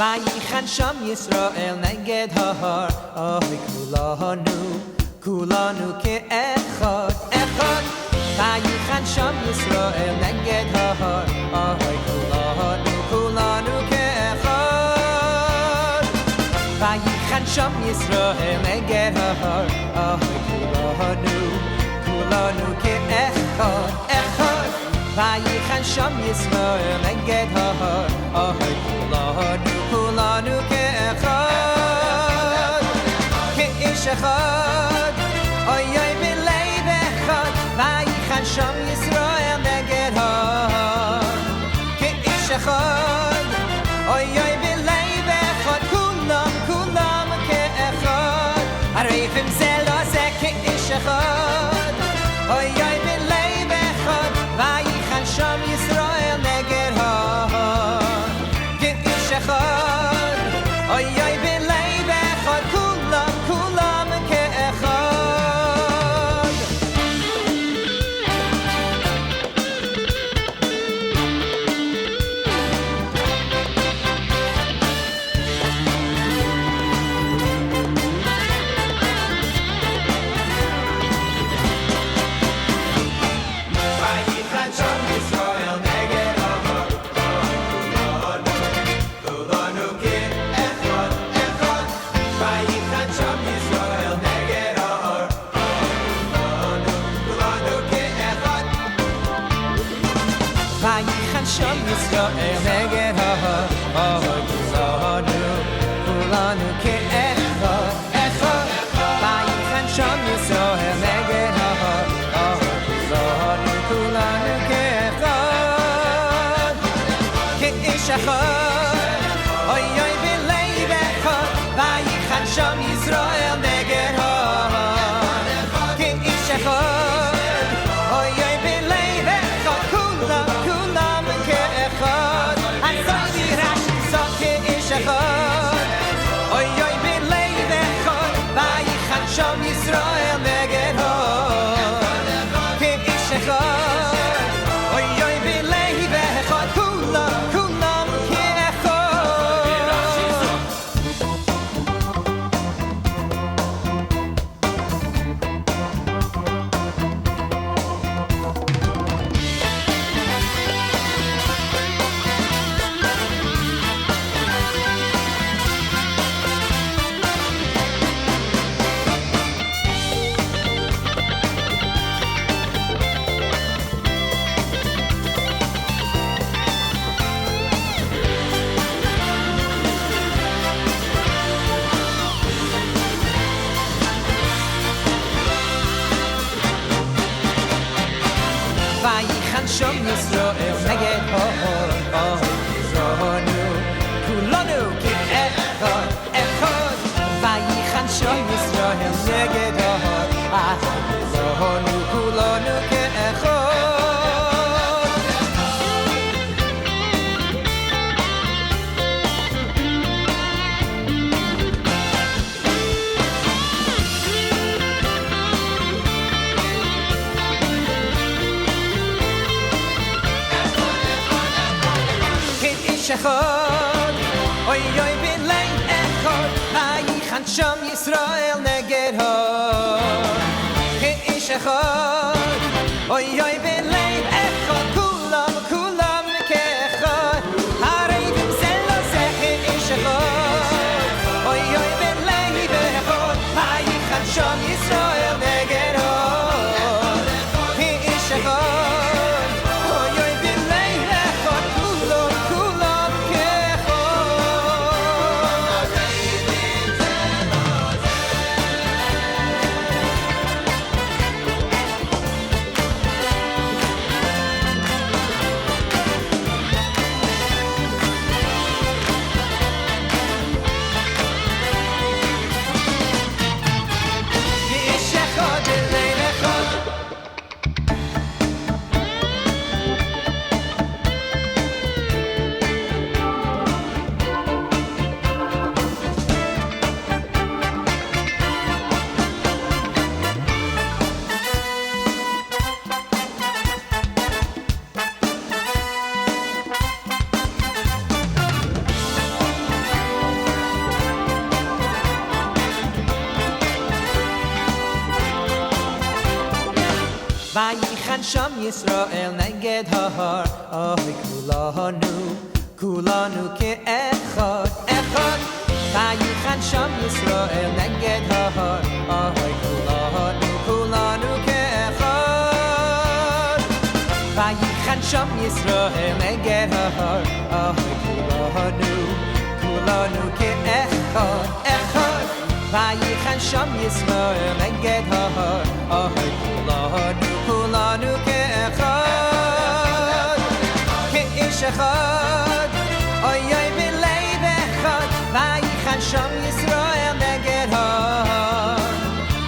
Vayichan Sham Yisrael neged har Oy kulanu ke'echad echad Vayichan Sham Yisrael neged har Oy kulanu ke'echad Vayichan Sham Yisrael neged har Oy kulanu ke'echad echad Vayichan Sham Yisrael neged har Oy kulanu ke'echad Ke'ish echad Oy oy b'leiv echad Vayichan Sham Yisrael neged har Ke'ish echad Oy oy b'leiv echad Kulam ke'echad Arevim ze lo ze ke'ish echad Oy oy b'leiv echad Vayichan Sham Yisrael neged har Ke'ish echad Oy oy b'leiv echad Kulam ke'echad Vayichan Sham Yisrael neged har Kulanu ke'echad echad Vayichan Sham Yisrael neged har Kulanu ke'echad Vayichan Sham Yisrael neged har Kulanu ke'echad echad Vayichan Sham Yisrael neged har Kulanu ke'echad Ke'ish echad Oy oy b'leiv echad Vayichan Sham Yisrael neged har Ke'ish echad Oy oy b'leiv echad Kulam ke'echad Azoy v'rash so ke'ish echad Oy oy b'leiv echad Vayichan Sham Yisrael neged har Ke'ish echad Oy oy b'leiv echad Kulam ke'echad Vayichan Sham Yisrael neged har Kulanu ke'echad echad Vayichan Sham Yisrael neged har Kulanu ke'echad Ke'ish echad Oy oy b'leiv echad Vayichan Sham Yisrael neged har Ke'ish echad Oy oy b'leiv echad Kulam ke'echad Arevim ze lo ze ke'ish echad Oy oy b'leiv echad Vayichan Sham Yisrael neged har Ke'ish echad Oy oy b'leiv echad Kulam ke'echad Vayichan Sham Yisrael neged har Oy kulanu ke'echad echad Vayichan Sham Yisrael neged har Oy kulanu ke'echad Vayichan Sham Yisrael neged har Oy kulanu ke'echad echad Vayichan Sham Yisrael neged har Oy kulanu ke'echad Ke'ish echad Oy oy b'leiv echad Vayichan Sham Yisrael neged har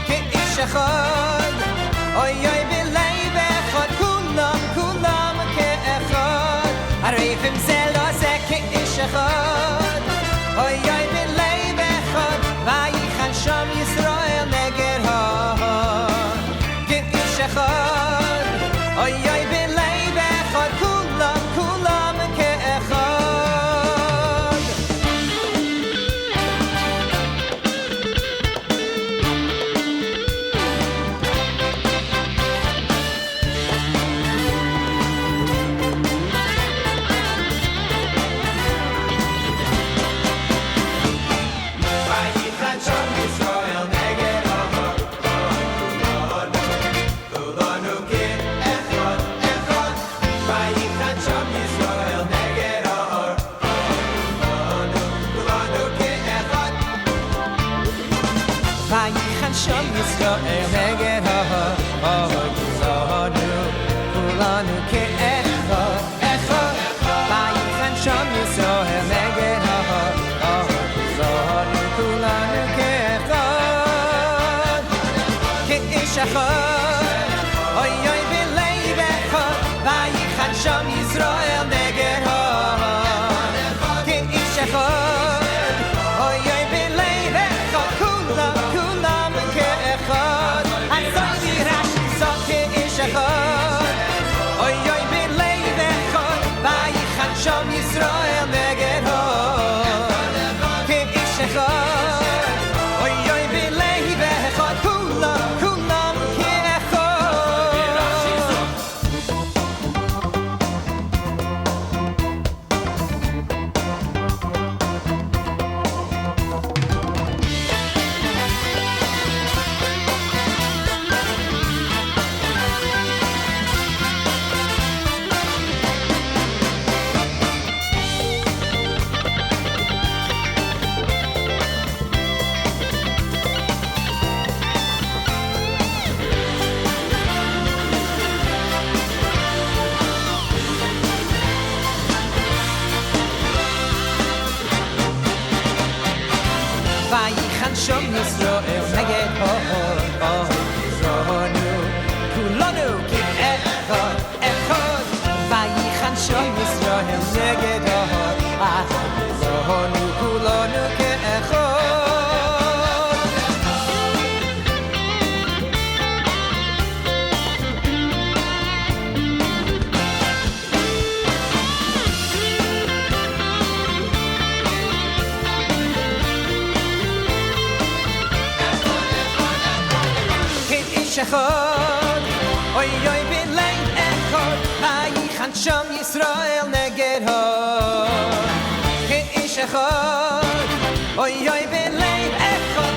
Ke'ish echad Oy oy b'leiv echad Kulam ke'echad Arifim zelo zeh ke'ish echad Oy oy b'leiv echad Vayichan Sham Yisrael neged har Ke'ish echad Oy oy b'leiv echad Kulam ke'echad Vayichan Sham Yisrael neged har kulanu ke'echad echad Vayichan Sham Yisrael neged har kulanu ke'echad Vayichan Sham Yisrael neged har kulanu ke'echad echad Vayichan Sham Yisrael neged har kulanu ke'echad Ke'ish echad Oy oy b'leiv echad Vayichan Sham Yisrael neged har Ke'ish echad Oy oy b'leiv echad Kulam ke'echad Azoy Rashi zok ke'ish echad Oy oy b'leiv echad Vayichan Sham Yisrael neged har Ke'ish echad Oy oy b'leiv echad Kulam ke'echad Vayichan Sham Yisrael neged har kulanu ke'echad echad Vayichan Sham Yisrael neged har kulanu ke'echad Ke'ish echad Oy oy b'leiv echad Vayichan Sham Yisrael neged har Ke'ish echad Oy oy b'leiv echad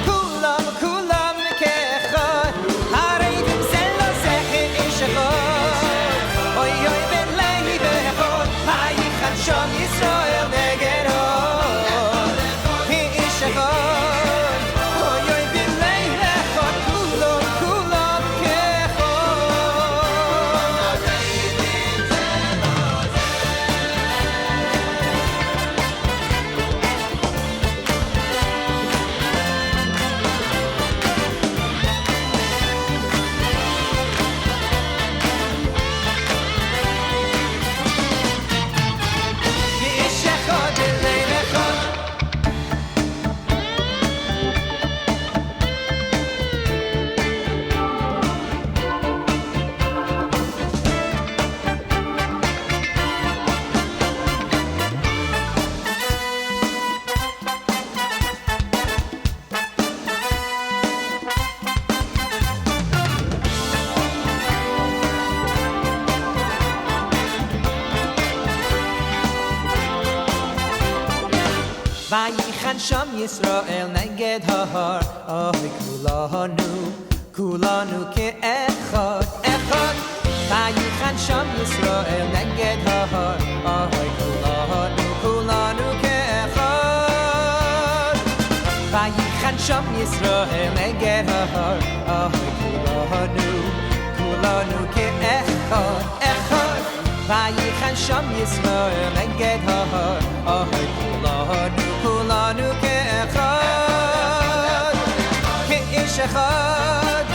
Kulam ke'echad Arifim zelo zeh ke'ish echad Oy oy b'leiv echad Vayichan Sham Yisrael neged har Ke'ish echad Oy oy b'leiv echad Kulam ke'echad Vayichan Sham Yisrael neged har Oy kulanu ke'echad echad Vayichan Sham Yisrael neged har Oy kulanu ke'echad Vayichan Sham Yisrael neged har Oy kulanu ke'echad echad Vayichan Sham Yisrael neged har Oy kulanu ke'echad Ke'ish echad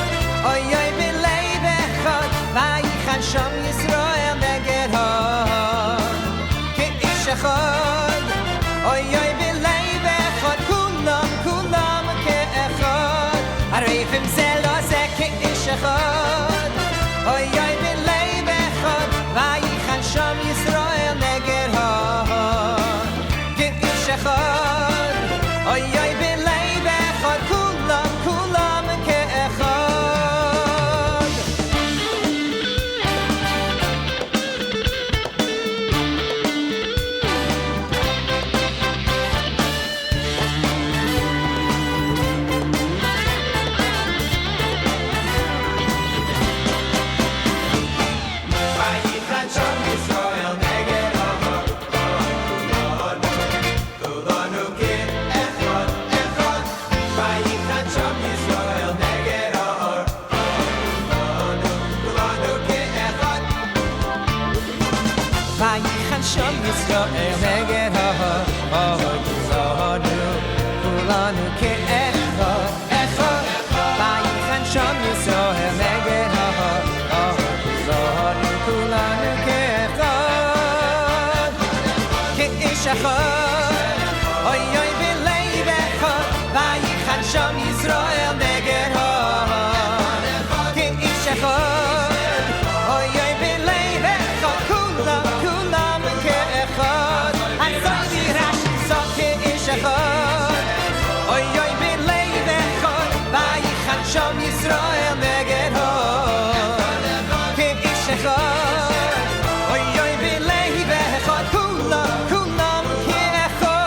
Oy oy b'leiv echad Vayichan Sham Yisrael neged har Ke'ish echad Oy oy b'leiv echad Kulam ke'echad Arevim zelo ze ke'ish echad Oy oy b'leiv echad Vayichan Sham Yisrael neged har Ke'ish echad Oy oy b'leiv echad Kulam ke'echad Vayichan Sham Yisrael neged har kulanu ke'echad echad Vayichan Sham Yisrael neged har kulanu ke'echad Vayichan Sham Yisrael neged har kulanu ke'echad echad Vayichan Sham Yisrael neged har kulanu ke'echad Ke'ish echad Oy oy b'leiv echad Vayichan Sham Yisrael neged har Ke'ish echad Oy oy b'leiv echad Kulam ke'echad Hatzai Rashi zok ke'ish echad Oy oy b'leiv echad Vayichan Sham Yisrael neged har Ke'ish echad Oy oy b'leiv echad Kulam ke'echad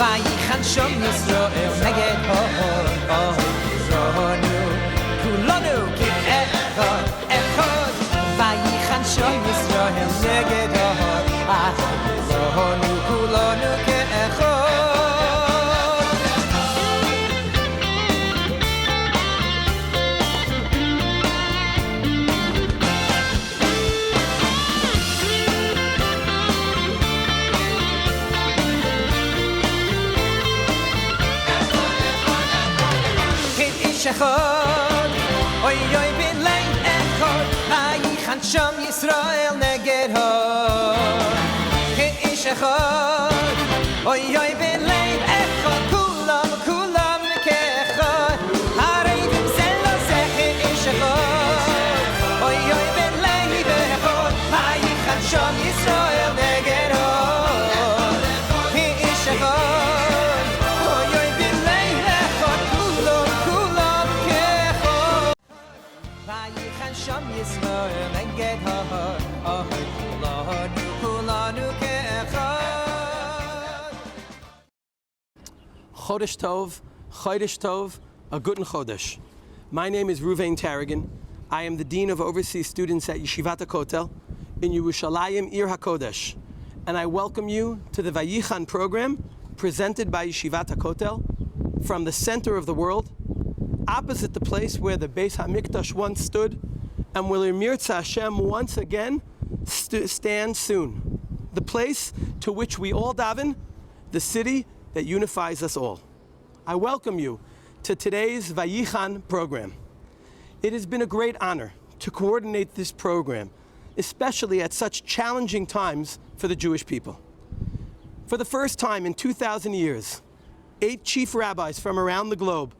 Vayichan Sham Yisrael neged har kulanu ke'echad echad Vayichan Sham Yisrael neged har kulanu ke'echad Ke'ish echad Oy oy b'leiv echad Vayichan Sham Yisrael neged har Ke'ish echad Oy oy b'leiv echad Kulam ke'echad Arevim zelo ze ke'ish echad Oy oy b'leiv echad Vayichan Sham Yisrael neged har Ke'ish echad Oy oy b'leiv echad Kulam ke'echad Vayichan Sham Yisrael neged har kulanu ke'echad Chodesh Tov, a guten Chodesh. My name is Ruvain Tarragon. I am the Dean of Overseas Students at Yeshivat Hakotel in Yerushalayim, Ir HaKodesh. And I welcome you to the Vayichan program presented by Yeshivat Hakotel from the center of the world, opposite the place where the Beis HaMikdash once stood and will Mirza Hashem once again stand soon. The place to which we all daven, the city that unifies us all. I welcome you to today's Vayichan program. It has been a great honor to coordinate this program, especially at such challenging times for the Jewish people. For the first time in 2,000 years, 8 chief rabbis from around the globe,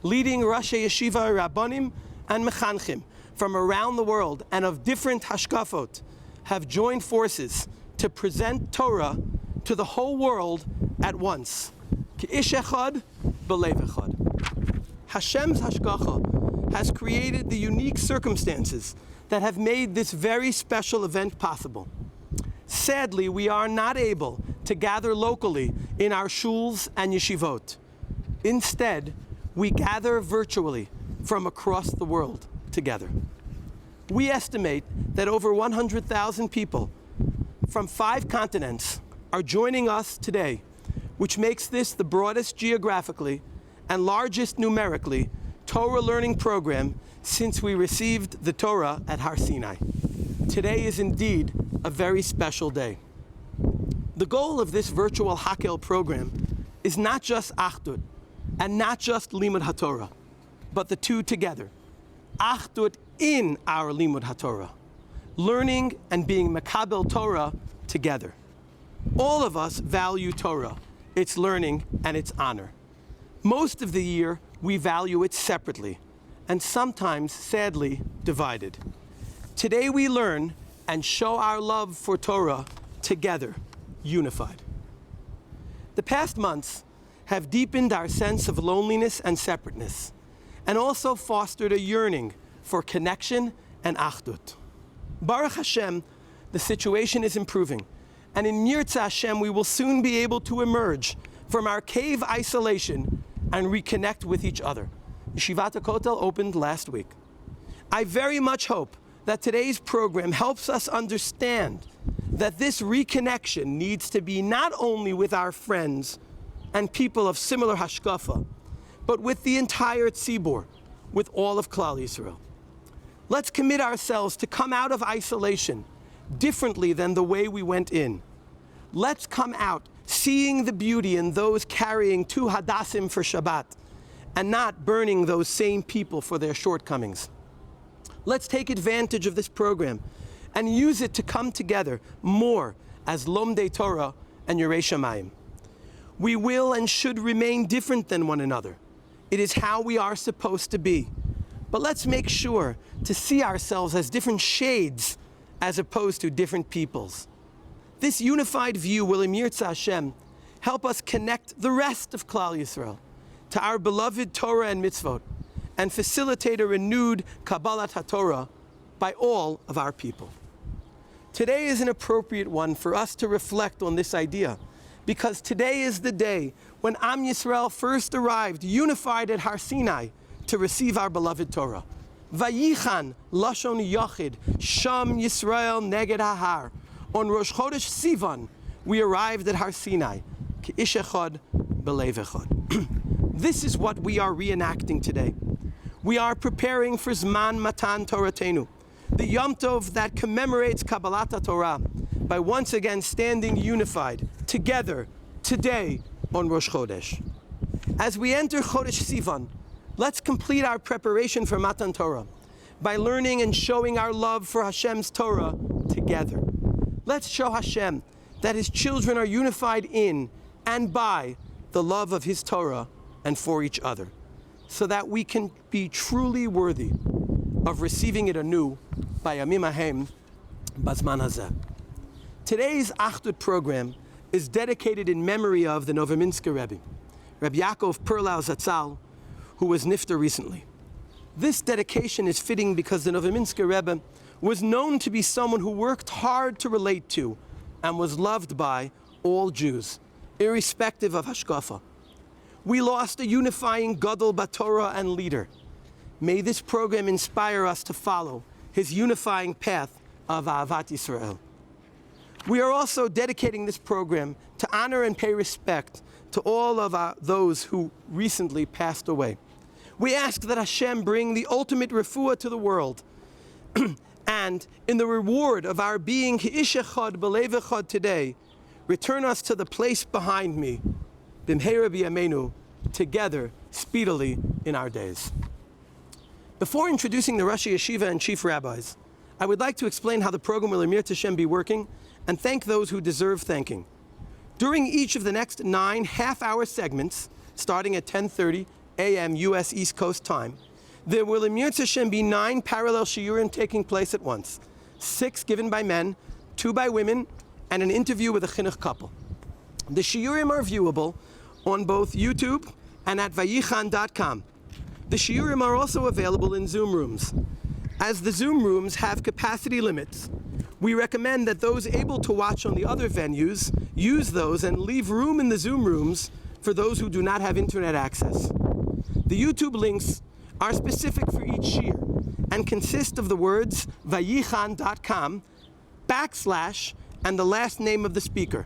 leading Rashi Yeshiva Rabbanim and Mechanchim from around the world and of different hashkafot, have joined forces to present Torah to the whole world at once. K'ish echad, b'lev echad. Hashem's hashgacha has created the unique circumstances that have made this very special event possible. Sadly, we are not able to gather locally in our shuls and yeshivot. Instead, we gather virtually from across the world together. We estimate that over 100,000 people from 5 continents are joining us today, which makes this the broadest geographically and largest numerically Torah learning program since we received the Torah at Har Sinai. Today is indeed a very special day. The goal of this virtual Hakel program is not just Achdut and not just Limud HaTorah, but the two together. Achdut in our Limud HaTorah, learning and being Makabel Torah together. All of us value Torah, its learning and its honor. Most of the year, we value it separately, and sometimes, sadly, divided. Today we learn and show our love for Torah together, unified. The past months have deepened our sense of loneliness and separateness, and also fostered a yearning for connection and Achdut. Baruch Hashem, the situation is improving, and in Yirtzeh Hashem we will soon be able to emerge from our cave isolation and reconnect with each other. Yeshivat Hakotel opened last week. I very much hope that today's program helps us understand that this reconnection needs to be not only with our friends and people of similar hashkafa, but with the entire tzibur, with all of Klal Yisrael. Let's commit ourselves to come out of isolation differently than the way we went in. Let's come out seeing the beauty in those carrying 2 hadassim for Shabbat and not burning those same people for their shortcomings. Let's take advantage of this program and use it to come together more as Lomdei Torah and Yerei Shamayim. We will and should remain different than one another. It is how we are supposed to be. But let's make sure to see ourselves as different shades as opposed to different peoples. This unified view will, in Yirtzeh Hashem, help us connect the rest of Klal Yisrael to our beloved Torah and mitzvot, and facilitate a renewed Kabbalat HaTorah by all of our people. Today is an appropriate one for us to reflect on this idea, because today is the day when Am Yisrael first arrived unified at Har Sinai to receive our beloved Torah. Vayichan Lashon Yachid Sham Yisrael Neged HaHar. On Rosh Chodesh Sivan, we arrived at Har Sinai. K'ish echad, b'lev echad. This is what we are reenacting today. We are preparing for Zman Matan Toratenu, the Yom Tov that commemorates Kabbalat Torah, by once again standing unified together today on Rosh Chodesh. As we enter Chodesh Sivan, let's complete our preparation for Matan Torah by learning and showing our love for Hashem's Torah together. Let's show Hashem that His children are unified in and by the love of His Torah and for each other, so that we can be truly worthy of receiving it anew by Yamim Hahem Bazman Hazeh. Today's Achdut program is dedicated in memory of the Novominsker Rebbe, Reb Yaakov Perlau Zatzal, who was nifter recently. This dedication is fitting because the Novominsker Rebbe was known to be someone who worked hard to relate to and was loved by all Jews, irrespective of hashkafa. We lost a unifying Gadol Batorah and leader. May this program inspire us to follow his unifying path of Ahavat Yisrael. We are also dedicating this program to honor and pay respect to all of those who recently passed away. We ask that Hashem bring the ultimate refuah to the world, and in the reward of our being K'ish echad b'lev echad today, return us to the place behind me, B'mheira b'yameinu, together speedily in our days. Before introducing the Rosh Yeshiva and Chief Rabbis, I would like to explain how the program will Emir Tashem be working and thank those who deserve thanking. During each of the next 9 half-hour segments, starting at 10:30 a.m. U.S. East Coast time, there will Emir Tashem be 9 parallel shiurim taking place at once, 6 given by men, 2 by women, and an interview with a chinuch couple. The shiurim are viewable on both YouTube and at Vayichan.com. The shiurim are also available in Zoom rooms. As the Zoom rooms have capacity limits, we recommend that those able to watch on the other venues use those and leave room in the Zoom rooms for those who do not have internet access. The YouTube links are specific for each shiur and consist of the words Vayichan.com / and the last name of the speaker.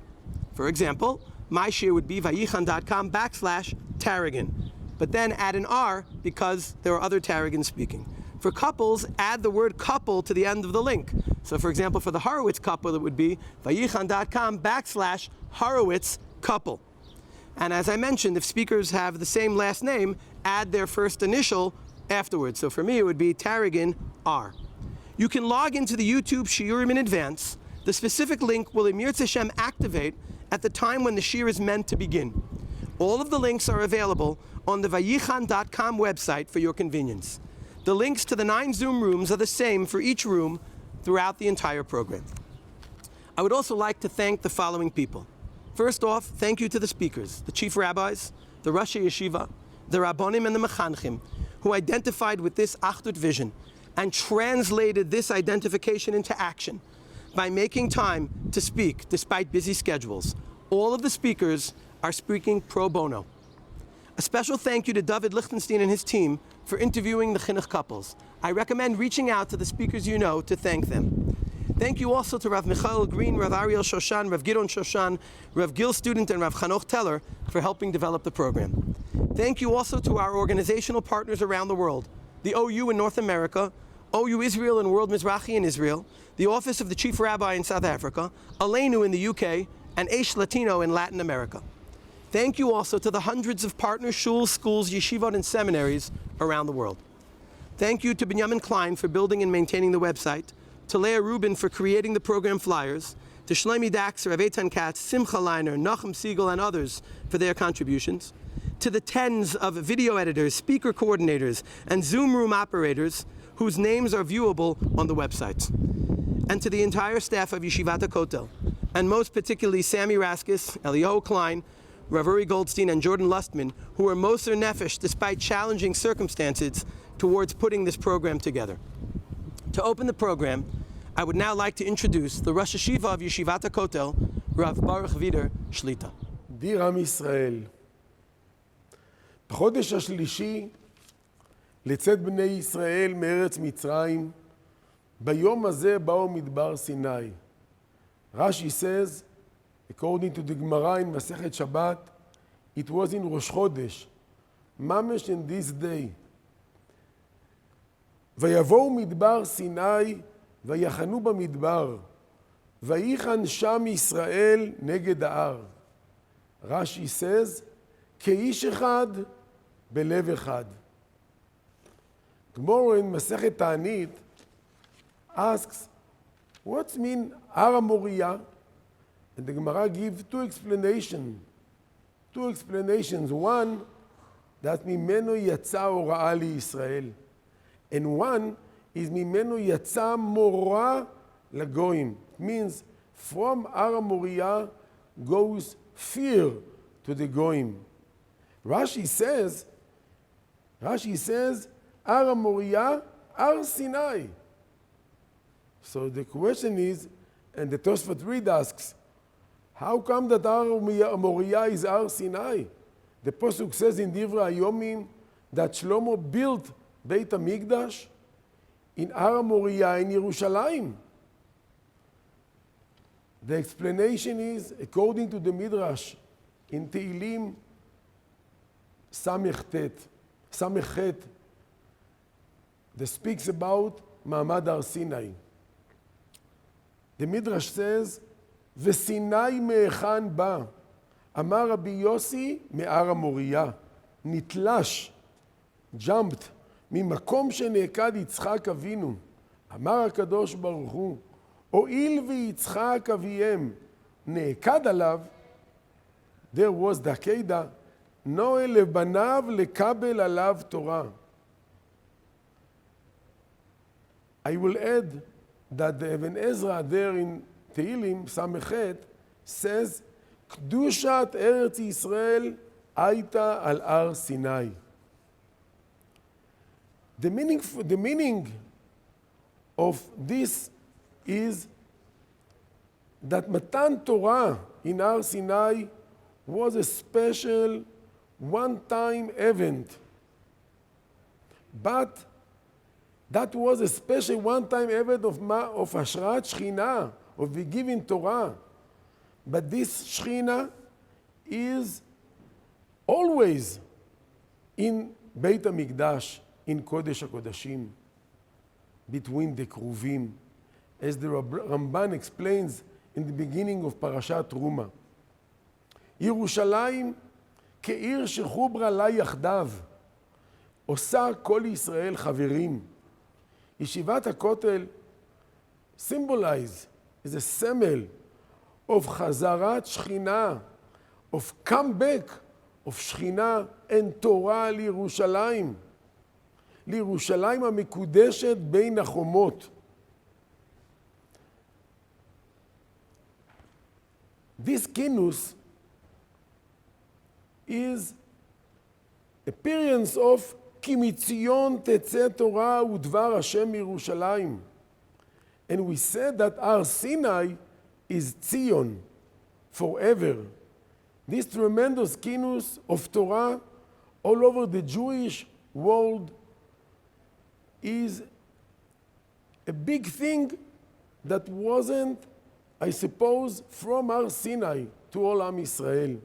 For example, my shiur would be Vayichan.com / Tarragon, but then add an R because there are other Tarragons speaking. For couples, add the word couple to the end of the link. So for example, for the Horowitz couple, it would be Vayichan.com / Horowitz couple. And as I mentioned, if speakers have the same last name, add their first initial afterwards. So for me, it would be Tarragon R. You can log into the YouTube shiurim in advance. The specific link will Emir Tashem activate at the time when the shiur is meant to begin. All of the links are available on the Vayichan.com website for your convenience. The links to the 9 Zoom rooms are the same for each room throughout the entire program. I would also like to thank the following people. First off, thank you to the speakers, the chief rabbis, the Rosh Yeshiva, the Rabbonim and the Mechanchim, who identified with this Achdut vision and translated this identification into action by making time to speak despite busy schedules. All of the speakers are speaking pro bono. A special thank you to David Lichtenstein and his team for interviewing the chinuch couples. I recommend reaching out to the speakers you know to thank them. Thank you also to Rav Michael Green, Rav Ariel Shoshan, Rav Gidon Shoshan, Rav Gil Student, and Rav Chanoch Teller for helping develop the program. Thank you also to our organizational partners around the world, the OU in North America, OU Israel and World Mizrachi in Israel, the Office of the Chief Rabbi in South Africa, Aleinu in the UK, and Aish Latino in Latin America. Thank you also to the hundreds of partner shuls, schools, yeshivot, and seminaries around the world. Thank you to Benjamin Klein for building and maintaining the website, to Leah Rubin for creating the program flyers, to Shloime Dachs, Rav Eitan Katz, Simcha Leiner, Nachum Siegel, and others for their contributions, to the tens of video editors, speaker coordinators, and Zoom room operators whose names are viewable on the websites, and to the entire staff of Yeshivat Hakotel, and most particularly Sammy Raskis, Eliyahu Klein, Rav Uri Goldstein, and Jordan Lustman, who are moser nefesh despite challenging circumstances towards putting this program together. To open the program, I would now like to introduce the Rosh Yeshiva of Yeshivat Hakotel, Rav Baruch Vider Shlita. דיר עם ישראל, בחודש השלישי לצאת בני ישראל מארץ מצרים, ביום הזה באו מדבר סיני. Rashi says, according to the Gemara in Masechet Shabbat, it was in Rosh Chodesh, mamash in this day. ויבואו מדבר סיני ויחנו במדבר, ויחן שם ישראל נגד ההר. Rashi says, כאיש אחד בלב אחד. Gemara in Masechet Ta'anit asks, what's mean Har HaMoriah? And the Gemara gives two explanations. One, that ממנו יצא הוראה לישראל. And one is ממנו יצא מורא לגויים. It means from Har HaMoriah goes fear to the goyim. Rashi says, Har HaMoriah, Har Sinai. So the question is, and the Tosfot Reed asks, how come that Har HaMoriah is Har Sinai? The Pasuk says in Divrei Hayomim that Shlomo built Beit HaMikdash in Har HaMoriah in Yerushalayim. The explanation is, according to the Midrash, in Tehillim Samechet, that speaks about Ma'amad Har Sinai. The Midrash says, וסיני מהיכן בא? אמר רבי יוסי מהר המוריה. נתלש, jumped ממקום שנעקד יצחק אבינו, אמר הקדוש ברוך הוא, הואיל ויצחק אביהם נעקד עליו, there was the עקדה, נועל לבניו לקבל עליו תורה. I will add that the Even Ezra there in Tehillim, Samechet, says, קדושת ארץ ישראל הייתה על הר סיני. The meaning of this is that Matan Torah in Har Sinai was a special one-time event. But that was a special one-time event of Hashrat Shechina, of the giving Torah. But this Shechina is always in Beit HaMikdash, in Kodesh HaKodashim, between the Kruvim, as the Ramban explains in the beginning of Parashat Truma. ירושלים כעיר שחוברה לה יחדיו, עושה כל ישראל חברים. ישיבת הכותל symbolize, is a symbol of חזרת שכינה, of comeback of שכינה and תורה לירושלים. לירושלים המקודשת בין החומות. This kinus is appearance of כי מציון תצא תורה ודבר השם מירושלים. And we said that Har Sinai is Zion forever. This tremendous kinus of Torah all over the Jewish world is a big thing that wasn't, I suppose, from Har Sinai to all Am Yisrael.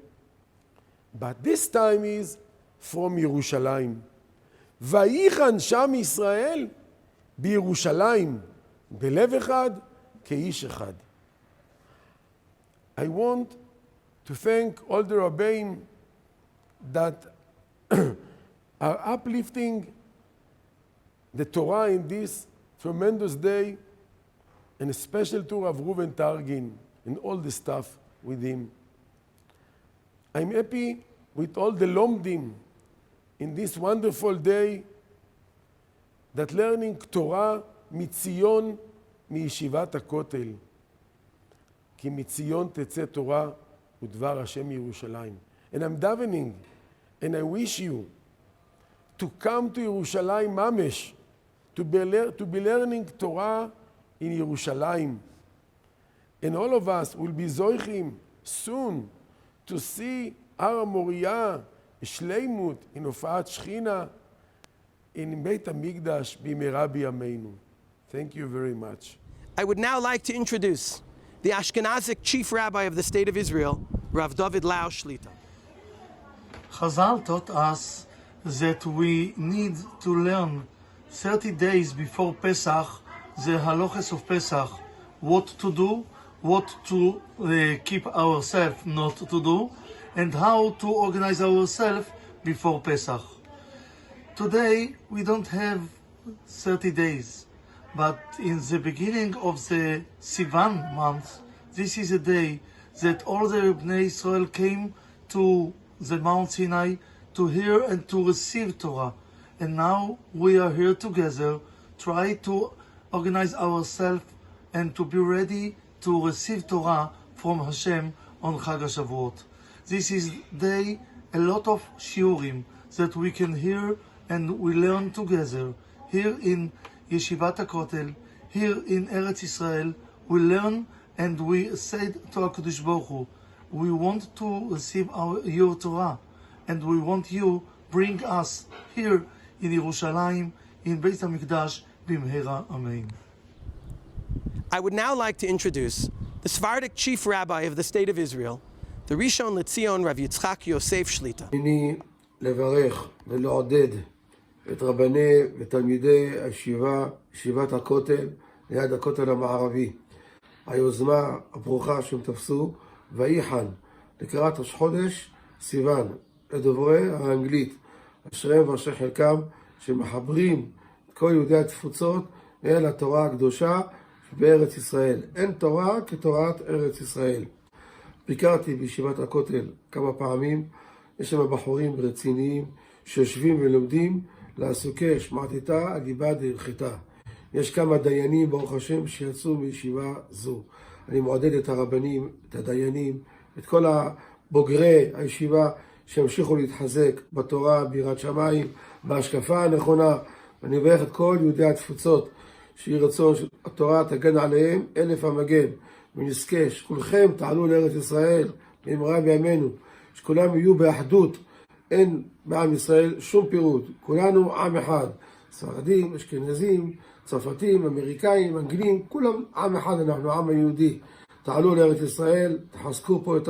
But this time is from Yerushalayim. Vayichan Sham Yisrael בירושלים, בלב אחד, כאיש אחד. I want to thank all the Rabbeim that are uplifting the Torah in this tremendous day, and a special to Rav Reuven Targin and all the staff with him. I'm happy with all the Lomdim in this wonderful day that learning Torah mitzion מישיבת הכותל. כי מציון תצא תורה ודבר השם ירושלים. And I'm davening, and I wish you to come to Yerushalayim Mamesh, to be learning Torah in Yerushalayim. And all of us will be zoichim soon to see Har HaMoriah, Shleimut, in Hofa'at Shechina, in Beit HaMikdash, b'mehera b'yameinu. Thank you very much. I would now like to introduce the Ashkenazic Chief Rabbi of the State of Israel, Rav David Lau Shlita. Chazal taught us that we need to learn 30 days before Pesach, the halachas of Pesach, what to do, what to keep ourselves not to do, and how to organize ourselves before Pesach. Today we don't have 30 days, but in the beginning of the Sivan month, this is a day that all the Bnei Israel came to the Mount Sinai to hear and to receive Torah. And now we are here together, try to organize ourselves and to be ready to receive Torah from Hashem on Chag HaShavuot. This is day, a lot of shiurim that we can hear and we learn together. Here in Yeshivat Hakotel, here in Eretz Israel, we learn and we say to HaKadosh Baruch Hu, we want to receive your Torah, and we want you bring us here in Yerushalayim, in Beit HaMikdash, b'mehera amen. I would now like to introduce the Sephardic Chief Rabbi of the State of Israel, the Rishon LeZion Rav Yitzchak Yosef Shlita. אני לברך ולעודד את רבני ותלמידי הישיבה, ישיבת הכותל, ליד הכותל המערבי. היוזמה הברוכה שהם תפסו, וייחן, לקראת ראש חודש סיוון, לדוברי האנגלית, אשריהם ואשרי חלקם שמחברים את כל יהודי התפוצות אל התורה הקדושה בארץ ישראל. אין תורה כתורת ארץ ישראל. ביקרתי בישיבת הכותל כמה פעמים, יש שם בחורים רציניים שיושבים ולומדים לעסוקי שמעתיתא הליבה דהלכתה. יש כמה דיינים ברוך השם שיצאו מישיבה זו. אני מעודד את הרבנים, את הדיינים, את כל הבוגרי הישיבה שימשיכו להתחזק בתורה, ביראת שמיים, בהשקפה הנכונה. אני מברך את כל יהודי התפוצות שיהי רצון שהתורה תגן עליהם אלף המגן, ונזכה שכולכם תעלו לארץ ישראל במהרה בימינו, שכולם יהיו באחדות. אין בעם ישראל שום פירוד, כולנו עם אחד, ספרדים, אשכנזים, צרפתים, אמריקאים, אנגלים, כולם עם אחד, אנחנו עם היהודי. תעלו לארץ ישראל, תחזקו פה את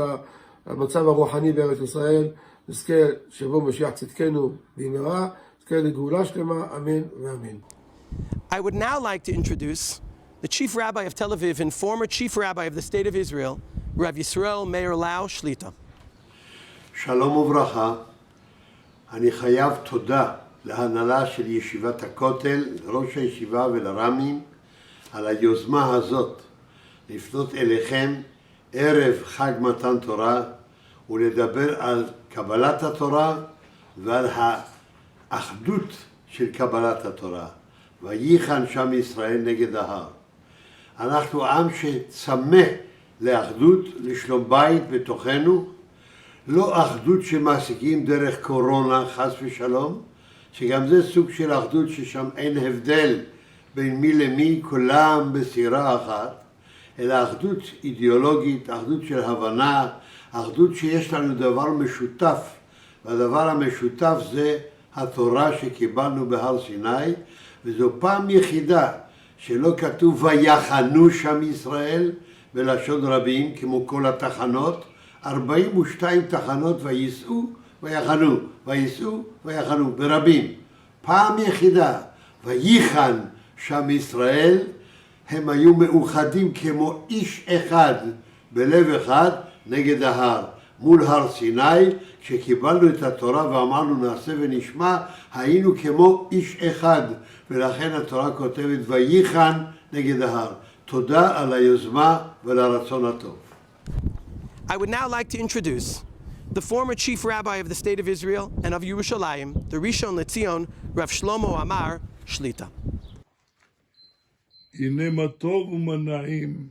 המצב הרוחני בארץ ישראל, נזכה שבוא משיח צדקנו במהרה, נזכה לגאולה שלמה, אמן ואמן. I would now like to introduce the Chief Rabbi of Tel Aviv and former Chief Rabbi of the State of Israel, Rav Yisrael Meir Lau Shlita. שלום וברכה. אני חייב תודה להנהלה של ישיבת הכותל, לראש הישיבה ולרמים, על היוזמה הזאת לפנות אליכם ערב חג מתן תורה ולדבר על קבלת התורה ועל האחדות של קבלת התורה. וייחן שם ישראל נגד ההר. אנחנו עם שצמא לאחדות, לשלום בית בתוכנו, לא אחדות שמעסיקים דרך קורונה, חס ושלום, שגם זה סוג של אחדות ששם אין הבדל בין מי למי, כולם בסירה אחת, אלא אחדות אידיאולוגית, אחדות של הבנה, אחדות שיש לנו דבר משותף, והדבר המשותף זה התורה שקיבלנו בהר סיני, וזו פעם יחידה שלא כתוב ויחנו שם ישראל בלשון רבים כמו כל התחנות, 42 תחנות וייסעו ויחנו, וייסעו ויחנו ברבים. פעם יחידה וייחן שם ישראל, הם היו מאוחדים כמו איש אחד בלב אחד נגד ההר. מול הר סיני, כשקיבלנו את התורה ואמרנו נעשה ונשמע, היינו כמו איש אחד, ולכן התורה כותבת וייחן נגד ההר. תודה על היוזמה ולרצון הטוב. I would now like to introduce the former Chief Rabbi of the State of Israel and of Yerushalayim, the Rishon LeZion, Rav Shlomo Amar Shlita. הנה מה טוב ומה נעים,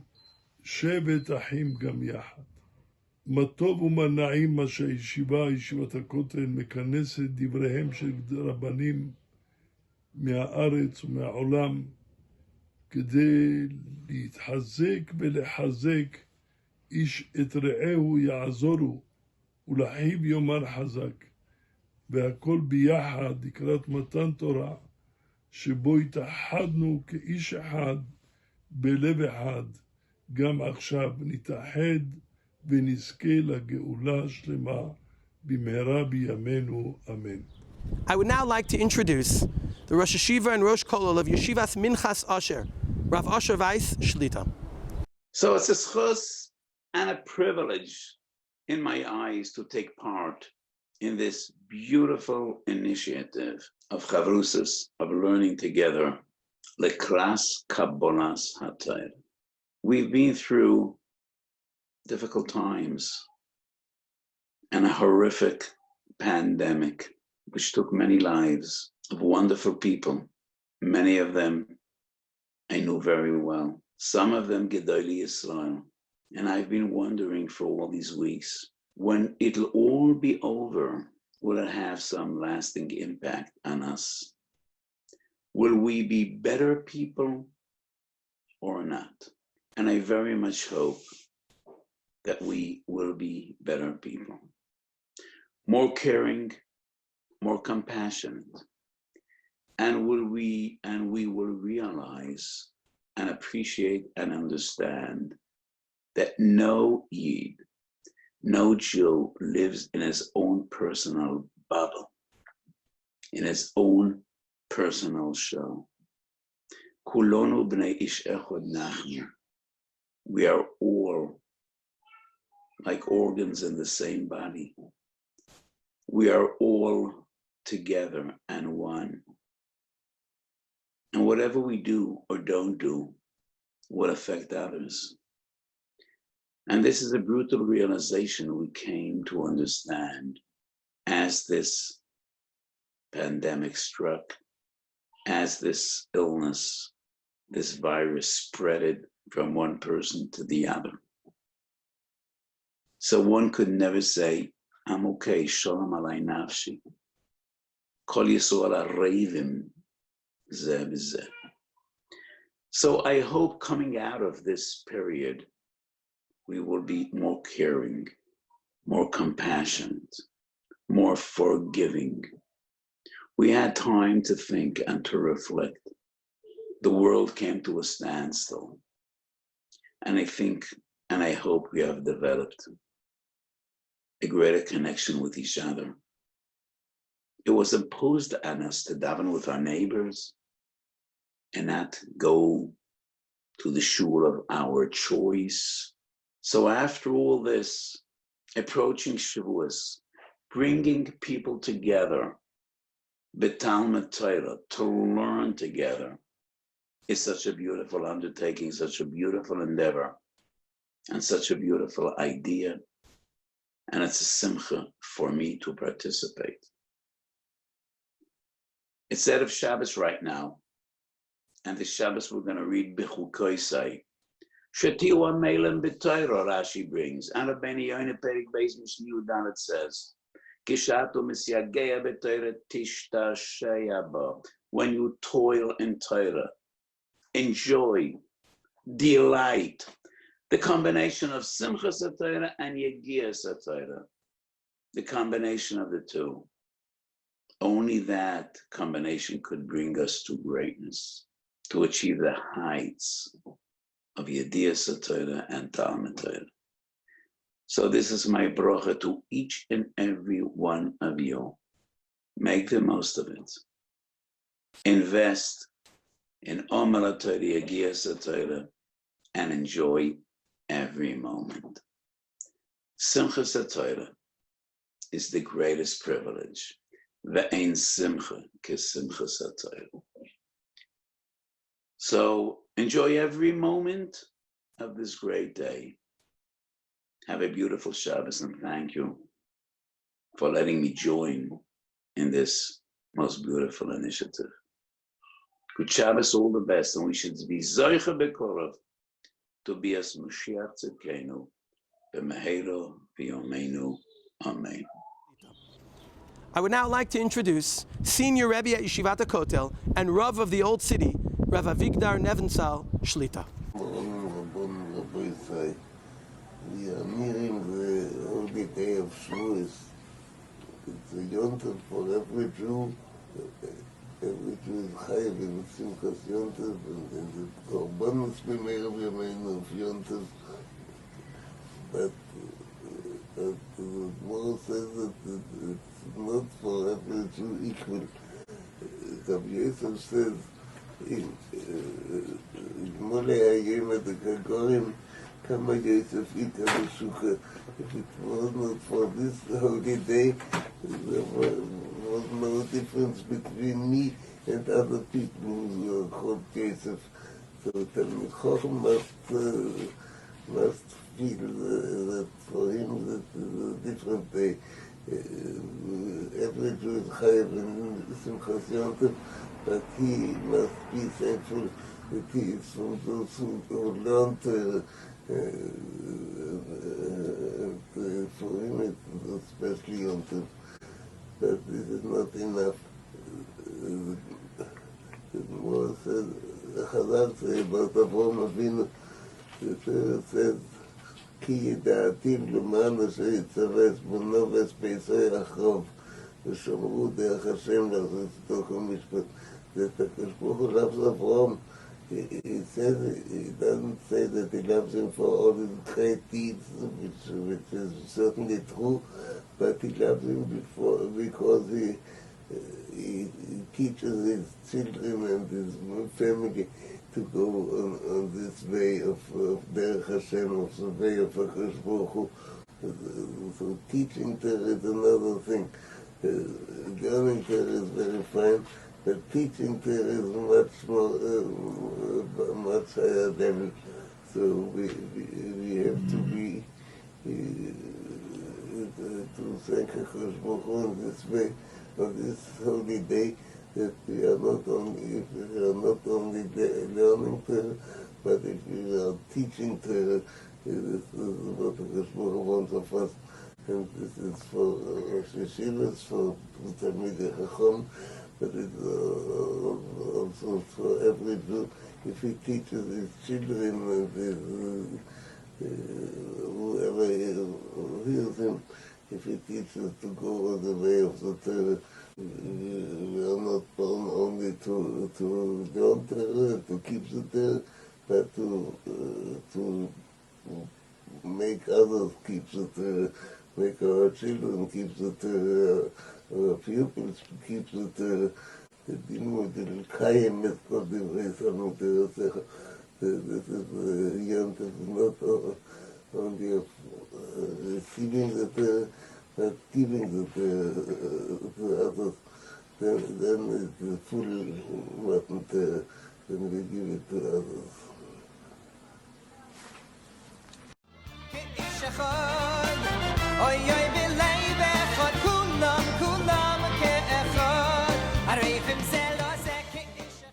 שבת אחים גם יחד. מה טוב ומה נעים מה שהישיבה, ישיבת הכותל, מכנסת דבריהם של רבנים מהארץ ומהעולם, כדי להתחזק ולחזק איש את רעהו יעזורו, ולחיב יאמר חזק, והכל ביחד לקראת מתן תורה, שבו התאחדנו כאיש אחד בלב אחד, גם עכשיו נתאחד ונזכה לגאולה שלמה במהרה בימינו, אמן. I would now like to introduce the Rosh Hashiva and Rosh Kolel of Yeshivas Minchas Asher, Rav Asher Weiss Shlita. So it's a schus and a privilege in my eyes to take part in this beautiful initiative of chavrusas, of learning together, lekras kabbolas hatayr. We've been through difficult times and a horrific pandemic, which took many lives of wonderful people. Many of them I knew very well. Some of them Gedolei Israel. And I've been wondering for all these weeks, when it'll all be over, will it have some lasting impact on us? Will we be better people or not? And I very much hope that we will be better people. More caring, more compassionate. And we will realize and appreciate and understand that no Yid, no Jew lives in his own personal bubble, in his own personal shell. Kulonu b'nei ish echad nachnu. We are all like organs in the same body. We are all together and one. And whatever we do or don't do will affect others. And this is a brutal realization we came to understand as this pandemic struck, as this illness, this virus spread from one person to the other. So one could never say, I'm okay, shalom alay nafshi. Kol yisrael arevim zeh b'zeh. So I hope coming out of this period, we will be more caring, more compassionate, more forgiving. We had time to think and to reflect. The world came to a standstill. And I think, and I hope we have developed a greater connection with each other. It was imposed on us to daven with our neighbors and not go to the shul of our choice. So after all this, approaching Shavuos, bringing people together, B'Talmud Torah, to learn together, is such a beautiful undertaking, such a beautiful endeavor, and such a beautiful idea. And it's a simcha for me to participate. It's Erev Shabbos right now, and the Shabbos we're going to read B'chukoisai. Shetiu amelem b'Torah, Rashi brings. And Rabbeinu Yoina Perik Beis Mishnah Yudan, it says, Kishatu misyagea b'Torah tishtashea bo. When you toil in Torah, enjoy, delight, the combination of Simchas HaTorah and Yegias HaTorah, the combination of the two. Only that combination could bring us to greatness, to achieve the heights of Yedias HaTorah and Talmud Torah. So this is my bracha to each and every one of you. Make the most of it. Invest in Omer HaTorah, Yegias HaTorah, and enjoy every moment. Simchas HaTorah is the greatest privilege. Ve'ein simcha kesimchas HaTorah. So enjoy every moment of this great day. Have a beautiful Shabbos, and thank you for letting me join in this most beautiful initiative. Good Shabbos, all the best, and we should be Zoicha Bekorov to be as Mashiach Tzidkenu, B'Meheiro V'Yomeinu. Amen. I would now like to introduce Senior Rebbe at Yeshivat Hakotel and Rav of the Old City, Rav Avigdor Nevensal Shlita. The Amirim, the holy day of Shavuos. It's a yontif for every Jew. Every Jew is chayav in Simchas yontif, and the korbanos b'meir v'yameinu of yontif. But the Gemara says that it's not for every Jew equal. Rabbi Yosef says, Mole hayem et hakagorim, Kama Yosef ika b'shuka. If it was not for this holy day, there was no difference between me and other people who are called Yosef. So Talmid Chacham must feel that for him that is a different day. Every Jew is chayav in Simchas Yontif, but he must be thankful that he is from those who learned for him it's especially Yontif. But this is not enough. The Gemara says, the Chazal say about Avraham Avinu, the Torah says, כי ידעתיו למען אשר יצווה בנו וספייסו אחרוב ושמרו דרך השם לעשות תוך המשפט. זה הקדוש ברוך הוא loves Avraham. He says, he doesn't say that he loves him for all his great deeds, which is certainly true, but he loves him because he teaches his children and his family to go on this way of Derech Hashem, of the way of HaKadosh Baruch Hu. So teaching Torah is another thing. Learning Torah is very fine, The teaching there is much more, much higher level. So we have to be to thank HaKadosh Baruch Hu in this way, on this holy day, that we are not only learning Torah, but if we are teaching Torah, this is what HaKadosh Baruch Hu wants of us. And this is for Rosh Yeshivas, for Talmidei Chacham, but it's also for every Jew. If he teaches his children and whoever hears him, if he teaches to go on the way of the Torah, we are not born only to learn Torah, to keep the Torah, but to make others keep the Torah, make our children keep the Torah, our pupils keep the Torah. This is Yom Tov, not only of receiving the Torah, but giving the Torah to others. Then it's the full rotten Torah, then we give it to others. כאיש אחד, אוי אוי בלב אחד, כולם כאחד, הרי אם זה לא זה כאיש אחד.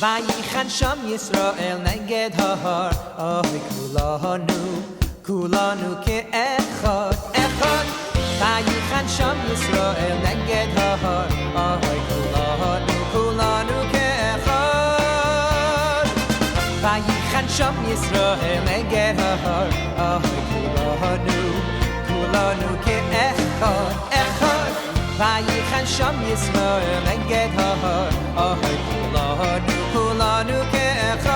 Vayichan sham Yisrael neged hahar, oy kulanu ke'echad, echad. Vayichan sham Yisrael neged hahar, oy kulanu ke'echad. Vayichan sham Yisrael neged hahar, oy kulanu ke'echad, echad. Vayichan sham Yisrael neged hahar, oy kulanu ke'echad,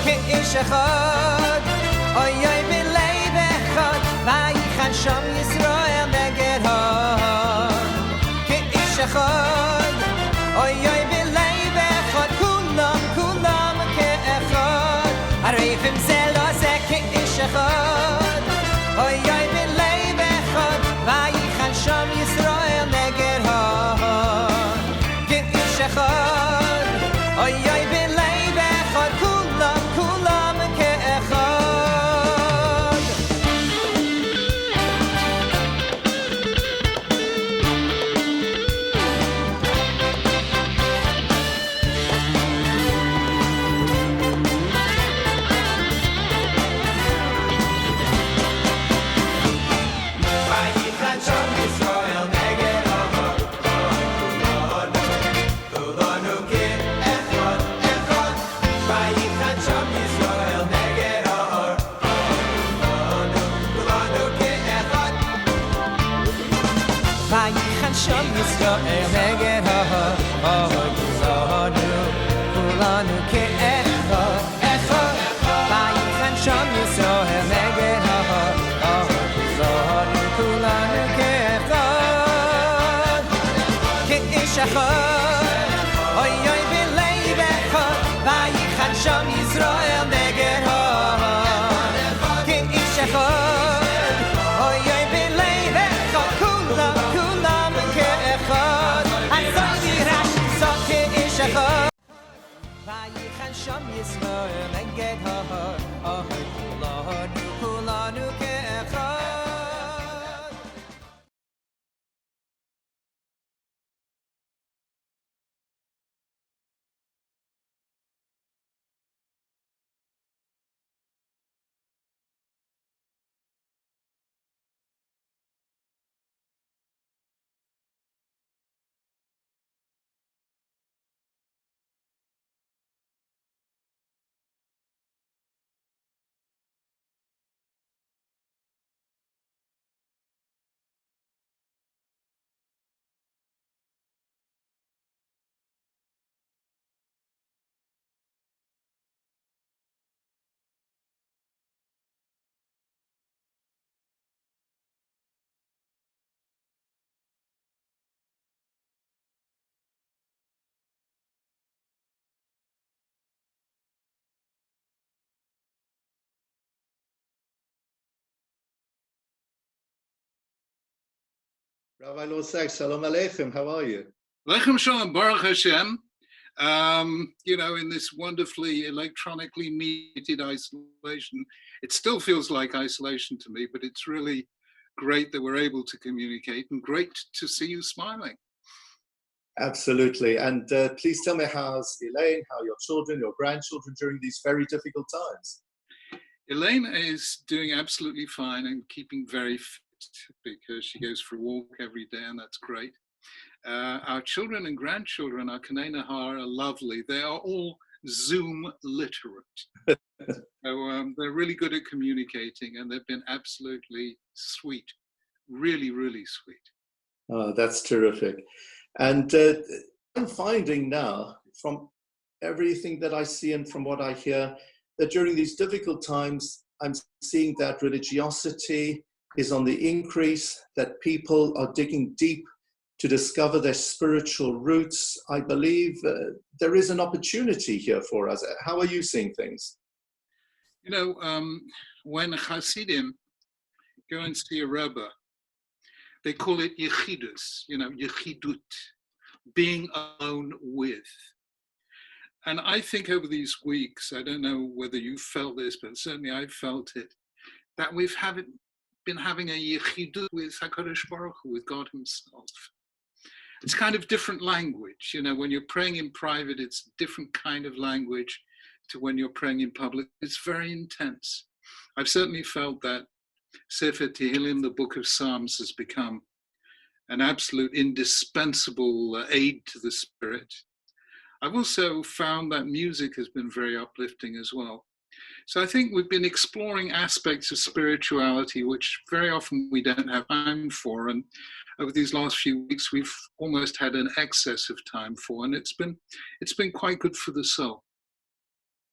כאיש אחד, oy oy b'lev echad. Vayichan sham Yisrael neged hahar, כאיש אחד, oy oy b'lev echad, כולם כאחד, הרי אם זה לא זה כאיש אחד, oy oy b'lev echad. Vayichan sham Yisrael neged hahar, כאיש אחד, oy oy b'lev echad, כולם כאחד. Vayichan sham Yisrael neged hahar, kulanu ke'echad, echad. Vayichan sham Yisrael neged hahar, kulanu ke'echad. Vayichan sham Yisrael neged hahar, kulanu ke'echad, echad. Vayichan sham Yisrael neged hahar, kulanu ke'echad, כאיש אחד, oy oy b'lev echad. Vayichan sham Yisrael neged hahar, כאיש אחד, oy oy b'lev echad, כולם כאחד. הזו דירש זו כאיש אחד. Vayichan sham Yisrael neged hahar, kulanu ke'echad. Rabbi Lord Sachs, Shalom Aleichem, how are you? Lechem Shalom, Baruch Hashem. In this wonderfully electronically mediated isolation, it still feels like isolation to me, but it's really great that we're able to communicate and great to see you smiling. Absolutely. And please tell me, how's Elaine, how your children, your grandchildren during these very difficult times? Elaine is doing absolutely fine and keeping very fit because she goes for a walk every day, and that's great. Our children and grandchildren, our Kanei Nahar, are lovely. They are all Zoom literate. So they're really good at communicating, and they've been absolutely sweet. Really, really sweet. Oh, that's terrific. And I'm finding now, from everything that I see and from what I hear, that during these difficult times, I'm seeing that religiosity is on the increase, that people are digging deep to discover their spiritual roots. I believe there is an opportunity here for us. How are you seeing things? When Hasidim go and see a Rebbe, they call it Yechidus, Yechidut, being alone with. And I think over these weeks, I don't know whether you felt this, but certainly I felt it, that we've been having a Yechidut with HaKadosh Baruch Hu, with God himself. It's kind of different language. When you're praying in private, it's a different kind of language to when you're praying in public. It's very intense. I've certainly felt that Sefer Tehillim, the Book of Psalms, has become an absolute indispensable aid to the spirit. I've also found that music has been very uplifting as well. So I think we've been exploring aspects of spirituality, which very often we don't have time for. And over these last few weeks, we've almost had an excess of time for, and it's been quite good for the soul.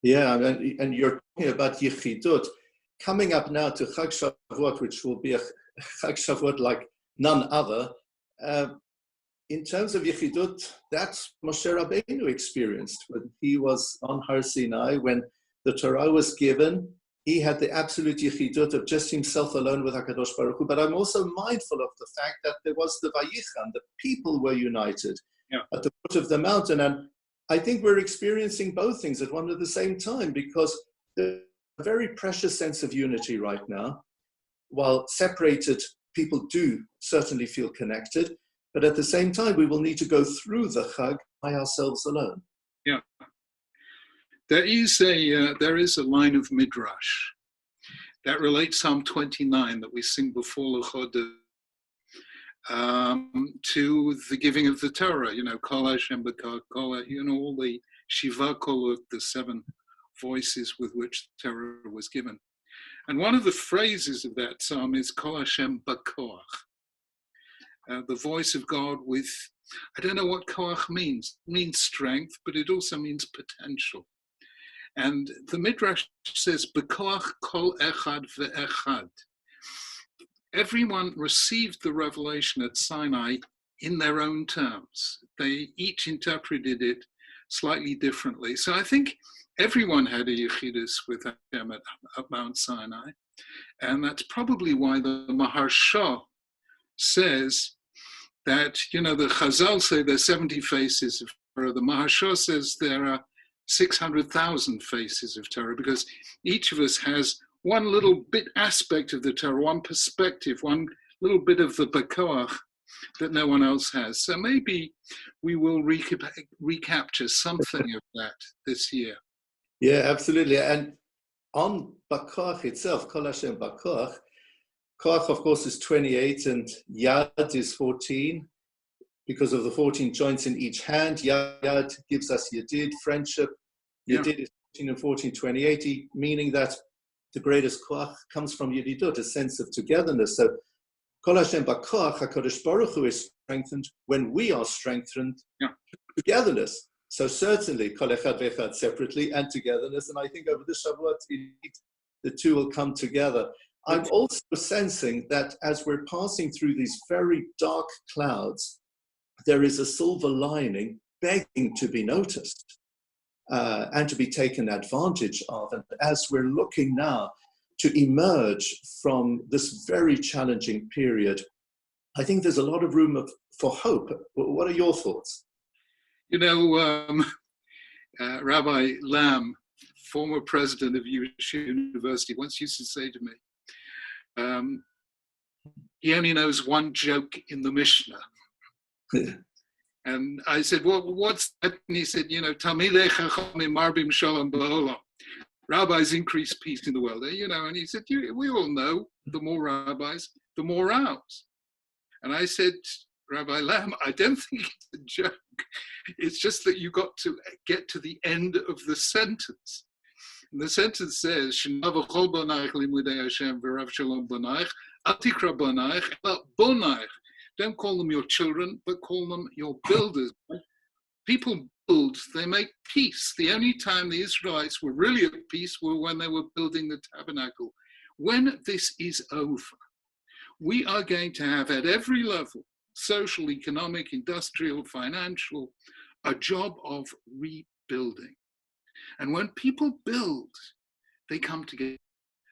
Yeah, and you're talking about Yechidut. Coming up now to Chag Shavuot, which will be a Chag Shavuot like none other. In terms of Yechidut, that's Moshe Rabbeinu experienced when he was on Har Sinai, when the Torah was given. He had the absolute Yechidut of just himself alone with HaKadosh Baruch Hu. But I'm also mindful of the fact that there was the Vayichan, the people were united at the foot of the mountain. And I think we're experiencing both things at one and the same time, because there's a very precious sense of unity right now. While separated, people do certainly feel connected. But at the same time, we will need to go through the Chag by ourselves alone. Yeah. There is a line of Midrash that relates Psalm 29 that we sing before L'Chodesh to the giving of the Torah, Kol Hashem B'Kol, all the Shiva Kolot, the 7 voices with which the Torah was given. And one of the phrases of that psalm is Kol Hashem B'Koach, the voice of God with, I don't know what Koach means. It means strength, but it also means potential. And the Midrash says, B'Koach Kol Echad Ve'echad. Everyone received the revelation at Sinai in their own terms. They each interpreted it slightly differently. So I think everyone had a Yechidus with Hashem at Mount Sinai. And that's probably why the Maharsha says that, the Chazal say there's 70 faces of Torah. The Maharsha says there are 600,000 faces of Torah, because each of us has one little bit aspect of the Torah, one perspective, one little bit of the B'Koach that no one else has. So maybe we will recapture something of that this year. Yeah, absolutely. And on B'Koach itself, Kol Hashem B'Koach, Koach, of course, is 28 and Yad is 14 because of the 14 joints in each hand. Yad gives us Yedid, friendship. Yedid is 14 and 14, 28, meaning that the greatest Koach comes from Yedidut, a sense of togetherness. So Kol Hashem B'Koach, HaKadosh Baruch Hu is strengthened when we are strengthened togetherness. So certainly Kol Echad Ve'echad separately and togetherness. And I think over this Shavuot, the two will come together. I'm also sensing that as we're passing through these very dark clouds, there is a silver lining begging to be noticed and to be taken advantage of. And as we're looking now to emerge from this very challenging period, I think there's a lot of room for hope. What are your thoughts? You know, Rabbi Lamb, former president of Yeshiva University, once used to say to me, he only knows one joke in the Mishnah. And I said, well, what's that? And he said, you know, Talmidei Chachamim marbim shalom ba'olam. Rabbis increase peace in the world. You know, and he said, we all know the more rabbis, the more rows. And I said, Rabbi Lamb, I don't think it's a joke. It's just that you got to get to the end of the sentence. And the sentence says, Shema v'chol bonaich limudei Hashem v'rav shalom bonaich, al tikra bonaich, ela bonaich. Don't call them your children, but call them your builders. People build, they make peace. The only time the Israelites were really at peace were when they were building the tabernacle. When this is over, we are going to have at every level, social, economic, industrial, financial, a job of rebuilding. And when people build, they come together.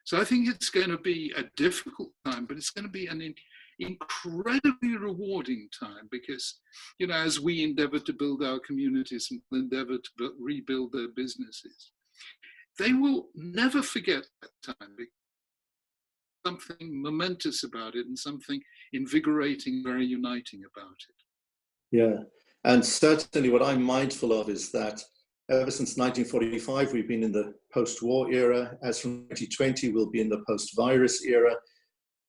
So I think it's going to be a difficult time, but it's going to be an incredibly rewarding time because, you know, as we endeavor to build our communities and endeavor to rebuild their businesses, they will never forget that time. Something momentous about it and something invigorating, very uniting about it. Yeah, and certainly what I'm mindful of is that ever since 1945, we've been in the post-war era. As from 2020, we'll be in the post-virus era.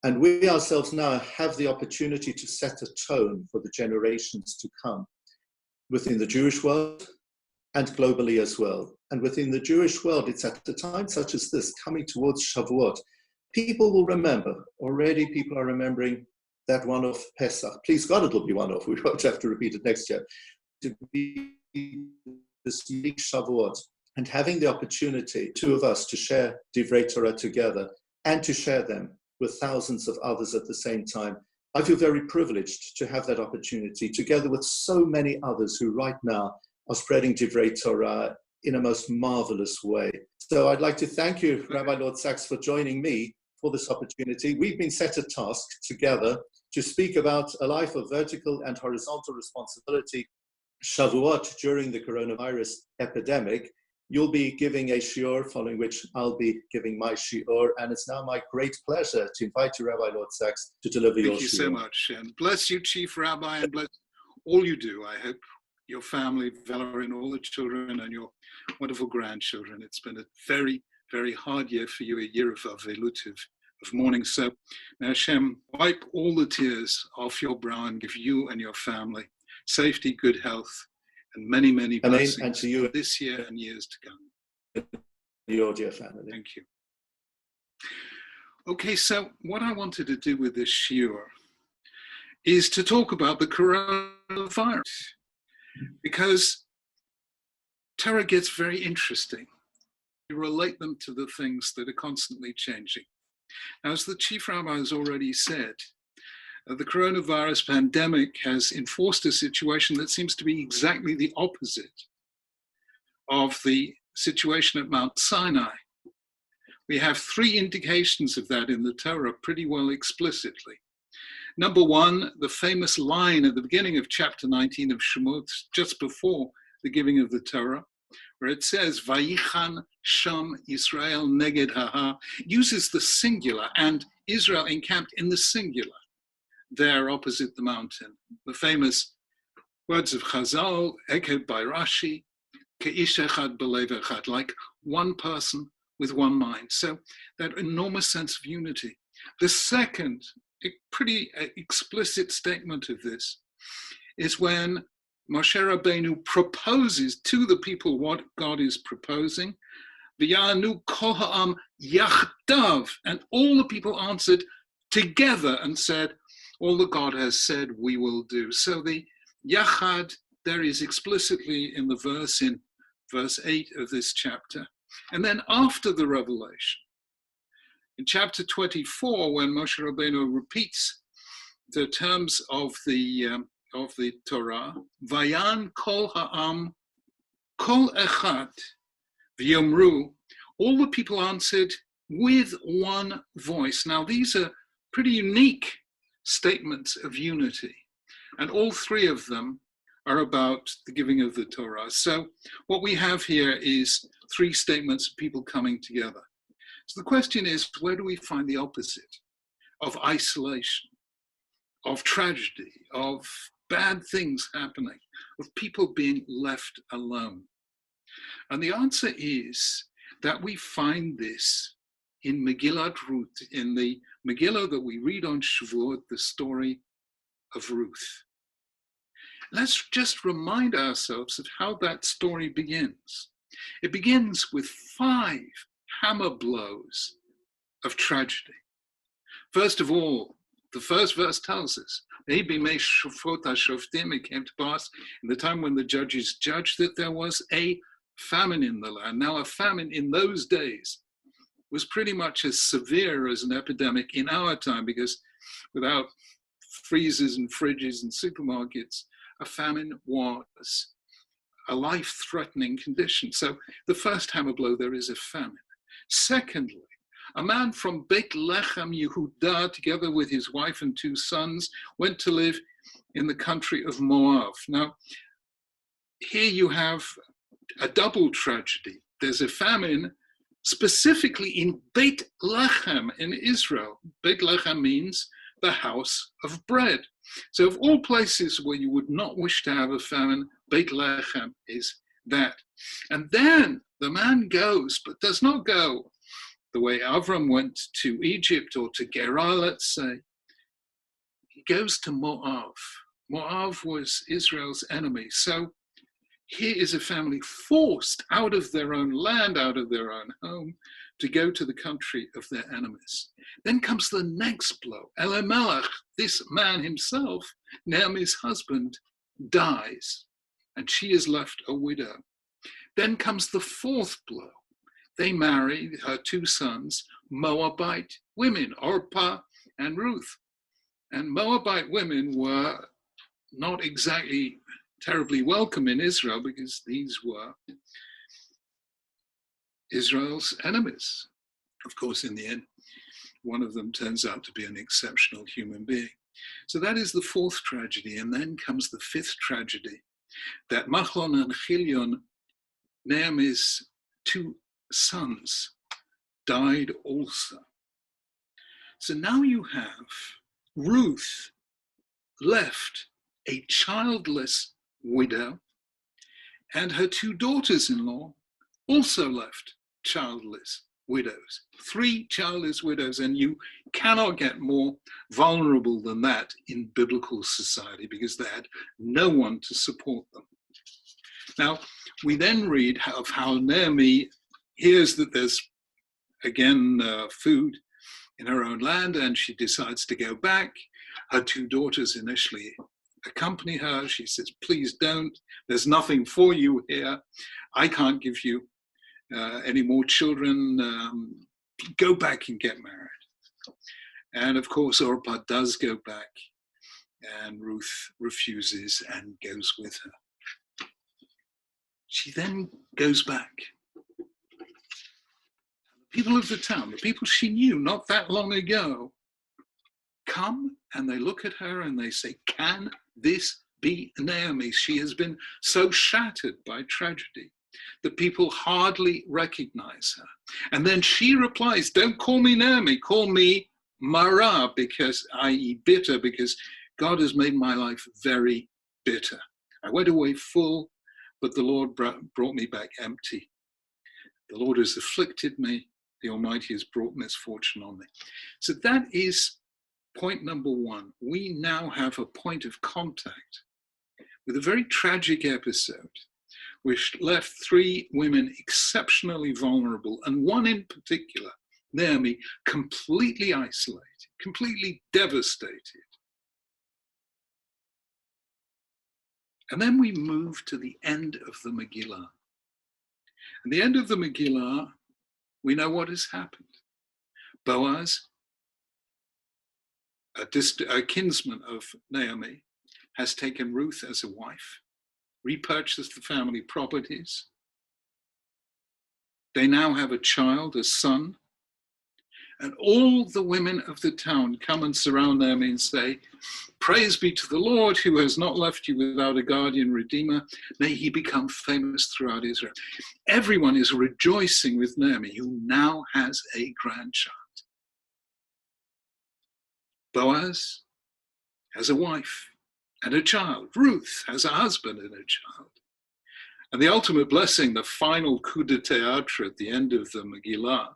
And we ourselves now have the opportunity to set a tone for the generations to come within the Jewish world and globally as well. And within the Jewish world, it's at a time such as this, coming towards Shavuot, people will remember. Already people are remembering that one-off Pesach. Please God, it'll be one-off. We won't have to repeat it next year. To be this unique Shavuot and having the opportunity, two of us, to share Divrei Torah together and to share them with thousands of others at the same time. I feel very privileged to have that opportunity together with so many others who right now are spreading Divrei Torah in a most marvelous way. So I'd like to thank you, Rabbi Lord Dachs, for joining me for this opportunity. We've been set a task together to speak about a life of vertical and horizontal responsibility, Shavuot, during the coronavirus epidemic. You'll be giving a shiur, following which I'll be giving my shiur, and it's now my great pleasure to invite you, Rabbi Lord Dachs, to deliver your shiur. Thank you so much, and bless you, Chief Rabbi, and bless all you do. I hope your family, Valerie, and all the children, and your wonderful grandchildren. It's been a very, very hard year for you, a year of avelut, of mourning. So may Hashem wipe all the tears off your brow and give you and your family safety, good health, and many, many blessings. And to you this year and years to come. Your dear family. Thank you. Okay, so what I wanted to do with this shiur is to talk about the coronavirus, because Torah gets very interesting. You relate them to the things that are constantly changing. Now, as the Chief Rabbi has already said, the coronavirus pandemic has enforced a situation that seems to be exactly the opposite of the situation at Mount Sinai. We have three indications of that in the Torah pretty well explicitly. Number one, the famous line at the beginning of chapter 19 of Shemot, just before the giving of the Torah, where it says, Vayichan Sham Israel Neged Haha, uses the singular, and Israel encamped in the singular, there opposite the mountain. The famous words of Chazal, echoed by Rashi, Ke'ish echad belev echad, like one person with one mind. So that enormous sense of unity. The second, pretty explicit statement of this is when Moshe Rabbeinu proposes to the people what God is proposing. V'ya'anu kol ha'am yachdav, and all the people answered together and said, all that God has said we will do. So the Yachad there is explicitly in the verse, in verse 8 of this chapter. And then after the revelation, in chapter 24, when Moshe Rabbeinu repeats the terms of the Torah, Vayan kol ha'am kol echad v'yomru, all the people answered with one voice. Now these are pretty unique statements of unity. And all three of them are about the giving of the Torah. So what we have here is three statements of people coming together. So the question is, where do we find the opposite of isolation, of tragedy, of bad things happening, of people being left alone? And the answer is that we find this in Megillat Ruth, in the Megillah that we read on Shavuot, the story of Ruth. Let's just remind ourselves of how that story begins. It begins with 5 hammer blows of tragedy. First of all, the first verse tells us, it came to pass in the time when the judges judged that there was a famine in the land. Now, a famine in those days was pretty much as severe as an epidemic in our time, because without freezers and fridges and supermarkets, a famine was a life-threatening condition. So the first hammer blow, there is a famine. Secondly, a man from Beit Lechem, Yehudah, together with his wife and 2 sons, went to live in the country of Moab. Now, here you have a double tragedy. There's a famine specifically in Beit Lechem in Israel. Beit Lechem means the house of bread. So of all places where you would not wish to have a famine, Beit Lechem is that. And then the man goes, but does not go the way Avram went to Egypt or to Gerar, let's say. He goes to Moab. Moab was Israel's enemy. So here is a family forced out of their own land, out of their own home, to go to the country of their enemies. Then comes the next blow. Elimelech, this man himself, Naomi's husband, dies, and she is left a widow. Then comes the 4th blow. They marry her 2 sons, Moabite women, Orpah and Ruth. And Moabite women were not exactly terribly welcome in Israel, because these were Israel's enemies. Of course, in the end, one of them turns out to be an exceptional human being. So that is the 4th tragedy. And then comes the 5th tragedy, that Machlon and Chilion, Naomi's 2 sons, died also. So now you have Ruth left a childless widow, and her 2 daughters-in-law also left childless widows. 3 childless widows, and you cannot get more vulnerable than that in biblical society, because they had no one to support them. Now, we then read of how Naomi hears that there's, again, food in her own land, and she decides to go back. Her 2 daughters initially accompany her. She says, please don't. There's nothing for you here. I can't give you any more children. Go back and get married. And of course, Orpah does go back, and Ruth refuses and goes with her. She then goes back. The people of the town, the people she knew not that long ago, come and they look at her and they say, can this be Naomi? She has been so shattered by tragedy that people hardly recognize her. And then she replies, don't call me Naomi, call me Mara, because, i.e. bitter, because God has made my life very bitter. I went away full, but the Lord brought me back empty. The Lord has afflicted me. The Almighty has brought misfortune on me. So that is point number 1. We now have a point of contact with a very tragic episode, which left 3 women exceptionally vulnerable, and one in particular, Naomi, completely isolated, completely devastated. And then we move to the end of the Megillah. And the end of the Megillah, we know what has happened. Boaz, a kinsman of Naomi, has taken Ruth as a wife, repurchased the family properties. They now have a child, a son, And all the women of the town come and surround Naomi and say, "Praise be to the Lord who has not left you without a guardian redeemer. May he become famous throughout Israel." Everyone is rejoicing with Naomi, who now has a grandchild. Boaz has a wife and a child. Ruth has a husband and a child. And the ultimate blessing, the final coup de théâtre at the end of the Megillah,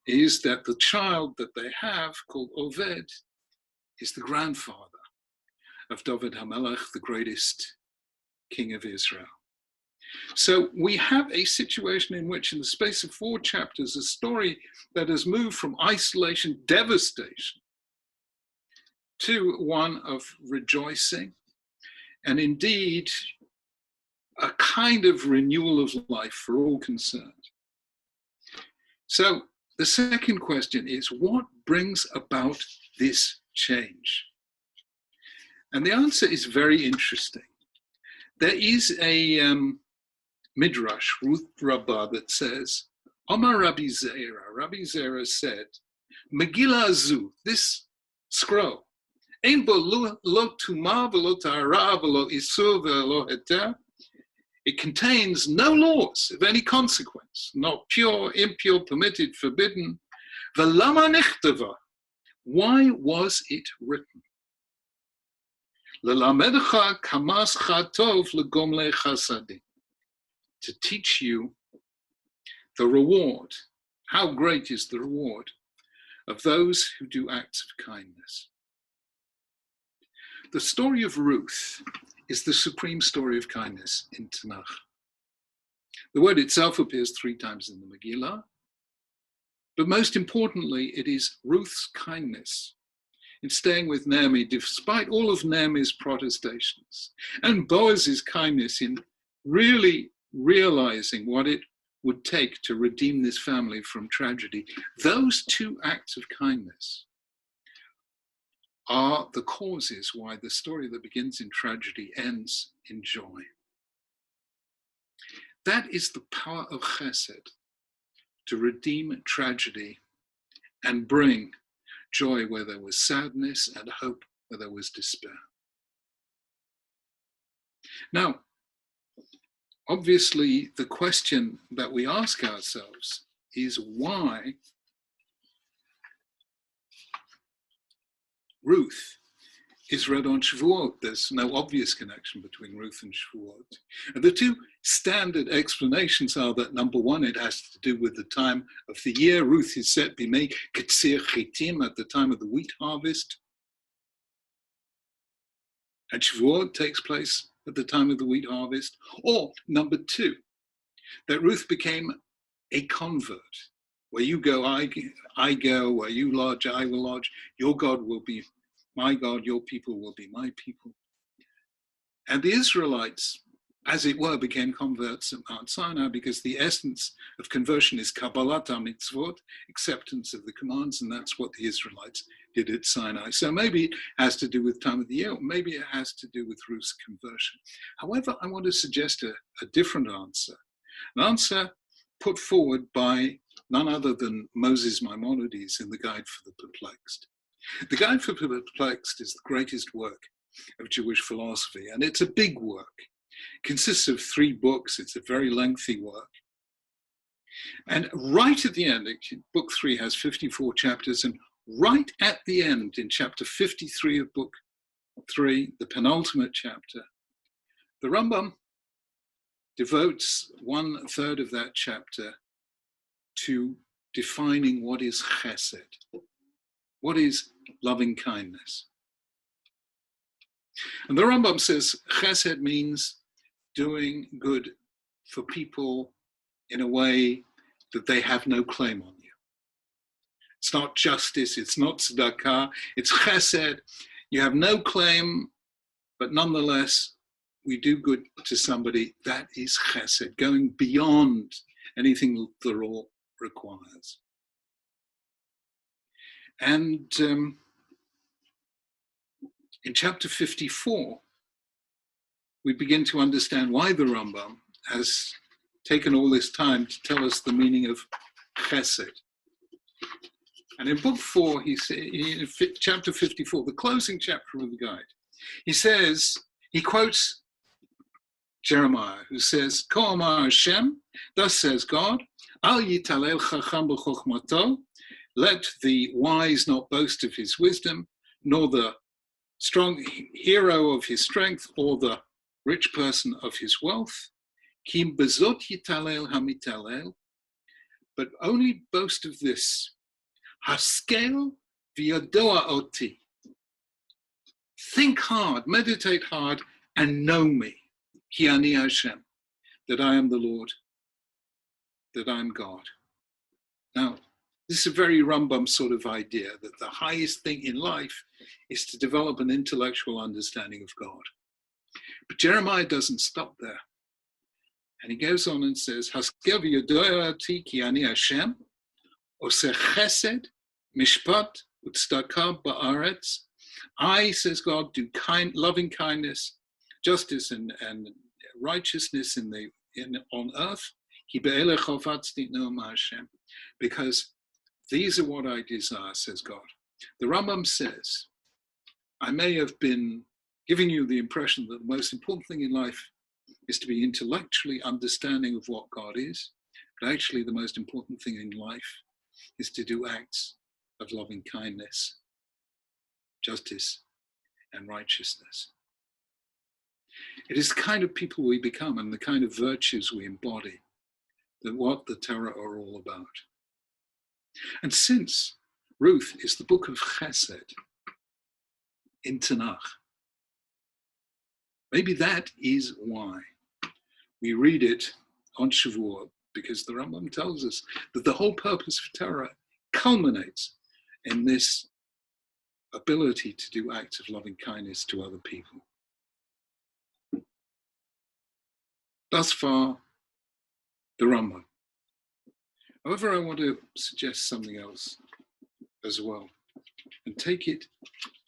is that the child that they have, called Oved, is the grandfather of David HaMelech, the greatest king of Israel. So we have a situation in which, in the space of 4 chapters, a story that has moved from isolation, devastation, to one of rejoicing, and indeed a kind of renewal of life for all concerned. So the second question is, what brings about this change? And the answer is very interesting. There is a midrash, Ruth Rabbah, that says, Omar Rabbi Zera said, Megillah Zu, this scroll, Ein bo lo tuma v'lo ta'ara v'lo isur v'lo heter. It contains no laws of any consequence, not pure, impure, permitted, forbidden. V'lama nichtava. Why was it written? L'lamedcha kamas chatov l'gomle chasadim. To teach you the reward. How great is the reward of those who do acts of kindness. The story of Ruth is the supreme story of kindness in Tanakh. The word itself appears 3 times in the Megillah, but most importantly, it is Ruth's kindness in staying with Naomi despite all of Naomi's protestations, and Boaz's kindness in really realizing what it would take to redeem this family from tragedy. Those 2 acts of kindness are the causes why the story that begins in tragedy ends in joy. That is the power of chesed, to redeem tragedy and bring joy where there was sadness and hope where there was despair. Now, obviously, the question that we ask ourselves is why Ruth is read on Shavuot. There's no obvious connection between Ruth and Shavuot. And the 2 standard explanations are that, number 1, it has to do with the time of the year. Ruth is set b'mei ketzir chitim, at the time of the wheat harvest. And Shavuot takes place at the time of the wheat harvest. Or, number 2, that Ruth became a convert. Where you go, I go. Where you lodge, I will lodge. Your God will be my God. Your people will be my people. And the Israelites, as it were, became converts at Mount Sinai, because the essence of conversion is Kabbalat HaMitzvot, acceptance of the commands, and that's what the Israelites did at Sinai. So maybe it has to do with time of the year, or maybe it has to do with Ruth's conversion. However, I want to suggest a different answer, an answer put forward by none other than Moses Maimonides in the Guide for the Perplexed. The Guide for the Perplexed is the greatest work of Jewish philosophy, and it's a big work. It consists of 3 books. It's a very lengthy work. And right at the end, book 3 has 54 chapters, and right at the end, in chapter 53 of book 3, the penultimate chapter, the Rambam devotes 1/3 of that chapter to defining what is chesed, what is loving kindness. And the Rambam says chesed means doing good for people in a way that they have no claim on you. It's not justice, it's not tzedakah, it's chesed. You have no claim, but nonetheless, we do good to somebody. That is chesed, going beyond anything the law requires. And in chapter 54, we begin to understand why the Rambam has taken all this time to tell us the meaning of chesed. And in book 4, in chapter 54, the closing chapter of the guide, he quotes Jeremiah, who says, Ko amar Hashem, thus says God, Al yitalel chacham b'chokhmato, let the wise not boast of his wisdom, nor the strong hero of his strength, or the rich person of his wealth. Kim bezot yitalel hamitalel, but only boast of this. Haskel v'yadoa oti. Think hard, meditate hard, and know me. Ki ani Hashem, that I am the Lord, that I am God. Now, this is a very Rambam sort of idea that the highest thing in life is to develop an intellectual understanding of God. But Jeremiah doesn't stop there. And he goes on and says, Haskel v'yadoa oti ki ani Hashem, oseh chesed, mishpat, utzedakah ba'aretz. I, says God, do loving kindness, justice and righteousness on earth. Because these are what I desire, says God. The Rambam says, I may have been giving you the impression that the most important thing in life is to be intellectually understanding of what God is, but actually the most important thing in life is to do acts of loving kindness, justice, and righteousness. It is the kind of people we become and the kind of virtues we embody that what the Torah are all about. And since Ruth is the book of Chesed in Tanakh, maybe that is why we read it on Shavuot, because the Rambam tells us that the whole purpose of Torah culminates in this ability to do acts of loving kindness to other people. Thus far, the Rambam. However, I want to suggest something else as well and take it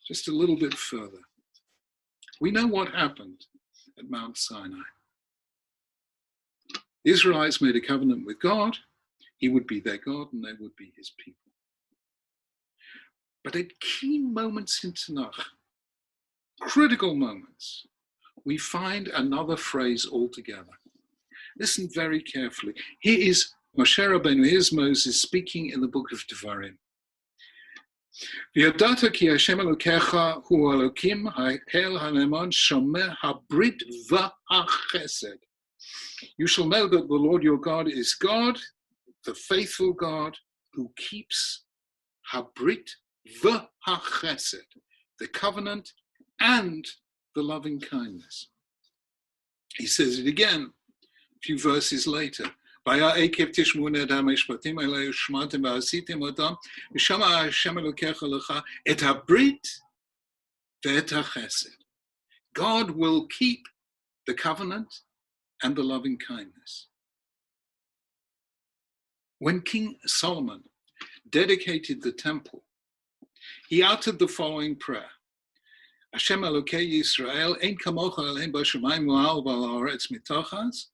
just a little bit further. We know what happened at Mount Sinai. The Israelites made a covenant with God. He would be their God and they would be his people. But at key moments in Tanakh, critical moments, we find another phrase altogether. Listen very carefully. Here is Moshe Rabbeinu, here's Moses speaking in the book of Devarim. V'yadata ki Hashem Elokecha hu Elokim ha'el ha'neman shomer habrit v'hachesed. You shall know that the Lord your God is God, the faithful God, who keeps habrit v'hachesed, the covenant and the loving kindness. He says it again a few verses later. Vaya ekev tishmune et hamishpatim haele ushmatim v'asitim otam v'shama Hashem Elokecha lecha et habrit ve'et hachesed. God will keep the covenant and the loving kindness. When King Solomon dedicated the temple, he uttered the following prayer. Hashem Elokei Yisrael, ein kamocha alein b'shamayim u'al b'haaretz mitochas.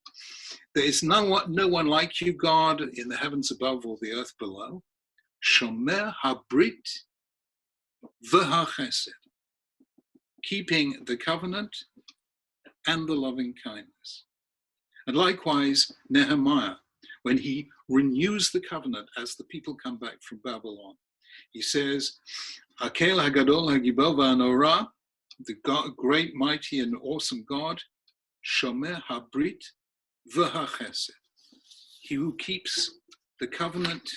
There is no one like you, God, in the heavens above or the earth below. Shomer habrit v'hachesed, keeping the covenant and the loving kindness. And likewise, Nehemiah, when he renews the covenant as the people come back from Babylon, he says, Hakel hagadol hagibor v'hanorah, the God, great, mighty, and awesome God, Shomer habrit v'hachesed, he who keeps the covenant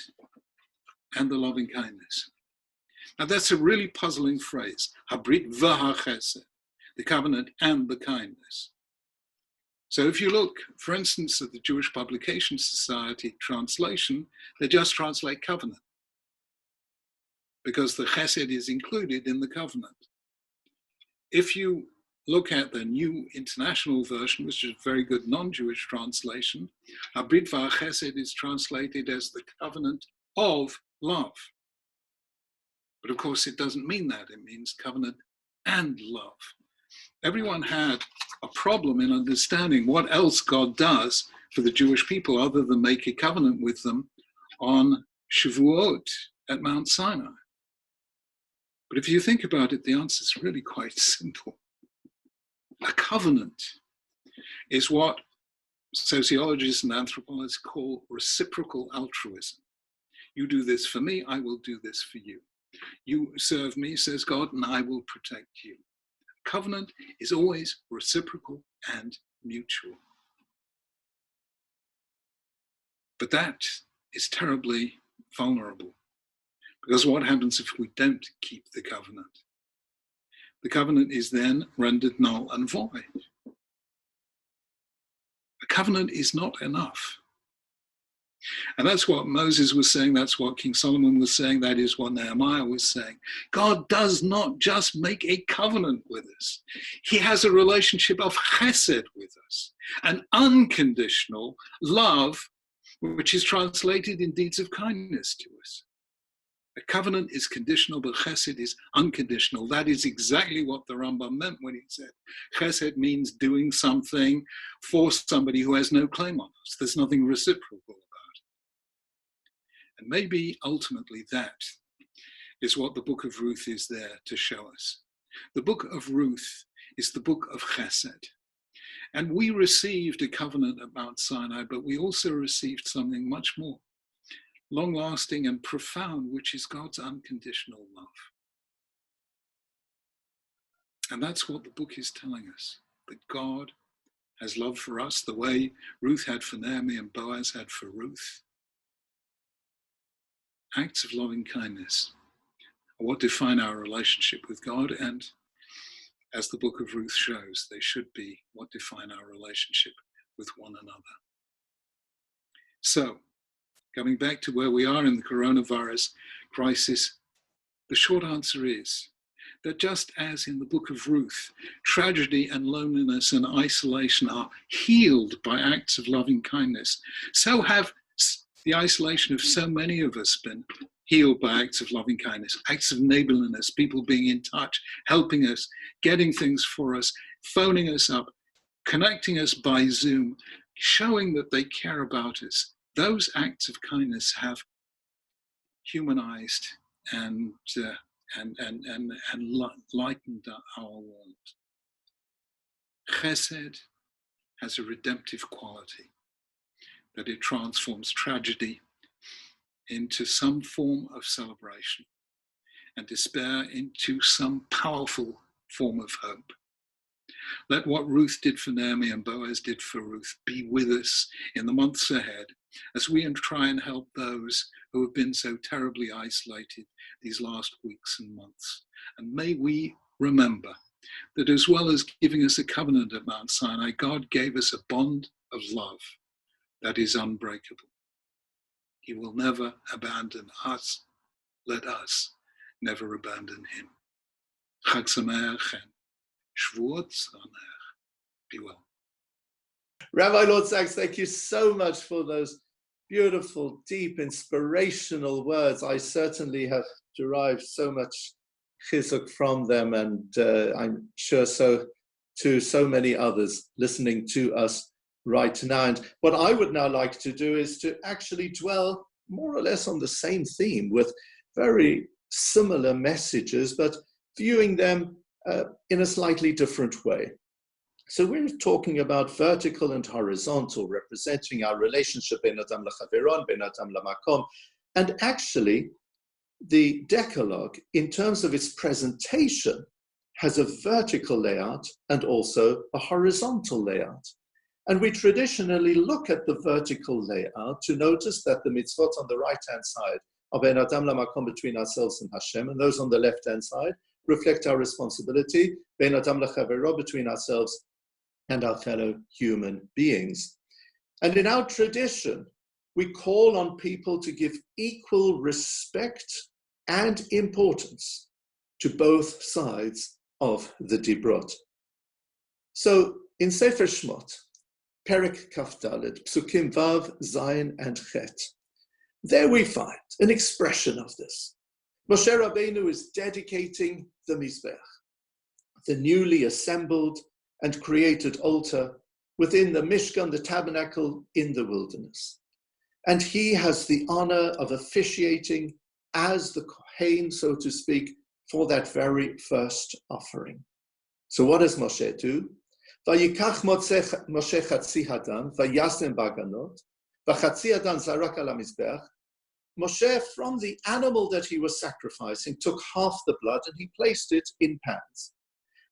and the loving kindness. Now that's a really puzzling phrase, habrit v'hachesed, the covenant and the kindness. So if you look, for instance, at the Jewish Publication Society translation, they just translate covenant because the chesed is included in the covenant. If you look at the New International Version, which is a very good non-Jewish translation, Habrit v'Chesed is translated as the covenant of love. But of course, it doesn't mean that. It means covenant and love. Everyone had a problem in understanding what else God does for the Jewish people other than make a covenant with them on Shavuot, at Mount Sinai? But if you think about it, the answer is really quite simple. A covenant is what sociologists and anthropologists call reciprocal altruism. You do this for me, I will do this for you. You serve me, says God, and I will protect you. Covenant is always reciprocal and mutual. But that is terribly vulnerable, because what happens if we don't keep the covenant? The covenant is then rendered null and void. A covenant is not enough. And that's what Moses was saying, that's what King Solomon was saying, that is what Nehemiah was saying. God does not just make a covenant with us. He has a relationship of chesed with us, an unconditional love, which is translated in deeds of kindness to us. A covenant is conditional, but chesed is unconditional. That is exactly what the Rambam meant when he said chesed means doing something for somebody who has no claim on us. There's nothing reciprocal about it. And maybe ultimately that is what the book of Ruth is there to show us. The book of Ruth is the book of chesed. And we received a covenant at Mount Sinai, but we also received something much more long-lasting and profound, which is God's unconditional love. And that's what the book is telling us, that God has love for us the way Ruth had for Naomi and Boaz had for Ruth. Acts of loving kindness are what define our relationship with God, and as the book of Ruth shows, they should be what define our relationship with one another. So, coming back to where we are in the coronavirus crisis, the short answer is that just as in the book of Ruth, tragedy and loneliness and isolation are healed by acts of loving kindness, so have the isolation of so many of us been healed by acts of loving kindness, acts of neighborliness, people being in touch, helping us, getting things for us, phoning us up, connecting us by Zoom, showing that they care about us. Those acts of kindness have humanized and lightened our world. Chesed has a redemptive quality, that it transforms tragedy into some form of celebration and despair into some powerful form of hope. Let what Ruth did for Naomi and Boaz did for Ruth be with us in the months ahead as we try and help those who have been so terribly isolated these last weeks and months. And may we remember that as well as giving us a covenant at Mount Sinai, God gave us a bond of love that is unbreakable. He will never abandon us. Let us never abandon him. Chag Sameach and Shavuot Sameach. Be well. Rabbi Lord Dachs, thank you so much for those beautiful, deep, inspirational words. I certainly have derived so much chizuk from them, and I'm sure so to so many others listening to us right now. And what I would now like to do is to actually dwell more or less on the same theme with very similar messages, but viewing them in a slightly different way. So we're talking about vertical and horizontal, representing our relationship ben adam lachaveron, ben adam lamakom. And actually, the Decalogue, in terms of its presentation, has a vertical layout and also a horizontal layout. And we traditionally look at the vertical layout to notice that the mitzvot on the right-hand side are ben adam lamakom, between ourselves and Hashem, and those on the left-hand side reflect our responsibility, ben adam lachavero, between ourselves and our fellow human beings. And in our tradition, we call on people to give equal respect and importance to both sides of the Dibrot. So in Sefer Shmot, Perek Kaf Dalet, Psukim Vav, Zayin, and Chet, there we find an expression of this. Moshe Rabbeinu is dedicating the Mizbech, the newly assembled and created altar within the Mishkan, the tabernacle in the wilderness. And he has the honor of officiating as the Kohen, so to speak, for that very first offering. So what does Moshe do? Vayikach Moshe chatzi hadan, vayasem baganot, v'chatzi hadan zarak al hamizbech. Moshe, from the animal that he was sacrificing, took half the blood and he placed it in pans.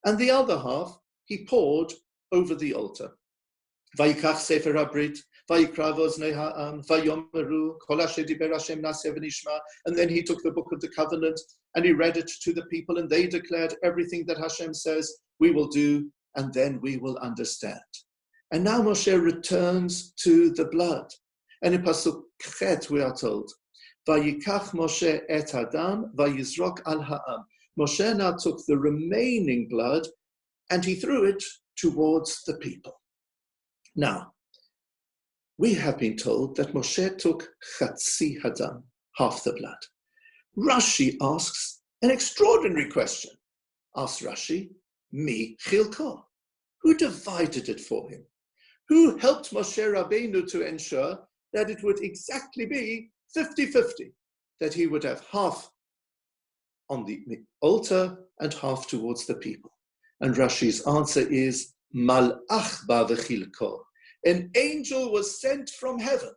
And the other half he poured over the altar. Vayikach sefer habrit, vayikra voznei ha'am, vayomeru, kol asher diber Hashem naseh v'nishma. And then he took the book of the covenant and he read it to the people, and they declared everything that Hashem says we will do, and then we will understand. And now Moshe returns to the blood. And in Pasuk Chet we are told, Vayikach Moshe et hadan, vayizrok al ha'am. Moshe now took the remaining blood and he threw it towards the people. Now, we have been told that Moshe took chatzi hadan, half the blood. Rashi asks an extraordinary question. Asks Rashi, Mi chilko? Who divided it for him? Who helped Moshe Rabbeinu to ensure that it would exactly be 50-50, that he would have half on the altar and half towards the people? And Rashi's answer is, Malach ba v'chilko. An angel was sent from heaven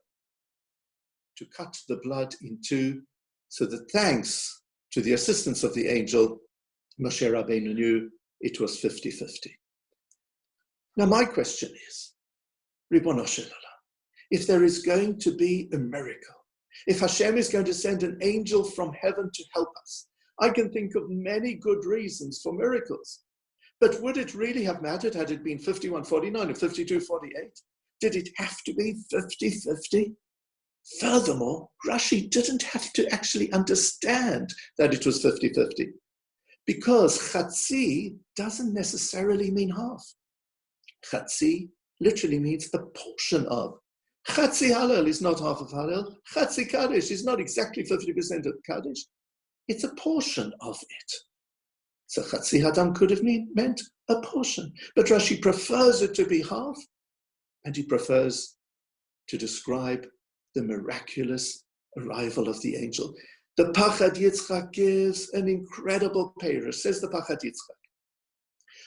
to cut the blood in two, so that thanks to the assistance of the angel, Moshe Rabbeinu knew it was 50-50. Now my question is, Ribono Shel Olam, if there is going to be a miracle, if Hashem is going to send an angel from heaven to help us, I can think of many good reasons for miracles. But would it really have mattered had it been 51-49 or 52-48? Did it have to be 50-50? Furthermore, Rashi didn't have to actually understand that it was 50-50, because chatzi doesn't necessarily mean half. Chatzi literally means a portion of. Chatzi halal is not half of halal. Chatzi kaddish is not exactly 50% of kaddish. It's a portion of it. So chatzi hadam could have meant a portion. But Rashi prefers it to be half, and he prefers to describe the miraculous arrival of the angel. The Pachad Yitzchak gives an incredible peirush, says the Pachad Yitzchak.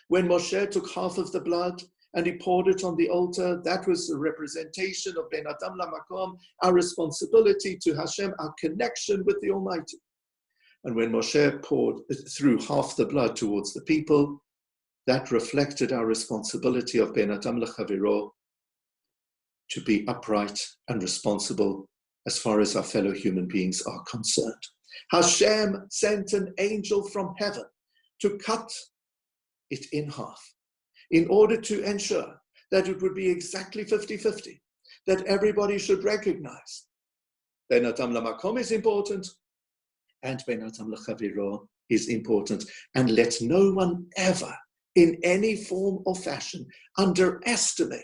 When Moshe took half of the blood and he poured it on the altar, that was a representation of Ben Adam Lamakom, our responsibility to Hashem, our connection with the Almighty. And when Moshe threw half the blood towards the people, that reflected our responsibility of Ben Adam L'Chaviro, to be upright and responsible as far as our fellow human beings are concerned. Hashem sent an angel from heaven to cut it in half in order to ensure that it would be exactly 50-50, that everybody should recognize Ben Adam Lamakom is important and Ben Adam L'Chaviro is important. And let no one ever, in any form or fashion, underestimate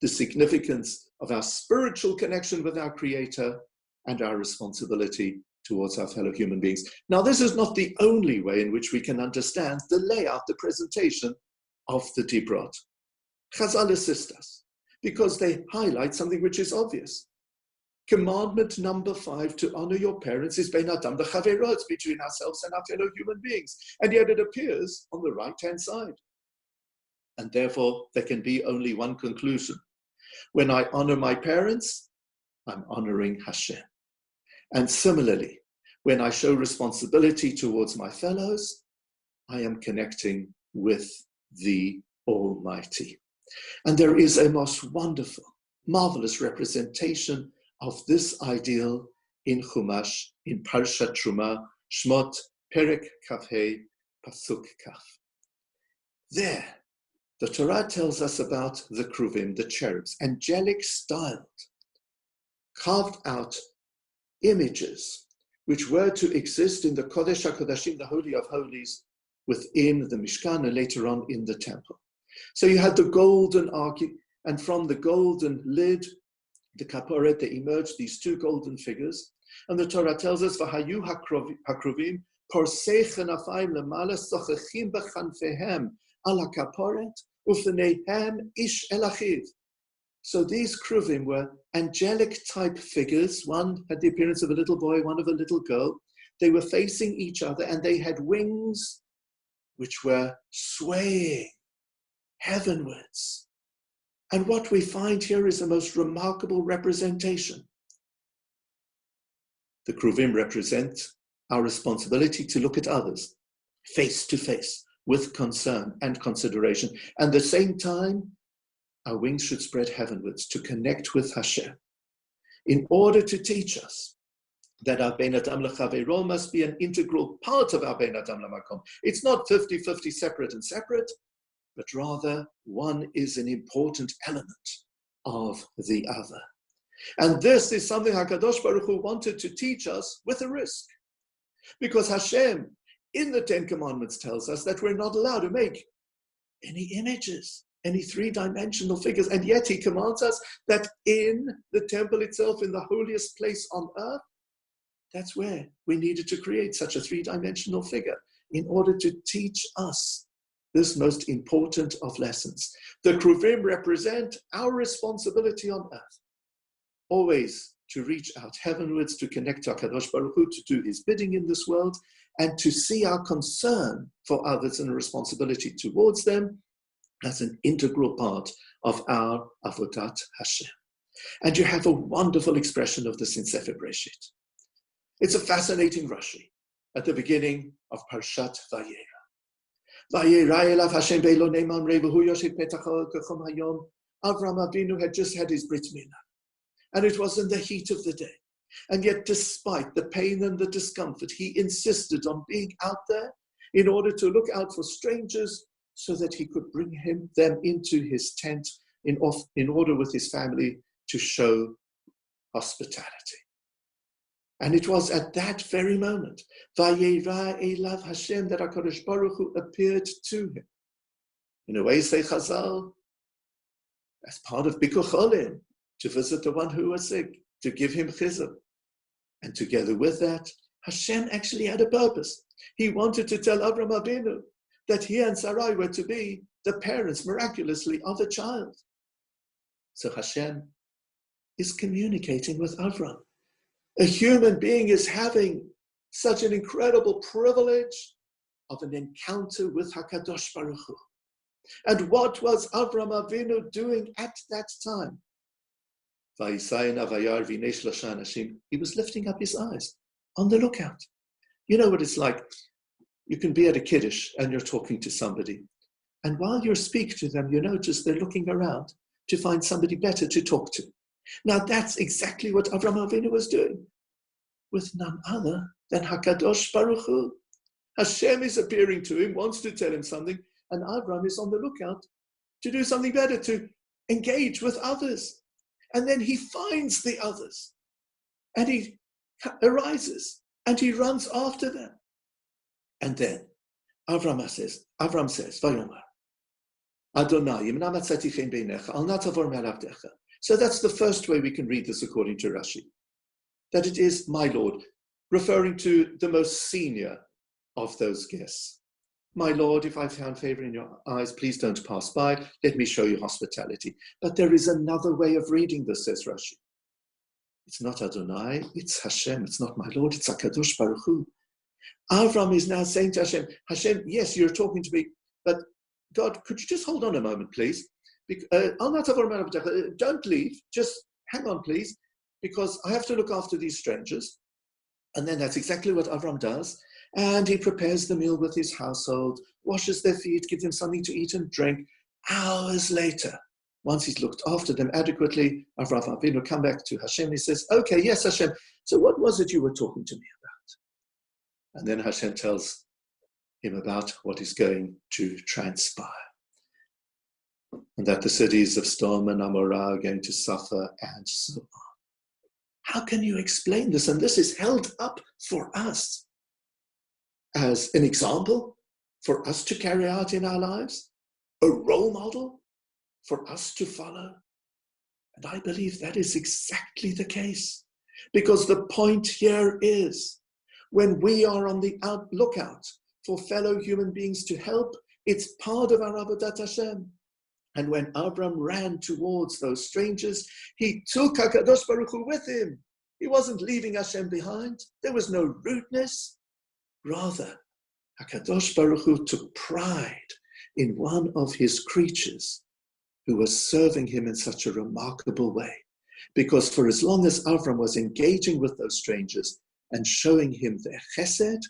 the significance of our spiritual connection with our Creator and our responsibility towards our fellow human beings. Now, this is not the only way in which we can understand the layout, the presentation of the Dibrot. Chazal assist us because they highlight something which is obvious. Commandment number 5, to honor your parents, is bein adam v'chavero. It's between ourselves and our fellow human beings. And yet it appears on the right-hand side. And therefore, there can be only one conclusion. When I honor my parents, I'm honoring Hashem. And similarly, when I show responsibility towards my fellows, I am connecting with the Almighty. And there is a most wonderful, marvelous representation of this ideal in Chumash, in Parshat Truma, Shmot, Perek Kafhei, Pasuk Kaf. There, the Torah tells us about the Kruvim, the cherubs, angelic styled, carved out images which were to exist in the Kodesh HaKodashim, the Holy of Holies, within the Mishkan and later on in the temple. So you had the golden ark, and from the golden lid, the kaporet, they emerged these two golden figures. And the Torah tells us, V'hayu hakruvim, porsei chenafayim lemala, sochechim b'chanfehem, ala kaporet, ufnehem ish elachiv. So these kruvim were angelic type figures. One had the appearance of a little boy, one of a little girl. They were facing each other and they had wings which were swaying heavenwards. And what we find here is the most remarkable representation. The Kruvim represent our responsibility to look at others face to face with concern and consideration. And at the same time, our wings should spread heavenwards to connect with Hashem in order to teach us that our Bein Adam L'Chaveiro must be an integral part of our Bein Adam L'Makom. It's not 50-50 separate and separate, but rather one is an important element of the other. And this is something HaKadosh Baruch Hu wanted to teach us with a risk. Because Hashem, in the Ten Commandments, tells us that we're not allowed to make any images, any three-dimensional figures, and yet he commands us that in the temple itself, in the holiest place on earth, that's where we needed to create such a three-dimensional figure in order to teach us this most important of lessons. The Kruvim represent our responsibility on earth, always to reach out heavenwards, to connect to HaKadosh Baruch Hu, to do his bidding in this world, and to see our concern for others and responsibility towards them as an integral part of our Avodat Hashem. And you have a wonderful expression of this in Sefer Breshit. It's a fascinating Rashi at the beginning of Parshat Vayera. Vayera elav Hashem be'lo neiman re'v'hu yoshev petach ha'kachom hayom. Avram Avinu had just had his Brit Milah, and it was in the heat of the day. And yet, despite the pain and the discomfort, he insisted on being out there in order to look out for strangers so that he could bring them into his tent in order with his family to show hospitality. And it was at that very moment, Vayera elav Hashem, that HaKadosh Baruch Hu appeared to him. In a way, say Chazal, as part of Bikur Cholim, to visit the one who was sick, to give him chizuk. And together with that, Hashem actually had a purpose. He wanted to tell Avram Avinu that he and Sarai were to be the parents, miraculously, of a child. So Hashem is communicating with Avram. A human being is having such an incredible privilege of an encounter with HaKadosh Baruch Hu. And what was Avram Avinu doing at that time? He was lifting up his eyes, on the lookout. You know what it's like? You can be at a kiddush and you're talking to somebody. And while you speak to them, you notice they're looking around to find somebody better to talk to. Now that's exactly what Avram Avinu was doing, with none other than HaKadosh Baruch Hu. Hashem is appearing to him, wants to tell him something, and Avram is on the lookout to do something better, to engage with others. And then he finds the others, and he arises, and he runs after them. And then Avram says, Vayomer, Adonai, im namatzati chen beinecha, al na tavor me'alavdecha. So that's the first way we can read this according to Rashi, that it is my Lord, referring to the most senior of those guests. My Lord, if I found favor in your eyes, please don't pass by. Let me show you hospitality. But there is another way of reading this, says Rashi. It's not Adonai, it's Hashem. It's not my Lord, it's HaKadosh Baruch Hu. Avram is now saying to Hashem, Hashem, yes, you're talking to me, but God, could you just hold on a moment, please? Don't leave, just hang on, please, because I have to look after these strangers. And then that's exactly what Avram does. And he prepares the meal with his household, washes their feet, gives them something to eat and drink. Hours later, once he's looked after them adequately, Avram Avinu come back to Hashem. He says, okay, yes, Hashem. So what was it you were talking to me about? And then Hashem tells him about what is going to transpire. And that the cities of Sodom and Amorah are going to suffer, and so on. How can you explain this? And this is held up for us as an example for us to carry out in our lives, a role model for us to follow. And I believe that is exactly the case, because the point here is, when we are on the lookout for fellow human beings to help, it's part of our Avodat Hashem. And when Abram ran towards those strangers, he took HaKadosh Baruch Hu with him He wasn't leaving Hashem behind. There was no rudeness. Rather, HaKadosh Baruch Hu took pride in one of his creatures who was serving him in such a remarkable way. Because for as long as Avram was engaging with those strangers and showing him their chesed,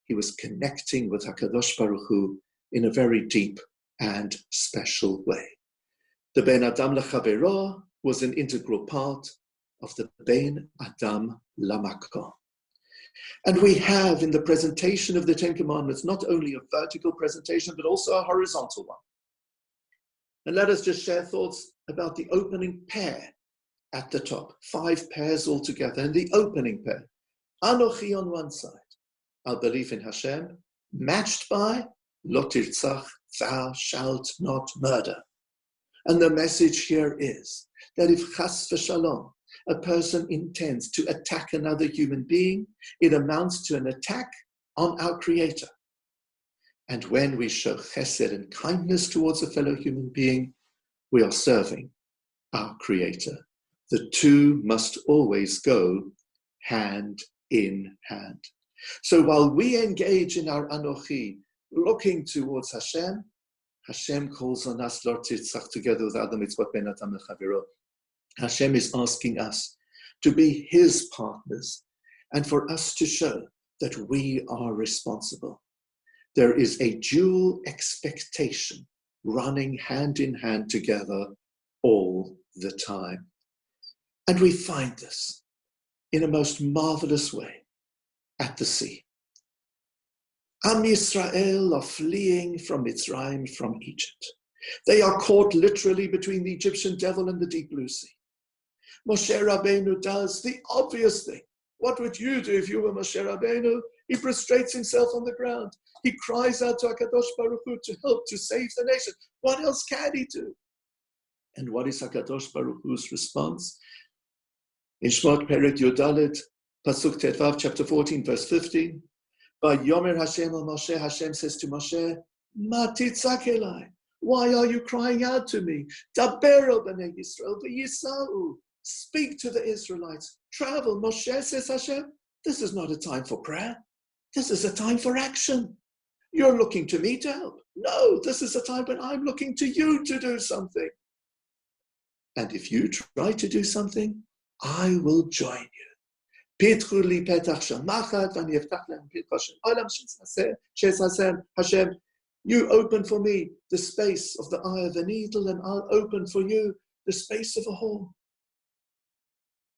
he was connecting with HaKadosh Baruch Hu in a very deep and special way. The Ben Adam L'Chavero was an integral part of the Ben Adam L'Makom. And we have in the presentation of the Ten Commandments not only a vertical presentation, but also a horizontal one. And let us just share thoughts about the opening pair at the top. 5 pairs altogether. And the opening pair, Anochi on one side, our belief in Hashem, matched by Lo tirtzach, thou shalt not murder. And the message here is that if chas v'shalom, a person intends to attack another human being, it amounts to an attack on our Creator. And when we show chesed and kindness towards a fellow human being, we are serving our Creator. The two must always go hand in hand. So while we engage in our Anochi, looking towards Hashem, Hashem calls on us, Lo tirtzach, together with other mitzvot Ben Adam L'Chavero. Hashem is asking us to be his partners and for us to show that we are responsible. There is a dual expectation running hand in hand together all the time. And we find this in a most marvelous way at the sea. Am Yisrael are fleeing from Mitzrayim, from Egypt. They are caught literally between the Egyptian devil and the deep blue sea. Moshe Rabbeinu does the obvious thing. What would you do if you were Moshe Rabbeinu? He prostrates himself on the ground. He cries out to HaKadosh Baruch Hu to help, to save the nation. What else can he do? And what is HaKadosh Baruch Hu's response? In Shmot Perek Yodalet, Pasuk Tetvav, chapter 14, verse 15, by Yomer Hashem al Moshe, Hashem says to Moshe, Ma titzak elai, why are you crying out to me? Daber el b'nei Yisrael v'yisa'u, speak to the Israelites, travel. Moshe says, Hashem, this is not a time for prayer. This is a time for action. You're looking to me to help. No, this is a time when I'm looking to you to do something. And if you try to do something, I will join you. Hashem, you open for me the space of the eye of a needle, and I'll open for you the space of a horn.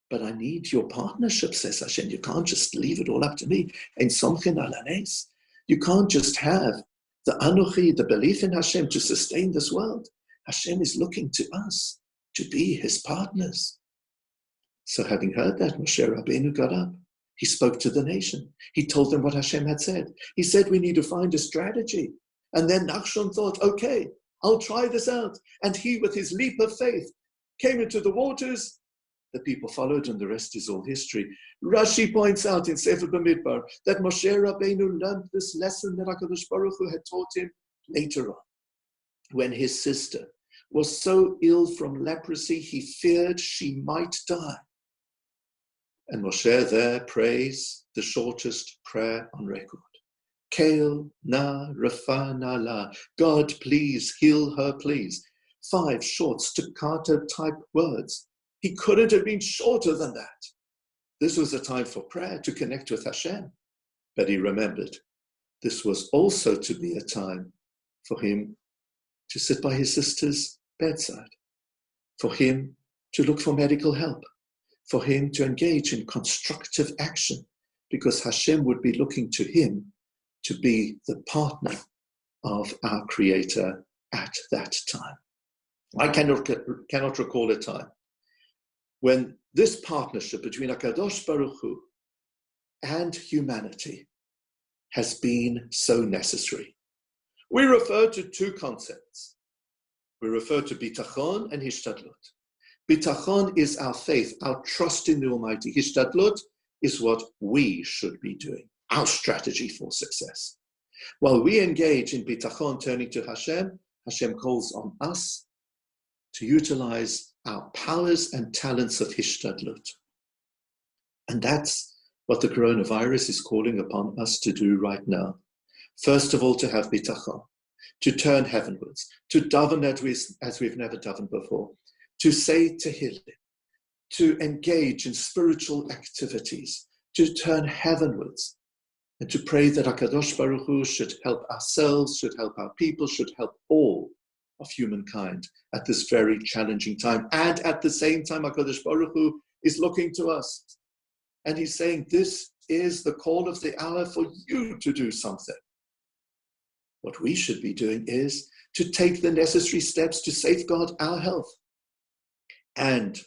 But I need your partnership, says Hashem. You can't just leave it all up to me. You can't just have the Anochi, the belief in Hashem, to sustain this world. Hashem is looking to us to be his partners. So having heard that, Moshe Rabbeinu got up. He spoke to the nation. He told them what Hashem had said. He said, we need to find a strategy. And then Nachshon thought, okay, I'll try this out. And he, with his leap of faith, came into the waters. The people followed, and the rest is all history. Rashi points out in Sefer Bamidbar that Moshe Rabbeinu learned this lesson that HaKadosh Baruch Hu had taught him later on, when his sister was so ill from leprosy, he feared she might die. And Moshe there prays the shortest prayer on record. Kael na rafa na la. God, please heal her, please. 5 short staccato type words. He couldn't have been shorter than that. This was a time for prayer, to connect with Hashem. But he remembered this was also to be a time for him to sit by his sister's bedside, for him to look for medical help, for him to engage in constructive action, because Hashem would be looking to him to be the partner of our Creator at that time. I cannot recall a time when this partnership between HaKadosh Baruch Hu and humanity has been so necessary. We refer to 2 concepts. We refer to bitachon and hishtadlut. Bitachon is our faith, our trust in the Almighty. Hishtadlut is what we should be doing, our strategy for success. While we engage in bitachon, turning to Hashem, Hashem calls on us to utilize our powers and talents of hishtadlut. And that's what the coronavirus is calling upon us to do right now. First of all, to have bitachon, to turn heavenwards, to daven as we've never davened before, to say tehillim, to engage in spiritual activities, to turn heavenwards, and to pray that HaKadosh Baruch Hu should help ourselves, should help our people, should help all of humankind at this very challenging time. And at the same time, HaKadosh Baruch Hu is looking to us. And he's saying, this is the call of the hour for you to do something. What we should be doing is to take the necessary steps to safeguard our health. And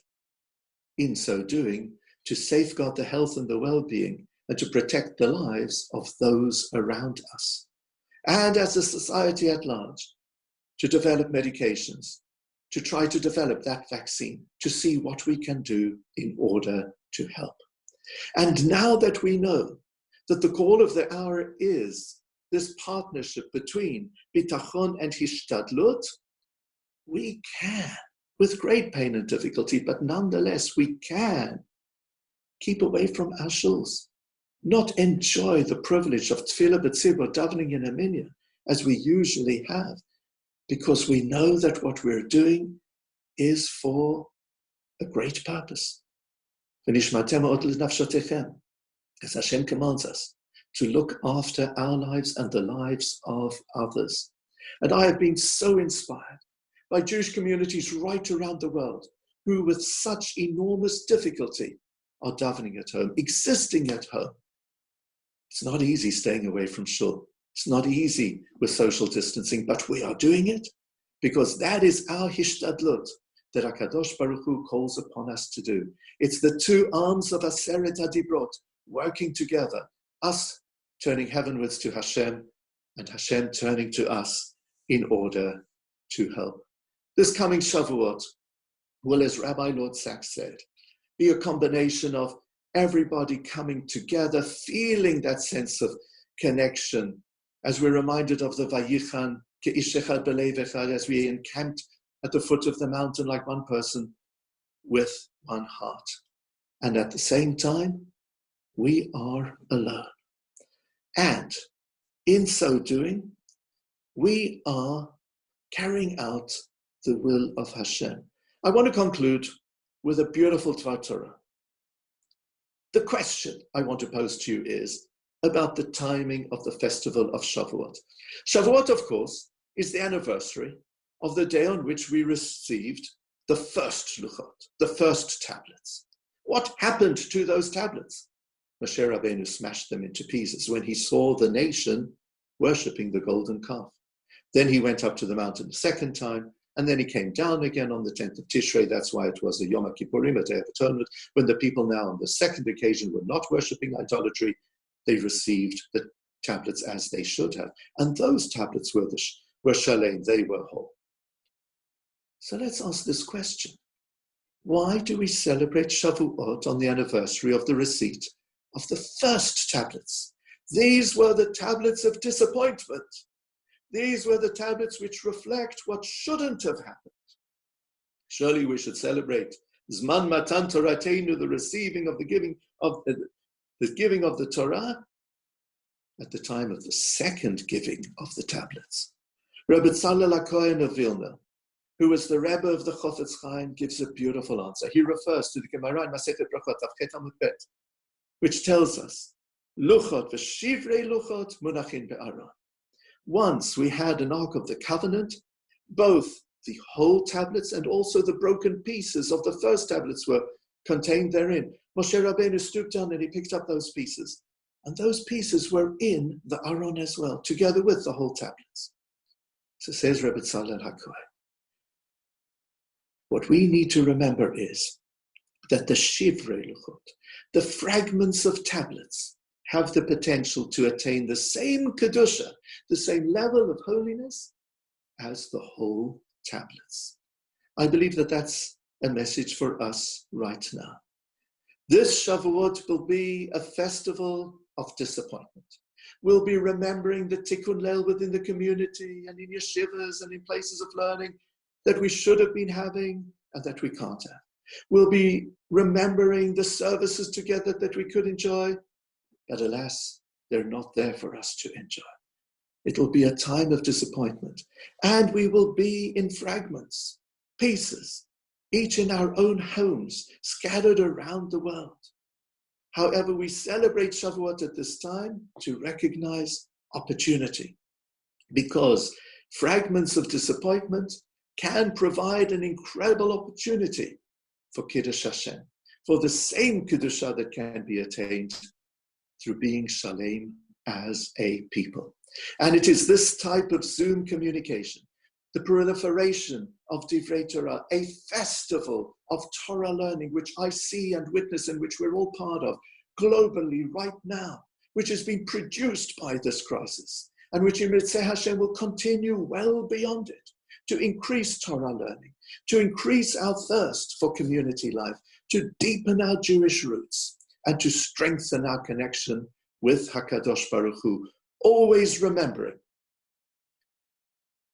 in so doing, to safeguard the health and the well-being and to protect the lives of those around us. And as a society at large, to develop medications, to try to develop that vaccine, to see what we can do in order to help. And now that we know that the call of the hour is this partnership between bitachon and hishtadlut, we can, with great pain and difficulty, but nonetheless we can keep away from our shuls, not enjoy the privilege of tefillah b'tzibur, davening in a minyan, as we usually have, because we know that what we're doing is for a great purpose. As Hashem commands us to look after our lives and the lives of others. And I have been so inspired by Jewish communities right around the world who with such enormous difficulty are davening at home, existing at home. It's not easy staying away from shul. It's not easy with social distancing, but we are doing it because that is our hishtadlut that HaKadosh Baruch Hu calls upon us to do. It's the two arms of Aseret HaDibrot working together, us turning heavenwards to Hashem and Hashem turning to us in order to help. This coming Shavuot will, as Rabbi Lord Sachs said, be a combination of everybody coming together, feeling that sense of connection, as we're reminded of the Vayichan, Ke'ish echad b'lev echad, as we encamped at the foot of the mountain like one person with one heart. And at the same time, we are alone. And in so doing, we are carrying out the will of Hashem. I want to conclude with a beautiful Dvar Torah. The question I want to pose to you is about the timing of the festival of Shavuot. Shavuot, of course, is the anniversary of the day on which we received the first luchot, the first tablets. What happened to those tablets? Moshe Rabbeinu smashed them into pieces when he saw the nation worshipping the golden calf. Then he went up to the mountain a second time, and then he came down again on the 10th of Tishrei. That's why it was a Yom Kippurim, a Day of Atonement, when the people now on the second occasion were not worshipping idolatry. They received the tablets as they should have. And those tablets were shalem, they were whole. So let's ask this question. Why do we celebrate Shavuot on the anniversary of the receipt of the first tablets? These were the tablets of disappointment. These were the tablets which reflect what shouldn't have happened. Surely we should celebrate Zman Matan Torateinu, the receiving of the giving of the Torah, at the time of the second giving of the tablets. Rabbi Tzalel HaKohen of Vilna, who was the Rebbe of the Chofetz Chaim, gives a beautiful answer. He refers to the Gemara in Masechet Brachot, Avchet Amud Bet, which tells us, Luchot v'shivrei luchot munachin be'aron. Once we had an Ark of the Covenant, both the whole tablets and also the broken pieces of the first tablets were contained therein. Moshe Rabbeinu stooped down and he picked up those pieces. And those pieces were in the Aron as well, together with the whole tablets. So says Rebbe Tzalel HaKohen. What we need to remember is that the Shivrei Luchot, the fragments of tablets, have the potential to attain the same Kedusha, the same level of holiness as the whole tablets. I believe that that's a message for us right now. This Shavuot will be a festival of disappointment. We'll be remembering the Tikkun Leil within the community and in yeshivas and in places of learning that we should have been having and that we can't have. We'll be remembering the services together that we could enjoy, but alas, they're not there for us to enjoy. It will be a time of disappointment, and we will be in fragments, pieces, each in our own homes, scattered around the world. However, we celebrate Shavuot at this time to recognize opportunity, because fragments of disappointment can provide an incredible opportunity for Kiddush Hashem, for the same Kiddusha that can be attained through being Shalem as a people. And it is this type of Zoom communication, the proliferation of Divrei Torah, a festival of Torah learning, which I see and witness and which we're all part of globally right now, which has been produced by this crisis, and which in Mitzvah Hashem will continue well beyond it, to increase Torah learning, to increase our thirst for community life, to deepen our Jewish roots, and to strengthen our connection with HaKadosh Baruch Hu, always remembering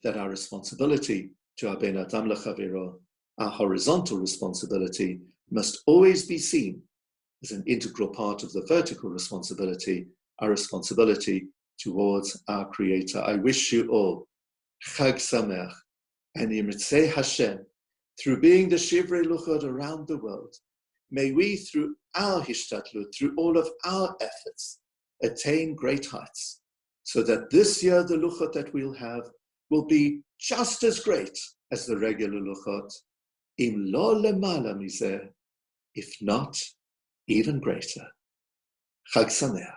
that our responsibility to our Ben Adam Lechaviro, our horizontal responsibility, must always be seen as an integral part of the vertical responsibility, our responsibility towards our Creator. I wish you all Chag Sameach, and Yimitzei Hashem, through being the Shivrei Luchot around the world, may we, through our Hishtadlut, through all of our efforts, attain great heights, so that this year the Luchot that we'll have will be just as great as the regular Luchot, im lo lemala mizeh, if not even greater. Chag Sameach.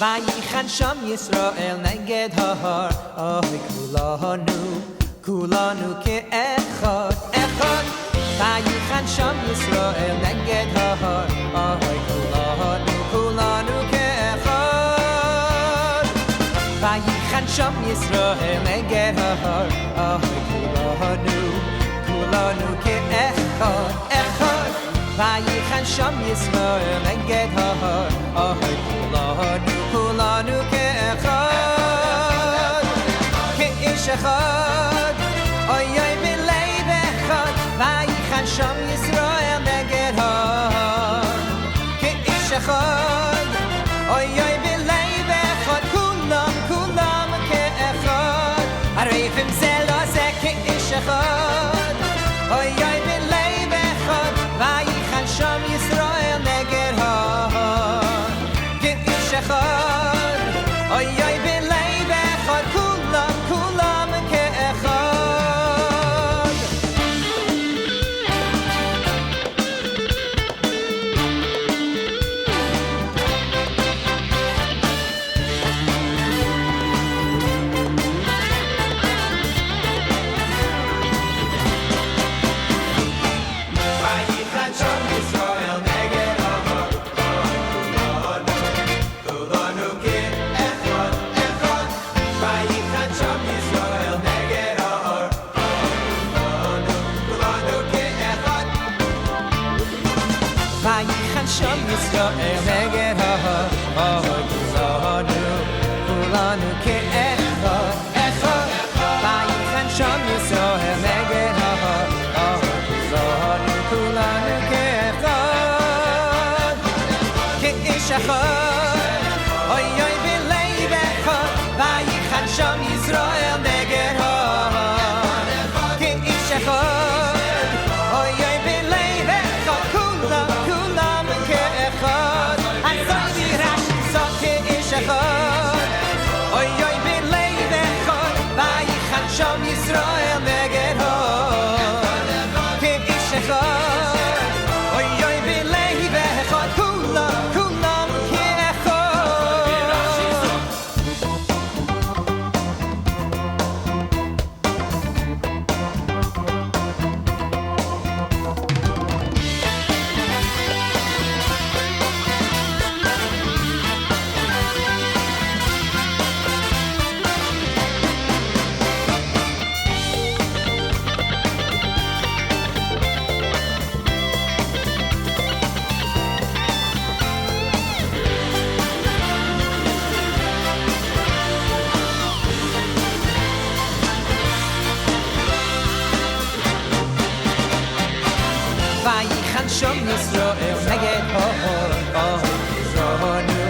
Vayichan Sham Yisrael neged hahar, oy kulanu ke'echad, echad. Vayichan Sham Yisrael neged hahar, oy kulanu ke'echad. Vayichan Sham Yisrael neged hahar, oy kulanu ke'echad, echad. Vayichan Sham Yisrael neged hahar, oy kulanu ke'echad, ke'ish echad, oy oy b'leiv echad. Vayichan Sham Yisrael neged hahar, ke'ish echad, oy oy b'leiv echad. Kulam ke'echad, arevim ze lo ze ke'ish echad, oy oy b'leiv echad. Vayichan Sham Yisrael neged hahar, ke'ish echad, oy oy b'leiv echad. Kulam ke'echad. Vayichan Sham Yisrael neged hahar, kulanu ke'echad, echad. Vayichan Sham Yisrael neged hahar, kulanu ke'echad. Vayichan Sham Yisrael neged hahar, kulanu ke'echad, echad. Vayichan Sham Yisrael neged hahar, kulanu ke'echad, ke'ish echad, oy oy b'leiv echad. Vayichan Sham Yisrael neged hahar, ke'ish echad, oy oy b'leiv echad. Kulam ke'echad. Hatzadi Rashi so ke'ish echad, oy oy b'leiv echad. Vayichan Sham Yisrael neged hahar, ke'ish echad, oy oy b'leiv echad. Kulam ke'echad. Shom Yisrael neged ha'or kulanu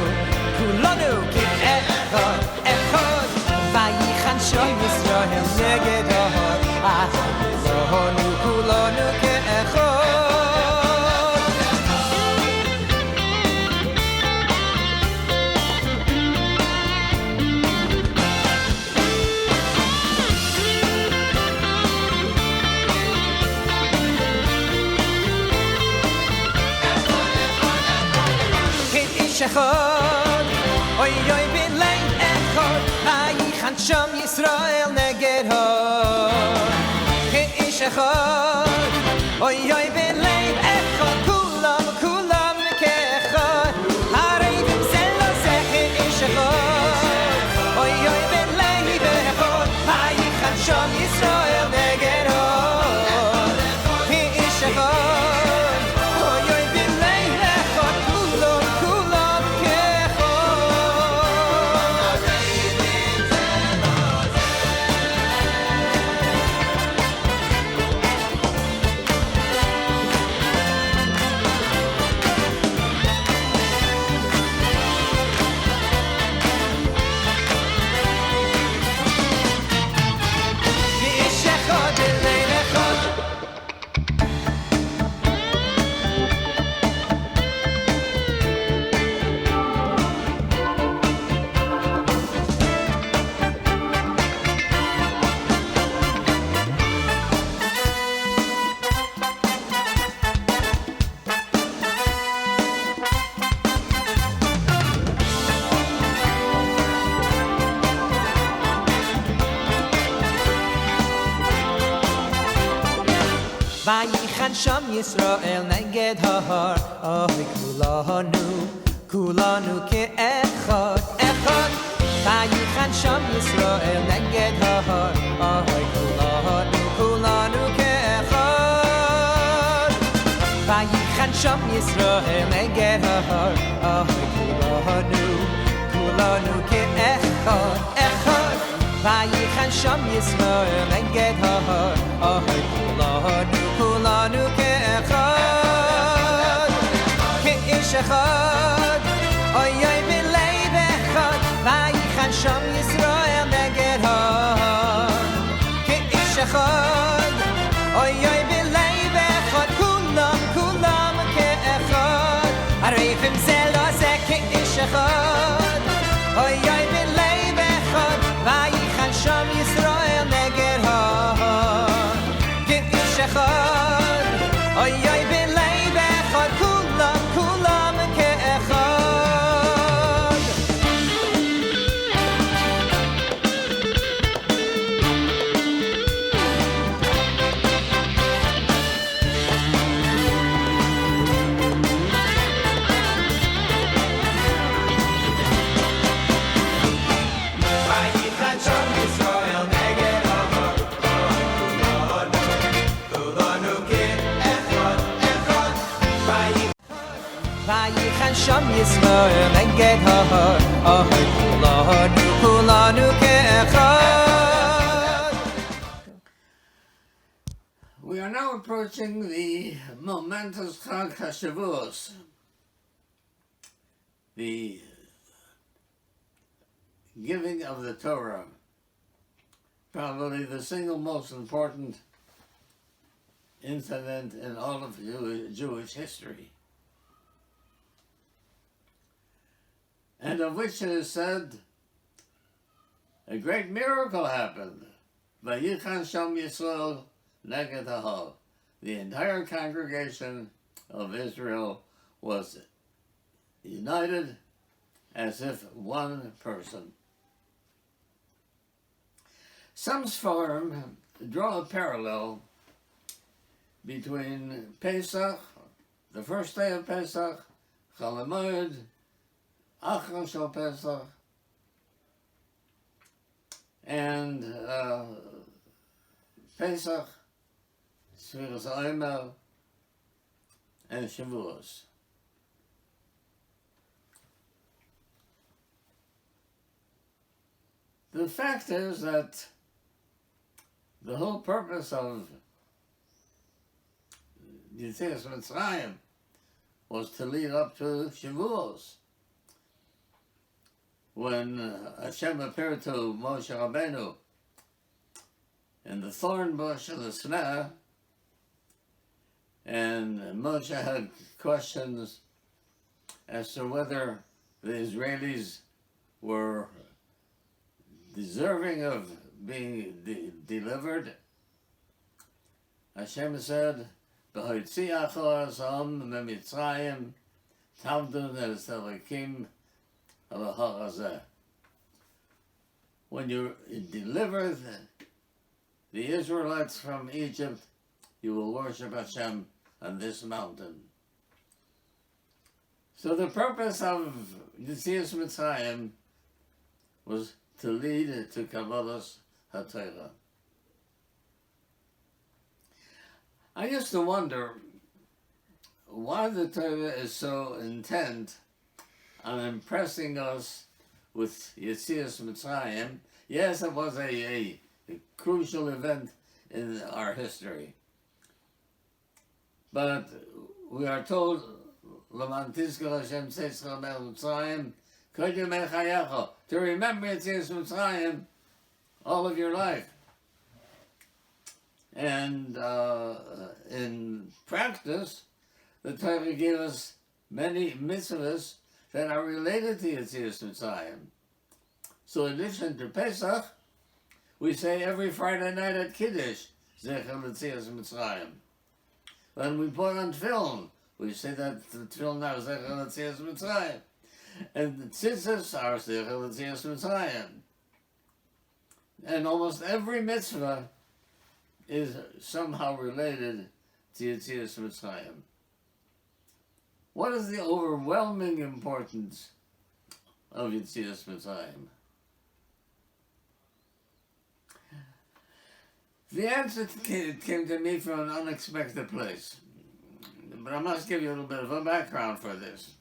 kulanu ke'echad echad Vayichan Shom Yisrael neged ha'or kulanu kulanu ke'echad Echad, oy oy b'lein echad, Vayichan Shom Yisrael neged ha'or. Ke'ish echad, oy oy b'lein echad, kulam kulam ke'echad, harevim ze lo ze ke'ish echad, oy oy b'lein echad, Vayichan Shom Yisrael neged ha'or. Ke'ish echad, oy oy b'lein echad, kulam kulam Vayichan Shom Yisrael neged ha'or oy kulanu kulanu ke'echad echad Vayichan Shom Yisrael neged ha'or oy kulanu kulanu ke'echad Vayichan Shom Yisrael neged ha'or oy kulanu kulanu ke'echad echad Vayichan Shom Yisrael neged ha'or oy kulanu kulanu ke'echad ke'ish echad oy oy b'leiv echad Vayichan Shom Yisrael neged ha'or ke'ish echad oy oy b'leiv echad kulam kulam ke'echad harevim ze lo ze ke'ish echad oy oy b'leiv echad Vayichan Shom Yisrael neged ha'or ke'ish echad oy oy b'leiv echad kulam kulam ke'echad Vayichan Shom Yisrael neged ha'or kulanu ke'echad echad Vayichan Shom Yisrael neged ha'or kulanu kulanu ke'echad. We are now approaching the momentous Chag HaShavuos, the giving of the Torah, probably the single most important incident in all of Jewish history, and of which it is said a great miracle happened. Vayichan Shom Yisrael neged ha'or. The entire congregation of Israel was united as if one person. Some Sfarim draw a parallel between Pesach, the first day of Pesach, Chol HaMoed, Achron Shel Pesach, and Pesach, Sfiras Omer, and Shavuos. The fact is that the whole purpose of Yetzias Mitzrayim was to lead up to Shavuos, when Hashem appeared to Moshe Rabbeinu in the thorn bush of the sneh, and Moshe had questions as to whether the Israelis were deserving of being delivered. Hashem said, "V'hoitziacho asom memitzrayim tavdu ne'eselakim alahar hazeh." When you deliver the Israelites from Egypt, you will worship Hashem on this mountain. So the purpose of Yetzias Mitzrayim was to lead to Kabbalas HaTorah. I used to wonder why the Torah is so intent on impressing us with Yetzias Mitzrayim. Yes, it was a crucial event in our history. But we are told, L'man tizkor Hashem tzetzcha Mitzrayim, kol yomei chayecha, to remember Yetzias Mitzrayim all of your life. And in practice, the Torah gave us many mitzvahs that are related to Yetzias Mitzrayim. So in addition to Pesach, we say every Friday night at Kiddush, Zecher Yetzias Mitzrayim. When we put on tefillin, we say that the tefillin are Zecher Yetzias Mitzrayim. And the tzitzis are Zecher Yetzias Mitzrayim. And almost every mitzvah is somehow related to Yetzias Mitzrayim. What is the overwhelming importance of Yetzias Mitzrayim? The answer came to me from an unexpected place, but I must give you a little bit of a background for this.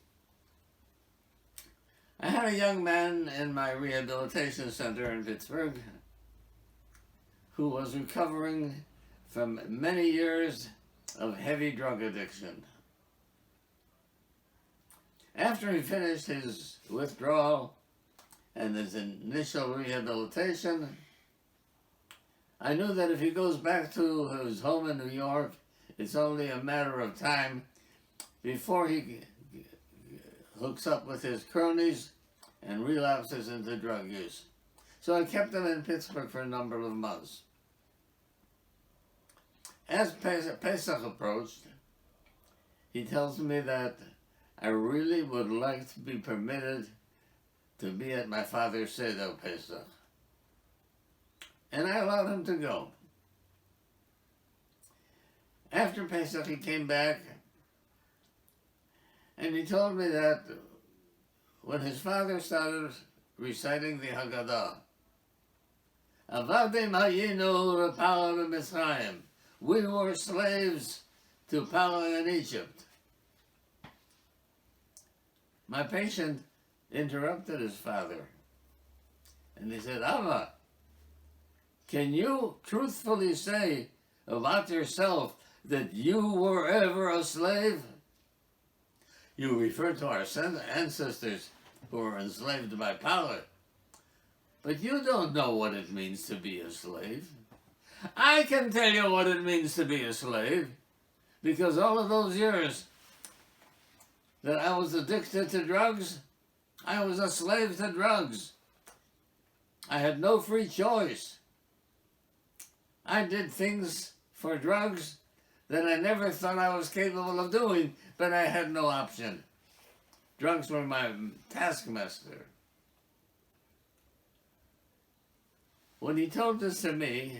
I had a young man in my rehabilitation center in Pittsburgh who was recovering from many years of heavy drug addiction. After he finished his withdrawal and his initial rehabilitation, I knew that if he goes back to his home in New York, it's only a matter of time before he hooks up with his cronies and relapses into drug use. So I kept him in Pittsburgh for a number of months. As Pesach approached, he tells me that I really would like to be permitted to be at my father's Seder Pesach. And I allowed him to go. After Pesach, he came back, and he told me that when his father started reciting the Haggadah, Avadim hayinu Paro b'Mitzrayim, we were slaves to Paro in Egypt. My patient interrupted his father, and he said, Ava, can you truthfully say about yourself that you were ever a slave? You refer to our ancestors who were enslaved by power, but you don't know what it means to be a slave. I can tell you what it means to be a slave, because all of those years that I was addicted to drugs, I was a slave to drugs. I had no free choice. I did things for drugs that I never thought I was capable of doing, but I had no option. Drugs were my taskmaster. When he told this to me,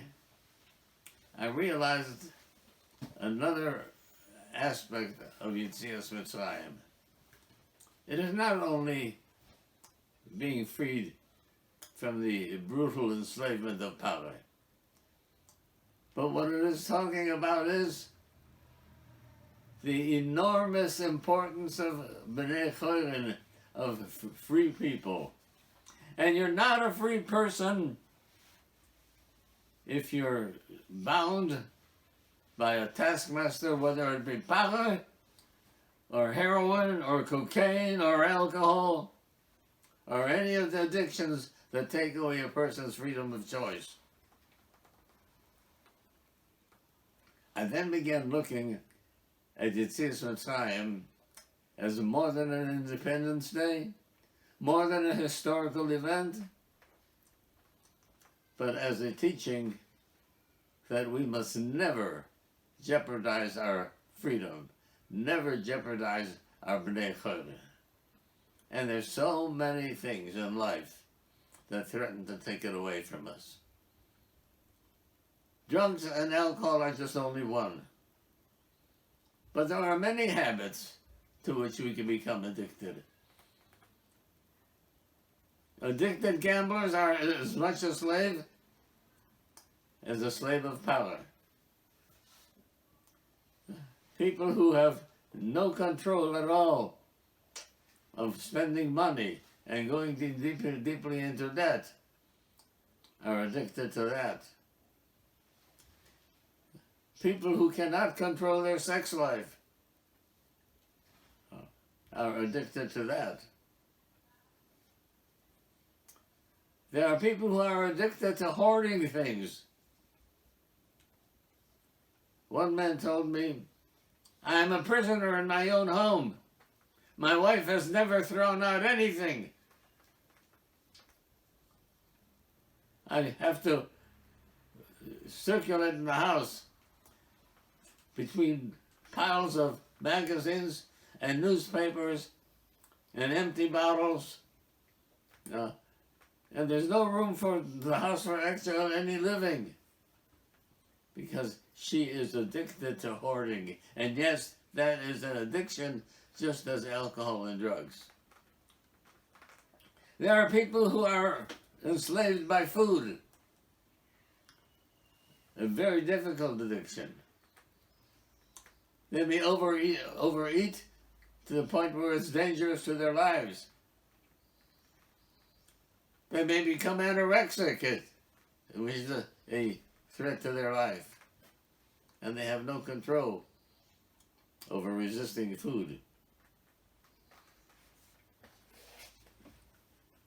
I realized another aspect of Yetzias Mitzrayim. It is not only being freed from the brutal enslavement of power, but what it is talking about is the enormous importance of B'nai Chorin, of free people. And you're not a free person if you're bound by a taskmaster, whether it be power or heroin or cocaine or alcohol or any of the addictions that take away a person's freedom of choice. I then began looking at Yetzias Mitzrayim as more than an Independence Day, more than a historical event, but as a teaching that we must never jeopardize our freedom, never jeopardize our Bnei Chod. And there's so many things in life that threaten to take it away from us. Drugs and alcohol are just only one. But there are many habits to which we can become addicted. Addicted gamblers are as much a slave as a slave of power. People who have no control at all of spending money and going deeply into debt are addicted to that. People who cannot control their sex life are addicted to that. There are people who are addicted to hoarding things. One man told me, "I am a prisoner in my own home. My wife has never thrown out anything. I have to circulate in the house between piles of magazines and newspapers and empty bottles. And there's no room for the house for extra any living." Because she is addicted to hoarding. And yes, that is an addiction, just as alcohol and drugs. There are people who are enslaved by food. A very difficult addiction. They may overeat to the point where it's dangerous to their lives. They may become anorexic, which is a threat to their life. And they have no control over resisting food.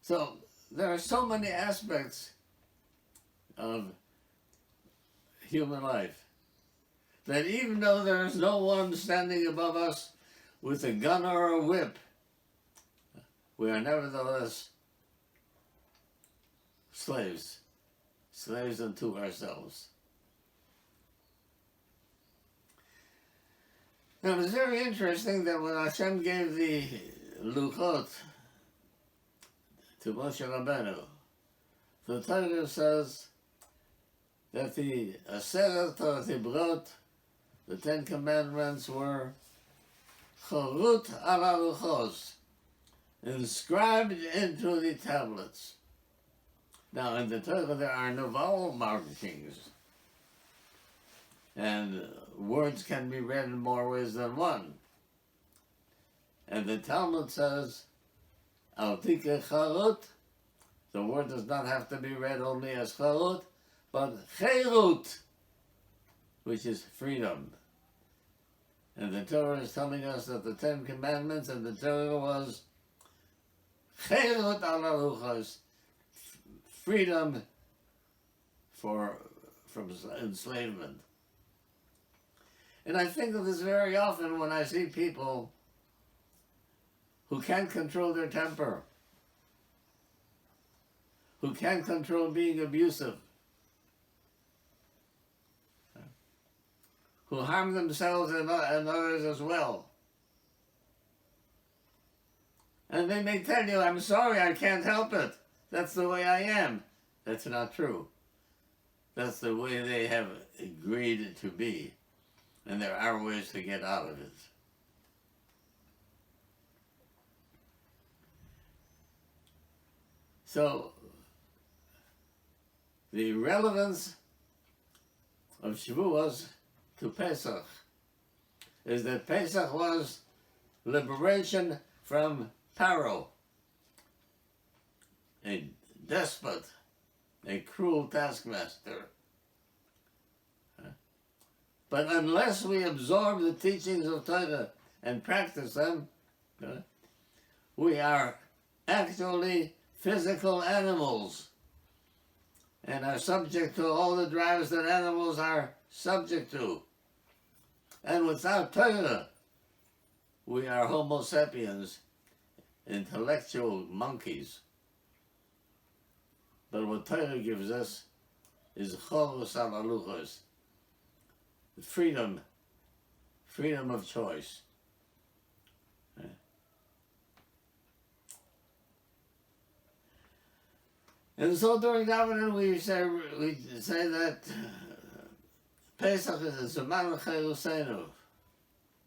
So there are so many aspects of human life that even though there is no one standing above us with a gun or a whip, we are nevertheless slaves unto ourselves. Now, it's very interesting that when Hashem gave the Luchot to Moshe Rabbeinu, the Torah says that the Aseret HaDibrot, the Ten Commandments, were Charut ala Luchos, inscribed into the tablets. Now, in the Torah, there are no vowel markings, and words can be read in more ways than one. And the Talmud says, Al tikeh charut, the word does not have to be read only as charut, but cherut, which is freedom. And the Torah is telling us that the Ten Commandments and the Torah was cherut ala luchos, freedom from enslavement. And I think of this very often when I see people who can't control their temper, who can't control being abusive, who harm themselves and others as well. And they may tell you, "I'm sorry, I can't help it. That's the way I am." That's not true. That's the way they have agreed to be. And there are ways to get out of it. So, the relevance of Shavuos to Pesach is that Pesach was liberation from Paro, a despot, a cruel taskmaster. But unless we absorb the teachings of Torah and practice them, we are actually physical animals and are subject to all the drives that animals are subject to. And without Torah, we are Homo sapiens, intellectual monkeys. But what Torah gives us is Chovos HaMaluchos, freedom of choice. And so during Davening we say that Pesach is a Zeman Chelusenu.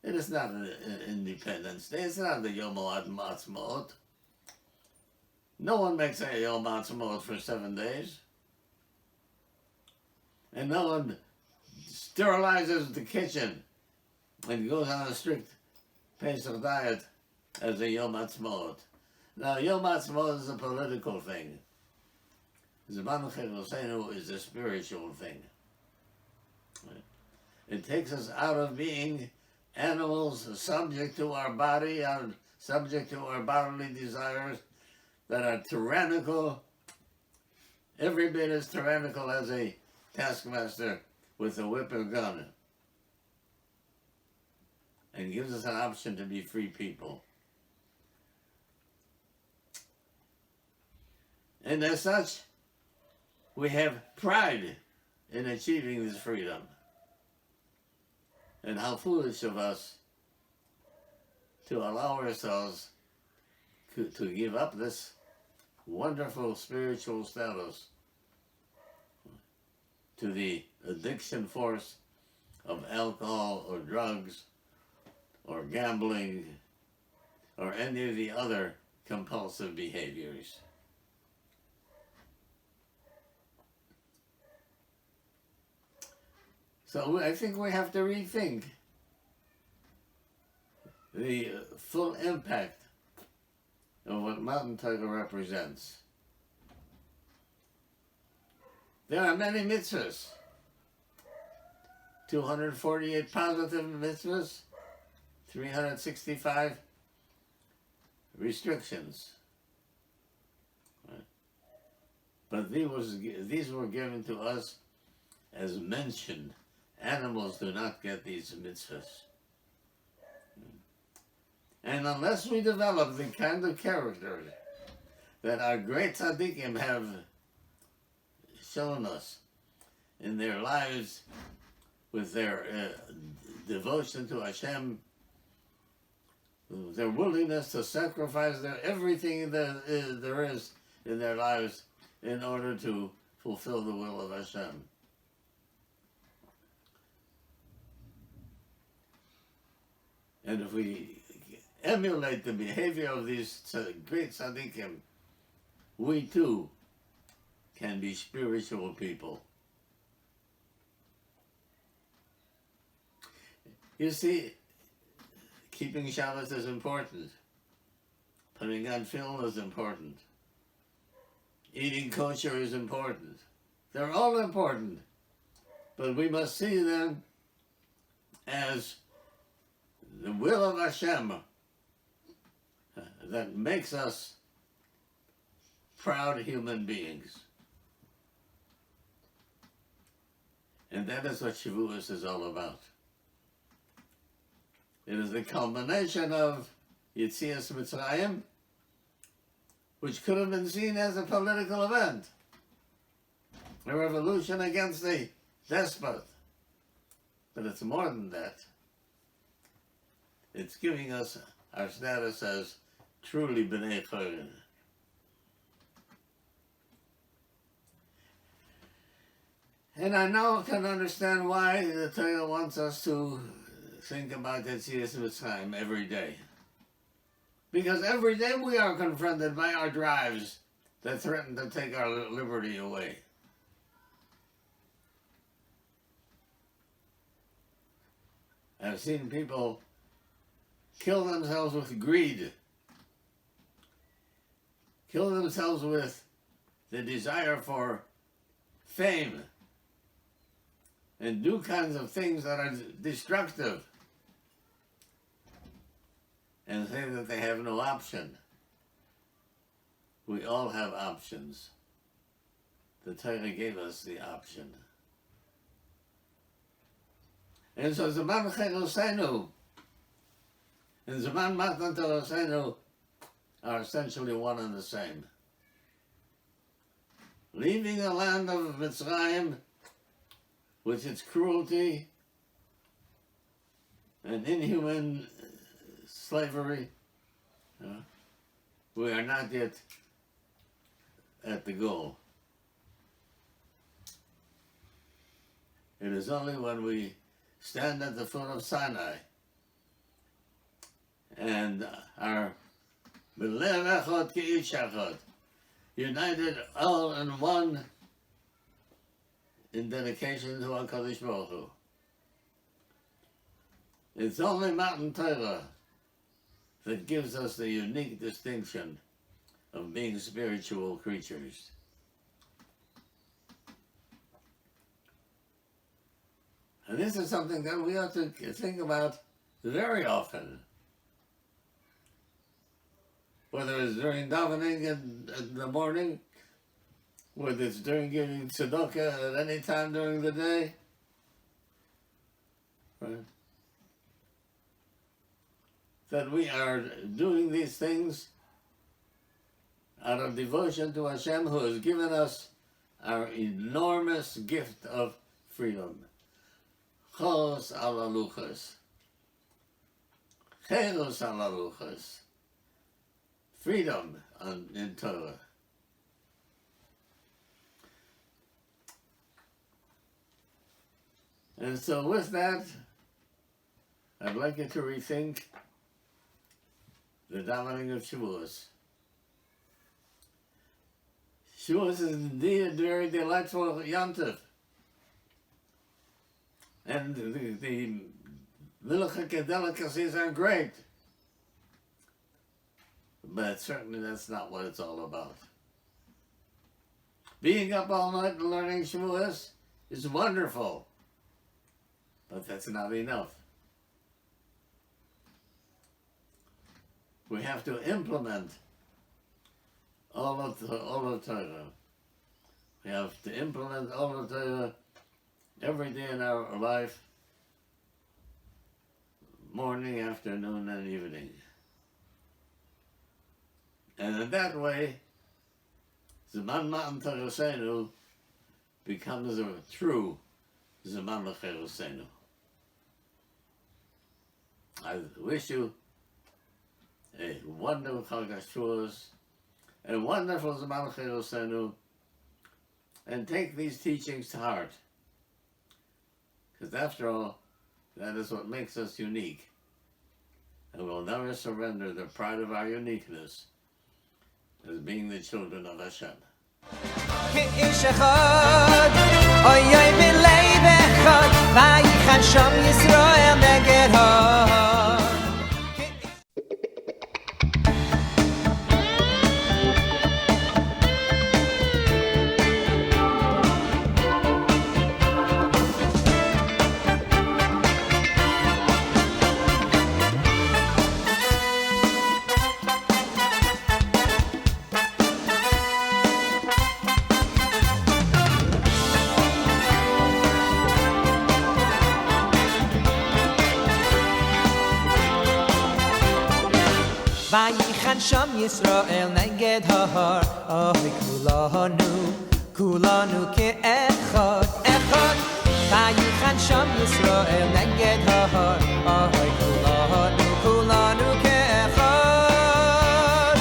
It is not an Independence Day. It's not the Yom Ha'atzmaut. No one makes a Yom Ha'atzmaut for 7 days. And no one sterilizes the kitchen and goes on a strict Pesach diet as a Yom Ha'atzmaut. Now, Yom Ha'atzmaut is a political thing. Zeman Chelusenu is a spiritual thing. It takes us out of being animals subject to our body, subject to our bodily desires that are tyrannical, every bit as tyrannical as a taskmaster with a whip and gun, and gives us an option to be free people. And as such, we have pride in achieving this freedom. And how foolish of us to allow ourselves to give up this wonderful spiritual status to the addiction force of alcohol or drugs or gambling or any of the other compulsive behaviors. So I think we have to rethink the full impact of what Mountain Torah represents. There are many mitzvahs, 248 positive mitzvahs, 365 restrictions. But these were given to us as mentioned. Animals do not get these mitzvahs. And unless we develop the kind of character that our great tzaddikim have shown us in their lives with their devotion to Hashem, their willingness to sacrifice everything that there is in their lives in order to fulfill the will of Hashem. And if we emulate the behavior of these great tzaddikim, we too can be spiritual people. You see, keeping Shavuos is important. Putting on film is important. Eating kosher is important. They're all important. But we must see them as the will of Hashem that makes us proud human beings. And that is what Shavuos is all about. It is the culmination of Yetzias Mitzrayim, which could have been seen as a political event, a revolution against a despot. But it's more than that. It's giving us our status as truly B'nai Chorin. And I now can understand why the Torah wants us to think about Yetzias Mitzrayim every day. Because every day we are confronted by our drives that threaten to take our liberty away. I've seen people kill themselves with greed, kill themselves with the desire for fame, and do kinds of things that are destructive. and think that they have no option. We all have options. The Torah gave us the option. And so Zaman Cherosenu and Zaman Matan Torosenu are essentially one and the same. Leaving the land of Mitzrayim with its cruelty and inhuman slavery, we are not yet at the goal. It is only when we stand at the foot of Sinai and are united all in one in dedication to HaKadosh Baruch Hu. It's only Matan Torah that gives us the unique distinction of being spiritual creatures. And this is something that we ought to think about very often. Whether it's during davening in the morning, whether it's during giving tzedakah at any time during the day, right? That we are doing these things out of devotion to Hashem, who has given us our enormous gift of freedom. Chos ala luchos. Cheros ala luchos. Freedom in Torah. And so with that, I'd like you to rethink the davening of Shavuos. Shavuos is indeed a very delightful yontif. And the milchik delicacies are great. But certainly that's not what it's all about. Being up all night and learning Shavuos is wonderful. But that's not enough. We have to implement all of Torah. We have to implement all of Torah every day in our life, morning, afternoon, and evening. And in that way, Zaman Matan Torosenu becomes a true Zaman Cherosenu. I wish you a wonderful Chag HaShavuos, a wonderful Zaman Cherosenu, and take these teachings to heart. Because after all, that is what makes us unique. And we'll never surrender the pride of our uniqueness as being the children of Hashem. כאיש אחד, אוי אוי בלב אחד, וייחן שם ישראל נגד הוד. Vayichan sham Yisrael neged hahar, oy kulanu ke'echad, echad. Vayichan sham Yisrael neged hahar, oy kulanu ke'echad.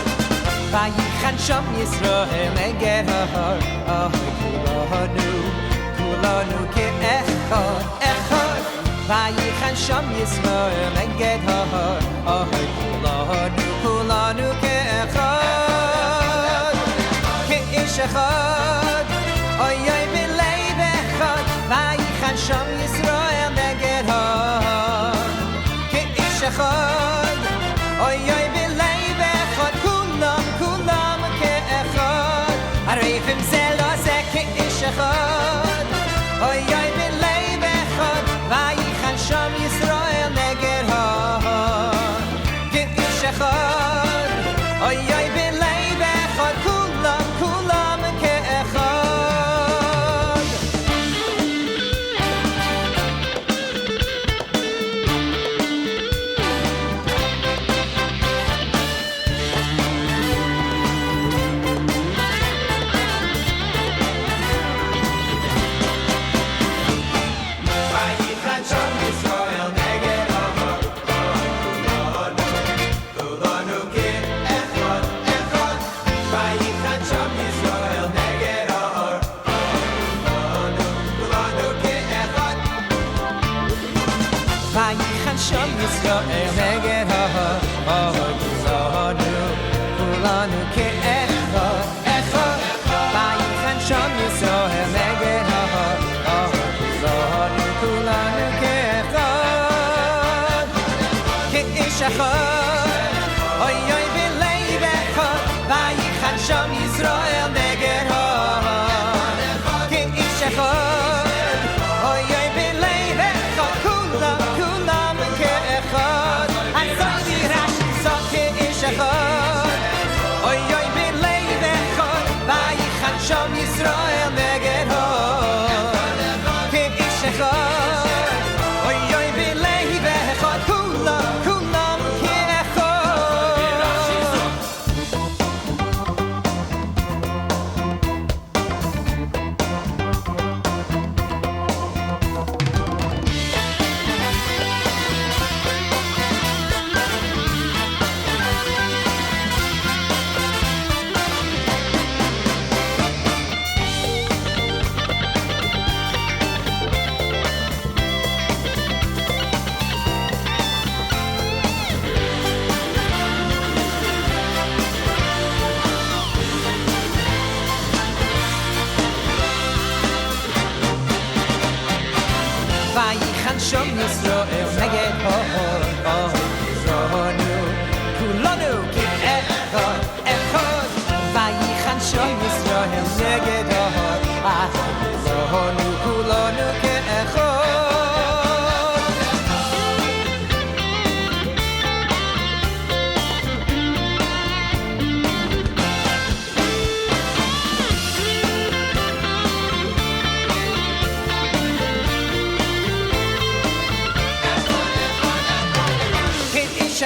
Vayichan sham Yisrael neged hahar, oy kulanu ke'echad, echad. Vayichan sham Yisrael neged hahar, oy kulanu ke'echad, ke'ish echad, oy oy b'leib echad. Vayichan sham Yisrael neged hahar, ke'ish echad, oy oy b'leib echad. Kulam ke'echad, arevim ze lo ze ke'ish echad, oy oy b'leib echad. Vayichan sham Yisrael neged hahar, ke'ish כאיש אחד אוי אוי בלב אחד כולם כולם כאחד Vayichan shom Yisrael neged ha'ar kulanu ke'echad echad Vayichan shom Yisrael neged ha'ar kulanu ke'echad ke'ish echad oy oy b'leiv echad Vayichan shom Yisrael neged ha'ar ke'ish echad oy oy b'leiv echad kulam כאחד עשי רש"י כאיש אחד אוי אוי בלב אחד וייחן שם ישראל נגד הוד כאיש אחד אוי אוי בלב אחד כולם כולם Vayichan shom Yisrael neged ha'or kulanu ke'echad echad Vayichan shom Yisrael neged ha'or kulanu ke'echad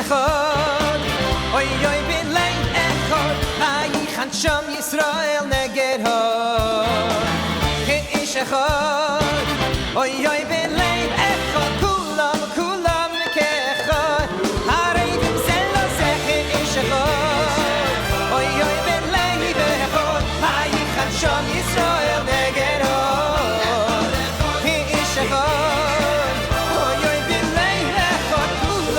אחד אוי אוי בלב אחד וייחן שם ישראל נגד הוד כאיש אחד אוי אוי בלב אחד כולם כולם כאחד הרי זה לא זה כאיש אחד אוי אוי בלב אחד וייחן שם ישראל נגד הוד כאיש אחד אוי אוי בלב אחד כולם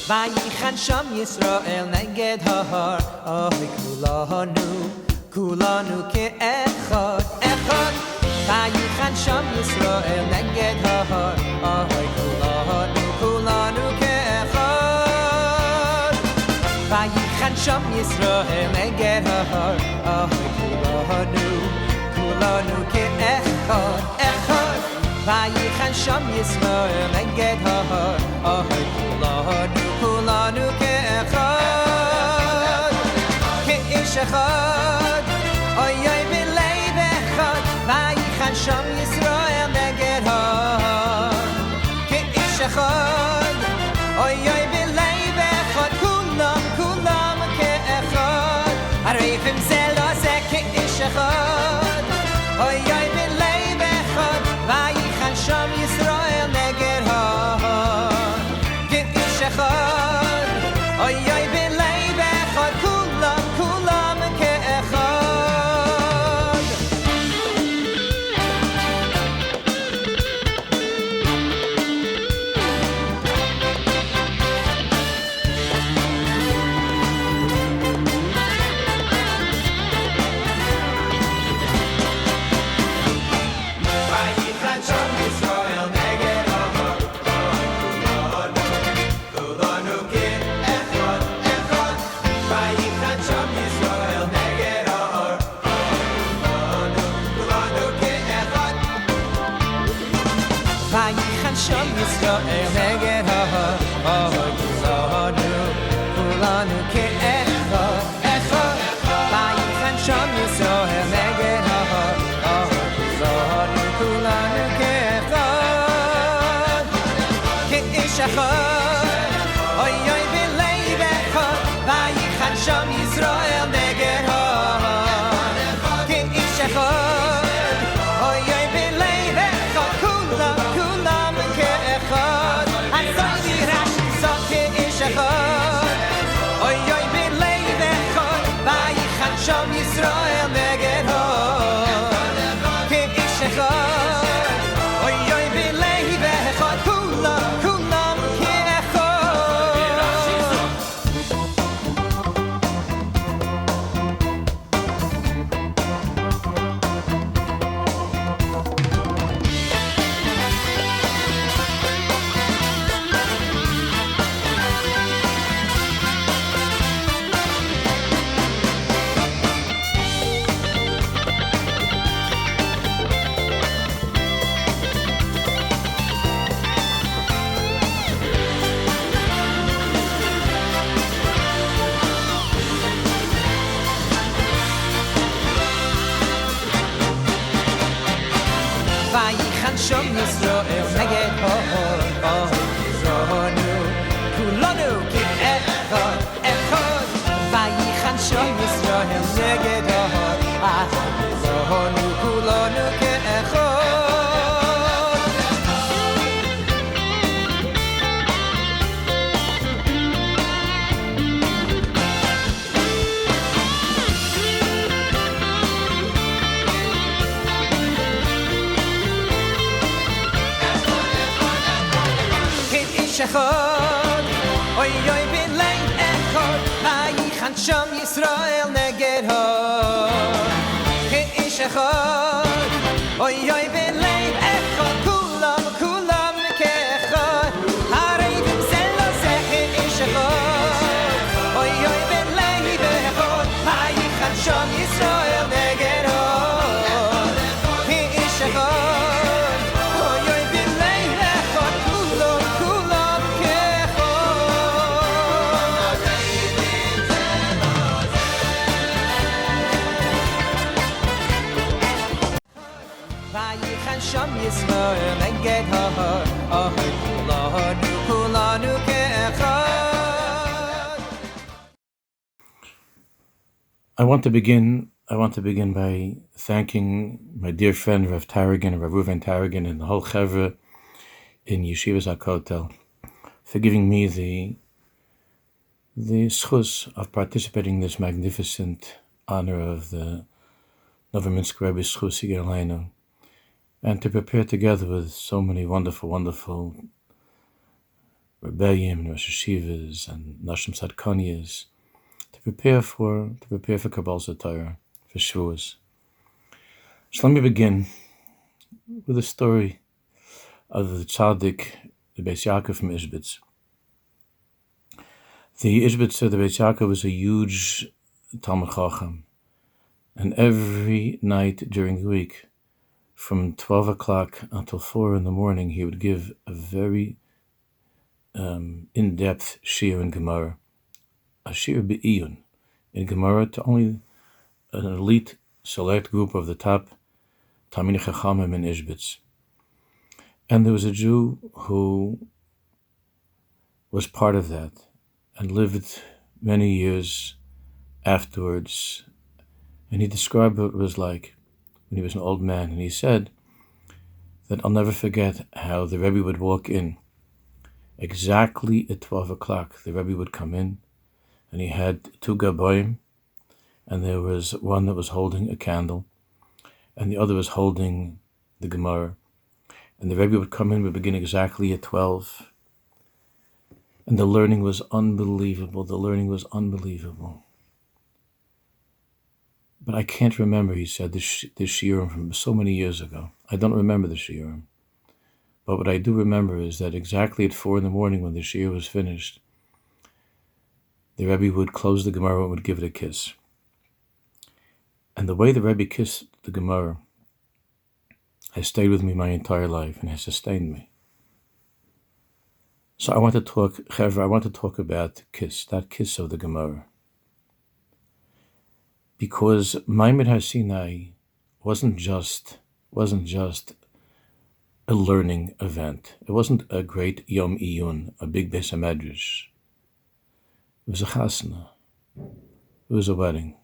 Vayichan sham Yisrael neged ha'ar oy kulanu ke'echad echad Vayichan sham Yisrael neged ha'ar oy kulanu ke'echad Vayichan sham Yisrael neged ha'ar oy kulanu ke'echad echad Vayichan sham Yisrael neged ha'ar oy kulanu ke'echad כאיש אחד אוי אוי בלב אחד וייחן שם ישראל נגד הוד כאיש אחד אוי אוי בלב אחד כולם כולם כאחד הרי אם זה לא זה כאיש אחד Oy oy belay bechot Vayichan sham Yisrael neged har Git ish echad Oy oy belay bechot Kulam kulam ke'echad Vayichan sham Yisrael neged har Kulanu ke'echad echad Vayichan sham Yisrael neged har Kulanu ke'echad Vayichan sham Yisrael neged har Kulanu ke'echad echad Vayichan sham Yisrael neged har Kulanu ke'echad Ke'ish echad Oy oy belay bechad Vayichan sham Yisrael neged har Ke'ish echad Oy oy belay bechad Kulam kulam ke'echad Asay Rashi so ke'ish echad Oy oy belay bechad Vayichan sham Yisrael neged har Ke'ish echad Oy oy belay bechad Kulam kulam ke'echad Vayichan sham Yisrael neged har Zohanu kulanu ke'echad echad Vayichan sham Yisrael neged har Zohanu kulanu ke'echad Ke'ish echad Oy oy belay echad Vayichan sham Yisrael neged har Ke'ish echad Oy oy belay echad Kulam kulam ke'echad Harayim zelo zeh ke'ish echad Oy oy belay bechad Vayichan sham Yisrael neged har Ke'ish echad Oy oy belay bechad Kulam kulam ke'echad Vayichan sham Yisrael neged har Kulanu ke'echad I want to begin by thanking my dear friend Rav Tarragon, Rav Reuven Tarragon, and the whole Chevra in Yeshivat Hakotel for giving me the schus of participating in this magnificent honor of the Novominsk Rebbe's schus Yigal Aleinu, and to prepare together with so many wonderful rebellion and Rosh Hashivas and Nashim Sadkonias to prepare for Kabbalah Torah, for Shavuos. So let me begin with a story of the tzaddik, the Beis Yaakov from Ishbitz. The Ishbitzer, the Beis Yaakov, was a huge Talmud Chacham, and every night during the week, from 12 o'clock until 4 in the morning, he would give a very in-depth shiur in Gemara, a shiur be'iyun in Gemara to only an elite select group of the top Talmidei Chachamim in Ishbitz. And there was a Jew who was part of that and lived many years afterwards, and he described what it was like when he was an old man, and he said that I'll never forget how the Rebbe would walk in. Exactly at 12 o'clock, the Rebbe would come in, and he had two gaboim, and there was one that was holding a candle, and the other was holding the Gemara. And the Rebbe would come in, would begin exactly at 12. And the learning was unbelievable. The learning was unbelievable. But I can't remember, he said, this shiurim from so many years ago. I don't remember the shiurim. But what I do remember is that exactly at 4 a.m, when the shiur was finished, the Rebbe would close the Gemara and would give it a kiss. And the way the Rebbe kissed the Gemara has stayed with me my entire life and has sustained me. So I want to talk about kiss, that kiss of the Gemara. Because Maimon HaSinai wasn't just a learning event. It wasn't a great Yom Iyun, a big Beis HaMedrash. It was a chasna. It was a wedding.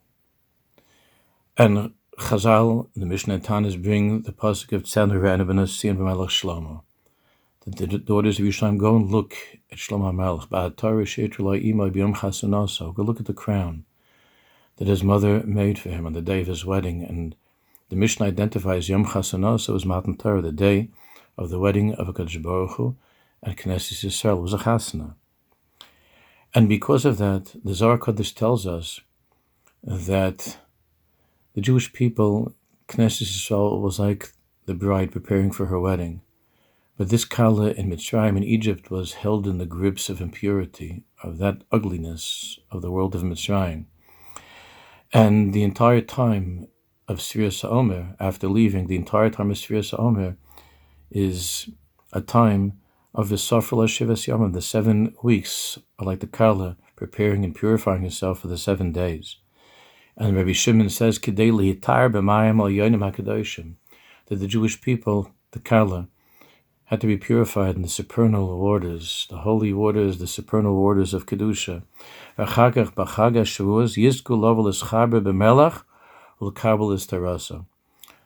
And Chazal, the Mishnah and Tanis bring the pasuk of Tzad Ha'Re'enu B'Nasi V'Melech Shlomo. The daughters of Yerushalayim, go and look at Shlomo HaMelech. Ba'atar She'etru La'imai B'Yom Chasanosah. Go look at the crown that his mother made for him on the day of his wedding. And the Mishnah identifies Yom Chasanosah as Matan Torah, the day of the wedding of HaKadosh Baruch Hu and Knesset Yisrael. It was a chasna. And because of that, the Zohar Kodesh tells us that the Jewish people, Knesset Yisrael, was like the bride preparing for her wedding. But this Kala in Mitzrayim, in Egypt, was held in the grips of impurity, of that ugliness of the world of Mitzrayim. And the entire time of Sfiras HaOmer, after leaving, the entire time of Sfiras HaOmer is a time of the Sofra L'Shivas Yomim. The 7 weeks are like the Kala, preparing and purifying herself for the 7 days. And Rabbi Shimon says, Kidei lihitar b'mayim al yonim hakadoshim, that the Jewish people, the Kala, had to be purified in the supernal waters, the holy waters, the supernal waters of Kedusha. V'chagach b'chag Shavuos yizku lovel escharbe b'melach u'l'kabel es tarasa.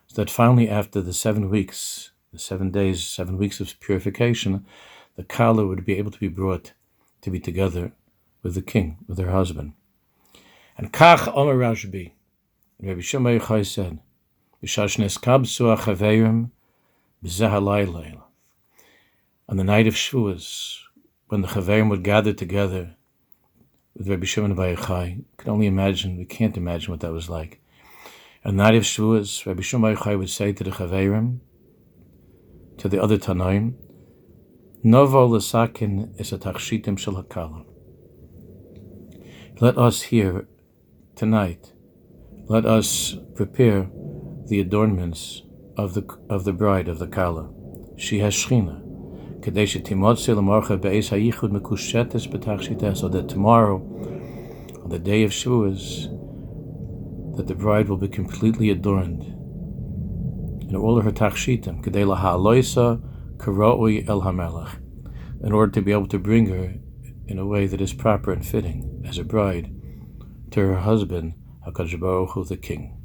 So that finally, after the 7 weeks, the 7 days, 7 weeks of purification, the Kala would be able to be brought to be together with the king, with her husband. And Kach Omer Rashbi, Rabbi Shlomo Yochai said, B'shashnes kabsu ha'chaveirim b'zeh halayla. On the night of Shavuos, when the Chaveirim would gather together with Rabbi Shimon Bar Yochai, we can't imagine what that was like. On the night of Shavuos, Rabbi Shimon Bar Yochai would say to the Chaveirim, to the other Tanaim, Novo l'sakin es atachshitim shel hakala. Let us here tonight, let us prepare the adornments of the bride of the Kala. She has Shechina. So that tomorrow, on the day of Shavuos, that the bride will be completely adorned in all of her tachshitim, in order to be able to bring her in a way that is proper and fitting as a bride to her husband, HaKadosh Baruch Hu, the king.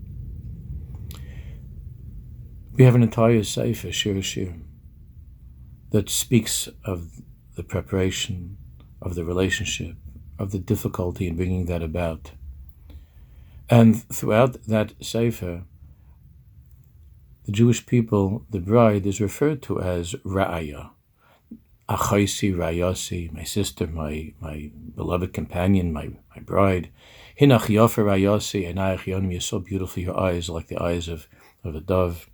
We have an entire sefer, Shir Hashirim, that speaks of the preparation, of the relationship, of the difficulty in bringing that about. And throughout that sefer, the Jewish people, the bride, is referred to as Ra'aya. Achaisi, Rayasi, my sister, my beloved companion, my bride. Hinach Yofer Rayasi, and Yonim, you're so beautiful, your eyes are like the eyes of a dove.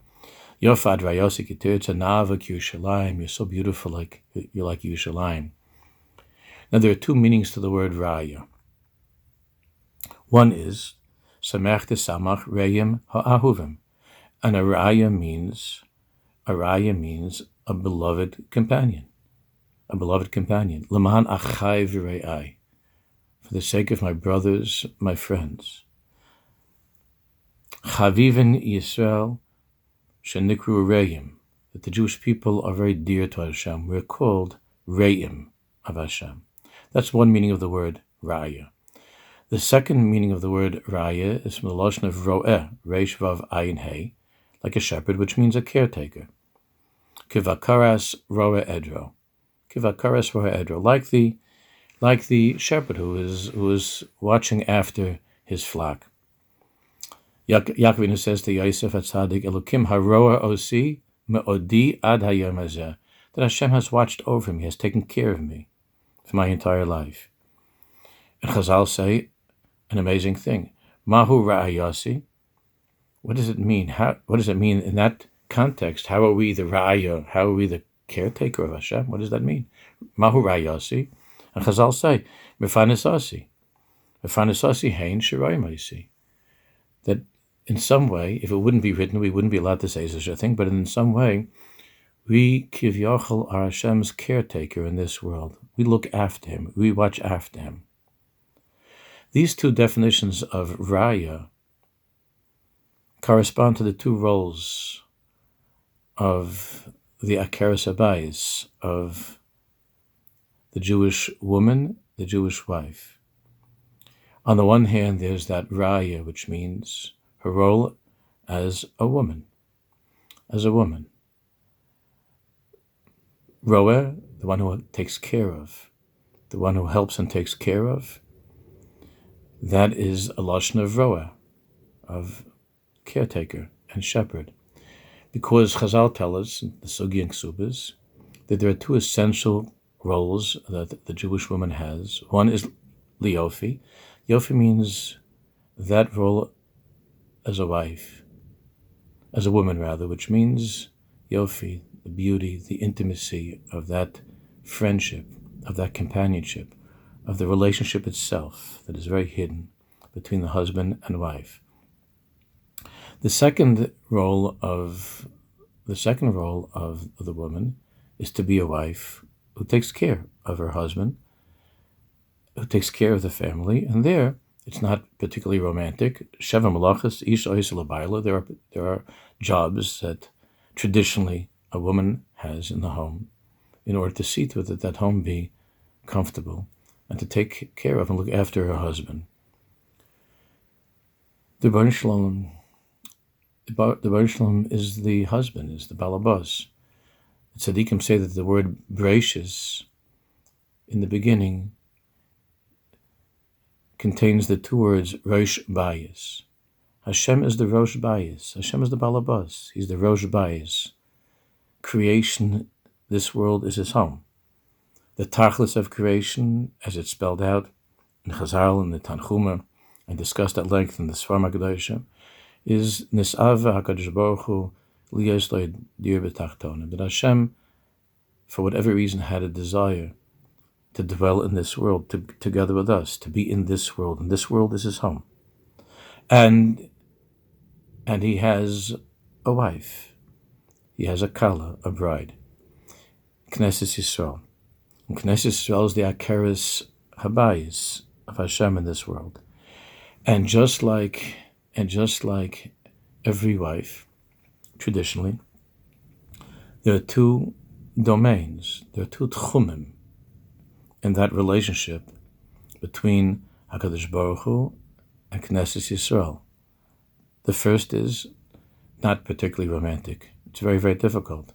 Yofad Rayasi Ketirtza Navak Yerushalayim, you're so beautiful, you're like Yerushalayim. Now there are two meanings to the word Raya. One is Samech Samach Reyim Ha'ahuvim, and a Raya means a beloved companion. A beloved companion. L'mahan achai v're'ai, for the sake of my brothers, my friends. Chavivin Yisrael shenikru re'im, that the Jewish people are very dear to Hashem. We're called re'im of Hashem. That's one meaning of the word raya. The second meaning of the word raya is from the lashon of ro'eh, reish vav ayin hey, like a shepherd, which means a caretaker. Kivakaras roa edro. Kivakaras roa edro, like the shepherd who is watching after his flock. Yaakov says to Yosef HaTzadik, Elokim haroa osi me'odi ad hayom hazeh, that Hashem has watched over me, has taken care of me for my entire life. And Chazal say an amazing thing. Mahu ra'ayasi. What does it mean? What does it mean in that context? How are we the ra'aya? How are we the caretaker of Hashem? What does that mean? Mahu ra'ayasi. And Chazal say, Mefanisasi. Mefanisasi hein shiraymaisi. That in some way, if it wouldn't be written, we wouldn't be allowed to say such a thing, but in some way, we Kivyachal are Hashem's caretaker in this world. We look after him. We watch after him. These two definitions of raya correspond to the two roles of the Akeres Habayis, of the Jewish woman, the Jewish wife. On the one hand, there's that raya, which means her role as a woman. Roa, the one who takes care of, the one who helps and takes care of, that is a lashon of roa, of caretaker and shepherd. Because Chazal tell us, the Sugi and Ksubas, that there are two essential roles that the Jewish woman has. One is liyofi. Yofi means that role as a wife, as a woman rather, which means yofi, the beauty, the intimacy of that friendship, of that companionship, of the relationship itself that is very hidden between the husband and wife. The second role of the woman is to be a wife who takes care of her husband, who takes care of the family, and there it's not particularly romantic. Sheva malachas ish ois labayla. There are jobs that traditionally a woman has in the home in order to see to it that that home be comfortable and to take care of and look after her husband. The Baruch Shalom is the husband, is the balabas. The tzaddikim say that the word breishis in the beginning contains the two words rosh bayis. Hashem is the rosh bayis. Hashem is the balabas. He's the rosh bayis. Creation, this world is his home. The tachlis of creation, as it's spelled out in Chazal and the Tanchuma and discussed at length in the Sfarim HaKadoshim, is nisava HaKadosh Baruch Hu liyos lo dir b'tachtonim. That Hashem, for whatever reason, had a desire to dwell in this world, together with us, to be in this world, and this world is his home. And he has a wife. He has a kala, a bride. Knesset Yisrael. And Knesset Yisrael is the Akeres Habayis of Hashem in this world. And just like every wife, traditionally, there are two domains, there are two tchumim in that relationship between HaKadosh Baruch Hu and Knesset Yisrael. The first is not particularly romantic. It's very, very difficult.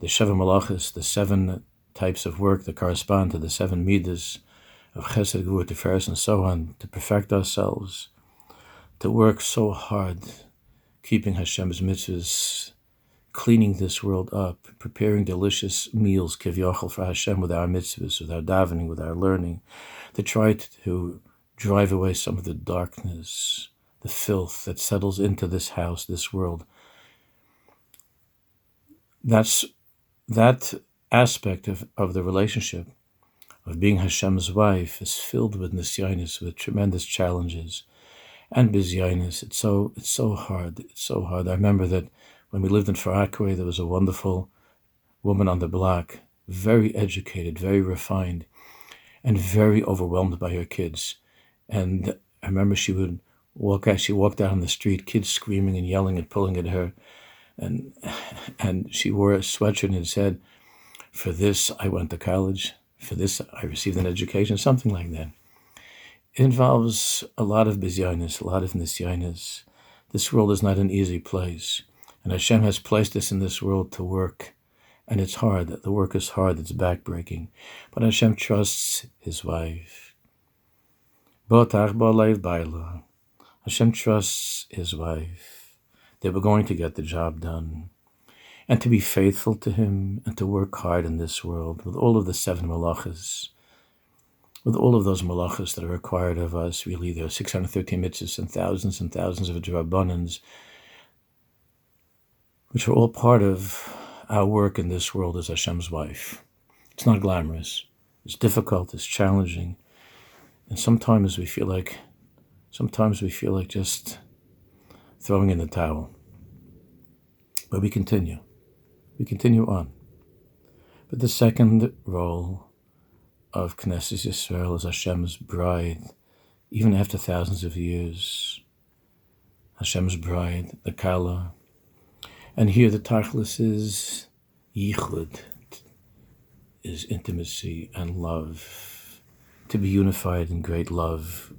The Sheva Malachas, the 7 types of work that correspond to the 7 midas of Chesed, Gvur, Tiferes, and so on, to perfect ourselves, to work so hard, keeping Hashem's mitzvahs, cleaning this world up, preparing delicious meals, kivyachal, for Hashem with our mitzvahs, with our davening, with our learning, to try to drive away some of the darkness, the filth that settles into this house, this world. That aspect of the relationship of being Hashem's wife is filled with nisyanis, with tremendous challenges, and bizyanis. It's so hard. It's so hard. I remember that when we lived in Far Rockaway, there was a wonderful woman on the block, very educated, very refined, and very overwhelmed by her kids. And I remember she would walk out. She walked out on the street, kids screaming and yelling and pulling at her, and she wore a sweatshirt and it said, "For this I went to college. For this I received an education," something like that. It involves a lot of bizyanis, a lot of nisyanis. This world is not an easy place. And Hashem has placed us in this world to work. And it's hard. The work is hard. It's backbreaking. But Hashem trusts his wife. Hashem trusts his wife. They were going to get the job done. And to be faithful to him and to work hard in this world with all of the 7 malachas. With all of those malachas that are required of us. Really, there are 613 mitzvahs and thousands of drabbanans, which are all part of our work in this world as Hashem's wife. It's not glamorous. It's difficult. It's challenging. And sometimes we feel like just throwing in the towel. But we continue. We continue on. But the second role of Knesset Yisrael as Hashem's bride, even after thousands of years, Hashem's bride, the Kala. And here the Tachlis is Yichud, is intimacy and love, to be unified in great love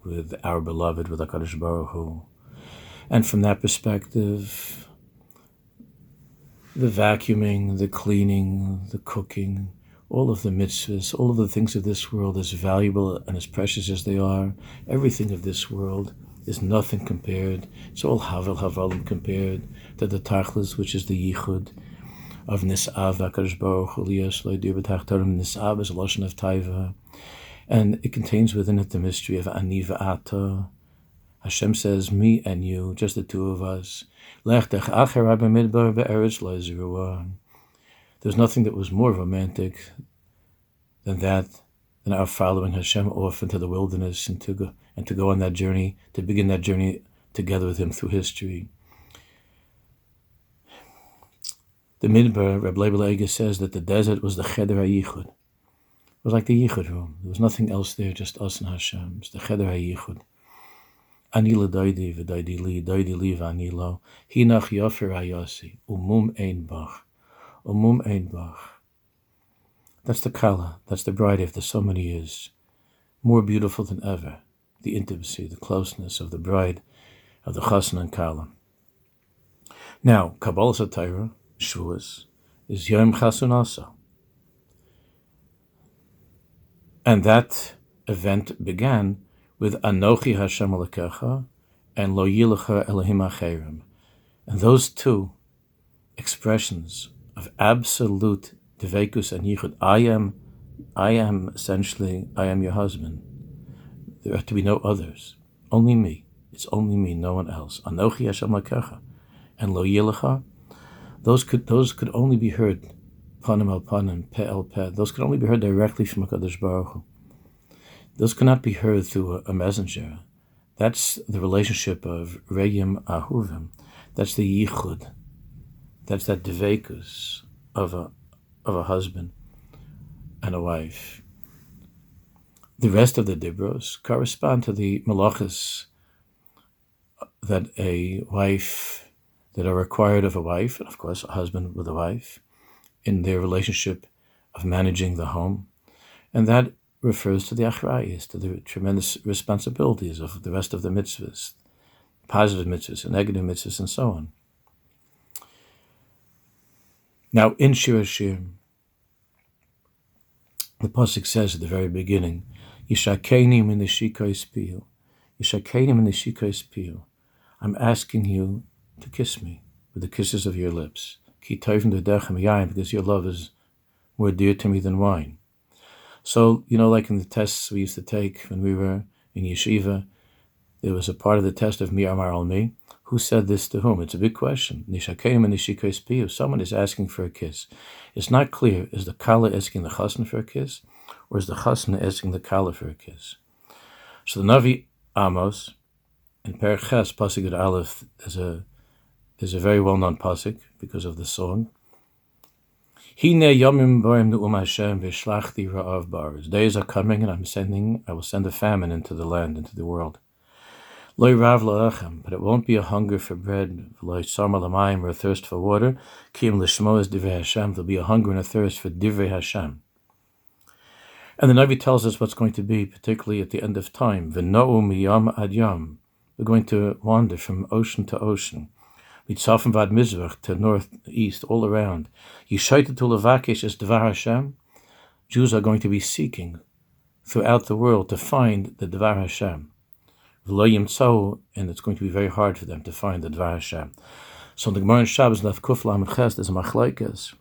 with our beloved, with HaKadosh Baruch Hu. And from that perspective, the vacuuming, the cleaning, the cooking, all of the mitzvahs, all of the things of this world, as valuable and as precious as they are, everything of this world is nothing compared. It's all havalim compared to the tachlis, which is the yichud of Nisav, HaKadosh Baruch Hu, Nisav is a lashon of taiva, and it contains within it the mystery of ani v'ata. Hashem says, me and you, just the two of us. There's nothing that was more romantic than that, than our following Hashem off into the wilderness and to go on that journey, to begin that journey together with him through history. The Midbar, Reb Leib Leger says that the desert was the Cheder HaYichud. It was like the Yichud room. There was nothing else there, just us and Hashem. It's the Cheder HaYichud. Ani l'doidi v'doidi li v'ani lo. Hinach yofer hayasi. Umum ein bach. Umum ein bach. That's the Kala. That's the bride after so many years. More beautiful than ever. The intimacy, the closeness of the bride, of the Chassan and Kala. Now, Kabbalah Satira, Shavuos, is Yom Chasunasa. And that event began with Anochi Hashem Elokecha and Lo Yilecha Elohim Acherim. And those two expressions of absolute Devekus and Yichud, I am essentially, I am your husband. There are to be no others. Only me. It's only me, no one else. Anochi Hashem Elokecha and Lo Yilecha, those could only be heard, Panim al Panim, Peh el Peh, those could only be heard directly from HaKadosh Baruch Hu. Those cannot be heard through a messenger. That's the relationship of Regim Ahuvim. That's the Yichud. That's that Devekus of a husband and a wife. The rest of the Dibros correspond to the Malachas that are required of a wife, and of course a husband with a wife, in their relationship of managing the home. And that refers to the achrayis, to the tremendous responsibilities of the rest of the mitzvahs, positive mitzvahs and negative mitzvahs and so on. Now in Shir Hashir, the pasuk says at the very beginning, Yishakenim in the shikos piyu, Yishakenim in the shikos piyu. I'm asking you to kiss me with the kisses of your lips. Ki tovim d'dechem yayin, because your love is more dear to me than wine. So, like in the tests we used to take when we were in yeshiva, there was a part of the test of mi amar al mi. Who said this to whom? It's a big question. Nishakeim and nishikos piyu. Someone is asking for a kiss. It's not clear, is the Kala asking the Chassan for a kiss, or is the Chassan asking the Kala for a kiss? So the Navi Amos, in Perek Ches, Pasuk Yud Aleph, there's a very well-known pasuk because of the song. Hine yomim boim nu'um Hashem v'shlachti ra'av ba'aretz. Days are coming, and I will send a famine into the land, into the world. Lo rav la'achem, but it won't be a hunger for bread, lo tzarma l'mayim, or a thirst for water. Kim l'shmoas divrei Hashem, there'll be a hunger and a thirst for divrei Hashem. And the Navi tells us what's going to be, particularly at the end of time. V'no'u miyam ad yam. We're going to wander from ocean to ocean. Mitzafim vad Mizrach, to north, east, all around. Yishayta to Levakesh is Dvar Hashem. Jews are going to be seeking throughout the world to find the Dvar Hashem. V'lo yimtzau, and it's going to be very hard for them to find the Dvar Hashem. So in the Gemara in Shabbos, Lef Kuf Lamed Ches, there's a machlokes.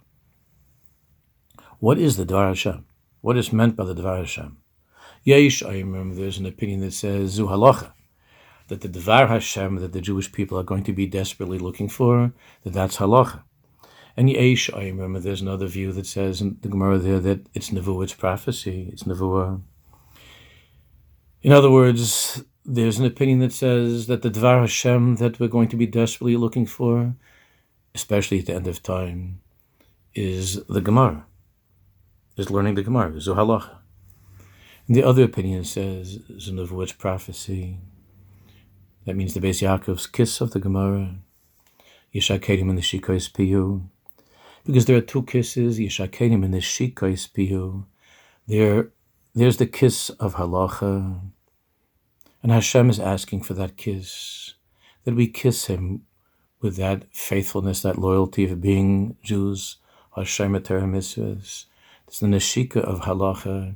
What is the Dvar Hashem? What is meant by the Dvar Hashem? Yesh, I remember there's an opinion that says Zu Halacha, that the Dvar Hashem that the Jewish people are going to be desperately looking for, that's Halacha. And Yesh, I remember there's another view that says in the Gemara there that it's Nevuah, it's prophecy, it's Nevuah. In other words, there's an opinion that says that the Dvar Hashem that we're going to be desperately looking for, especially at the end of time, is the Gemara, is learning the Gemara, Zu Halacha. And the other opinion says Nevuah, it's prophecy. That means the Beis Yaakov's kiss of the Gemara, Yeshakedim and the Shikois Piyu. Because there are two kisses, Yeshakedim and the Shikois Piyu. There's the kiss of Halacha. And Hashem is asking for that kiss, that we kiss Him with that faithfulness, that loyalty of being Jews, Hashem Torah Mitzvahs. There's the Neshika of Halacha,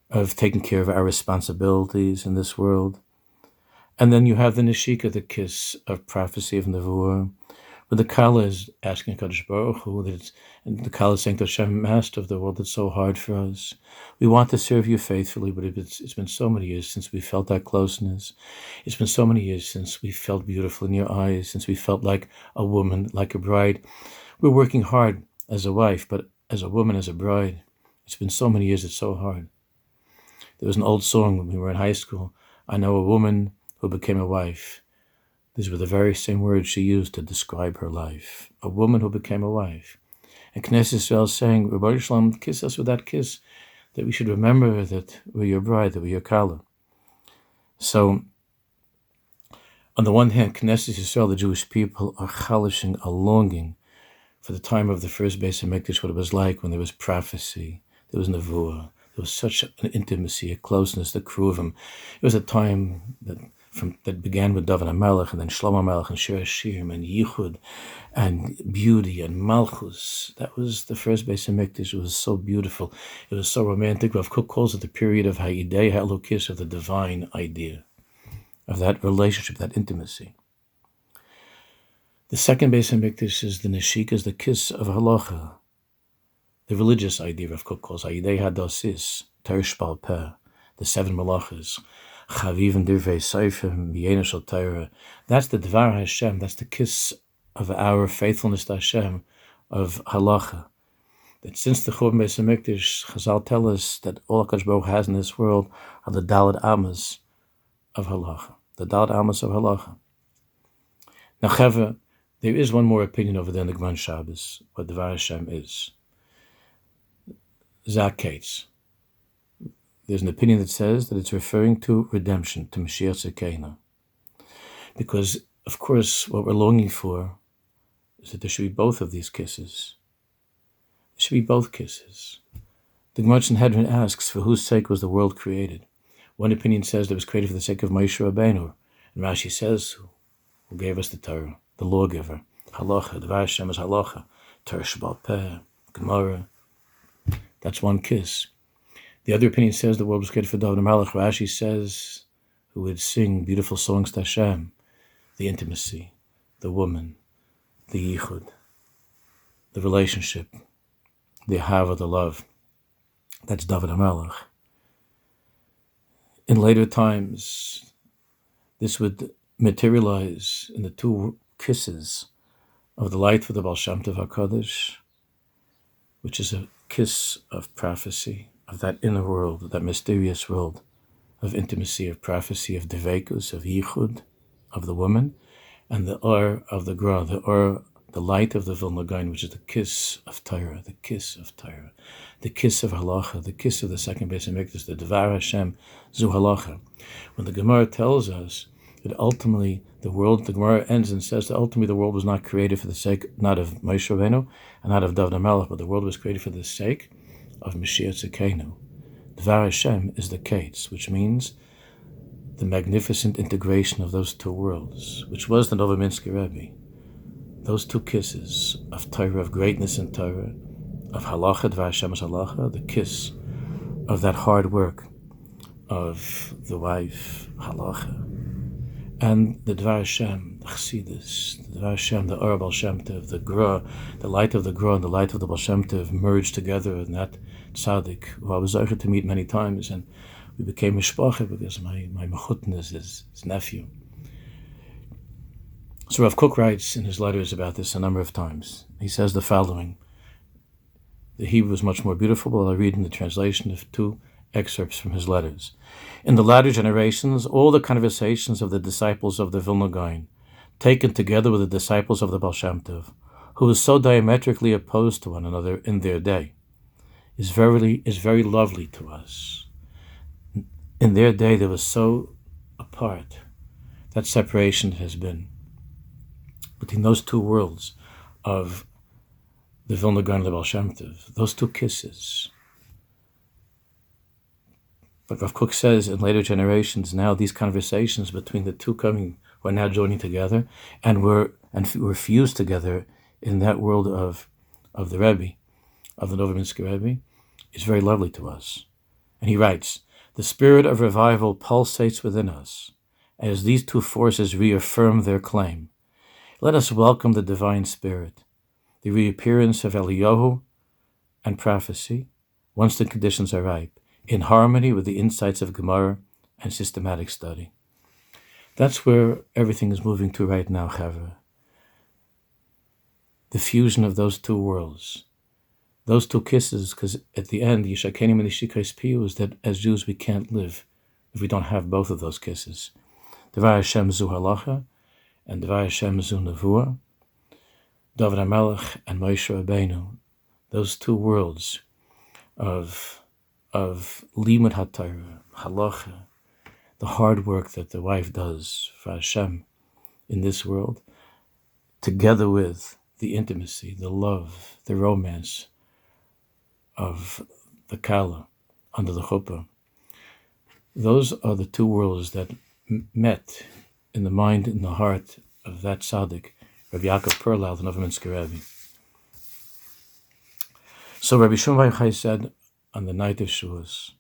of taking care of our responsibilities in this world. And then you have the Neshika, the kiss of prophecy of Nevuah, where the Kala is asking HaKadosh Baruch Hu, and the Kala is saying to Hashem, Master of the world, it's so hard for us. We want to serve you faithfully, but it's been so many years since we felt that closeness. It's been so many years since we felt beautiful in your eyes, since we felt like a woman, like a bride. We're working hard as a wife, but as a woman, as a bride, it's been so many years, it's so hard. There was an old song when we were in high school, I know a woman who became a wife. These were the very same words she used to describe her life. A woman who became a wife. And Knesset Yisrael is saying, Rabbi Shalom, kiss us with that kiss, that we should remember that we're your bride, that we're your Kala. So, on the one hand, Knesset Yisrael, the Jewish people, are chalishing a longing for the time of the first Beis HaMikdash, what it was like when there was prophecy, there was Nevuah, there was such an intimacy, a closeness, the Kruvim. It was a time that began with David HaMelech, and then Shlomo HaMelech, and Shir Hashirim, and Yichud, and beauty, and Malchus. That was the first Beis HaMikdash. It was so beautiful. It was so romantic. Rav Kook calls it the period of Ha'idei Ha'elokis, of the divine idea, of that relationship, that intimacy. The second Beis HaMikdash is the Neshika, is the kiss of Halacha, the religious idea Rav Kook calls Ha'idei Hadosis, Ter Shpal Peh, the seven malachas, Chaviv and Dirvei Seifim, B'yena Shel Torah. That's the Dvar Hashem, that's the kiss of our faithfulness to Hashem, of Halacha. That since the Churban Beis HaMikdash, Chazal tell us that all HaKadosh Baruch Hu has in this world are the Daled Amas of Halacha. The Daled Amas of Halacha. Now, Cheva, there is one more opinion over there in the Gemara Shabbos, what Dvar Hashem is. Zakates. There's an opinion that says that it's referring to redemption, to Mashiach Tzidkeinu. Because, of course, what we're longing for is that there should be both of these kisses. There should be both kisses. The Gemara Sanhedrin asks, for whose sake was the world created? One opinion says that it was created for the sake of Moshe Rabbeinu. And Rashi says, who gave us the Torah, the lawgiver. Halacha, the Dvar Hashem is Halacha. Torah Shebal Peh, Gemara. That's one kiss. The other opinion says the world was created for David HaMelech. Rashi says, who would sing beautiful songs to Hashem, the intimacy, the woman, the yichud, the relationship, the ahava, the love. That's David HaMelech. In later times, this would materialize in the two kisses of the light for the Baal Shem Tov HaKadosh, which is a kiss of prophecy, of that inner world, that mysterious world of intimacy, of prophecy, of devekus, of yichud, of the woman, and the or of the gra, the light of the Vilna Gaon, which is the kiss of Torah, the kiss of Torah, the kiss of Halacha, the kiss of the second Beis HaMikdash, the Dvar Hashem, Zu Halacha. When the Gemara tells us that ultimately the Gemara ends and says that ultimately the world was not created for the sake, not of Moshe Rabbeinu and not of David HaMelech, but the world was created for the sake of Mashiach Tzidkeinu. Dvar Hashem is the Kates, which means the magnificent integration of those two worlds, which was the Novominsker Rebbe. those two kisses of Torah, of greatness in Torah, of halacha, Dvar Hashem's halacha, the kiss of that hard work of the wife, halacha, and the Dvar Hashem, the Chassidus, the Dvar Hashem, the Or Baal Shem Tov, the Gra, the light of the Gra and the light of the Baal Shem Tov merged together in that tzaddik, who I was zeicher to meet many times, and we became mishpacha because my mechutin is his nephew. So Rav Kook writes in his letters about this a number of times. He says the following. The Hebrew is much more beautiful, but I'll read in the translation of two excerpts from his letters. In the latter generations, all the conversations of the disciples of the Vilna Gaon, taken together with the disciples of the Baal Shem Tov, who was so diametrically opposed to one another in their day, is very lovely to us. In their day, they were so apart. That separation has been between those two worlds of the Vilna Gaon and the Baal Shem Tov, those two kisses. But Rav Kook says in later generations, now these conversations between the two were now joining together and were fused together in that world of the Rebbe, of the Novominsker Rebbe, is very lovely to us. And he writes, the spirit of revival pulsates within us as these two forces reaffirm their claim. Let us welcome the divine spirit, the reappearance of Eliyahu and prophecy, once the conditions are ripe, in harmony with the insights of Gemara and systematic study. That's where everything is moving to right now, Chavra. The fusion of those two worlds, those two kisses, because at the end, Yishakeni Melishikres Piyu, is that as Jews we can't live if we don't have both of those kisses. Dvar Hashem Zu Halacha and Dvar Hashem Zu Nevuah, David HaMelech and Moshe Rabbeinu, those two worlds of Limud HaTorah, Halacha, the hard work that the wife does for Hashem in this world, together with the intimacy, the love, the romance of the Kala under the chuppah. Those are the two worlds that met in the mind and the heart of that tzaddik, Rabbi Yaakov Perlau, the Novominsker Rebbe. So Rabbi Shimon Bar Yochai said on the night of Shavuos,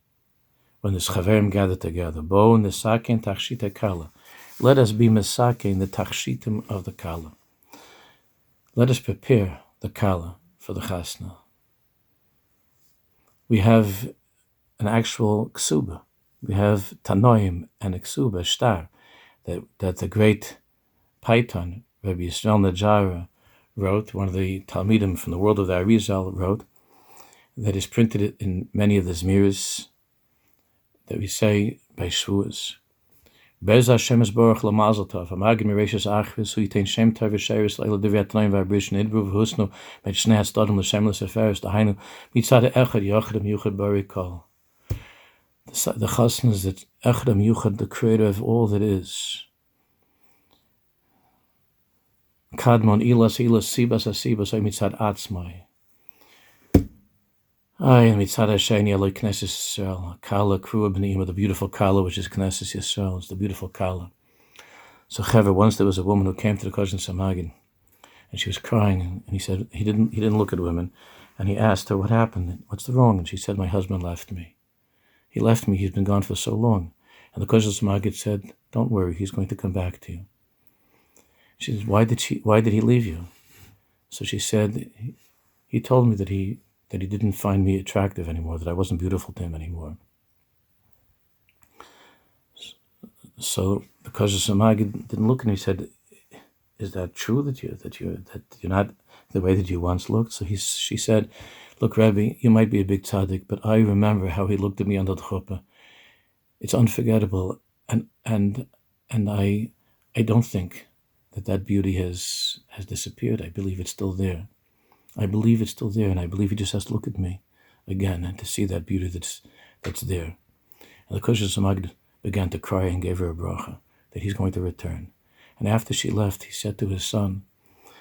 when the Chaverim gathered together, Bo nesaken tachshita kala, let us be mesaken the tachshitim of the Kala. Let us prepare the Kala for the Chasna. We have an actual ksuba. We have Tanoim and a ksuba, shtar, that the great Paitan, Rabbi Yisrael Najara, wrote, one of the Talmidim from the world of the Arizal wrote, that is printed in many of the Zmiris that we say by Shavuos. Bez Hashem es Baruch LaMazel Tov, Amagim Mereshus Achris, Hu Yitain Shem Tov V'Sheres, Leila Divyat Tanoim V'Abrish, Nidru V'Husnu, Met Shnei HaStadim L'Shem L'Seferes, Dahainu, Mitzad Echad Yochad Yuchad Bari Kol. The chasna is that Echad Yuchad, the creator of all that is. Kadmon Ilas Sibas Asibas, Mitzad Atzmai. Mitzad Hasheni Eloi Knesset Yisrael, Kala Kruah B'Niyim, the beautiful Kala, which is Knesset Yisrael, it's the beautiful Kala. So Chaver, once there was a woman who came to the Kohen Samagin, and she was crying, and he said he didn't look at women, and he asked her what happened, what's wrong, and she said, my husband left me. He left me, he's been gone for so long. And the Kohen Samagin said, don't worry, he's going to come back to you. She said, why did he leave you? So she said, he told me that he didn't find me attractive anymore, that I wasn't beautiful to him anymore. So the Kohen Samagid didn't look, and he said, is that true that you're not the way that you once looked? So she said, look, Rebbe, you might be a big tzaddik, but I remember how he looked at me under the chuppah. It's unforgettable, and I don't think that beauty has disappeared. I believe it's still there. And I believe he just has to look at me again and to see that beauty that's there. And the Kohen Samagid began to cry and gave her a bracha that he's going to return. And after she left, he said to his son,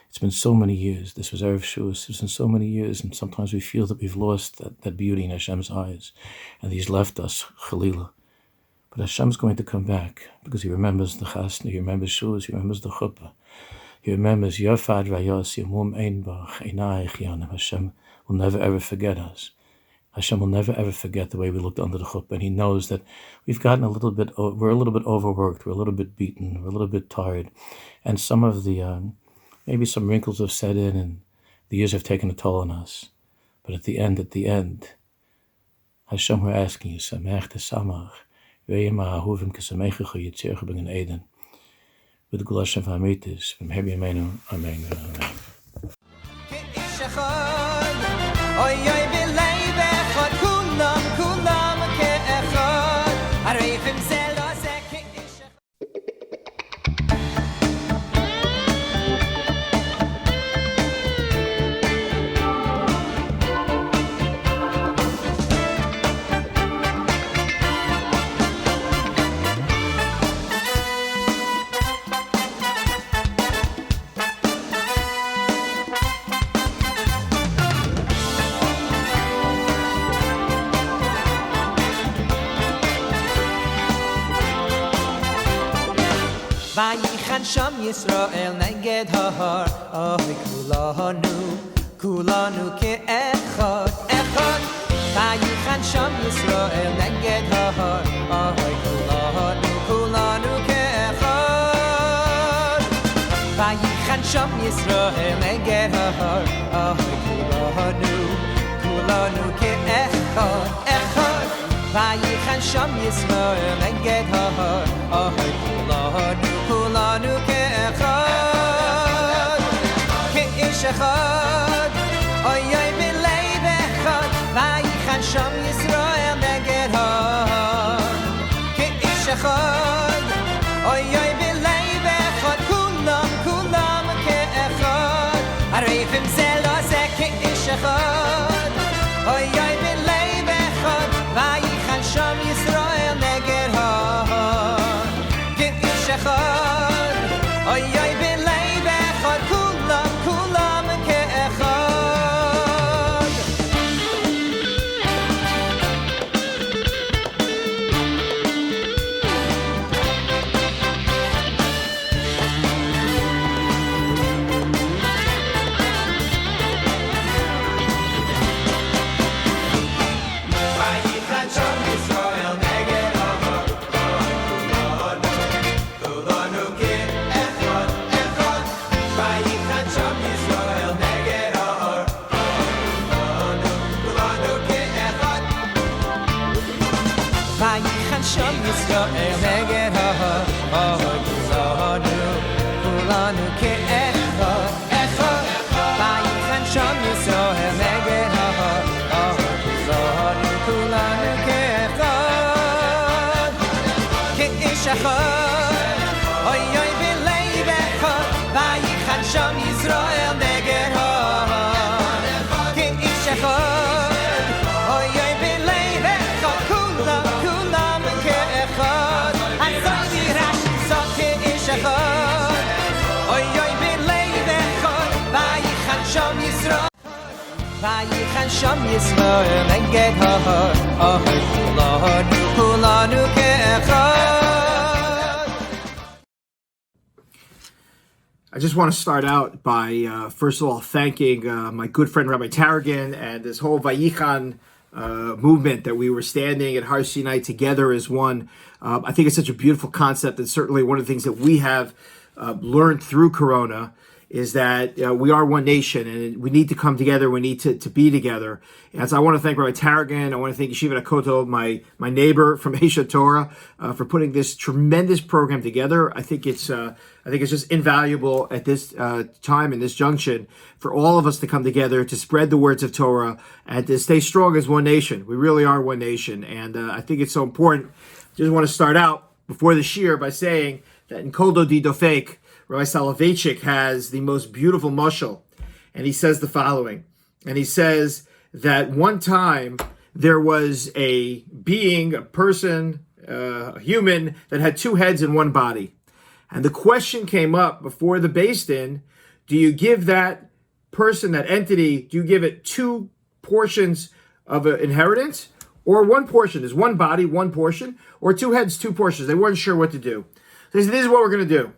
it's been so many years. This was Erev Shavuos. It's been so many years, and sometimes we feel that we've lost that beauty in Hashem's eyes, and he's left us, Chalila. But Hashem's going to come back because he remembers the Chasna, he remembers Shavuos, he remembers the Chuppah. He remembers Yofad Vayos Yomum Ein Bach Einaich Yanim. Hashem will never ever forget us. Hashem will never ever forget the way we looked under the chuppah, and He knows that we're a little bit overworked, we're a little bit beaten, we're a little bit tired, and some of the maybe some wrinkles have set in, and the years have taken a toll on us. But at the end, Hashem, we're asking you, Samech Tesamach, Ve'yem Ha'ahuvim Kesamechecha Yitzircha B'Gan Eden, with the Gula Hashem Ha'amitis, from Herbi Amen, Amen, Amen. Vayichan Sham Yisrael neged hahar, kulanu ke'echad, echad. Vayichan Sham Yisrael neged hahar, kulanu ke'echad. Vayichan Sham Yisrael neged hahar, kulanu ke'echad, echad. Vayichan Sham Yisrael neged hahar, kulanu ke'echad, ke'ish echad, oy oy b'leiv echad. Vayichan Sham Yisrael neged hahar, ke'ish echad, oy oy b'leiv echad. Kulam ke'echad, arevim zel ozeh ke'ish echad, oy oy b'leiv echad. Vayichan Sham Yisrael neged hahar, ke'ish echad, oy oy b'leiv echad. Kulam ke'echad. Vayichan Sham Yisrael neged hahar, kulanu ke'echad, echad. Vayichan Sham Yisrael neged hahar, kulanu ke'echad. Vayichan Sham Yisrael neged hahar, kulanu ke'echad, echad. Vayichan Sham Yisrael neged hahar, kulanu ke'echad, ke'ish echad, oy oy b'leiv echad. Vayichan Sham Yisrael neged hahar, ke'ish echad, oy oy b'leiv echad. Kulam ke'echad. Hazati Rashi sa ke'ish echad, oy oy b'leiv echad. Vayichan Sham Yisrael, Vayichan Sham Yisrael neged hahar, kulanu ke'echad. I just want to start out by, first of all, thanking my good friend Rabbi Tarragon and this whole Vayichan movement that we were standing at Har Sinai together as one. I think it's such a beautiful concept, and certainly one of the things that we have learned through Corona is that we are one nation, and we need to come together. We need to be together. And so I want to thank Rabbi Tarragon. I want to thank Yeshivat Hakotel, my neighbor from Asia Torah, for putting this tremendous program together. I think it's just invaluable at this time in this junction for all of us to come together to spread the words of Torah and to stay strong as one nation. We really are one nation, and I think it's so important. Just want to start out before the shir by saying that in Kol Dodi Dofek, Rabbi Soloveitchik has the most beautiful mashal, and he says the following. And he says that one time there was a being, a person, a human that had two heads and one body. And the question came up before the Beis Din, do you give that person, that entity, do you give it two portions of an inheritance or one portion? Is one body, one portion, or two heads, two portions? They weren't sure what to do. So they said, this is what we're going to do.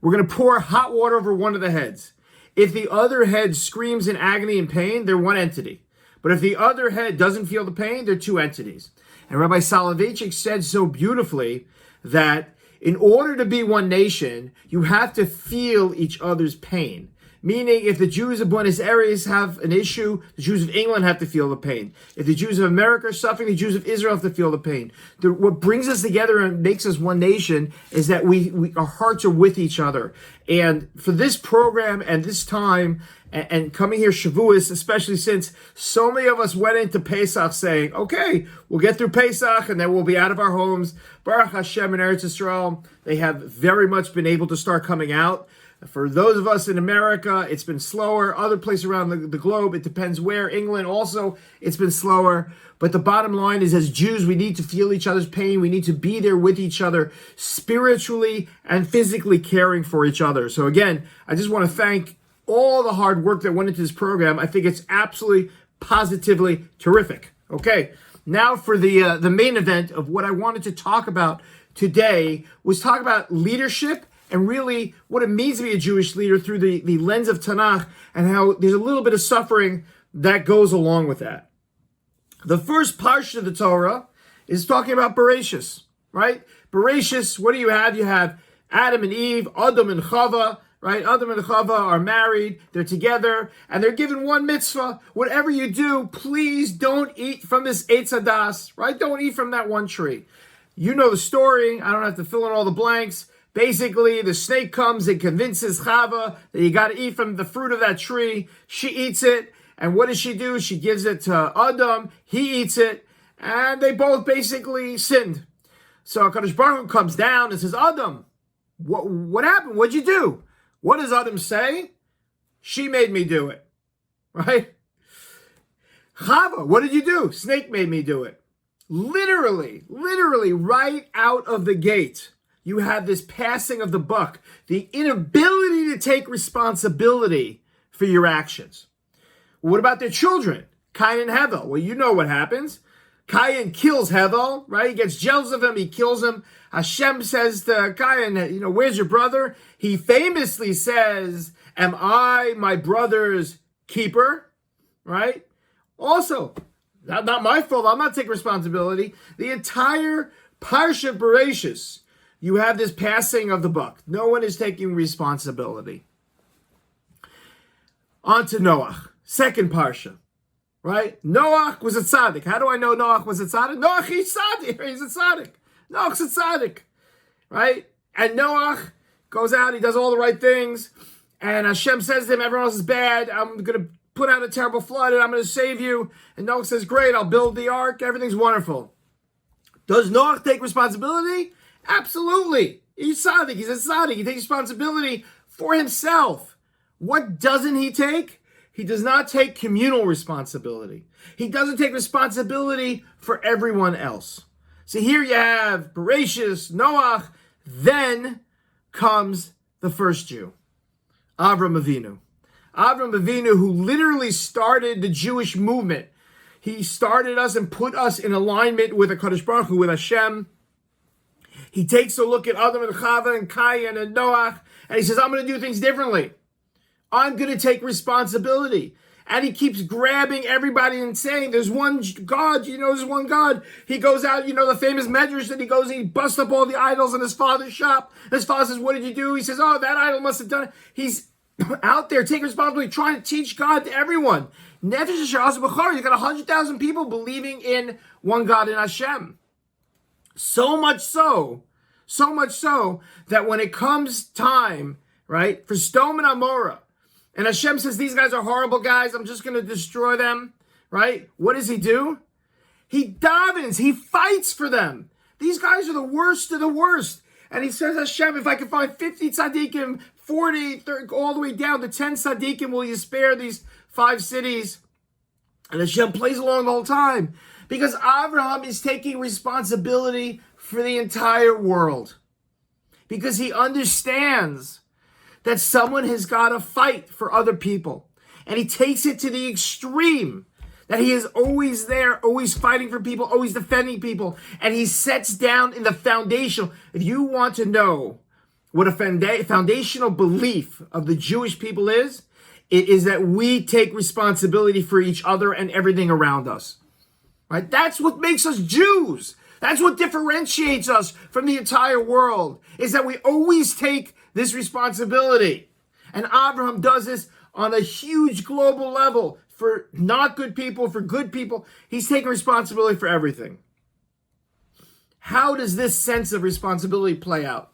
we're going to pour hot water over one of the heads. If the other head screams in agony and pain, they're one entity. But if the other head doesn't feel the pain, they're two entities. And Rabbi Soloveitchik said so beautifully that in order to be one nation, you have to feel each other's pain. Meaning, if the Jews of Buenos Aires have an issue, the Jews of England have to feel the pain. If the Jews of America are suffering, the Jews of Israel have to feel the pain. What brings us together and makes us one nation is that our hearts are with each other. And for this program and this time, and coming here Shavuos, especially since so many of us went into Pesach saying, okay, we'll get through Pesach and then we'll be out of our homes. Baruch Hashem in Eretz Yisrael, they have very much been able to start coming out. For those of us in America, it's been slower. Other places around the globe, it depends where. England also, it's been slower. But the bottom line is, as Jews, we need to feel each other's pain. We need to be there with each other, spiritually and physically caring for each other. So again, I just want to thank all the hard work that went into this program. I think it's absolutely, positively terrific. Okay, now for the main event of what I wanted to talk about today was talk about leadership and really what it means to be a Jewish leader through the lens of Tanakh, and how there's a little bit of suffering that goes along with that. The first parsha of the Torah is talking about Bereshis, right? Bereshis, what do you have? You have Adam and Eve, Adam and Chava, right? Adam and Chava are married, they're together, and they're given one mitzvah. Whatever you do, please don't eat from this Eitz Hadas, right? Don't eat from that one tree. You know the story. I don't have to fill in all the blanks. Basically, the snake comes and convinces Chava that you got to eat from the fruit of that tree. She eats it, and what does she do? She gives it to Adam. He eats it, and they both basically sinned. So HaKadosh Baruch Hu comes down and says, Adam, what happened? What'd you do? What does Adam say? She made me do it, right? Chava, what did you do? Snake made me do it. Literally, right out of the gate, you have this passing of the buck, the inability to take responsibility for your actions. What about their children? Cain and Hevel. Well, you know what happens. Cain kills Hevel, right? He gets jealous of him. He kills him. Hashem says to Cain, where's your brother? He famously says, am I my brother's keeper? Right? Also, not my fault. I'm not taking responsibility. The entire Parsha Bereshis, you have this passing of the buck. No one is taking responsibility. On to Noach, second Parsha, right? Noach was a tzaddik. How do I know Noach was a tzaddik? Noach, he's a tzaddik. Noach's a tzaddik, right? And Noach goes out, he does all the right things, and Hashem says to him, everyone else is bad, I'm going to put out a terrible flood, and I'm going to save you. And Noach says, great, I'll build the ark, everything's wonderful. Does Noach take responsibility? Absolutely. He's a tzaddik. He takes responsibility for himself. What doesn't he take? He does not take communal responsibility. He doesn't take responsibility for everyone else. So here you have Bereshis, Noach, then comes the first Jew, Avram Avinu. Avram Avinu, who literally started the Jewish movement. He started us and put us in alignment with HaKadosh Baruch Hu, with Hashem. He takes a look at Adam and Chava and Cain and Noach, and he says, I'm going to do things differently. I'm going to take responsibility. And he keeps grabbing everybody and saying, there's one God, there's one God. He goes out, the famous medrash that he goes and he busts up all the idols in his father's shop. His father says, what did you do? He says, oh, that idol must have done it. He's out there taking responsibility, trying to teach God to everyone. Nefesh Sha'asa B'chara, you got 100,000 people believing in one God in Hashem. So much so that when it comes time, right, for Sodom and Amorah, and Hashem says, these guys are horrible guys, I'm just going to destroy them, right? What does he do? He davens, he fights for them. These guys are the worst of the worst. And he says, Hashem, if I can find 50 tzaddikim, 40, 30, all the way down to 10 tzaddikim, will you spare these 5 cities? And Hashem plays along the whole time. Because Abraham is taking responsibility for the entire world. Because he understands that someone has got to fight for other people. And he takes it to the extreme. That he is always there, always fighting for people, always defending people. And he sets down in the foundation. If you want to know what a foundational belief of the Jewish people is, it is that we take responsibility for each other and everything around us. Right? That's what makes us Jews. That's what differentiates us from the entire world, is that we always take this responsibility. And Abraham does this on a huge global level for not good people, for good people. He's taking responsibility for everything. How does this sense of responsibility play out?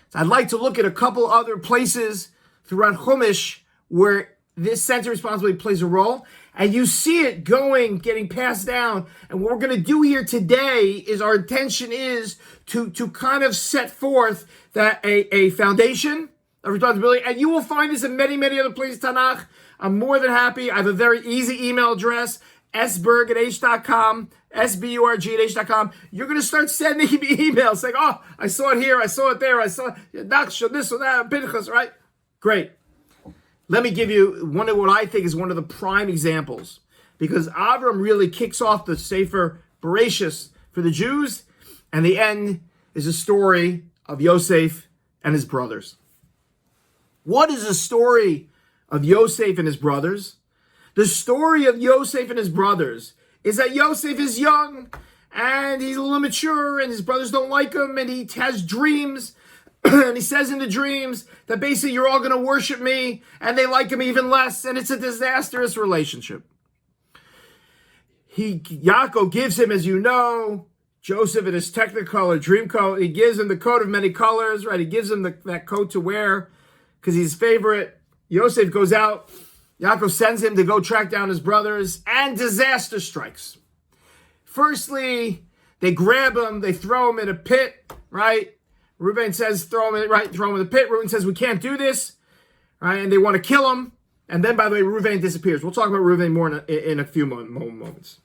So I'd like to look at a couple other places throughout Chumash where this sense of responsibility plays a role. And you see it getting passed down. And what we're going to do here today is our intention is to kind of set forth that a foundation of responsibility. And you will find this in many, many other places, Tanakh. I'm more than happy. I have a very easy email address, sburg@h.com, sburg@h.com. You're going to start sending me emails saying, oh, I saw it here, I saw it there, I saw Dachs, this or that, Pinchas, right? Great. Let me give you one of what I think is one of the prime examples, because Avram really kicks off the Sefer Bereshis for the Jews, and the end is a story of Yosef and his brothers. What is the story of Yosef and his brothers? The story of Yosef and his brothers is that Yosef is young, and he's a little immature, and his brothers don't like him, and he has dreams. And he says in the dreams that basically you're all going to worship me, and they like him even less, and it's a disastrous relationship. Yaakov gives him, as you know, Joseph in his technicolor dream coat. He gives him the coat of many colors, right? He gives him that coat to wear because he's his favorite. Yosef goes out. Yaakov sends him to go track down his brothers, and disaster strikes. Firstly, they grab him, they throw him in a pit, right? Reuben says, throw him in the pit. Reuben says, we can't do this, right? And they want to kill him. And then, by the way, Reuben disappears. We'll talk about Reuben more in a few moments.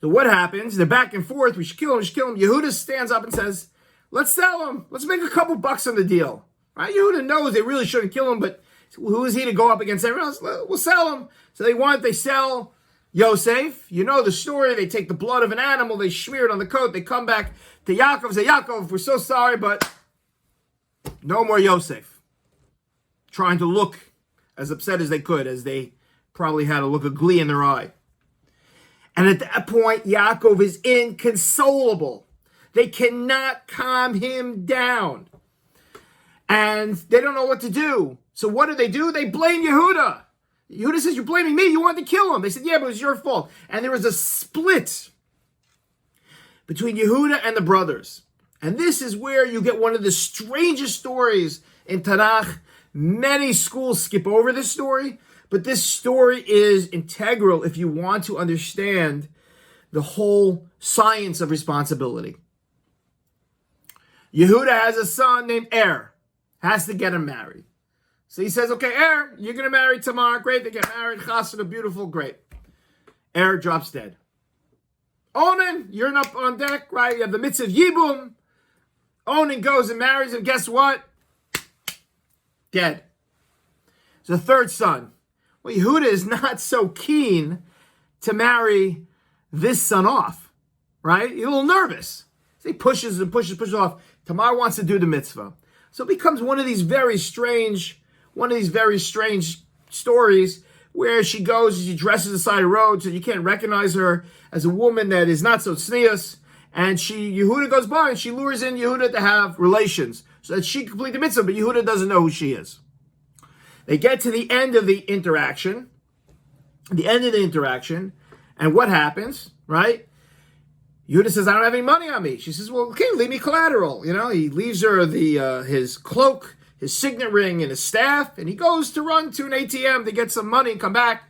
So what happens? They're back and forth. We should kill him. Yehuda stands up and says, let's sell him. Let's make a couple bucks on the deal. Right? Yehuda knows they really shouldn't kill him, but who is he to go up against everyone else? We'll sell him. So they sell Yosef. You know the story. They take the blood of an animal. They smear it on the coat. They come back to Yaakov, say, Yaakov, we're so sorry, but no more Yosef. Trying to look as upset as they could, as they probably had a look of glee in their eye. And at that point, Yaakov is inconsolable. They cannot calm him down. And they don't know what to do. So what do? They blame Yehuda. Yehuda says, you're blaming me. You wanted to kill him. They said, yeah, but it was your fault. And there was a split between Yehuda and the brothers. And this is where you get one of the strangest stories in Tanakh. Many schools skip over this story, but this story is integral if you want to understand the whole science of responsibility. Yehuda has a son named Er, has to get him married. So he says, okay, Er, you're going to marry Tamar. Great, they get married. Chasana, beautiful, great. Er drops dead. Onan, you're up on deck, right? You have the mitzvah of Yibum. Onan goes and marries him. Guess what? Dead. It's the third son. Well, Yehuda is not so keen to marry this son off, right? He's a little nervous. So he pushes and pushes off. Tamar wants to do the mitzvah. So it becomes one of these very strange stories where she goes, she dresses the side of the road so you can't recognize her as a woman that is not so tznius. And Yehuda goes by and she lures in Yehuda to have relations so that she can complete the mitzvah, but Yehuda doesn't know who she is. They get to the end of the interaction. And what happens, right? Yehuda says, I don't have any money on me. She says, well, okay, leave me collateral. You know, he leaves her his cloak, his signet ring, and his staff, and he goes to run to an ATM to get some money and come back.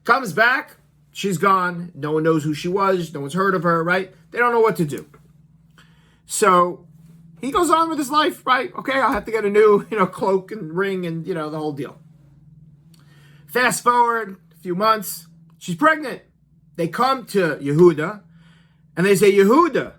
Comes back, she's gone. No one knows who she was. No one's heard of her, right? They don't know what to do. So he goes on with his life, right? Okay, I'll have to get a new, cloak and ring and, the whole deal. Fast forward a few months, she's pregnant. They come to Yehuda, and they say, Yehuda,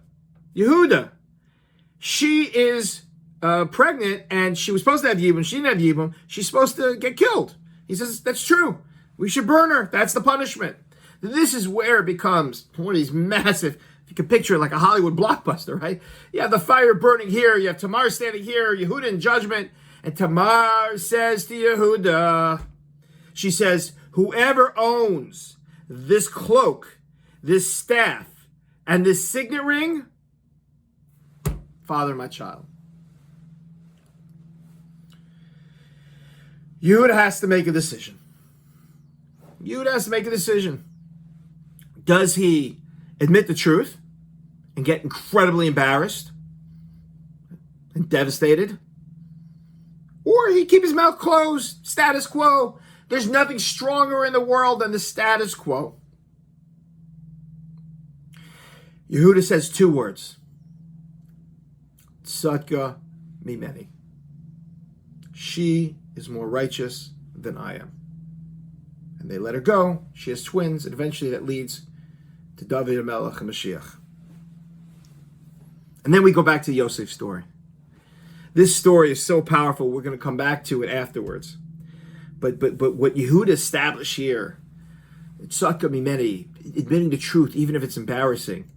she is pregnant, and she was supposed to have Yibum. She didn't have Yibum. She's supposed to get killed. He says, that's true. We should burn her. That's the punishment. This is where it becomes one of these massive, if You can picture it like a Hollywood blockbuster, right? You have the fire burning here. You have Tamar standing here. Yehuda in judgment. And Tamar says to Yehuda, she says, whoever owns this cloak, this staff, and this signet ring, father my child. Yehuda has to make a decision. Yehuda has to make a decision. Does he admit the truth and get incredibly embarrassed and devastated? Or he keep his mouth closed, status quo. There's nothing stronger in the world than the status quo. Yehuda says 2 words. Tzadka mimeni. She is more righteous than I am. And they let her go. She has twins, and eventually that leads to David HaMelech and Mashiach. And then we go back to Yosef's story. This story is so powerful, we're going to come back to it afterwards. But what Yehuda established here, Tzadka mimeni, admitting the truth, even if it's embarrassing,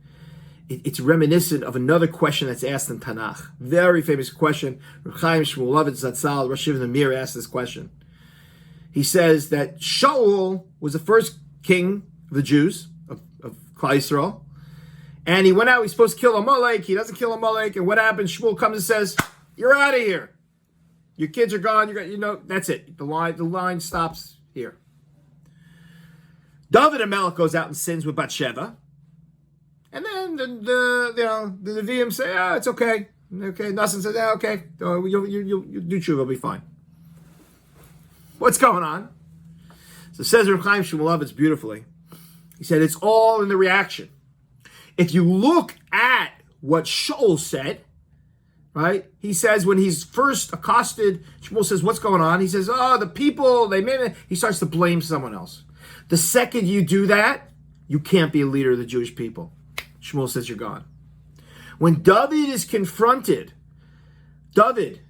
it's reminiscent of another question that's asked in Tanakh. Very famous question. Reb Chaim Shmulevitz Zatzal, Rosh Yeshiva Namir, asked this question. He says that Shaul was the first king of the Jews, of Klal Yisrael. And he went out, he's supposed to kill Amalek. He doesn't kill Amalek. And what happens? Shmuel comes and says, you're out of here. Your kids are gone. That's it. The line stops here. David HaMelech goes out and sins with Bathsheba. And then the Nevi'im say, it's okay. Okay, Nassim says, okay. You'll do tshuva, it'll be fine. What's going on? So says Reb Chaim Shmulevitz beautifully. He said, it's all in the reaction. If you look at what Shaul said, right? He says when he's first accosted, Shmuel says, what's going on? He says, the people, they made it. He starts to blame someone else. The second you do that, you can't be a leader of the Jewish people. Shmuel says you're gone. When David is confronted, David,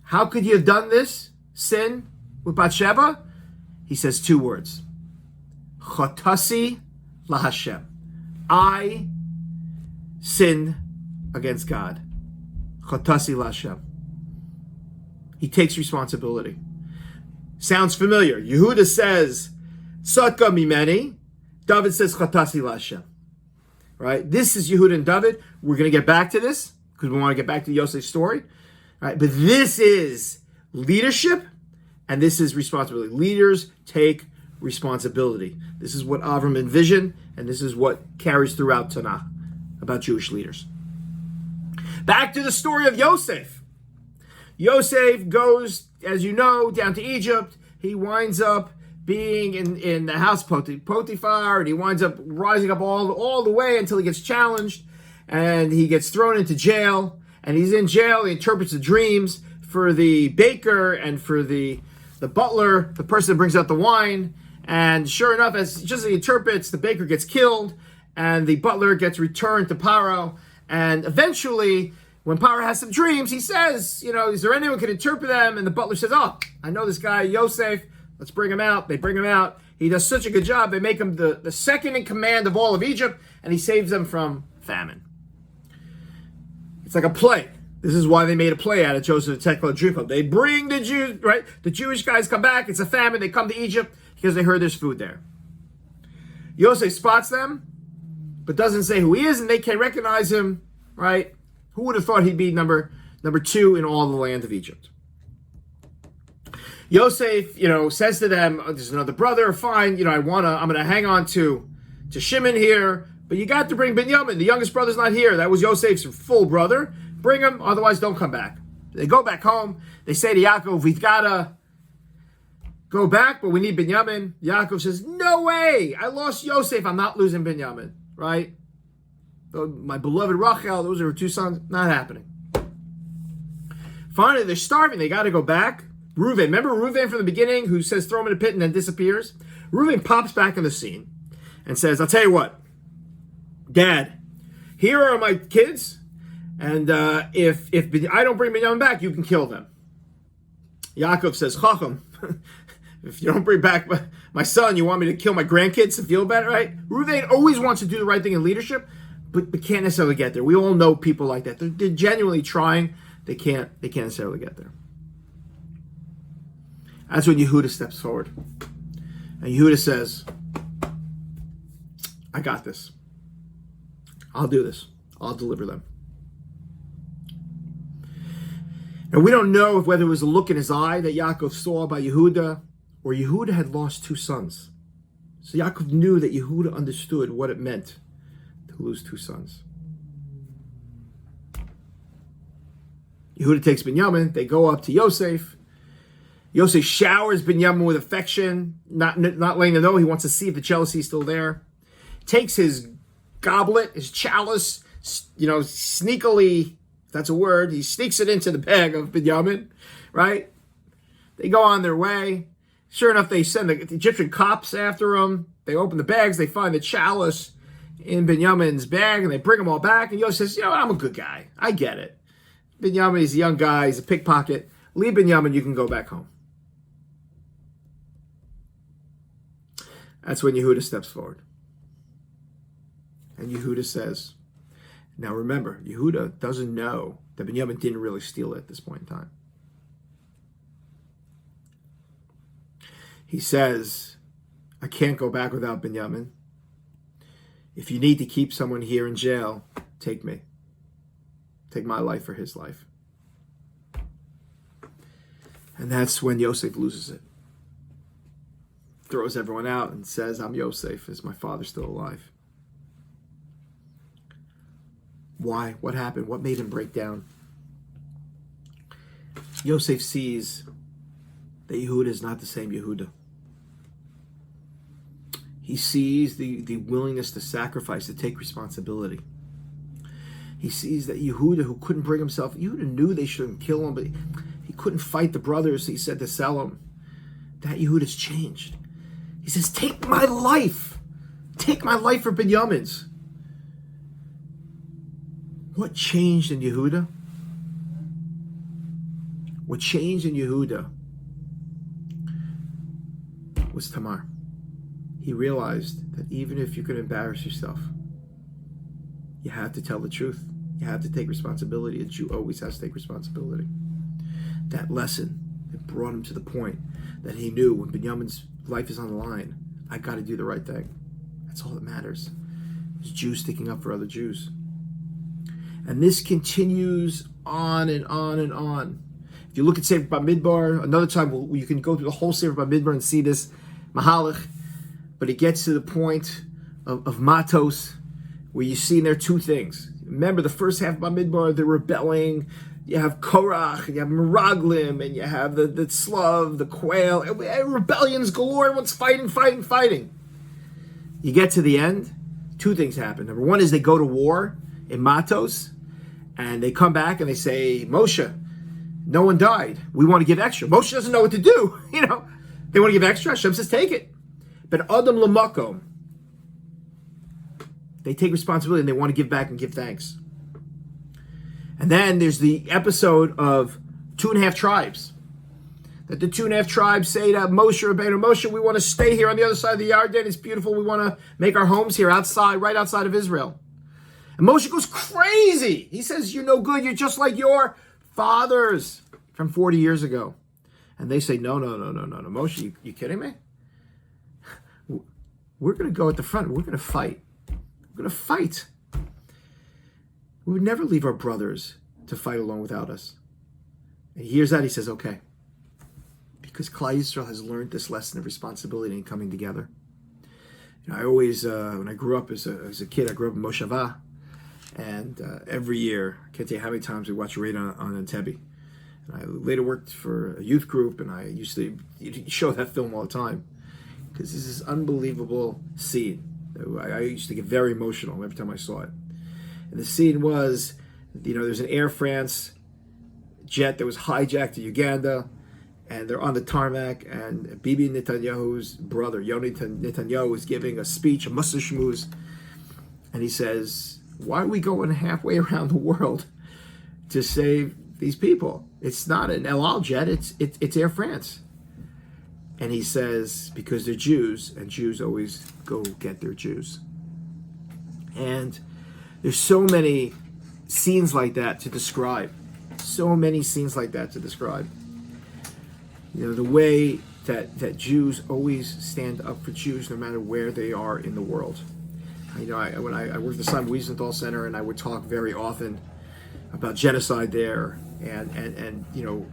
how could you have done this sin with Bathsheba? He says 2 words. Chotasi laHashem. I sinned against God. Chotasi laHashem. He takes responsibility. Sounds familiar. Yehuda says, Tzadka mimeni. David says, Chotasi laHashem. Right? This is Yehuda and David. We're going to get back to this because we want to get back to Yosef's story. Right? But this is leadership and this is responsibility. Leaders take responsibility. This is what Avram envisioned and this is what carries throughout Tanakh about Jewish leaders. Back to the story of Yosef. Yosef goes, as you know, down to Egypt. He winds up being in the house Potiphar, and he winds up rising up all the way until he gets challenged, and he gets thrown into jail, and he's in jail. He interprets the dreams for the baker and for the butler, the person that brings out the wine, and sure enough, as he interprets, the baker gets killed, and the butler gets returned to Paro, and eventually, when Paro has some dreams, he says, is there anyone who can interpret them? And the butler says, I know this guy, Yosef. Let's bring him out. They bring him out. He does such a good job. They make him the second in command of all of Egypt, and he saves them from famine. It's like a play. This is why they made a play out of Joseph the Tekla Dream Club. They bring the Jews, right? The Jewish guys come back. It's a famine. They come to Egypt because they heard there's food there. Yosef spots them, but doesn't say who he is, and they can't recognize him, right? Who would have thought he'd be number 2 in all the land of Egypt? Yosef, says to them, there's another brother, fine, I'm going to hang on to Shimon here, but you got to bring Binyamin. The youngest brother's not here. That was Yosef's full brother. Bring him, otherwise don't come back. They go back home. They say to Yaakov, we've got to go back, but we need Binyamin. Yaakov says, no way. I lost Yosef. I'm not losing Binyamin, right? My beloved Rachel, those are her 2 sons. Not happening. Finally, they're starving. They got to go back. Reuven, remember Reuven from the beginning who says throw him in a pit and then disappears? Reuven pops back in the scene and says, I'll tell you what, Dad, here are my kids, and if I don't bring Binyamin back, you can kill them. Yaakov says, Chacham, if you don't bring back my son, you want me to kill my grandkids to feel better, right? Reuven always wants to do the right thing in leadership, but can't necessarily get there. We all know people like that. They're genuinely trying. They can't necessarily get there. That's when Yehuda steps forward. And Yehuda says, I got this. I'll do this. I'll deliver them. And we don't know whether it was a look in his eye that Yaakov saw by Yehuda, or Yehuda had lost 2 sons. So Yaakov knew that Yehuda understood what it meant to lose 2 sons. Yehuda takes Binyamin. They go up to Yosef. Yosef showers Binyamin with affection, not letting him know. He wants to see if the jealousy is still there. Takes his goblet, his chalice, sneakily, if that's a word, he sneaks it into the bag of Binyamin, right? They go on their way. Sure enough, they send the Egyptian cops after him. They open the bags. They find the chalice in Binyamin's bag, and they bring them all back. And Yosef says, I'm a good guy. I get it. Binyamin, he's a young guy. He's a pickpocket. Leave Binyamin. You can go back home. That's when Yehuda steps forward. And Yehuda says, now remember, Yehuda doesn't know that Binyamin didn't really steal it at this point in time. He says, I can't go back without Binyamin. If you need to keep someone here in jail, take me. Take my life for his life. And that's when Yosef loses it. Throws everyone out and says, I'm Yosef. Is my father still alive? Why? What happened? What made him break down? Yosef sees that Yehuda is not the same Yehuda. He sees the willingness to sacrifice, to take responsibility. He sees that Yehuda, who couldn't bring himself, Yehuda knew they shouldn't kill him, but he couldn't fight the brothers, he said, to sell him. That Yehuda's changed. He says, take my life. Take my life for Binyamin's. What changed in Yehuda? What changed in Yehuda was Tamar. He realized that even if you could embarrass yourself, you had to tell the truth. You had to take responsibility. A Jew always has to take responsibility. That lesson, it brought him to the point that he knew when Binyamin's life is on the line, I got to do the right thing. That's all that matters. It's Jews sticking up for other Jews. And this continues on and on and on. If you look at Sefer Bamidbar, another time you can go through the whole Sefer Bamidbar and see this Mahalach, but it gets to the point of Matos, where you see in there 2 things. Remember, the first half of Bamidbar, they're rebelling. You have Korach, and you have Meraglim, and you have the Slav, the Quail. Rebellions galore. Everyone's fighting. You get to the end, 2 things happen. Number 1 is they go to war in Matos, and they come back and they say, Moshe, no one died. We want to give extra. Moshe doesn't know what to do. They want to give extra. Hashem says, take it. But Adam Lamakom, they take responsibility and they want to give back and give thanks. And then there's the episode of 2.5 tribes. That the 2.5 tribes say to Moshe Rabbeinu, Moshe, we want to stay here on the other side of the Yarden. It's beautiful. We want to make our homes here outside, right outside of Israel. And Moshe goes crazy. He says, you're no good. You're just like your fathers from 40 years ago. And they say, no. Moshe, you kidding me? We're going to go at the front. We're going to fight. We're going to fight. We would never leave our brothers to fight alone without us. And he hears that. He says, okay. Because Klal Yisrael has learned this lesson of responsibility and coming together. I always, when I grew up as a kid, I grew up in Moshava. And every year, I can't tell you how many times we watched Raid on Entebbe. And I later worked for a youth group, and I used to show that film all the time. Because this is unbelievable scene. I used to get very emotional every time I saw it. And the scene was, there's an Air France jet that was hijacked to Uganda, and they're on the tarmac, and Bibi Netanyahu's brother, Yoni Netanyahu, is giving a speech, a Mussar Shmuz, and he says, why are we going halfway around the world to save these people? It's not an El Al jet, it's Air France. And he says, because they're Jews, and Jews always go get their Jews. And There's so many scenes like that to describe. So many scenes like that to describe. You know, the way that Jews always stand up for Jews no matter where they are in the world. You know, when I worked at the Simon Wiesenthal Center, and I would talk very often about genocide there, and you know,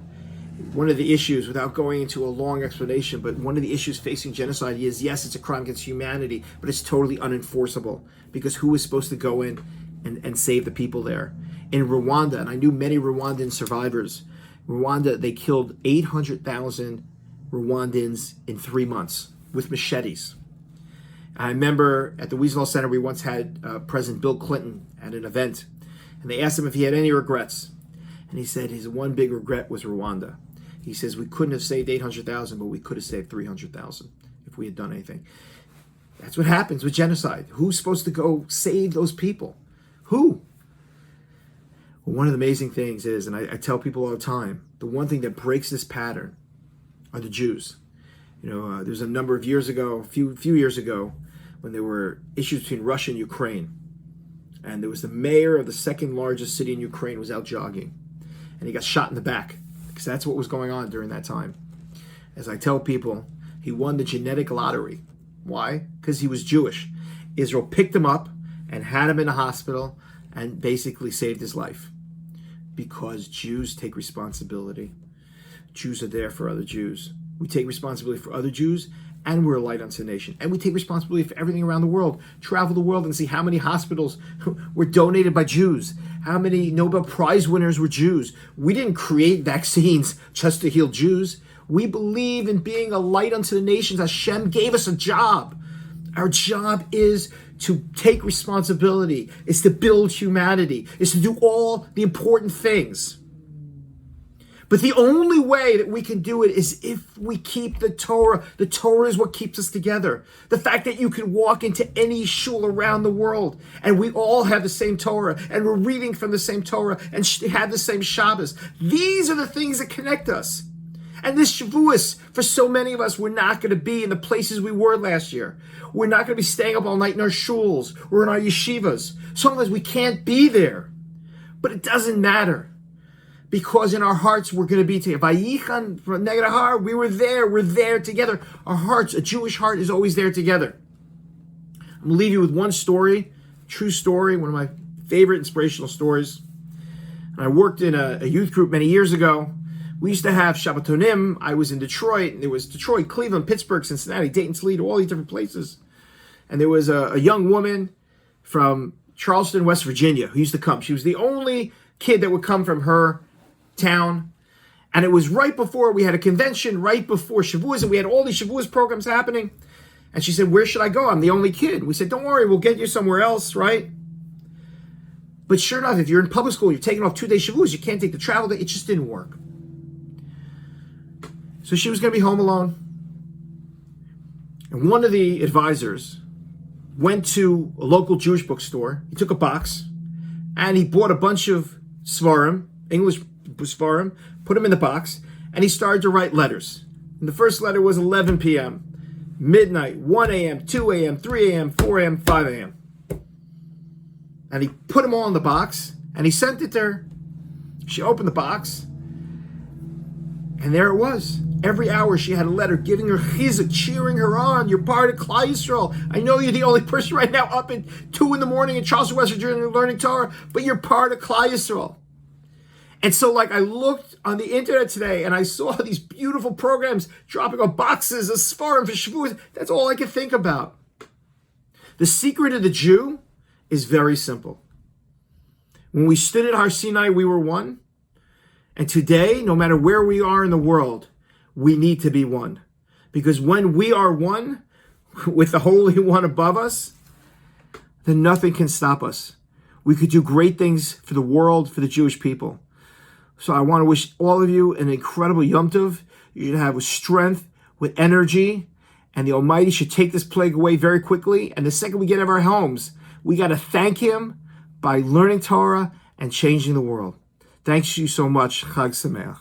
one of the issues, without going into a long explanation, but one of the issues facing genocide is, yes, it's a crime against humanity, but it's totally unenforceable, because who is supposed to go in and save the people there? In Rwanda, and I knew many Rwandan survivors, Rwanda, they killed 800,000 Rwandans in 3 months with machetes. I remember at the Wiesenthal Center, we once had President Bill Clinton at an event, and they asked him if he had any regrets. And he said his one big regret was Rwanda. He says, we couldn't have saved 800,000, but we could have saved 300,000 if we had done anything. That's what happens with genocide. Who's supposed to go save those people? Who? Well, one of the amazing things is, and I tell people all the time, the one thing that breaks this pattern are the Jews. You know, there's a number of years ago, a few years ago, when there were issues between Russia and Ukraine. And there was the mayor of the second largest city in Ukraine was out jogging. And he got shot in the back, because that's what was going on during that time. As I tell people, he won the genetic lottery. Why? Because he was Jewish. Israel picked him up and had him in a hospital and basically saved his life. Because Jews take responsibility. Jews are there for other Jews. We take responsibility for other Jews, and we're a light unto the nation. And we take responsibility for everything around the world. Travel the world and see how many hospitals were donated by Jews. How many Nobel Prize winners were Jews. We didn't create vaccines just to heal Jews. We believe in being a light unto the nations. Hashem gave us a job. Our job is to take responsibility, is to build humanity, is to do all the important things. But the only way that we can do it is if we keep the Torah. The Torah is what keeps us together. The fact that you can walk into any shul around the world and we all have the same Torah and we're reading from the same Torah and have the same Shabbos. These are the things that connect us. And this Shavuos, for so many of us, we're not going to be in the places we were last year. We're not going to be staying up all night in our shuls or in our yeshivas. Sometimes we can't be there. But it doesn't matter. Because in our hearts, we're going to be together. Vayichan, from Neged Har, we were there. We're there together. Our hearts, a Jewish heart, is always there together. I'm going to leave you with one story, true story, one of my favorite inspirational stories. I worked in a youth group many years ago. We used to have Shabbatonim. I was in Detroit. And there was Detroit, Cleveland, Pittsburgh, Cincinnati, Dayton, Toledo, all these different places. And there was a young woman from Charleston, West Virginia, who used to come. She was the only kid that would come from her town, and it was right before we had a convention, right before Shavuos, and we had all these Shavuos programs happening. And she said, where should I go? I'm the only kid. We said, don't worry, we'll get you somewhere else, right? But sure enough, if you're in public school, you're taking off 2 days Shavuos, you can't take the travel day. It just didn't work. So she was going to be home alone. And one of the advisors went to a local Jewish bookstore. He took a box, and he bought a bunch of Svarim, English Svarim, put them in the box, and he started to write letters. And the first letter was 11 p.m., midnight, 1 a.m., 2 a.m., 3 a.m., 4 a.m., 5 a.m. And he put them all in the box, and he sent it to her. She opened the box, and there it was. Every hour she had a letter giving her chizuk, cheering her on. You're part of Klal Yisrael. I know you're the only person right now up at 2 in the morning in Charleston, West Virginia learning Torah, but you're part of Klal Yisrael. And so, like, I looked on the internet today and I saw these beautiful programs dropping on boxes of Sfarim for Shavuos. That's all I could think about. The secret of the Jew is very simple. When we stood at Har Sinai, we were one. And today, no matter where we are in the world, we need to be one. Because when we are one with the Holy One above us, then nothing can stop us. We could do great things for the world, for the Jewish people. So I want to wish all of you an incredible Yom Tov. You should have with strength, with energy, and the Almighty should take this plague away very quickly. And the second we get out of our homes, we got to thank Him by learning Torah and changing the world. Thanks you so much. Chag Sameach.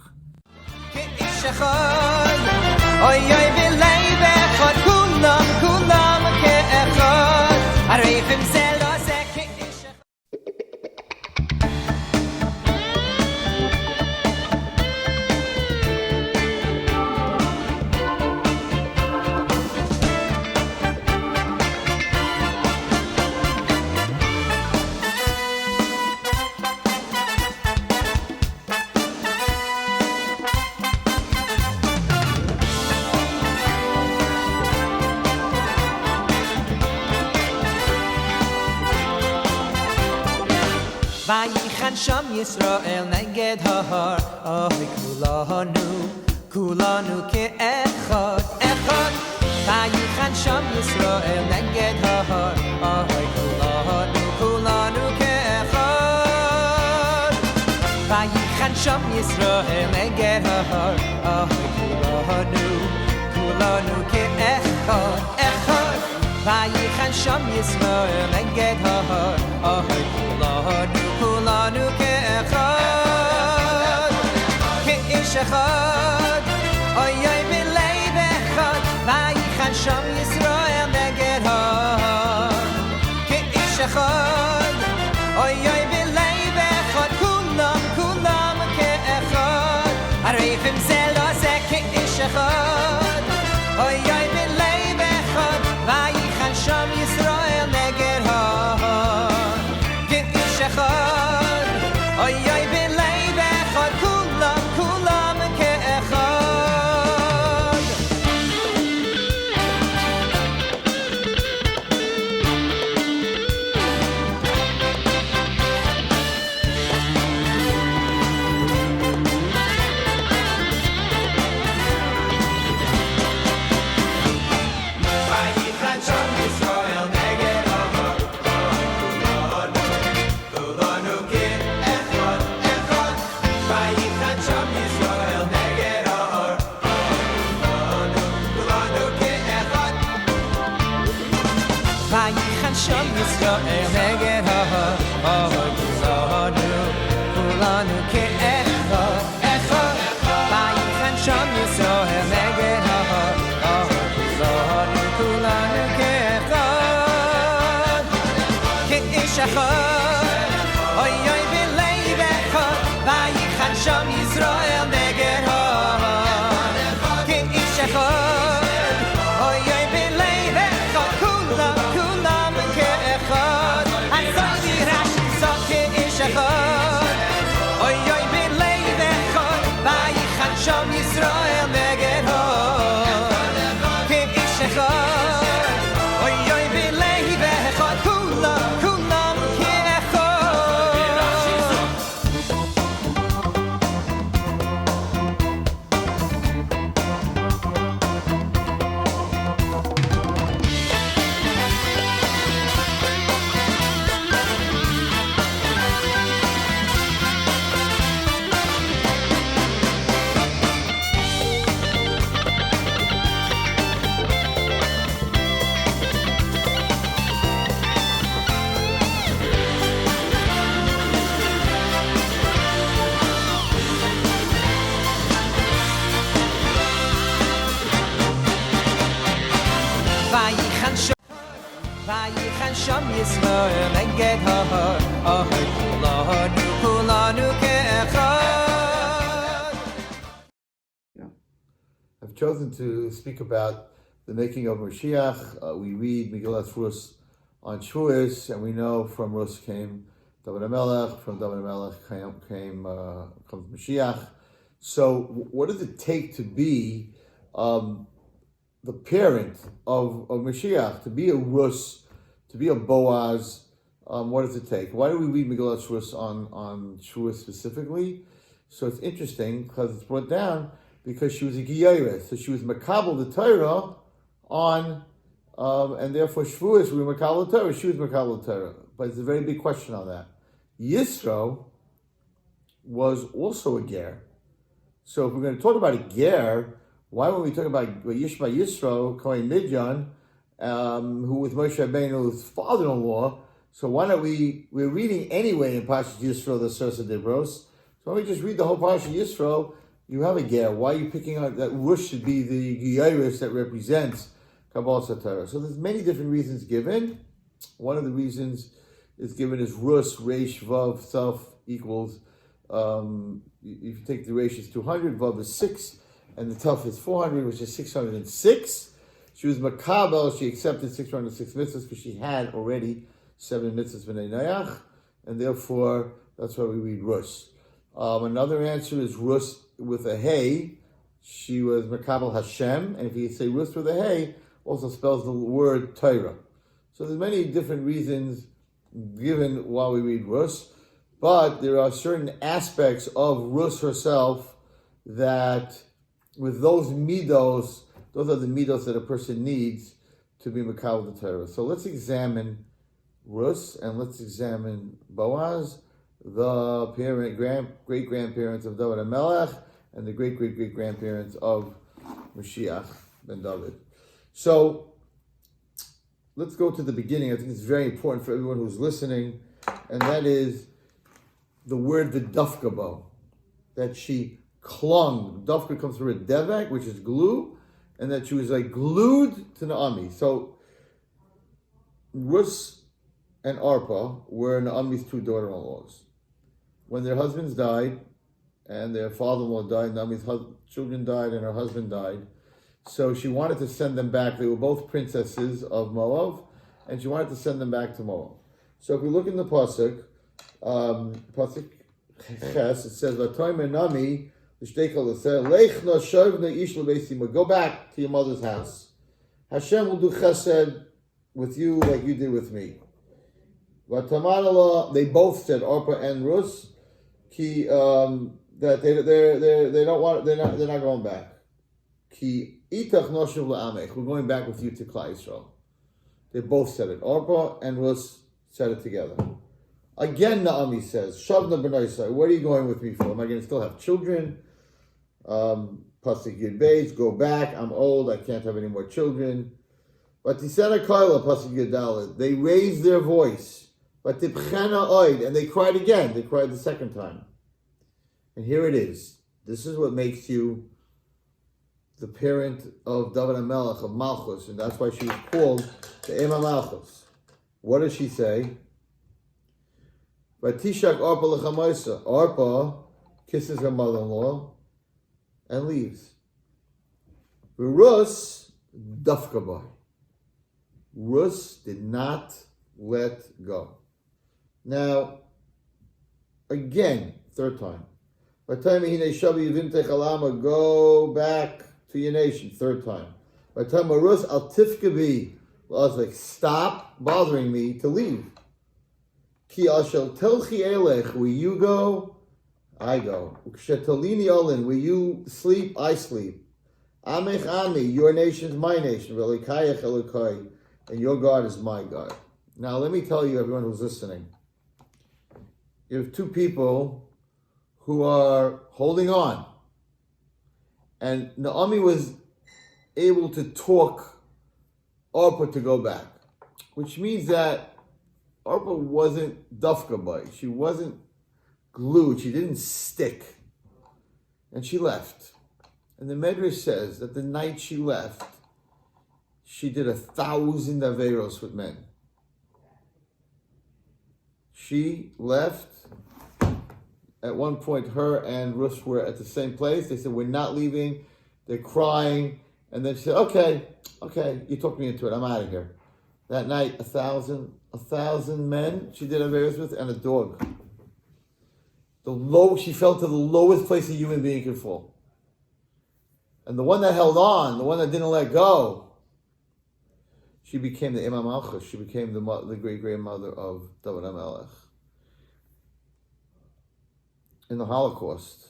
Vayichan sham Yisrael neged har oy kulanu ke'echad echad Vayichan sham Yisrael neged har oy kulanu ke'echad Vayichan sham Yisrael neged har oy kulanu ke'echad echad Vayichan sham Yisrael neged har oy kulanu ke'echad ke'ish echad oy oy b'leiv echad Vayichan sham Yisrael neged har ke'ish echad oy oy b'leiv echad kulam ke'echad harifim zelo ze ke'ish echad oy oy b'leiv echad Vayichan sham Yisrael neged har ke'ish echad oy oy b'leiv echad kulam ke'echad Vayichan sham Yisrael neged har kulanu ke'echad echad Vayichan sham Yisrael neged har kulanu ke'echad Vayichan sham Yisrael neged har kulanu ke'echad echad Vayichan sham Yisrael neged har kulanu ke'echad ke'ish echad oy oy b'leiv echad Vayichan sham Yisrael neged har ke'ish echad oy oy b'leiv echad kulam ke'echad Asay Rashi so ke'ish echad oy oy b'leiv echad Vayichan sham Yisrael neged har ke'ish echad oy oy b'leiv echad kulam ke'echad Vayichan sham Yisrael neged har kulanu ke'echad I've chosen to speak about the making of Mashiach. We read Megillat Shavuos on Shavuos, and we know from Rus came David HaMelech, from David HaMelech comes Mashiach. So what does it take to be the parent of Mashiach, to be a Rus, to be a Boaz? What does it take? Why do we read Megillat Shavuos on Shavuos specifically? So it's interesting because it's brought down because she was a Giyayres, so she was Makabel the Torah on, and therefore Shavuos we were Makabel the Torah, she was Makabel the Torah. But it's a very big question on that. Yisro was also a Ger. So if we're going to talk about a Ger, why when we talk about Yishma Yisro, Kohen Midyan, who was Moshe Rabbeinu's father-in-law, so why don't we're reading anyway in Parashat Yisro, the Sersa Debros, so when we just read the whole Parashat Yisro, you have a Ger. Why are you picking out that Rush should be the Giyayris that represents Kabbalah Satara? So there's many different reasons given. One of the reasons is given as Rus, Reish, Vav, Saf equals, if you take the Reish is 200, Vav is 6, and the Taf is 400, which is 606. She was Makabel, she accepted 606 mitzvahs because she had already 7 mitzvahs b'nei Nayach, and therefore that's why we read Rus. Another answer is Rus with a Hey. She was Makabel Hashem, and if you say Rus with a Hey, also spells the word Torah. So there's many different reasons given why we read Rus. But there are certain aspects of Rus herself that, with those midos, those are the midos that a person needs to be Makabel the Torah. So let's examine Rus and let's examine Boaz, the great-grandparents of David HaMelech and the great-great-great-grandparents of Mashiach ben David. So let's go to the beginning. I think it's very important for everyone who's listening, and that is the word v'dafka, that she clung. Dafka comes from a devek, which is glue, and that she was like glued to Naomi. So Rus and Arpa were Naomi's two daughter-in-laws. When their husbands died, and their father-in-law died, Naomi's children died, and her husband died, so she wanted to send them back. They were both princesses of Moab, and she wanted to send them back to Moab. So if we look in the pasuk, pasuk Ches, it says, "V'toymer Nami l'shteikel l'seh lechna shovna ish l'beisima." Go back to your mother's house. Hashem will do chesed with you like you did with me. V'tamanala, they both said, Arpa and Rus, ki that they don't want, they're not going back. Ki itach noshuv la'amech, we're going back with you to Klal Yisrael. They both said it. Arpa and Rus said it together. Again, Naomi says, Shavna b'noisai, what are you going with me for? Am I going to still have children? Pasuk Yud Beis, go back, I'm old, I can't have any more children. But Tisana Kaila, Pasuk Yud Dalet, they raised their voice. But Tipchena Oid, and they cried again. They cried the second time. And here it is. This is what makes you the parent of David HaMelech, of Malchus, and that's why she was called the Ema Malchus. What does she say? Vatishak Arpa lechamoisa. Arpa kisses her mother-in-law and leaves. Rus dafka. Rus did not let go. Now, again, third time. Go back to your nation. Third time. Rus al tifkabi. I was like, stop bothering me to leave. Ki ashel telchi elech, where you go, I go. Ukshetalini olin, where you sleep, I sleep. Amech ami, your nation's my nation. Velikayach elokai, and your God is my God. Now let me tell you, everyone who's listening, you have two people who are holding on. And Naomi was able to talk Arpa to go back, which means that Arpa wasn't dafka by. She wasn't glued. She didn't stick. And she left. And the Medrash says that the night she left, she did 1,000 averos with men. She left. At one point, her and Rus were at the same place. They said, we're not leaving. They're crying. And then she said, okay, you talked me into it. I'm out of here. That night, 1,000 men she did averos with, and a dog. She fell to the lowest place a human being could fall. And the one that held on, the one that didn't let go, she became the Imam Malchus. She became the great-grandmother of David HaMelech. In the Holocaust,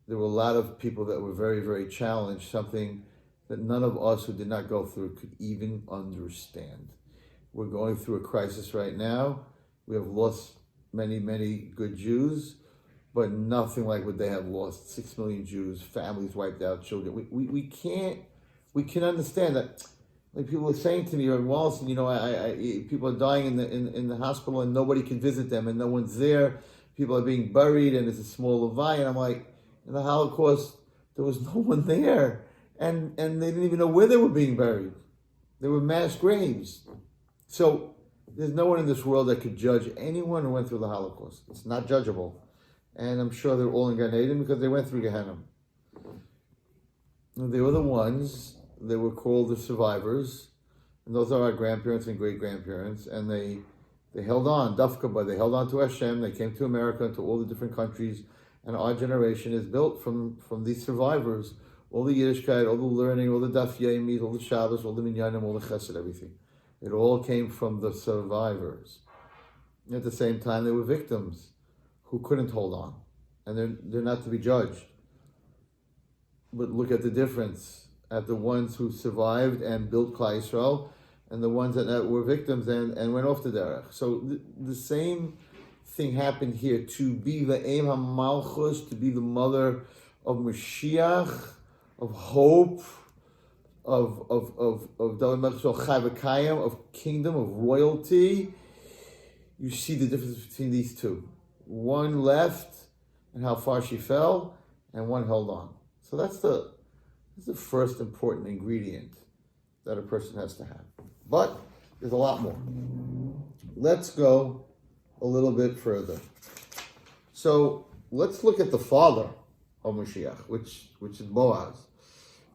there were a lot of people that were very, very challenged, something that none of us who did not go through could even understand. We're going through a crisis right now. We have lost many, many good Jews, but nothing like what they have lost. 6 million Jews, families wiped out, children. We can understand that. Like people were saying to me in Wallaston, people are dying in the hospital and nobody can visit them and no one's there. People are being buried and it's a small Levi. And I'm like, in the Holocaust, there was no one there. And they didn't even know where they were being buried. There were mass graves. So there's no one in this world that could judge anyone who went through the Holocaust. It's not judgeable. And I'm sure they're all in Gan Eden because they went through Gehenna. They were the ones, they were called the survivors. And those are our grandparents and great-grandparents. And they held on, Dafka, they held on to Hashem. They came to America and to all the different countries. And our generation is built from these survivors. All the Yiddishkeit, all the learning, all the Daf Yomi, all the Shabbos, all the Minyanim, all the Chesed, everything. It all came from the survivors. At the same time, there were victims who couldn't hold on, and they're not to be judged. But look at the difference at the ones who survived and built Klal Yisrael, and the ones that were victims and went off the derech. So the same thing happened here. To be the Eim HaMalchus, to be the mother of Mashiach, of hope, of David Melech Shel Chai V'Kayim, of kingdom, of royalty. You see the difference between these two. One left and how far she fell, and one held on. So that's the first important ingredient that a person has to have. But there's a lot more. Let's go a little bit further. So let's look at the father of Mashiach, which is Boaz.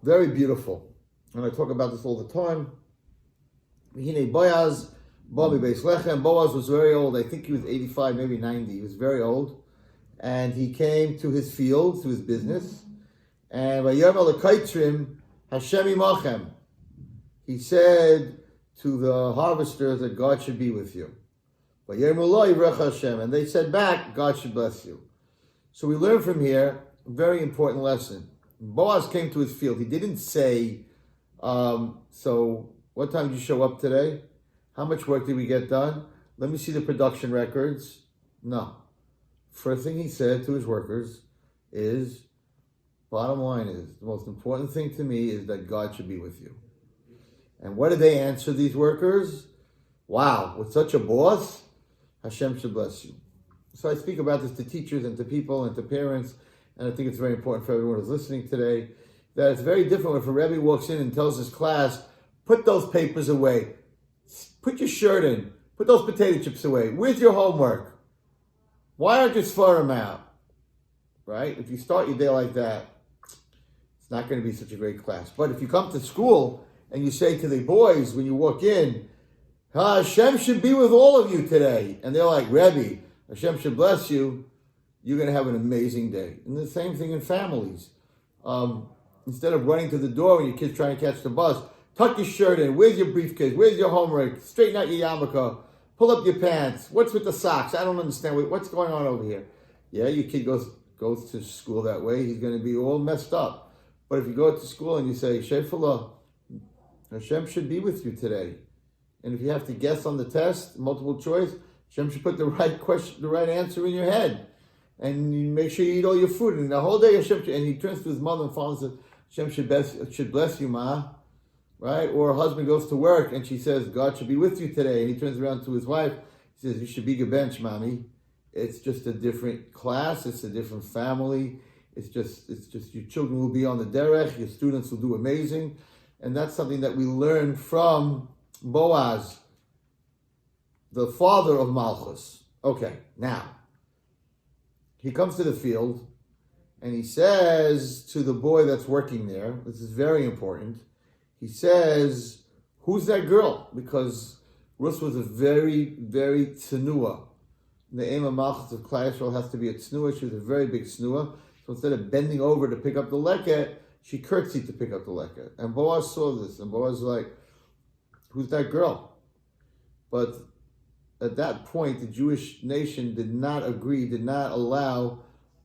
Very beautiful. And I talk about this all the time. Boaz was very old. I think he was 85, maybe 90. He was very old. And he came to his field, to his business. And Hashem imachem. He said to the harvesters that God should be with you. And they said back, God should bless you. So we learn from here a very important lesson. Boaz came to his field. He didn't say, so what time did you show up today? How much work did we get done? Let me see the production records. No. First thing he said to his workers is, bottom line is, the most important thing to me is that God should be with you. And what did they answer, these workers? Wow, with such a boss, Hashem should bless you. So I speak about this to teachers and to people and to parents, and I think it's very important for everyone who's listening today, that it's very different if a Rebbe walks in and tells his class, put those papers away, put your shirt in, put those potato chips away, where's your homework? Why aren't you Sfarim out? Right? If you start your day like that, it's not going to be such a great class. But if you come to school and you say to the boys when you walk in, Hashem should be with all of you today, and they're like, Rebbe, Hashem should bless you, you're going to have an amazing day. And the same thing in families. Instead of running to the door when your kid's trying to catch the bus, tuck your shirt in, where's your briefcase, where's your homework, straighten out your yarmulke, pull up your pants, what's with the socks, I don't understand, what's going on over here? Yeah, your kid goes to school that way, he's going to be all messed up. But if you go to school and you say, Shefallah, Hashem should be with you today. And if you have to guess on the test, multiple choice, Hashem should put the right question, the right answer in your head. And you make sure you eat all your food. And the whole day, Hashem should, and he turns to his mother and father and says, Hashem should bless you, Ma. Right? Or a husband goes to work and she says, God should be with you today. And he turns around to his wife, he says, you should be gebench, Mommy. It's just a different class, it's a different family. It's just your children will be on the derech, your students will do amazing. And that's something that we learn from Boaz, the father of Malchus. Okay, now, he comes to the field and he says to the boy that's working there, this is very important, he says, who's that girl? Because Rus was a very, very tznua. The aim of Malchus of Klal Yisrael has to be a tznua. She was a very big tznua. So instead of bending over to pick up the leket, she curtsied to pick up the leket. And Boaz saw this, and Boaz was like, who's that girl? But at that point, the Jewish nation did not agree, did not allow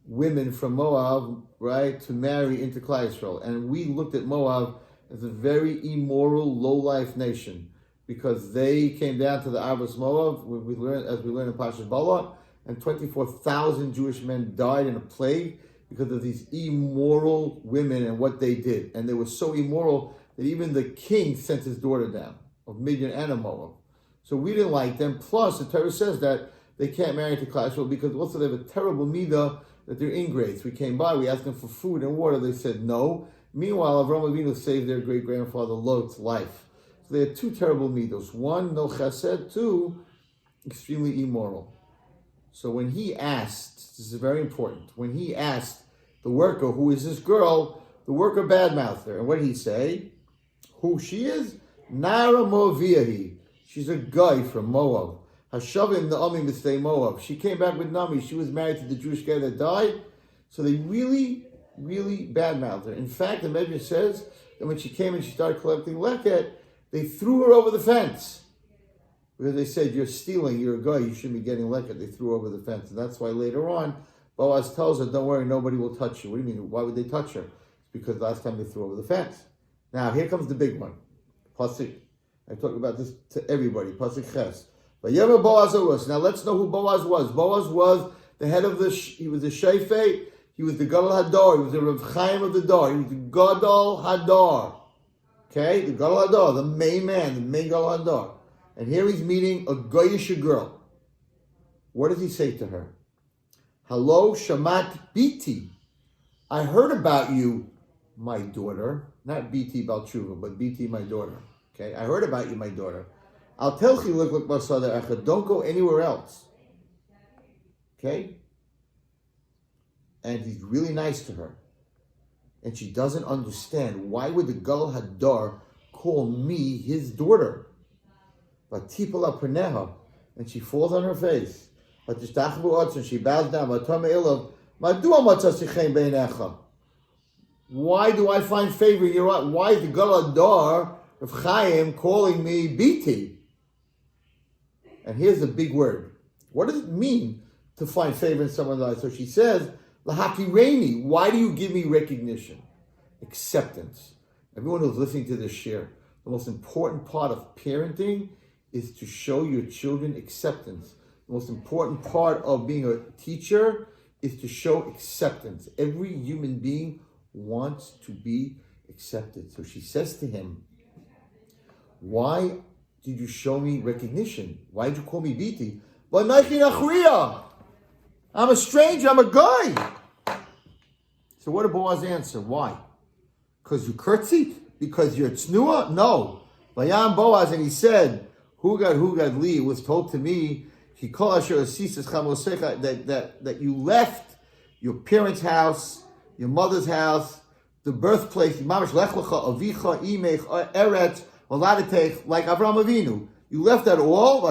women from Moab, right, to marry into Klal Yisrael. And we looked at Moab as a very immoral, low-life nation, because they came down to the Arvos Moab, as we learned in Parashat Balak, and 24,000 Jewish men died in a plague because of these immoral women and what they did. And they were so immoral that even the king sent his daughter down, of Midian and of Moab. So we didn't like them. Plus, the Torah says that they can't marry into Klal Yisrael because also they have a terrible midah that they're ingrates. We came by, we asked them for food and water, they said no. Meanwhile, Avraham Avinu saved their great-grandfather Lot's life. So they had two terrible midos. One, no chesed. Two, extremely immoral. So when he asked, this is very important, when he asked the worker, who is this girl, the worker badmouthed her. And what did he say? Who she is? Nara Moaviahi. She's a guy from Moab. Hashavim Naomi Mistay Moab. She came back with Nami. She was married to the Jewish guy that died. So they really badmouthed her. In fact, the Medrash says that when she came and she started collecting leket, they threw her over the fence. because they said, you're stealing, you're a guy, you shouldn't be getting liquor. They threw over the fence. And that's why later on, Boaz tells her, don't worry, nobody will touch you. What do you mean? Why would they touch her? It's because last time they threw over the fence. Now, here comes the big one. Pasuk. I talk about this to everybody. Pasuk Ches. But Yeva Boaz was. Now let's know who Boaz was. Boaz was the head of he was the Shefet, he was the Gadol Hadar, he was the Rav Chaim of the Dar, he was the Gadol Hadar. Okay, the Gadol Hadar, the main man, the main Gadol Hadar. And here he's meeting a Goyish girl. What does he say to her? Hello, Shamat Biti. I heard about you, my daughter. Not Biti Balchuva, but Biti, my daughter. Okay, I heard about you, my daughter. I'll tell you, look Basada Echad. Don't go anywhere else. Okay? And he's really nice to her. And she doesn't understand. Why would the Gadol Hadar call me his daughter? But Tipala Perneha. And she falls on her face. But she bows down. Why do I find favor in your eyes? Why is the Gadol Hadar of Chaim calling me Biti? And here's the big word. What does it mean to find favor in someone's eyes? So she says, Lahakireni, why do you give me recognition? Acceptance. Everyone who's listening to this share, the most important part of parenting is to show your children acceptance. The most important part of being a teacher is to show acceptance. Every human being wants to be accepted. So she says to him, why did you show me recognition? Why did you call me Biti? I'm a stranger, I'm a guy. So what did Boaz answer? Why? Because you curtsied? Because you're tznuah? No. Vayam Boaz, and he said, Hugad Li, it was told to me, that you left your parents' house, your mother's house, the birthplace, like Avraham Avinu. You left that all.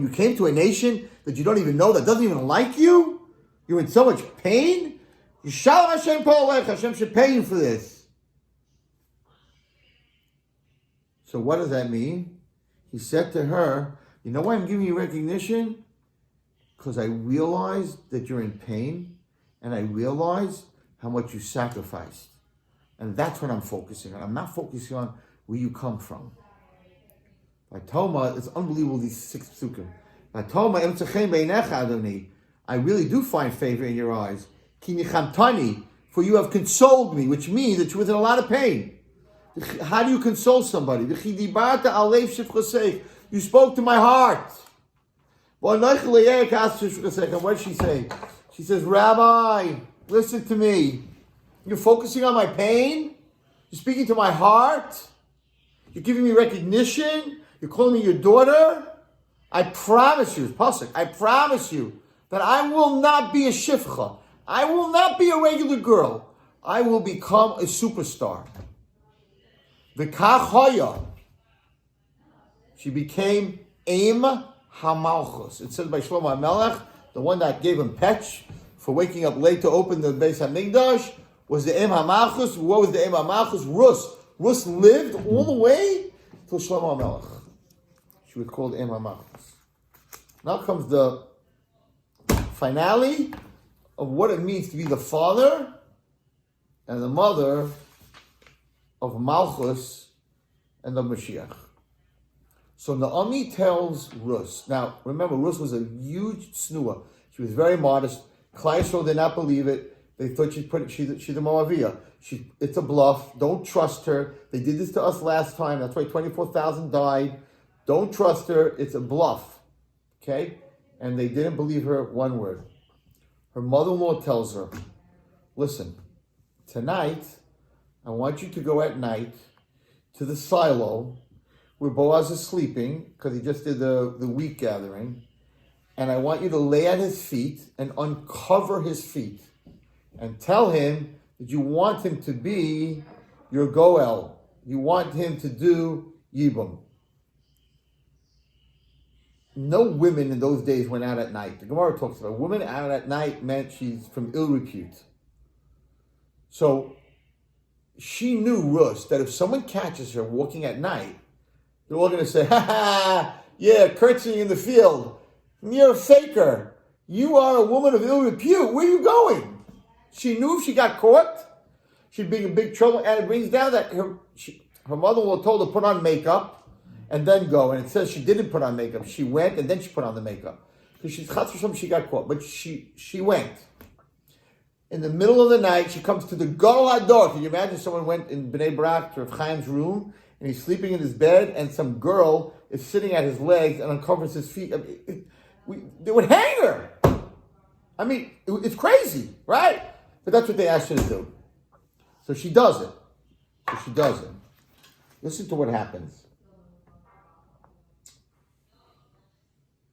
You came to a nation that you don't even know, that doesn't even like you. You're in so much pain. Hashem should pay you for this. So what does that mean? He said to her, you know why I'm giving you recognition? Because I realized that you're in pain, and I realized how much you sacrificed. And that's what I'm focusing on. I'm not focusing on where you come from. By Toma, it's unbelievable, these 6 psukim. By Toma, I really do find favor in your eyes. For you have consoled me, which means that you was in a lot of pain. How do you console somebody? You spoke to my heart. And what did she say? She says, Rabbi, listen to me. You're focusing on my pain. You're speaking to my heart. You're giving me recognition. You're calling me your daughter. I promise you, Pasuk, I promise you that I will not be a shifcha. I will not be a regular girl. I will become a superstar. V'kach hoya. She became Aim HaMalchus. It says by Shloime Dachs, the one that gave him petch for waking up late to open the Beis HaMikdash, was the Aim HaMalchus. What was the Aim HaMalchus? Rus. Rus lived all the way till Shloime Dachs. She was called Aim HaMalchus. Now comes the finale of what it means to be the father and the mother of Malchus and the Mashiach. So Naomi tells Rus. Now, remember, Rus was a huge tznuah. She was very modest. Klal Yisrael did not believe it. They thought she's a Moaviyah. It's a bluff. Don't trust her. They did this to us last time. That's why 24,000 died. Don't trust her. It's a bluff. Okay? And they didn't believe her one word. Her mother-in-law tells her, listen, tonight, I want you to go at night to the silo where Boaz is sleeping, because he just did the wheat gathering, and I want you to lay at his feet and uncover his feet and tell him that you want him to be your Goel. You want him to do Yibum. No women in those days went out at night. The Gemara talks about women out at night meant she's from ill repute. So she knew, Rus, that if someone catches her walking at night, They're all going to say, ha ha, yeah, curtsying in the field. You're a faker. You are a woman of ill repute. Where are you going? She knew if she got caught, she'd be in big trouble. And it brings down that her mother-in-law told her to put on makeup and then go. And it says she didn't put on makeup. She went and then she put on the makeup. Because she's chas v'shalom, she got caught. But she went. In the middle of the night, she comes to the Gadol Hador. Can you imagine someone went in Bnei Brak to Rav Chaim's room and he's sleeping in his bed and some girl is sitting at his legs and uncovers his feet? I mean, they would hang her. I mean, it's crazy, right? But that's what they asked her to do. So she does it. Listen to what happens.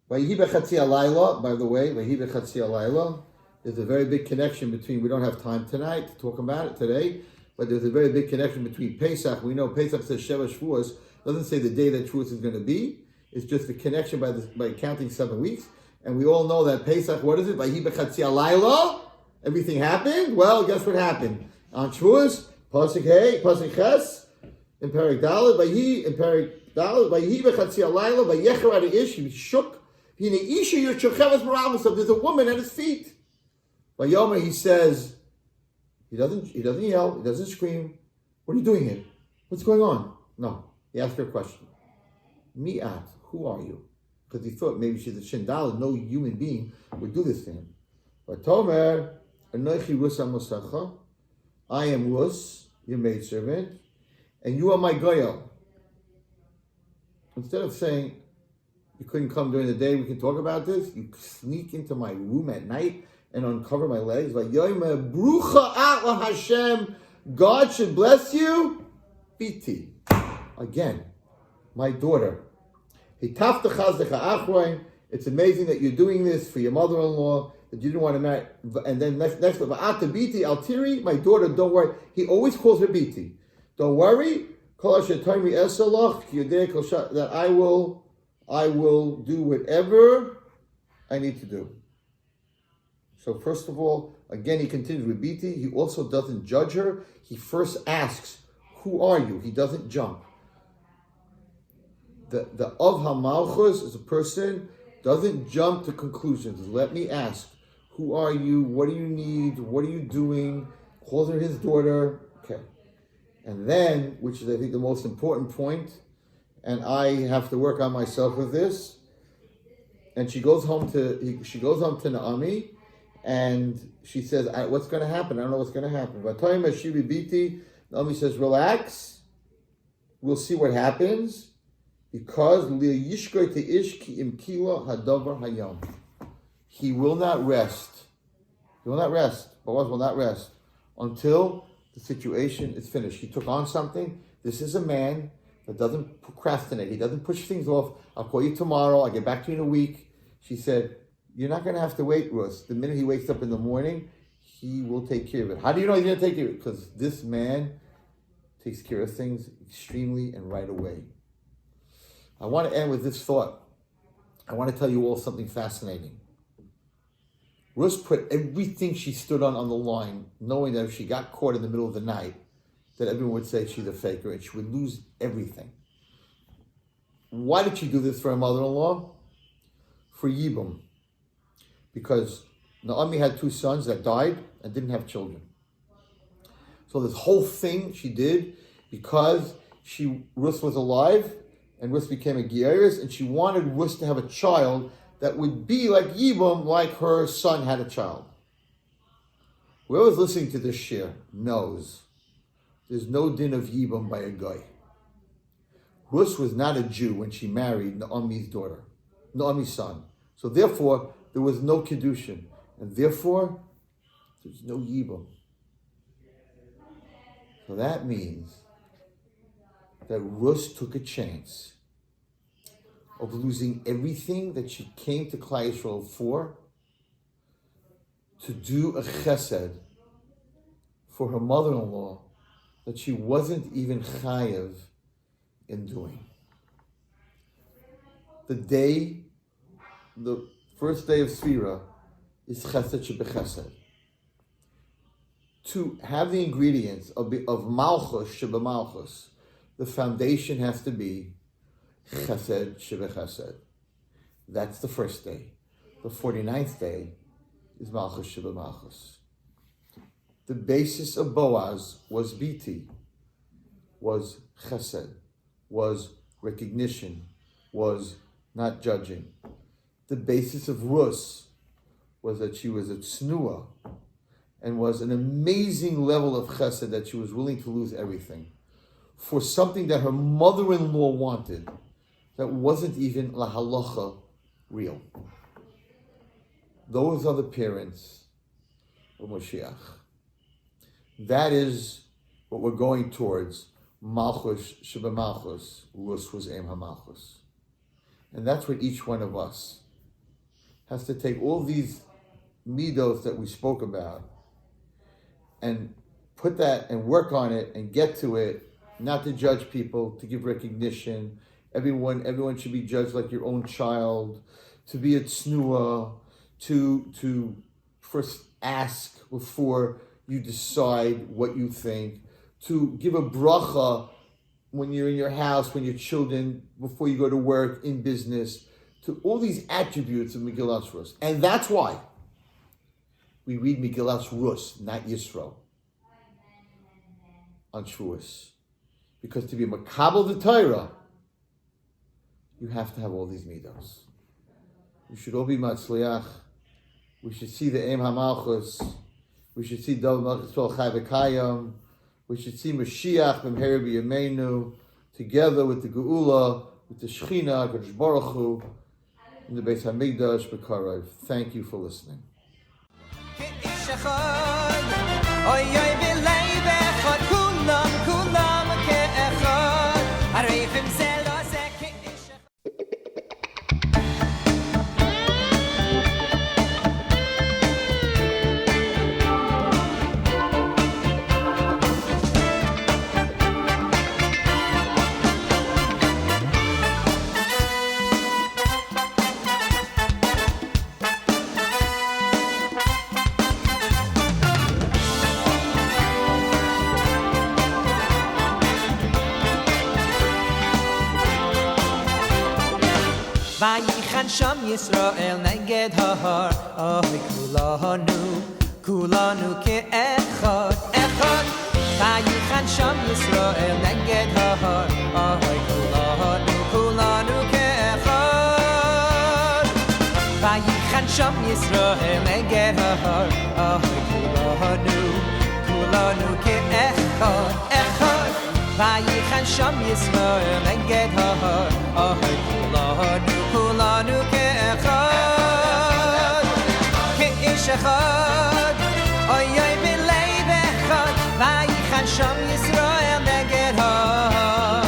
Vayhi bechatzi alayla, by the way, Vayhi bechatzi alayla, there's a very big connection between, we don't have time tonight to talk about it today, but there's a very big connection between Pesach. We know Pesach says Sheva Shavuos, doesn't say the day that Shavuos is going to be. It's just the connection by counting 7 weeks. And we all know that Pesach, what is it? Vayhi bechatzi alayla. Everything happened. Well, guess what happened? On Shavuos, Pasuk Hey, Pasuk Ches, in Perek Dalet, in Perek Dalet, Vayhi bechatzi alayla, vayecher ad ish, he shook. There's a woman at his feet. Vayomer, he says, he doesn't yell, he doesn't scream. What are you doing here? What's going on? No, he asked her a question. Mi'at, who are you? Because he thought maybe she's a shindal, no human being would do this to him. Vatomer, Anochi Rus Amosacha, I am Rus, your maidservant, and you are my goyal. Instead of saying, you couldn't come during the day, we can talk about this, you sneak into my room at night and uncover my legs. God should bless you. Biti. Again, my daughter. It's amazing that you're doing this for your mother-in-law, that you didn't want to marry. And then next, Biti, Altiri, my daughter, don't worry. He always calls her Biti. Don't worry. That I will do whatever I need to do. So first of all, again, he continues with Biti. He also doesn't judge her. He first asks, who are you? He doesn't jump. The Av HaMalchus is a person doesn't jump to conclusions. Let me ask, who are you? What do you need? What are you doing? Calls her his daughter. Okay. And then, which is I think the most important point, and I have to work on myself with this. And she goes home to Naomi, and she says, "What's going to happen? I don't know what's going to happen." But Naomi says, "Relax. We'll see what happens, because he will not rest. He will not rest. Boaz will not rest until the situation is finished. He took on something. This is a man that doesn't procrastinate. He doesn't push things off. I'll call you tomorrow. I'll get back to you in a week." She said, "You're not going to have to wait, Russ. The minute he wakes up in the morning, he will take care of it." How do you know he's going to take care of it? Because this man takes care of things extremely and right away. I want to end with this thought. I want to tell you all something fascinating. Russ put everything she stood on the line, knowing that if she got caught in the middle of the night, that everyone would say she's a faker and she would lose everything. Why did she do this for her mother-in-law? For Yibum. Because Naomi had 2 sons that died and didn't have children. So this whole thing she did because Ruth was alive and Ruth became a Geiris, and she wanted Ruth to have a child that would be like Yibum, like her son had a child. Whoever's listening to this shir knows there's no din of Yibum by a guy. Ruth was not a Jew when she married Naomi's son. So therefore, there was no Kiddushin. And therefore, there's no Yibum. So that means that Ruth took a chance of losing everything that she came to Klal Yisrael for, to do a chesed for her mother-in-law that she wasn't even chayav in doing. The first day of Sfira is chesed shebechesed. To have the ingredients of malchus shebemalchus, the foundation has to be chesed shebechesed. That's the first day. The 49th day is malchus shebemalchus. The basis of Boaz was biti, was chesed, was recognition, was not judging. The basis of Rus was that she was a tznuah and was an amazing level of chesed that she was willing to lose everything for something that her mother-in-law wanted that wasn't even la halacha real. Those are the parents of Moshiach. That is what we're going towards. Malchus shebemalchus, Rus was Em HaMalchus. And that's what each one of us has to take all these midos that we spoke about and put that and work on it and get to it, not to judge people, to give recognition. Everyone should be judged like your own child, to be a tznuah, to first ask before you decide what you think, to give a bracha when you're in your house, when your children, before you go to work, in business, to all these attributes of Megillas Rus. And that's why we read Megillas Rus, not Yisro, on Shavuos. Because to be makabel the Torah, you have to have all these midos. We should all be matzliach. We should see the Em HaMalchus. We should see David Malchus Chai V'Kayam. We should see Mashiach B'mher B'Yameinu together with the Geula, with the Shechina, Kadosh Baruch Hu, in the Beis HaMikdash B'Karav. Thank you for listening. Vayichan Sham Yisrael neged hahar, oy kulanu ke'echad, echad. Vayichan Sham Yisrael neged hahar, oy kulanu ke'echad. Vayichan Sham Yisrael neged hahar, oy kulanu ke'echad, echad. Vayichan Sham Yisrael neged hahar, oy kulanu ke'echad, ke'ish echad, oy b'leiv echad. Vayichan Sham Yisrael neged hahar,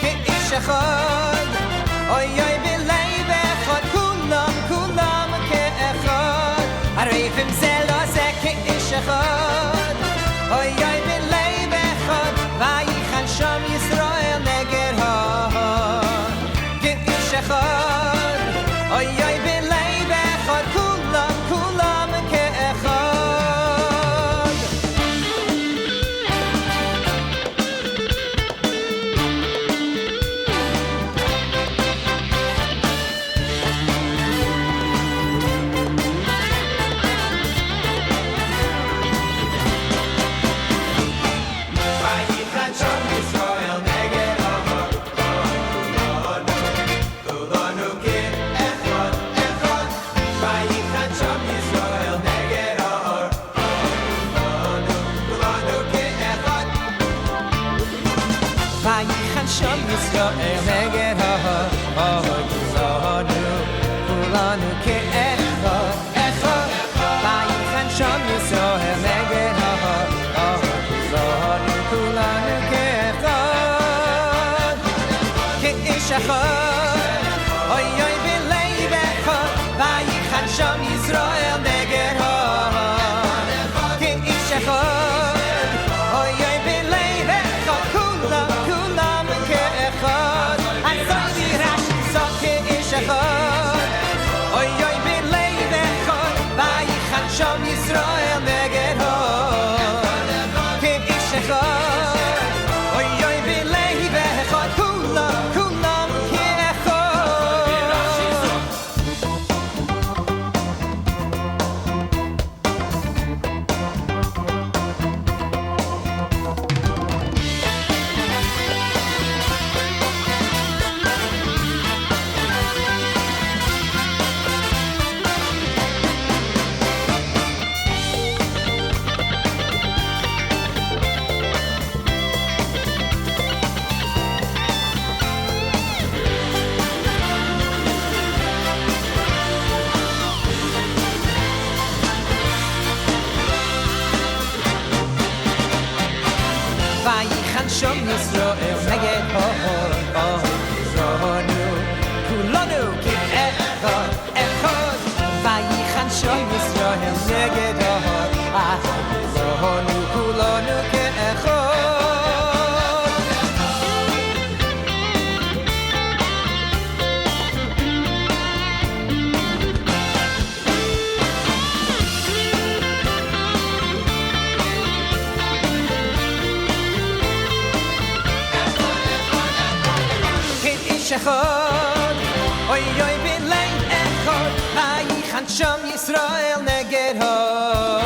ke'ish echad, oy b'leiv echad. Kulam ke'echad, harifim zelo ze ke'ish echad, oy b'leiv echad. Vayichan Sham Yisrael neged hahar, ke'ish echad, oy b'leiv echad. Kulam ke'echad. Vayichan Sham Yisrael neged hahar, kulanu ke'echad, echad. Vayichan Sham Yisrael neged hahar, kulanu ke'echad. Vayichan Sham Yisrael neged hahar, kulanu ke'echad, echad. Vayichan Sham Yisrael neged hahar, kulanu ke'echad, ke'ish echad, oy b'leiv echad. Vayichan Sham Yisrael neged hahar, ke'ish echad, oy b'leiv echad. Kulam ke'echad. Asay Rashi zok ke'ish echad, oy b'leiv echad. Vayichan Sham Yisrael neged hahar, ke'ish echad, oy b'leiv echad. Kulam ke'echad. כאיש אחד אוי אוי בלב אחד וייחן שם ישראל נגד הוד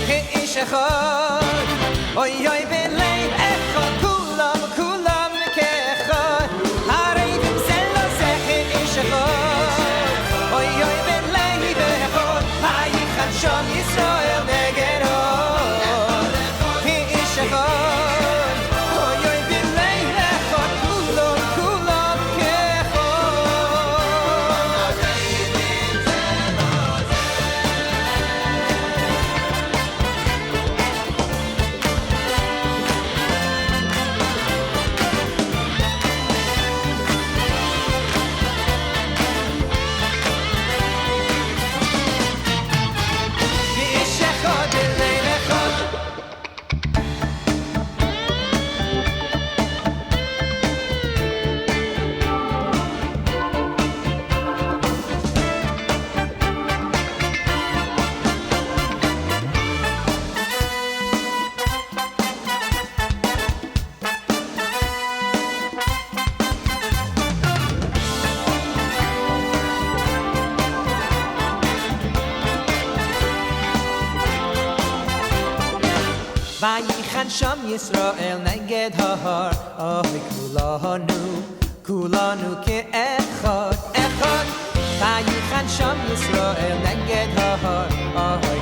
כאיש אחד אוי אוי בלב אחד כולם כולם כאחד הרי זה לא זה כאיש אחד אוי אוי בלב אחד וייחן שם ישראל נגד הוד כאיש אחד אוי אוי בלב אחד כולם כולם כאחד כאיש אחד בלב אחד וייחן שם ישראל נגד ההר אוי כולנו כאחד אחד וייחן שם ישראל נגד ההר אוי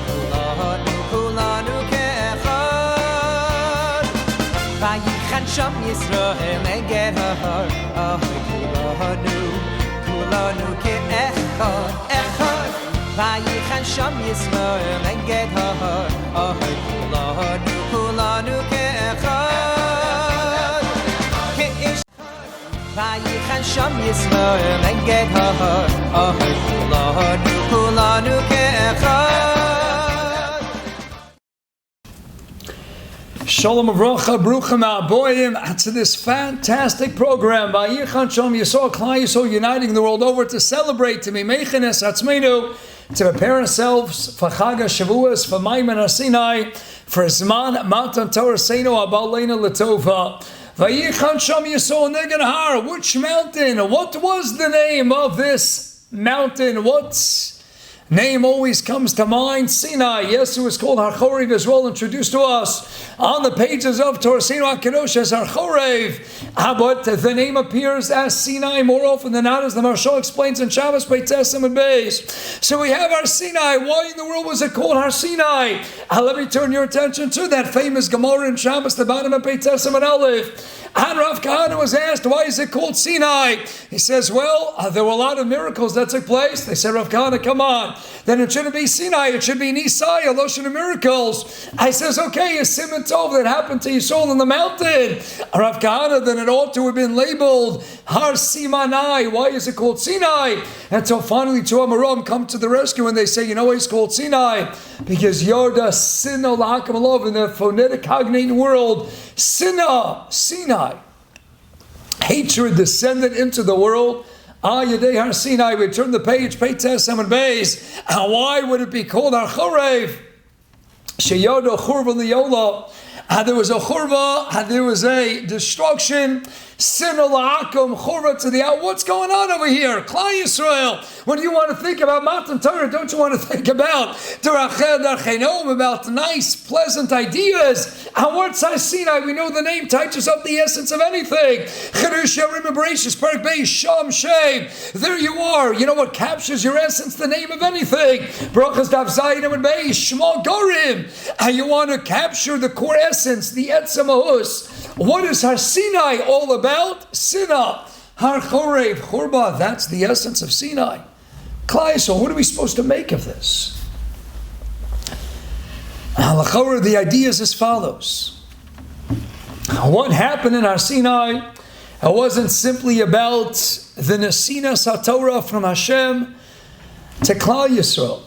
כולנו כאחד וייחן שם ישראל נגד ההר אוי כולנו כאחד אחד וייחן שם ישראל נגד ההר אוי כולנו כאחד כאיש וייחן שם ישראל נגד ההר אוי כולנו כאחד Shalom Avrocha, Bruchim Aboyim, to this fantastic program, Vayichan Shalom Yisrael, Klal Yisrael, uniting the world over to celebrate, to be Mechenes Atzmeinu, to prepare ourselves for Chag Shavuos, for Maimon Sinai, for Zman Matan Torah Seinu Abal Leina Latova. Vayichan Shalom Yisrael Neged Har, which mountain? What was the name of this mountain? What's name always comes to mind? Sinai. Yes, it was called Har Chorev as well, introduced to us on the pages of Torah Seinu HaKadosh as Har Chorev. But the name appears as Sinai more often than not, as the Maharshal explains in Shavuos, Peites and Beis. So we have Har Sinai. Why in the world was it called Har Sinai? Let me turn your attention to that famous Gemara in Shavuos, the bottom of Peites and Aleph. And Rav Kahana was asked, why is it called Sinai? He says, well, there were a lot of miracles that took place. They said, Rav Kahana, come on. Then it shouldn't be Sinai, it should be Nisai, a lotion of miracles. I says, okay, a Siman Tov that happened to Yisrael in the mountain. Rav Kahana, then it ought to have been labeled Har Simanai. Why is it called Sinai? Until finally two Amoram come to the rescue and they say, you know why it's called Sinai? Because Yoda Sinna L'Hakam Alov in the phonetic cognate world, Sinna, Sinai. Hatred descended into the world. Yedei Har Sinai, we turn the page, Peites and Beis. And why would it be called Har Chorev? Sheyodo Churva Liola. And there was a churva, and there was a destruction. Sinna la'akum, churva to the out. What's going on over here? Klal Yisrael. When you want to think about Matan Torah, don't you want to think about Derachel Darchenom, about nice, pleasant ideas? And what's Har Sinai? We know the name touches up the essence of anything. Cherush Yarim Bereshis, Perek Beis, Sham Shem. There you are. You know what captures your essence? The name of anything. Brachas Dav Zayin and Beis, Shema Gorim. And you want to capture the core essence, the Etzem Ahus. What is Har Sinai all about? Sinai. Har Chorev, Churba, that's the essence of Sinai. Klal Yisrael, what are we supposed to make of this? The idea is as follows. What happened in Har Sinai? It wasn't simply about the Nesinas HaTorah from Hashem to Klal Yisrael.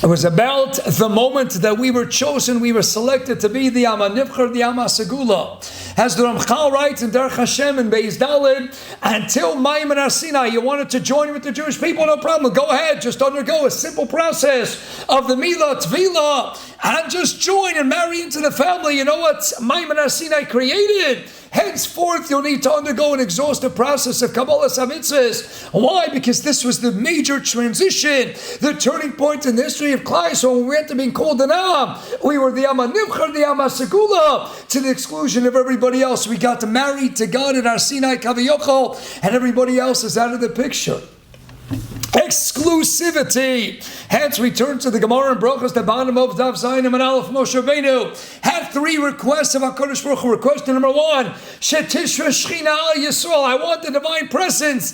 It was about the moment that we were chosen, we were selected to be the Am HaNivchar, the Am HaSegula. As the Ramchal writes in Derech Hashem and Beis Daled, until Maimon Har Sinai, you wanted to join with the Jewish people, no problem. Go ahead, just undergo a simple process of the Milah Tvila. and just join and marry into the family. You know what Maimon Sinai created? Henceforth, you'll need to undergo an exhaustive process of Kabbalas HaMitzvahs. Why? Because this was the major transition, the turning point in the history of Klai. So when we went to being called an Am, we were the Amma Nivchar, the Amma Segula, to the exclusion of everybody else. We got married to God in our Sinai Kaviyochel, and everybody else is out of the picture. Exclusivity. Hence, we turn to the Gemara and Brachos, the bottom of Daf Zayin and Aleph. Moshe Rabbeinu had 3 requests of HaKadosh Baruch Hu. Request number 1, Shetishra Shechina Al Yisrael. I want the divine presence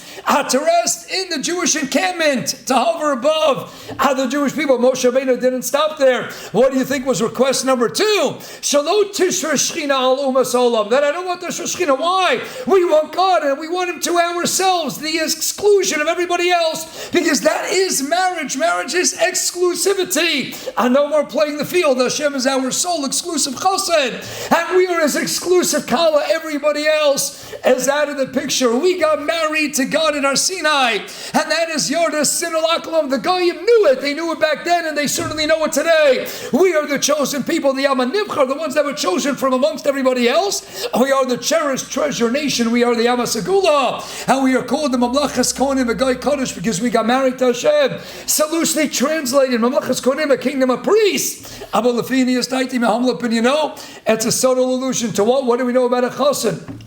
to rest in the Jewish encampment, to hover above the Jewish people. Moshe Rabbeinu didn't stop there. What do you think was request number 2? Shalot Tishra Shechina Al Umas Olam. That I don't want Tishra Shechina. Why? We want God and we want Him to ourselves, the exclusion of everybody else. Because that is marriage. Marriage is exclusivity. And no more playing the field. Hashem is our sole exclusive chassid. And we are His exclusive kala. Everybody else is out of the picture. We got married to God in our Sinai. And that is Yorda Sinul Aklam. The Goyim knew it. They knew it back then and they certainly know it today. We are the chosen people, the Amma Nivchar, the ones that were chosen from amongst everybody else. We are the cherished treasure nation. We are the Amma Segula. And we are called the Mamlachas Kohanim V'Goy Kodesh because we got married to Hashem. So loosely translated, Mamlachas Kohanim, a kingdom of priests. You know, it's a subtle allusion to what? What do we know about a chassan?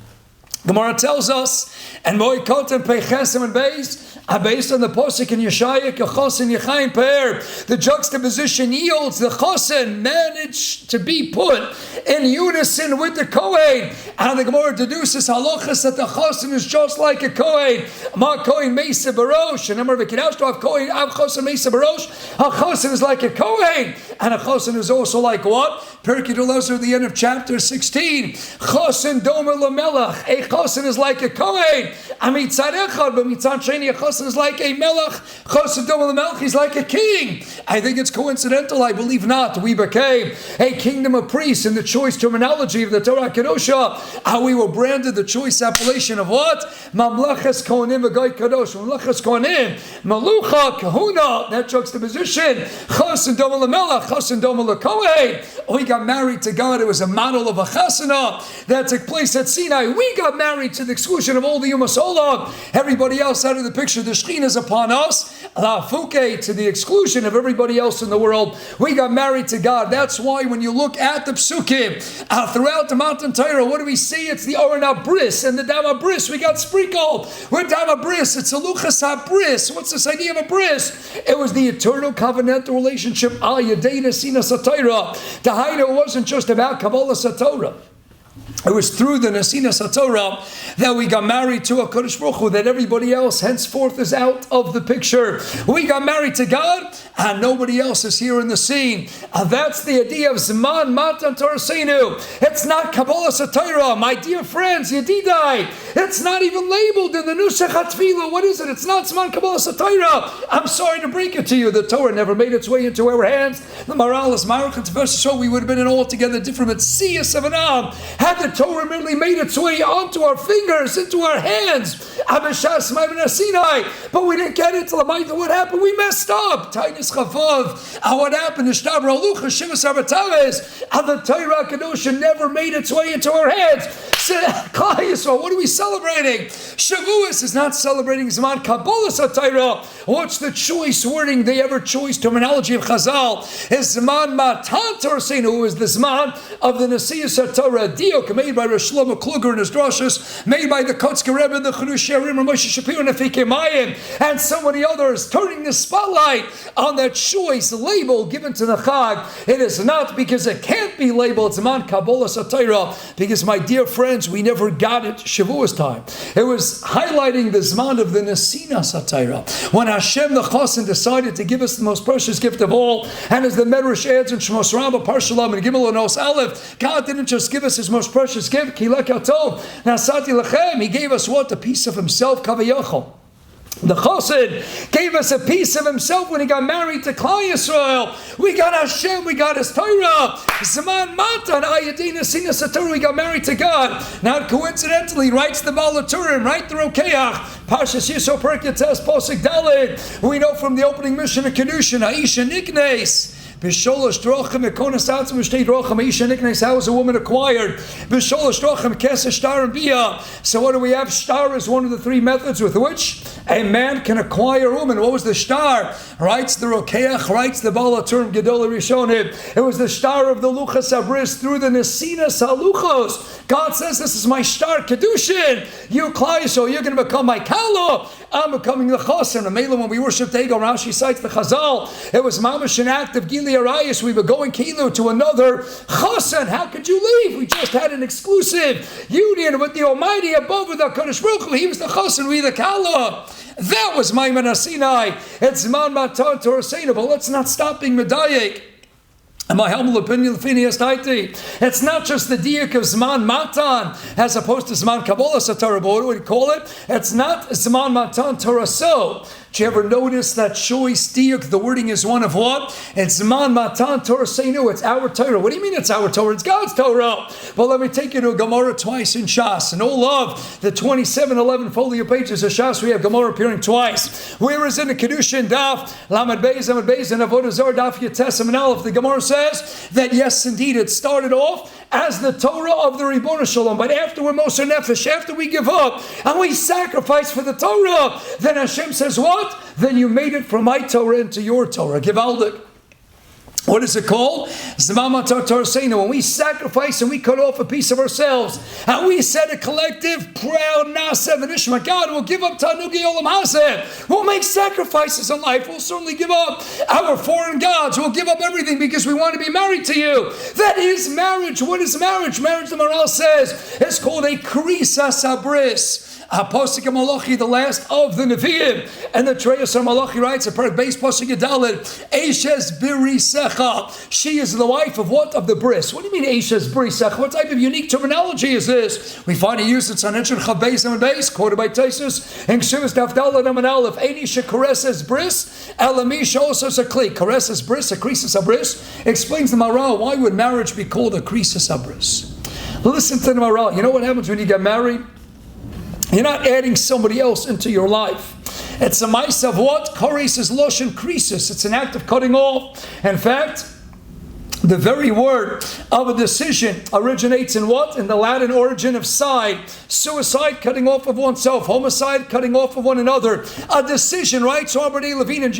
Gemara tells us, and Vayichan Peichesim and Beis, based on the posuk in Yeshaya, Chasen Yechaim Per, the juxtaposition yields the Chasen managed to be put in unison with the Kohen. And the Gemara deduces halachas that the Chasen is just like a Kohen. Ma Kohen Meisa Barosh, and number of Kiddush Av Kohen Av Chasen Meisa Barosh. A Chasen is like a Kohen, and a Chasen is also like what? Perkei D'Lezer at the end of chapter 16. Chasen Domer LaMelech. A Chasen is like a Kohen. Amitzad Echad, but Mitzad Sheni, a Chasen is like a Melech. Chasen Domer LaMelech, he's like a king. I think it's coincidental. I believe not. We became a kingdom of priests in the choice terminology of the Torah Kedosha. We were branded the choice appellation of what? Mamlachas Kohanim V'Goy Kadosh. Mamlachas Kohanim, Malucha, Kahuna. That juxtaposition. Chasen Domer LaMelech, Chasen Domer LaKohen. We got married to God. It was a model of a chasana that took place at Sinai. We got married to the exclusion of all the Umas Olam. Everybody else out of the picture. The Shekhinah is upon us. La Fuke, to the exclusion of everybody else in the world. We got married to God. That's why when you look at the psukim throughout the Mountain Torah, what do we see? It's the Oren HaBris and the Dam HaBris. We got sprinkled. We're Dam HaBris. It's a Luchas HaBris. What's this idea of a bris? It was the eternal covenantal relationship. Al Yadei Sinas HaTorah. It wasn't just about Kabbalah HaTorah. It was through the Nesinas HaTorah that we got married to a Kodesh Baruch Hu, that everybody else henceforth is out of the picture. We got married to God, and nobody else is here in the scene. That's the idea of Zman Matan Torasenu. It's not Kabbalah HaTorah, my dear friends, Yedidai. It's not even labeled in the Nusach HaTfilah. What is it? It's not Zman Kabbalah HaTorah. I'm sorry to break it to you. The Torah never made its way into our hands. The Maral is Marach and Tefesh, so we would have been an altogether different Metzias of an Am. Had the Torah merely made its way onto our fingers, into our hands, Abishas Ma'amin Sinai, but we didn't get it till what happened? We messed up. Tainis Chavav. What happened? Ishtab Ralucha Shivas Arbataves. The Torah Kedosha never made its way into our hands. What are we celebrating? Shavuos is not celebrating Zman Kabbalah HaTorah. What's the choice wording, the ever choice terminology of Chazal? Is Zman Matan Torasenu, who is the Zman of the Nesias HaTorah Diok, made by Rosh Shlomo Kluger in his drashas, made by the Kotzker Rebbe, the Chedush Yerim, Moshe Shapiro, Nefike Mayim, and so many others, turning the spotlight on that choice label given to the Chag. It is not because it can't be labeled Zman Kabbalah HaTorah, because my dear friends, we never got it Shavuos time. It was highlighting the Zman of the Nesinas HaTorah, when Hashem the Chasen decided to give us the most precious gift of all, and as the Medrash adds in Shmos Rabbah Parshalam and Gimel and Os Aleph, God didn't just give us His most precious gift, Kilekato, Nasati Lachem. He gave us what? A piece of Himself, Kavayachol. The Chassid gave us a piece of himself when he got married to Klal Yisrael. We got Hashem, we got His Torah. Zaman Matan, Ayadina Sinas HaTorah, we got married to God. Not coincidentally, writes the Baal HaTurim, right the Rokeach, Parshas Yisro Perek Yates Posik Daled. We know from the opening mission of Kedushin, Aisha Niknes, B'sholosh drochim ekonas atzim v'shtei drochim isha niknes. How is a woman acquired? B'sholosh drochim keseh shtar and bia. So what do we have? Shtar is one of the three methods with which a man can acquire a woman. What was the shtar? Writes the Rokeach, writes the Baal HaTurim Gedol Rishonim. It was the shtar of the Luchas Abris through the Nesinas HaLuchos. God says, this is my shtar Kedushin. You, Klai Yisrael, you're going to become my Kalo. I'm becoming the Chosin. And Mela, when we worship Dagon, Rashi cites the Chazal. It was Mamash an act of Gili Arayas. We were going Kilu to another Chosin. How could you leave? We just had an exclusive union with the Almighty above with the Kodesh Baruch Hu. He was the Chosin, we the Kalo. That was Maimon Sinai. It's Man Matan Torah Seinu, but let's not stop being Medayik. And my humble opinion, it's not just the diuk of Zman Matan as opposed to Zman Kabbalah Satorah, but what do we call it? It's not Zman Matan Torah So. Did you ever notice that choice diuk, the wording is one of what? It's Zman Matan Torah Seinu, it's our Torah. What do you mean it's our Torah? It's God's Torah. But let me take you to a Gemara twice in Shas. And all of the 2711 folio pages of Shas, we have Gemara appearing twice. Whereas in the Kedushin Daf, Lamed Beis, and Avodah Zarah Daf Yates and Aleph, the Gemara says that yes, indeed, it started off as the Torah of the Ribono Shalom, but after we're Moser Nefesh, after we give up and we sacrifice for the Torah, then Hashem says what? Then you made it from my Torah into your Torah. Givaldik. What is it called? When we sacrifice and we cut off a piece of ourselves and we set a collective proud Nasev and Ishma, God will give up Tanugi Olam Hazeh. We'll make sacrifices in life. We'll certainly give up our foreign gods. We'll give up everything because we want to be married to you. That is marriage. What is marriage? Marriage, the Maral says, is called a Krisa Sabris. Pasuk Malachi, the last of the Nevi'im, and the Treyas Malachi writes, a part of base Pasuk Yadalit, Eishes Birisecha. She is the wife of what? Of the bris. What do you mean Eishes Birisecha? What type of unique terminology is this? We find it used in Sanhedrin Chav Beis and Beis, quoted by Taisus, and Kshivas Daf Dalet and Aleph. Eisha Kareses Bris, Elamisha also a kli. Kareses Bris, a Krisis Abris. Explains the Maral, why would marriage be called a Krisis Abris? Listen to the Maral. You know what happens when you get married? You're not adding somebody else into your life. It's a mice of what? Kares is Loshen Krisis. It's an act of cutting off. In fact, the very word of a decision originates in what? In the Latin origin of side. Suicide, cutting off of oneself. Homicide, cutting off of one another. A decision, right? So Robert A. Levine in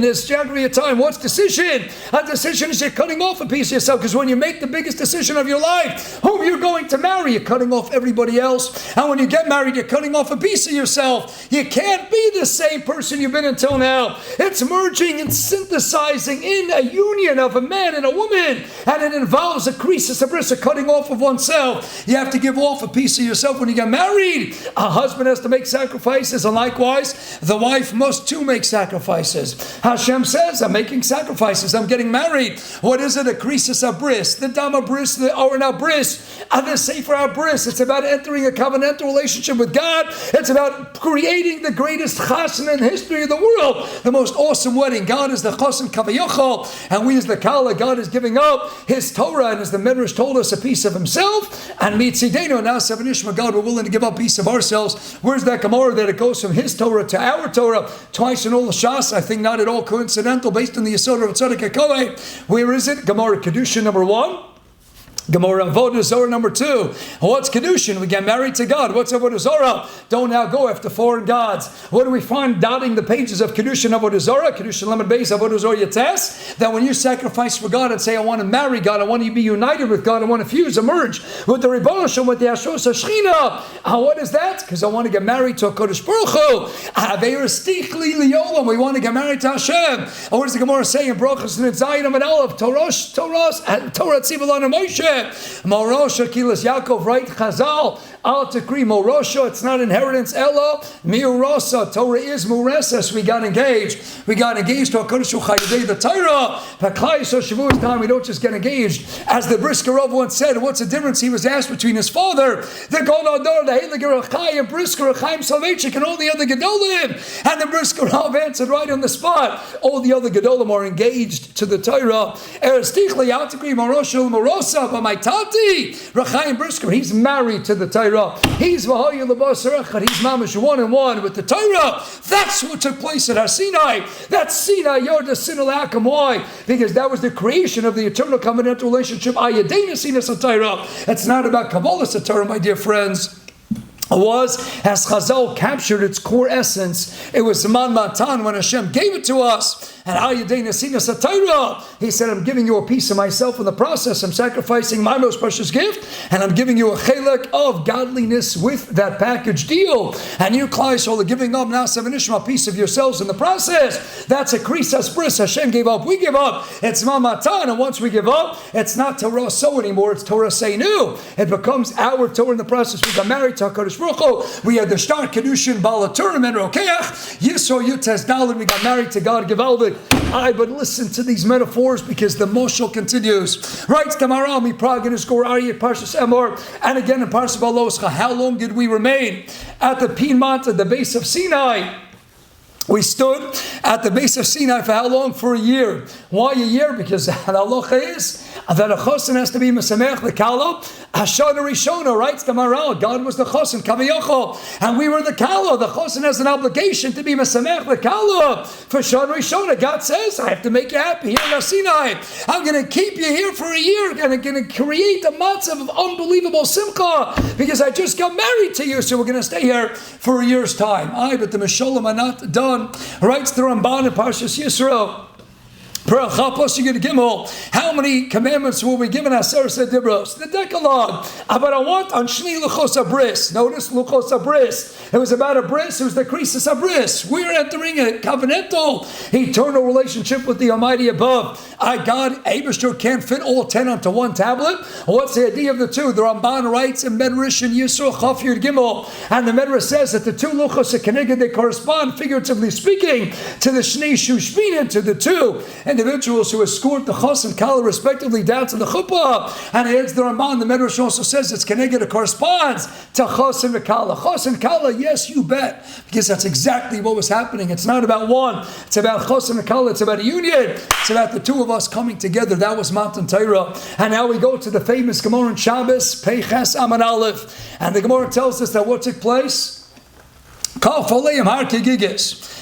his Geography of Time, what's decision? A decision is you're cutting off a piece of yourself, because when you make the biggest decision of your life, whom you're going to marry, you're cutting off everybody else. And when you get married, you're cutting off a piece of yourself. You can't be the same person you've been until now. It's merging and synthesizing in a union of a man and a woman. And it involves a krisis, a bris, a cutting off of oneself. You have to give off a piece of yourself when you get married. A husband has to make sacrifices, and likewise, the wife must too make sacrifices. Hashem says, I'm making sacrifices, I'm getting married. What is it? A krisis, a bris, the dama bris, the orna bris, and the sefer bris. It's about entering a covenantal relationship with God. It's about creating the greatest chassan in the history of the world, the most awesome wedding. God is the chassan kavayochel, and we as the kala, God is giving up his Torah, and as the Medrash told us, a piece of himself, and mitzidenu nasav nishma, God, we're willing to give up a piece of ourselves. Where's that Gemara that it goes from his Torah to our Torah twice in all the Shas? I think not at all coincidental, based on the Yesod of Tzaddik HaKolei. Where is it? Gemara Kedushin number 1. Gemara Avodah Zarah number 2. What's Kedushin? We get married to God. What's Avodah Zarah? Don't now go after foreign gods. What do we find dotting the pages of Kedushin Avodah Zarah? Kedushin Lamed Beis Avodah Zarah Yates. That when you sacrifice for God and say, I want to marry God, I want to be united with God, I want to fuse, merge with the Ribono Shalom, with the Ashros HaShechina. What is that? Because I want to get married to a Kodesh Baruch Hu. We want to get married to Hashem. And what does the Gemara say in Brachos and Zayin and Aleph? Torah Tzivilon and Moshe. Morosha Kilas Yaakov, right? Chazal Al Takri Morosha. It's not inheritance. Ella Miurasa. Torah is Muresas. We got engaged. We got engaged to a Kodesh Uchayidei the Torah. Paklai so Shavuos time. We don't just get engaged. As the Brisker Rav once said, what's the difference? He was asked between his father, the Golodor, the Heilige Rechai, and Brisker Chaim Salvechik, and all the other Gedolim. And the Brisker Rav answered right on the spot. All the other Gedolim are engaged to the Torah. Eristichli Al Takri Morosha Morosa. my tati, Rechaim Brisker, he's married to the Torah. He's V'hoyu L'basar Echad, he's mamash one and one with the Torah. That's what took place at Har Sinai. That's Sinai Yorda Sinai Akam. Why? Because that was the creation of the eternal covenantal relationship. Ayadena Sinas Torah. It's not about Kabbalah Torah, my dear friends. It was, as Chazal captured its core essence, it was Zaman Matan when Hashem gave it to us. And he said, I'm giving you a piece of myself in the process. I'm sacrificing my most precious gift, and I'm giving you a chelek of godliness with that package deal. And you, Klal Yisrael, are giving up Nasa V'nishma, a piece of yourselves in the process. That's a krisas bris. Hashem gave up. We give up. It's Mamatan. And once we give up, it's not Torah so anymore. It's Torah Seinu. It becomes our Torah in the process. We got married to HaKadosh Baruch Hu. We had the Shtar Kedushin, Balaturim, and Rokeach. Yisro Yutes Dalin. We got married to God Givaldik. But listen to these metaphors because the moshel continues. Writes the Maral, Miprag in his Gor Aryeh Parshas Emor, and again in Parshas Baloscha. How long did we remain at the Piedmont, at the base of Sinai? We stood at the base of Sinai for how long? For a year. Why a year? Because the halacha is that a chosin has to be mesamech lekalo. Hashana Rishona, writes the Maral. God was the chosin, kaviyachol, and we were the kalo. The chosin has an obligation to be mesamech lekalo. For Shana Rishona, God says, I have to make you happy here in Sinai. I'm going to keep you here for a year, and I'm going to create a matzav of unbelievable simcha because I just got married to you, so we're going to stay here for a year's time. But the Mesholim are not done. Writes the Ramban in Parshas Yisro. How many commandments were we given? Aseret Dibros, the Decalogue. But I want on Shni Luchos Abris. Notice Luchos Abris. It was about a bris. It was the Krisis Abris. We're entering a covenantal, eternal relationship with the Almighty above. God, Abishur can't fit all 10 onto one tablet. What's the idea of the two? The Ramban writes in Medrash and Yisro Chaf Yud Gimel, and the Medrash says that the two Luchos Keneged, they correspond, figuratively speaking, to the Shnei Shushminin, to the two individuals who escort the Chos and Kala respectively down to the Chuppah. And it adds the Ramban, the Medrash also says it's Keneged, it corresponds to Chos and Kala. Chos and Kala, yes, you bet, because that's exactly what was happening. It's not about one, it's about Chos and Kala, it's about a union, it's about the two of us coming together. That was Matan Torah. And now we go to the famous Gemara in Shabbos, Peiches Aman Aleph, and the Gemara tells us that what took place? Kal Faleim Har Kegigis.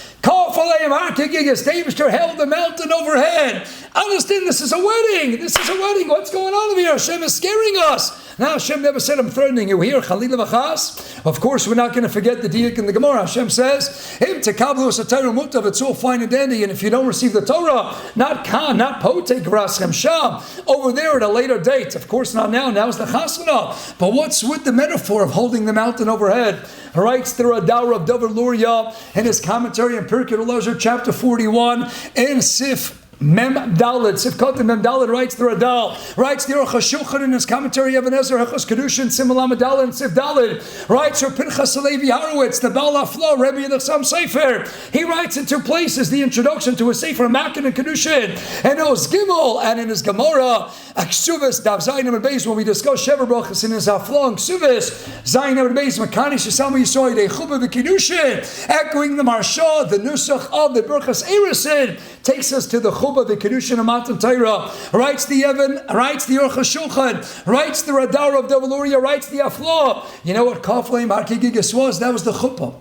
David held the mountain overhead. Understand, this is a wedding. This is a wedding. What's going on over here? Hashem is scaring us. Now Hashem never said, I'm threatening you here. Chalila v'chas. Of course, we're not going to forget the diuk in the Gemara. Hashem says, it's all fine and dandy. And if you don't receive the Torah, not kan, not pote, graschem sham, over there at a later date. Of course, not now. Now is the chasana. But what's with the metaphor of holding the mountain overhead? Writes the Radar of Dover Luria in his commentary in Pirkei Elazar, chapter 41, in Sif Mem Dalet, Sifkot Mem Dalet, writes the Radal, writes the Aruch HaShulchan in his commentary of Ebenezer Hechos Kedushin Simulam Dalet and Sif Dalet, writes for Pinchas Halevi Horowitz, the Baal HaFlo, Rebbe of the Sam Sefer. He writes in two places the introduction to a Sefer Makin and Kedushin, and Oz Gimel, and in his Gemara, Aksuvis Dav Zayin and Beis, when we discuss Shever Brachas in his Haflo and Ksuvis, Zayin and Beis, Makani Shesama Yisoy De Chuba V'Kedushin, echoing the Marsha, the Nusach of the Berachas Erisin, takes us to the Chuba, the Kedushin of Matan Torah. Writes the Evan, writes the Aruch HaShulchan, writes the Radar of Devaluria, writes the Aflo. You know what Kafleim Harkigigas was? That was the Chuppah.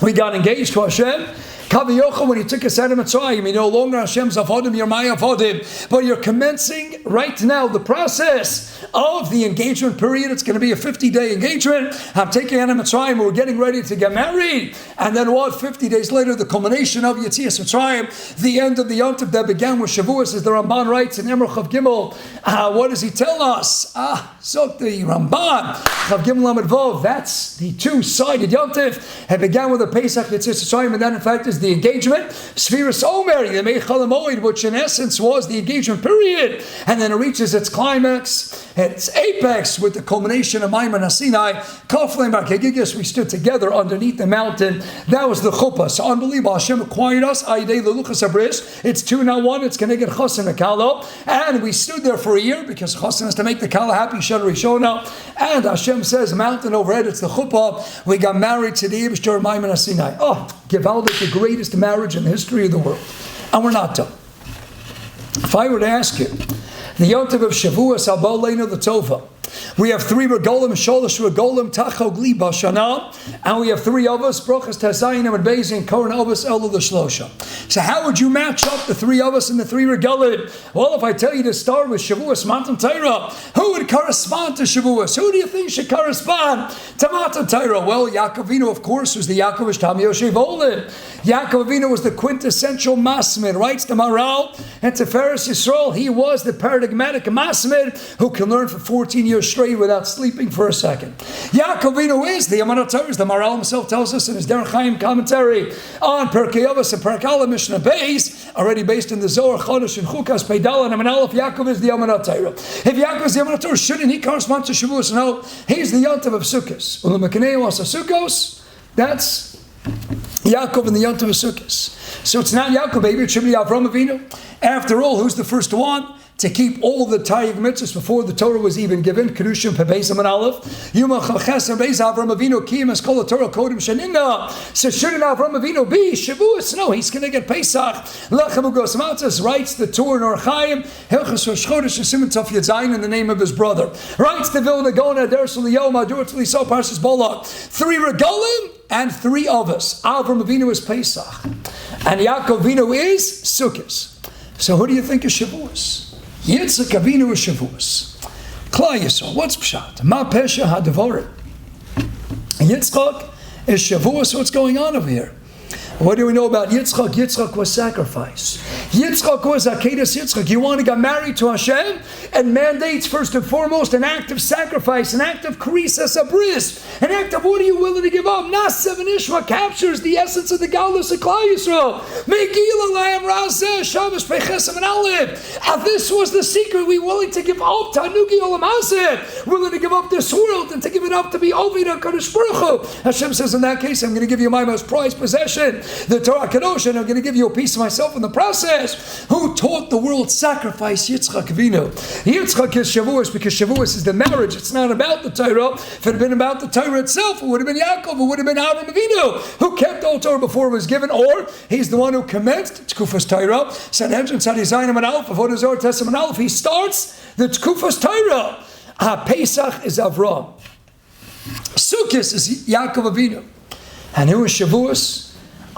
We got engaged to Hashem. Kaviyocha, when he took us out of Mitzrayim, no longer Hashem's avodim, you're my avodim, but you're commencing right now the process of the engagement period. It's going to be a 50-day engagement. I'm taking out of Mitzrayim, we're getting ready to get married, and then what? 50 days later, the culmination of Yetzias Mitzrayim, the end of the Yom Tov that began with Shavuos, as the Ramban writes in Emor Chav Gimel. What does he tell us? So the Ramban, Chav Gimel Amud Vov, that's the two-sided Yom Tov. It began with the Pesach Yetzias Mitzrayim, and that in fact is the engagement, Sfiras Omer, the Meichal HaMoed, which in essence was the engagement period, and then it reaches its climax, its apex, with the culmination of Maimon HaSinai, Kafleim HaKegigis, we stood together underneath the mountain. That was the Chuppah. So unbelievable. Hashem acquired us, Ayidei Leluchas Abris. It's 2 now 1, it's going to get Chosin and Kala, and we stood there for a year, because Chosin has to make the Kala happy, Shana Rishona, and Hashem says, mountain overhead, it's the Chuppah. We got married to the Eibishter Maimon HaSinai. Givaldik, the greatest marriage in the history of the world. And we're not done. If I were to ask you, the Yontiv of Shavuos, Abba Leinu the Tova. We have 3 regolim, sholosh regolim, tachog li bashana, and we have 3 of us, brochas tazayin and beis and koren of us, elu the shlosha. So how would you match up the 3 of us and the 3 regolim? Well, if I tell you to start with Shavuos, Matan Torah, who would correspond to Shavuos? Who do you think should correspond to Matan Torah? Well, Yaakov Avinu, of course, was the Yaakov Shtam Yoshev Olin. Yaakov Avinu was the quintessential masmid, writes the Maral, and Tiferes Yisrael, he was the paradigmatic masmid who can learn for 14 years straight without sleeping for a second. Yaakov Avinu is the Amanat Torah, as the Maral himself tells us in his Der Chaim commentary on Perkei Avos and Perkei Mishnah Beis, already based in the Zohar, Chodesh, and Chukas, Peidal, and Amanalef. Yaakov is the Amanat Torah. If Yaakov is the Amanat Torah, shouldn't he correspond to Shavuos? No, he's the Yontiv of Sukkos. Ulemekaneu asa Sukkos, that's Yaakov and the Yontiv of Sukkos. So it's not Yaakov, baby, it should be Avram Avinu. After all, who's the first one to keep all the Taryag mitzvahs before the Torah was even given? Kedushim Pebeis Aman Aleph. Yuma Chalches Beis Avram Avinu Kiyim Eskol Torah Kodim Shenina. So shouldn't Avram Avinu be Shavuos? No, he's going to get Pesach. Lechem Ugos Matzos writes the Torah in Or Chaim Hilchos Rosh Chodesh Siman Tov Yadzayin in the name of his brother. Writes the Vilna Gaon Ader Yom Adur Tzliso Parshas Bolak. 3 regalim and 3 avos. Avram Avinu is Pesach, and Yaakov Avinu is Sukkos. So who do you think is Shavuos? Yitzchak Avinu is Shavuos. Klal Yisrael, what's Pshat? Ma Pesha HaDevorim. Yitzchak is Shavuos. What's going on over here? What do we know about Yitzchak? Yitzchak was sacrifice. Yitzchak was Akedas Yitzchak. You want to get married to Hashem, and mandates first and foremost an act of sacrifice, an act of Krisas Abris, an act of what are you willing to give up? Nasev and Ishma captures the essence of the Galus of Klal Yisrael. Megillah Layam Razeh Shabbos Pechesem and Aleph. And this was the secret. We willing to give up Tanugi Olam Hazeh, willing to give up this world and to give it up to be Ovid HaKadosh Baruch Hu. Hashem says, in that case, I'm going to give you my most prized possession, the Torah Kadosh, and I'm going to give you a piece of myself in the process. Who taught the world sacrifice? Yitzchak Avinu. Yitzchak is Shavuos because Shavuos is the marriage. It's not about the Torah. If it had been about the Torah itself, it would have been Yaakov, it would have been Avram Avinu, who kept all Torah before it was given, or he's the one who commenced Tkufas Torah. Sanhedrin Tzadi Zayin and Aleph, Avodah Zarah Tesem and Aleph. He starts the Tkufas Torah. Pesach is Avram. Sukkos is Yaakov Avinu. And who is Shavuos?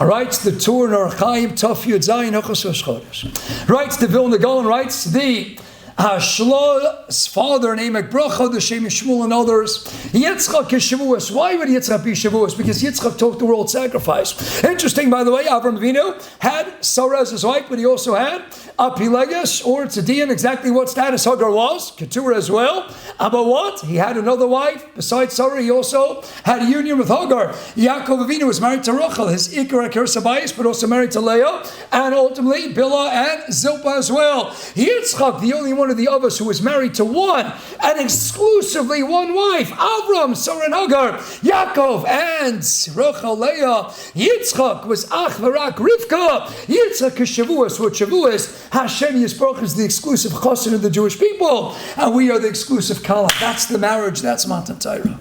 Writes the Torah in Or Chaim Taf Yud Zayin Ochos Rosh Chodesh. Writes the Vilna Gaon, writes the Shlo's father named Bracha, the Shem Shmuel and others. Yitzchak is Shavuos. Why would Yitzchak be Shavuos? Because Yitzchak taught the world sacrifice. Interesting, by the way, Avram Avinu had Sarah as his wife, but he also had Pilegesh or Tzadian, exactly what status Hagar was, Keturah as well. But what? He had another wife. Besides Sarah, he also had a union with Hagar. Yaakov Avinu was married to Rachel, his Ikar Aker Sabayis, but also married to Leah, and ultimately Bilhah and Zilpah as well. Yitzchak, the only one of the others who was married to one, and exclusively one wife, Avram, Sarah and Hagar, Yaakov and Rachel, Leah. Yitzchak was Ach Varak Rivka. Yitzchak is Shavuos. What Shavuos? Hashem Yisparach is the exclusive chassan of the Jewish people, and we are the exclusive kala. That's the marriage, that's Matan Torah.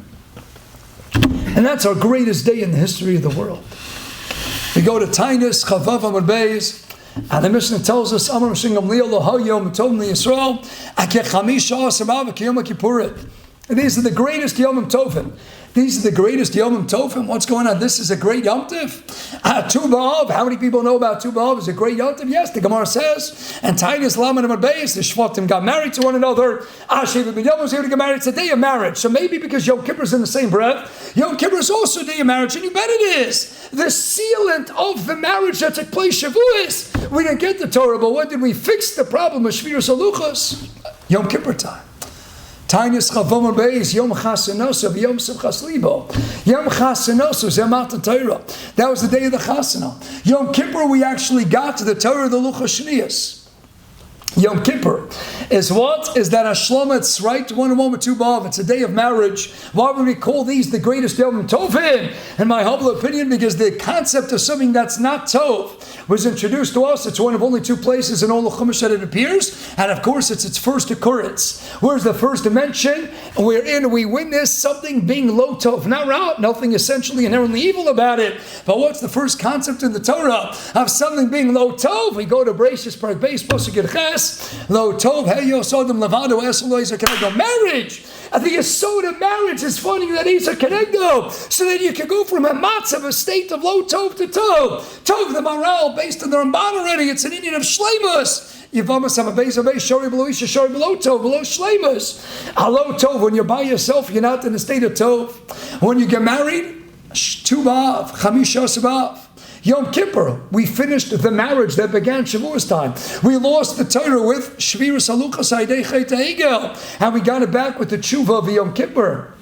And that's our greatest day in the history of the world. We go to Tainus, Chavav Amar Beis, and the Mishnah tells us, Amar Shingam Li'al Hayom Tom Yisrael, Akechamisha Asamav Kiyom Kippurit. These are the greatest Yomim Tovim. These are the greatest Yomim Tovim. What's going on? This is a great Yom Tov. Tu B'Av. How many people know about Tu B'Av? Is a great Yom Tov? Yes, the Gemara says. And Tainus Laman and Beis, the Shvatim got married to one another. Asher ben Yom was able to get married. It's a day of marriage. So maybe because Yom Kippur is in the same breath, Yom Kippur is also a day of marriage. And you bet it is. The sealant of the marriage that took place Shavuos. We didn't get the Torah, but when did we fix the problem of Shviras Haluchos? Yom Kippur time. Tainus Chavav Beis Yom Chasanosa Yom Simchas Libo. Yom Chasanosa is Matan Torah. That was the day of the Chasana. Yom Kippur we actually got to the Torah of the Luchos Shnius. Yom Kippur is what? Is that a Shlomo Tzreit 101 with Tu B'Av. It's a day of marriage. Why would we call these the greatest Yom Tovim? In my humble opinion, because the concept of something that's not Tov was introduced to us. It's one of only 2 places in all the Chumash that it appears. And of course, it's its first occurrence. Where's the first dimension? Wherein we witness something being lo Tov. Not right, nothing essentially inherently evil about it. But what's the first concept in the Torah of something being lo Tov? We go to Bereshis Parak Beis Pasuk Yud Ches. Shavuos. Lo tov heyo sodom levado eselo Isa Kenegdo. Marriage. And the yesod of marriage is finding that Isa Kenegdo, so that you can go from a matzav, a state of lo tov to tov. Tov, the morale based on the Ramban already. It's an Indian of shleimus. Yivamas Hamabeza Bay, Shori below Isha, Shori below Tov, below Shleimus. Alo Tov, when you're by yourself, you're not in a state of Tov. When you get married, Tu B'Av, Chamisha B'Av. Yom Kippur, we finished the marriage that began Shavuos time. We lost the Torah with Shviras Haluchas Aidei Chet HaEgel, and we got it back with the Tshuva of Yom Kippur.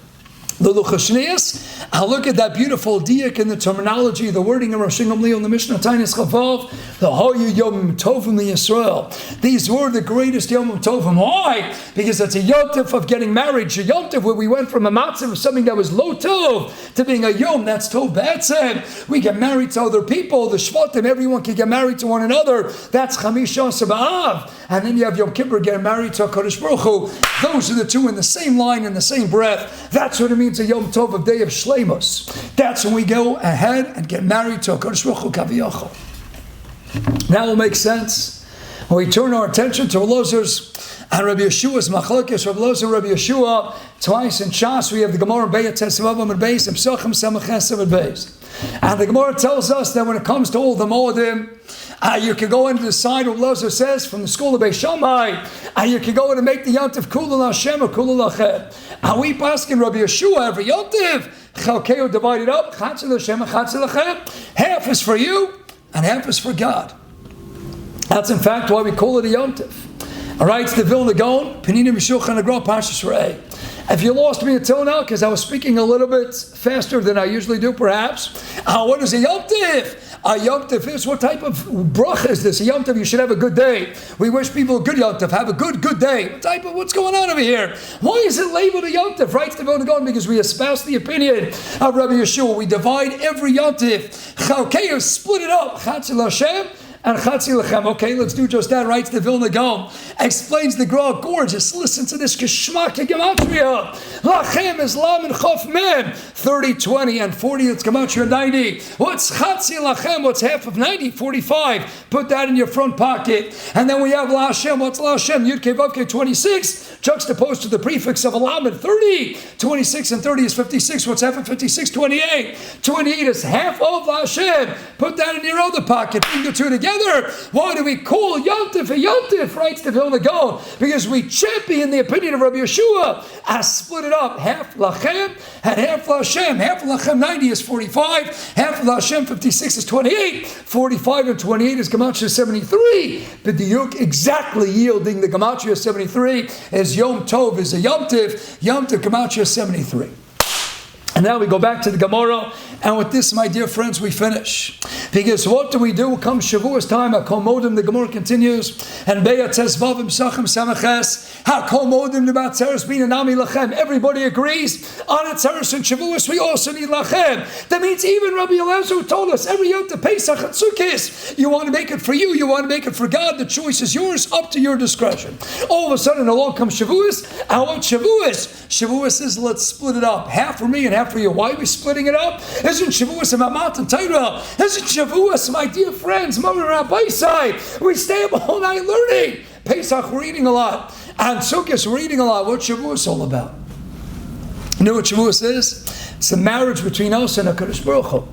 The Luchashnias, I'll look at that beautiful diak in the terminology, the wording of Rosh Gamliel in the Mishnah Tainis Chavav, the Hoyu Yom Tovim Yisrael. These were the greatest Yom Tovim. Why? Because it's a Yom Tov of getting married. A Yom Tov where we went from a matzah of something that was low Tov to being a Yom, that's Tov B'etzem. We get married to other people, the Shvatim, everyone can get married to one another. That's Chamisha B'Av. And then you have Yom Kippur getting married to HaKadosh Baruch Hu. Those are the two in the same line, in the same breath. That's what it means. A Yom Tov, a day of Shleimus. That's when we go ahead and get married to HaKadosh Baruch Hu Kaviyachol. That will make sense. When we turn our attention to Elazar's and Rabbi Yeshua's machlokes, Rabbi Elazar, Rabbi Yeshua, twice in Shas, we have the Gemara Be'at Tesvavam and Beis, and Psachim Samachesem and Beis. And the Gemara tells us that when it comes to all the Moedim, you can go in to decide what Elazar says from the school of Beis Shammai, and you can go in and make the Yontif Kulul Hashem or Kulul Lachem. And we ask in Rabbi Yeshua every Yontif, Chalkeo divided up, Chatzil Hashem and Chatzil Lachem. Half is for you, and half is for God. That's in fact why we call it a Yontif. All right, it's the Vilna Gaon, Peninim Yeshulchan Agro Pashas Re'eh. If you lost me until now, because I was speaking a little bit faster than I usually do, perhaps, what is a Yom Tiv? A Yom Tiv is, what type of bracha is this? A Yom Tiv, you should have a good day. We wish people a good Yom Tiv, have a good day. What's going on over here? Why is it labeled a Yom Tiv? Right, the Vilna Gaon, because we espouse the opinion of Rabbi Yeshua. We divide every Yom Tiv. Chalkei, split it up. Chatzil Hashem and Chatzil Lachem. Okay, let's do just that. Writes the Vilna Gaon. Explains the Gra. Gorgeous. Listen to this. Kishmak Gematria. Lachem is Lam and Chof Mem. 30, 20, and 40. It's Gematria 90. What's Chatzil Lachem? What's half of 90? 45. Put that in your front pocket. And then we have La Hashem. What's La Hashem? Yud Kei Vav Kei 26. Juxtaposed to the prefix of Alam and 30. 26 and 30 is 56. What's half of 56? 28. 28 is half of La Hashem. Put that in your other pocket. Bring the two together. Why do we call Yom Tif a Yom Tif? Writes the Vilna Gaon. Because we champion the opinion of Rabbi Yeshua. I split it up. Half Lachem and half Lashem. Half Lachem 90 is 45. Half Lashem 56 is 28. 45 and 28 is Gematria 73. But the Yuk exactly yielding the Gematria 73 as Yom Tov is a Yom Tif. Yom Tif Gematria 73. And now we go back to the Gemara, and with this, my dear friends, we finish. Because what do we do? Come Shavuos time, HaKol Modim, the Gemara continues, and Be'at Tesvavim Sachem Samaches, HaKol Modim Nebatzeres Bin Anami Lachem. Everybody agrees on Atzeres and Shavuos, we also need Lachem. That means even Rabbi Elazar told us, every Yom Tov Pesach and Sukkot, you want to make it for you, you want to make it for God, the choice is yours, up to your discretion. All of a sudden, along comes Shavuos, and what Shavuos? Shavuos is, let's split it up, half for me and half for you. Why are we splitting it up? Isn't Shavuos a Mamat and Torah? Isn't Shavuos, my dear friends, Mother Rabbi side? We stay up all night learning. Pesach, we're eating a lot. And Sukkot, we're eating a lot. What's Shavuos all about? You know what Shavuos is? It's the marriage between us and HaKadosh Baruch Hu.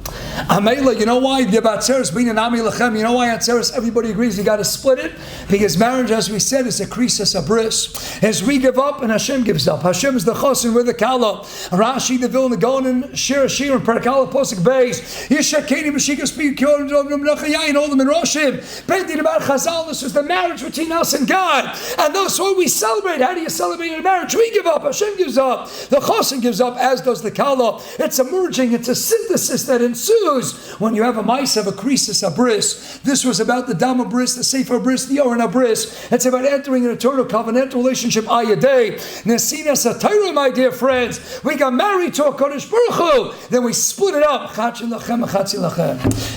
Amela, you know why? You know why Atzeres, everybody agrees you got to split it? Because marriage, as we said, is a krisis, a bris. As we give up and Hashem gives up. Hashem is the chosin, we're the kala. Rashi, the Vilna Gaon, and Shir and Parakala, Posik Beis. Yishakeni, Mashikas, Pikyon, Yain, all them in Roshim. Bending about Chazal, this is the marriage between us and God. And that's why we celebrate. How do you celebrate a marriage? We give up, Hashem gives up. The chosin gives up, as does the kala. It's a merging, it's a synthesis that ensues when you have a mice of a krisis, a bris. This was about the Dama bris, the Sefer bris, the Orana bris. It's about entering an eternal covenantal relationship, Ayadeh. Nesina Satira, my dear friends. We got married to a Kodesh Baruch Hu. Then we split it up.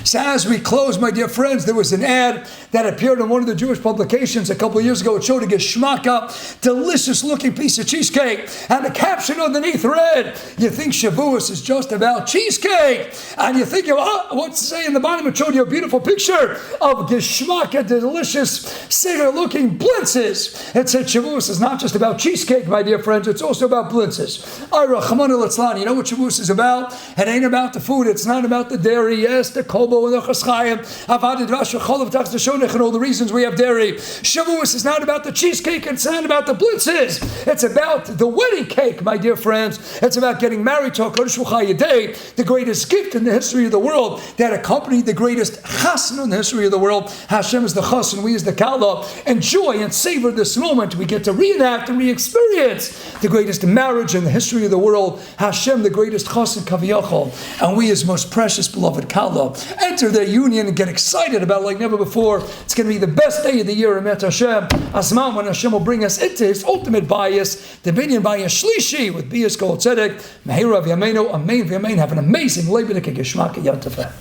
So as we close, my dear friends, there was an ad that appeared on one of the Jewish publications a couple of years ago. It showed a geschmacka, delicious looking piece of cheesecake. And the caption underneath read, you think Shavuos is just about cheesecake, and you think, what's to say in the bottom? It showed you a beautiful picture of geschmack, a delicious Seder-looking blintzes. It said Shavuos is not just about cheesecake, my dear friends. It's also about blintzes. Ira, Chamon el-Atzlan. You know what Shavuos is about? It ain't about the food. It's not about the dairy. Yes, the kolbo and the chaschayim, avad dvash, cholav tax, the shonech, and all the reasons we have dairy. Shavuos is not about the cheesecake. It's not about the blintzes. It's about the wedding cake, my dear friends. It's about getting married to HaKadosh Baruch Hu Yadei, the greatest gift in the history of the world that accompanied the greatest chasna in the history of the world. Hashem is the chas and we is the kala. Enjoy and savor this moment. We get to reenact and re-experience the greatest marriage in the history of the world. Hashem, the greatest chas and kaviyachol, and we his most precious beloved kala. Enter their union and get excited about it like never before. It's going to be the best day of the year, Emet Hashem. Asman, when Hashem will bring us into his ultimate bias, the binyan bias shlishi with bias kol tzedek. Mehira v'yameinu, amen v'yamein. Have an amazing Leibedik Geshmak Yantafat.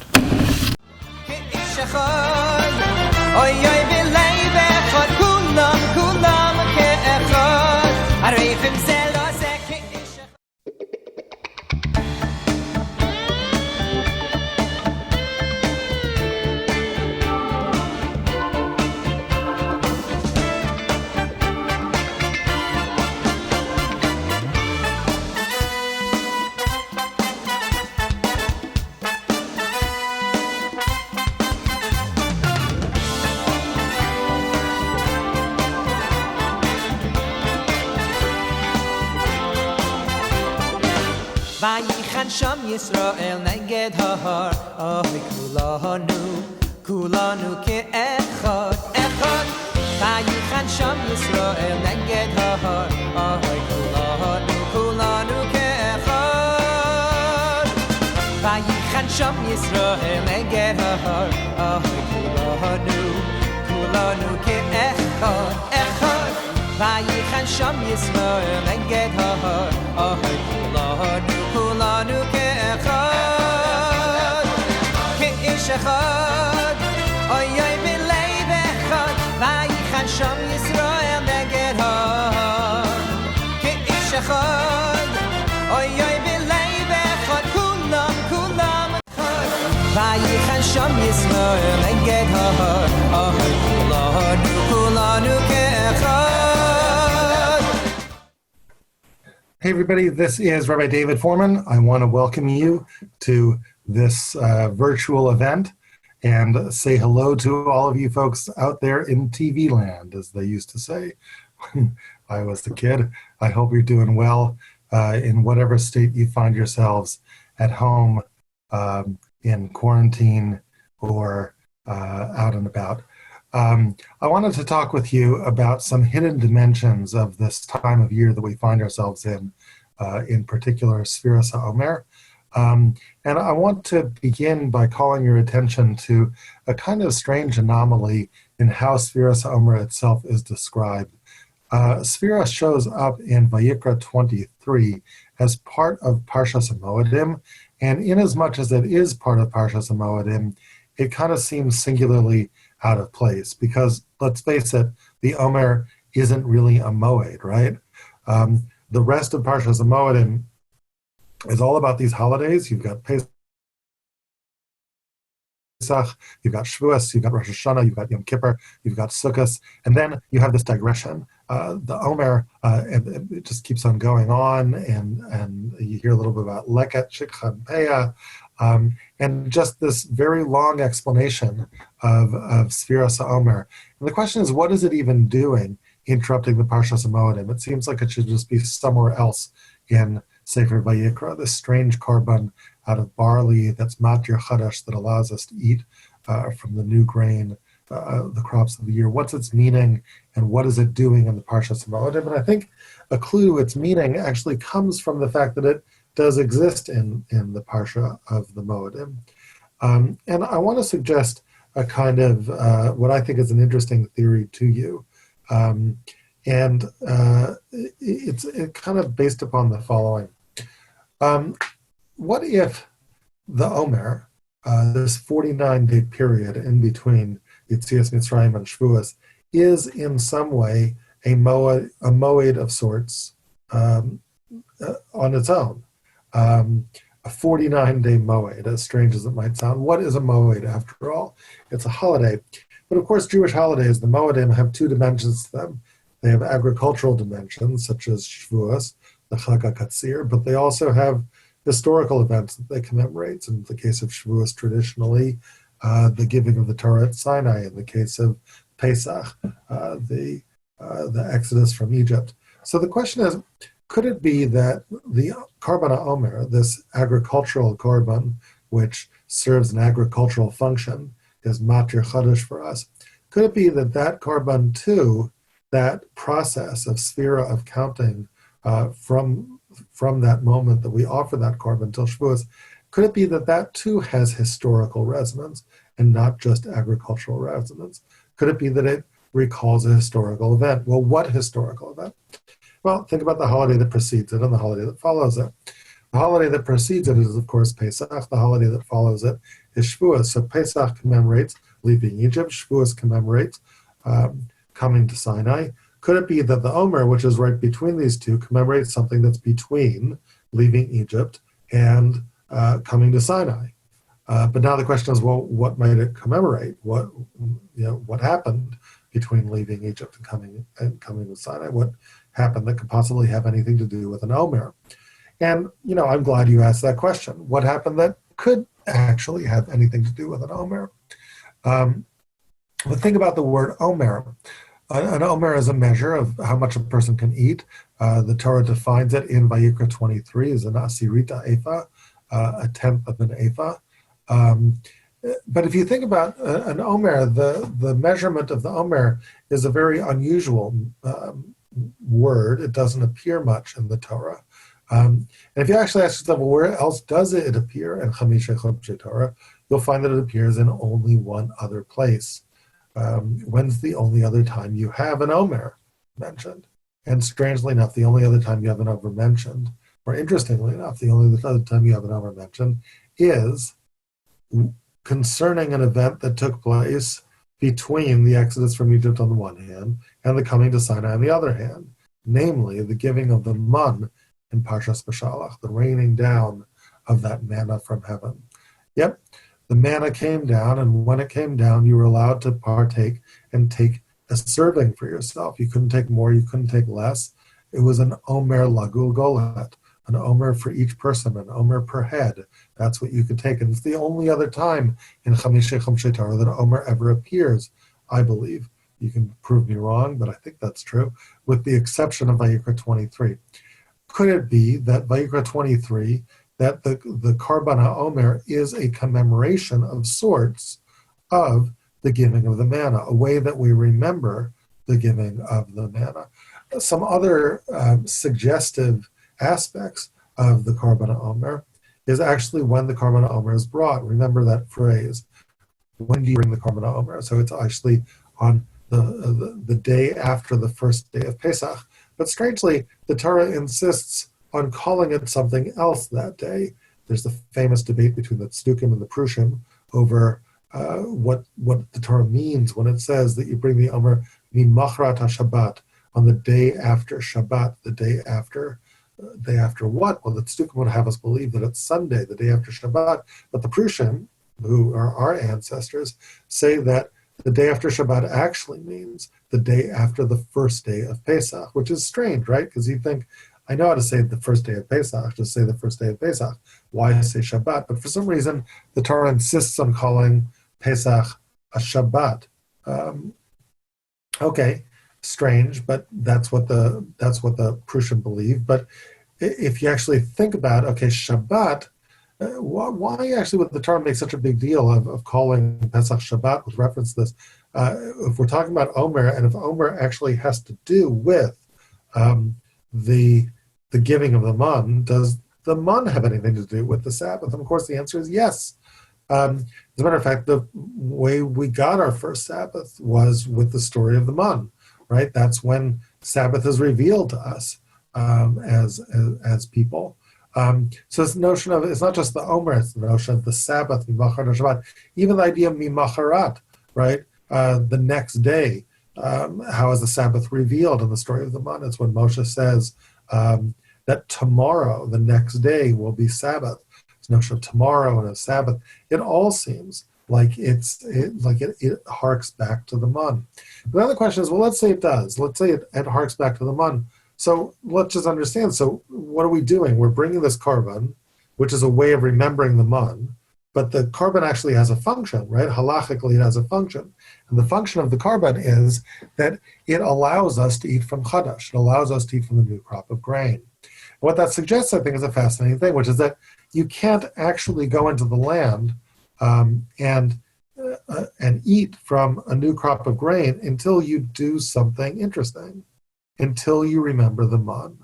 Vayichan Sham Yisrael neged hahar, oy kulanu ke'echad, echad. Vayichan Sham Yisrael neged hahar, oy kulanu ke'echad. Vayichan Sham Yisrael neged hahar, oy kulanu ke'echad, echad. Vayichan Sham Yisrael neged hahar, oy kulanu ke'echad, ke'ish echad, oy b'lei b'echad. Vayichan Sham Yisrael neged hahar, ke'ish echad, oy b'lei b'echad, kulam echad. Vayichan Sham Yisrael neged hahar, oy kulanu ke'echad. Hey everybody, this is Rabbi David Foreman. I want to welcome you to this virtual event and say hello to all of you folks out there in TV land, as they used to say when I was a kid. I hope you're doing well in whatever state you find yourselves, at home, in quarantine, or out and about. I wanted to talk with you about some hidden dimensions of this time of year that we find ourselves in particular, Sfiras HaOmer. And I want to begin by calling your attention to a kind of strange anomaly in how Sfiras HaOmer itself is described. Sfiras shows up in Vayikra 23 as part of Parshas HaMoedim, and inasmuch as it is part of Parshas HaMoedim, it kind of seems singularly out of place, because let's face it, the Omer isn't really a Moed, right? The rest of Parshas HaMoedim is all about these holidays. You've got Pesach, you've got Shavuos, you've got Rosh Hashanah, you've got Yom Kippur, you've got Sukkot, and then you have this digression. The Omer, it just keeps on going on, and you hear a little bit about Leket, Shikha, Peah, and just this very long explanation of Sfiras HaOmer. And the question is, what is it even doing, interrupting the Parshas HaMoedim? It seems like it should just be somewhere else in Sefer Vayikra, this strange korban out of barley that's matir chadash, that allows us to eat from the new grain, the crops of the year. What's its meaning, and what is it doing in the Parshas HaMoedim? And I think a clue to its meaning actually comes from the fact that it does exist in the Parsha of the Moedim. And I want to suggest a kind of what I think is an interesting theory to you. It's kind of based upon the following. What if the Omer, this 49-day period in between Yetzias Mitzrayim and Shavuos, is in some way a moed of sorts on its own? a 49-day moed, as strange as it might sound. What is a moed, after all? It's a holiday. But of course, Jewish holidays, the moedim, have two dimensions to them. They have agricultural dimensions, such as Shavuos, the Chag HaKatzir, but they also have historical events that they commemorate. In the case of Shavuos, traditionally, the giving of the Torah at Sinai. In the case of Pesach, the Exodus from Egypt. So the question is, could it be that the Korban HaOmer, this agricultural korban, which serves an agricultural function, is Matir Chodesh for us, could it be that that korban too, that process of sphera of counting from that moment that we offer that korban till Shavuos, could it be that that too has historical resonance and not just agricultural resonance? Could it be that it recalls a historical event? Well, what historical event? Well, think about the holiday that precedes it and the holiday that follows it. The holiday that precedes it is, of course, Pesach. The holiday that follows it is Shavuos. So Pesach commemorates leaving Egypt. Shavuos commemorates coming to Sinai. Could it be that the Omer, which is right between these two, commemorates something that's between leaving Egypt and coming to Sinai? But now the question is, well, what might it commemorate? What happened between leaving Egypt and coming to Sinai? What happened that could possibly have anything to do with an Omer? And I'm glad you asked that question. What happened that could actually have anything to do with an Omer? But think about the word Omer. An Omer is a measure of how much a person can eat. The Torah defines it in Vayikra 23 as an asirita ephah, a tenth of an ephah. But if you think about an Omer, the measurement of the Omer is a very unusual word. It doesn't appear much in the Torah. And if you actually ask yourself, well, where else does it appear in Chamisha Chumshei Torah, you'll find that it appears in only one other place. When's the only other time you have an Omer mentioned? And strangely enough, the only other time you have an Omer mentioned, or interestingly enough, the only other time you have an Omer mentioned is concerning an event that took place between the Exodus from Egypt on the one hand and the coming to Sinai on the other hand, namely the giving of the man in Parshas Beshalach, the raining down of that manna from heaven. Yep, the manna came down, and when it came down, you were allowed to partake and take a serving for yourself. You couldn't take more, you couldn't take less. It was an Omer Lagul Golet, an Omer for each person, an Omer per head. That's what you could take. And it's the only other time in Chamisha Chumshei Torah that Omer ever appears, I believe. You can prove me wrong, but I think that's true, with the exception of Vayikra 23. Could it be that Vayikra 23, that the Korban HaOmer is a commemoration of sorts of the giving of the manna, a way that we remember the giving of the manna? Some other suggestive aspects of the Korban HaOmer is actually when the Korban HaOmer is brought. Remember that phrase, when do you bring the Korban HaOmer? So it's actually on the day after the first day of Pesach. But strangely, the Torah insists on calling it something else that day. There's the famous debate between the Tzdukim and the Prushim over what the Torah means when it says that you bring the Omer mimachrat HaShabbat, on the day after Shabbat, the day after what? Well, the Tzdukim would have us believe that it's Sunday, the day after Shabbat, but the Prushim, who are our ancestors, say that the day after Shabbat actually means the day after the first day of Pesach, which is strange, right? Because you think, I know how to say the first day of Pesach, just say the first day of Pesach. Why say Shabbat? But for some reason, the Torah insists on calling Pesach a Shabbat. Okay, strange, but that's what the Prushim believe. But if you actually think about, okay, Shabbat, why actually would the Torah make such a big deal of calling Pesach Shabbat with reference to this? If we're talking about Omer, and if Omer actually has to do with the giving of the man, does the man have anything to do with the Sabbath? And of course, the answer is yes. As a matter of fact, the way we got our first Sabbath was with the story of the man, right? That's when Sabbath is revealed to us as people. So this notion of, it's not just the Omer, it's the notion of the Sabbath, Mimacharat Shabbat, even the idea of Mimacharat, right? The next day, how is the Sabbath revealed in the story of the man? It's when Moshe says that tomorrow, the next day, will be Sabbath. notion of tomorrow and a Sabbath, it all seems like it harks back to the mun. The other question is, well, let's say it does. Let's say it harks back to the mun. So let's just understand. So what are we doing? We're bringing this korban, which is a way of remembering the mun, but the korban actually has a function, right? Halachically, it has a function. And the function of the korban is that it allows us to eat from chadash. It allows us to eat from the new crop of grain. And what that suggests, I think, is a fascinating thing, which is that you can't actually go into the land and eat from a new crop of grain until you do something interesting, until you remember the mun.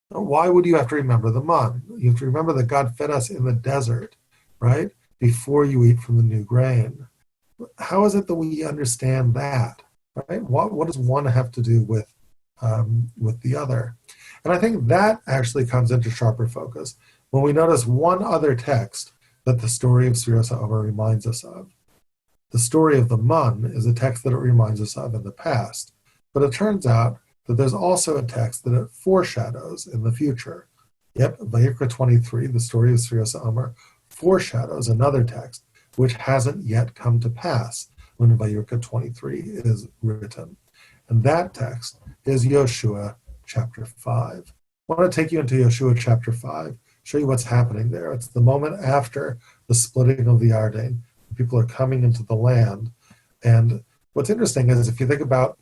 Why would you have to remember the mun? You have to remember that God fed us in the desert, right, before you eat from the new grain. How is it that we understand that, right? What does one have to do with the other? And I think that actually comes into sharper focus when we notice one other text that the story of Sfiras HaOmer reminds us of. The story of the mun is a text that it reminds us of in the past, but it turns out that there's also a text that it foreshadows in the future. Yep, Vayikra 23, the story of Sfiras HaOmer, foreshadows another text which hasn't yet come to pass when Vayikra 23 is written. And that text is Yoshua chapter 5. I want to take you into Yoshua chapter 5, show you what's happening there. It's the moment after the splitting of the Yarden. People are coming into the land. And what's interesting is if you think about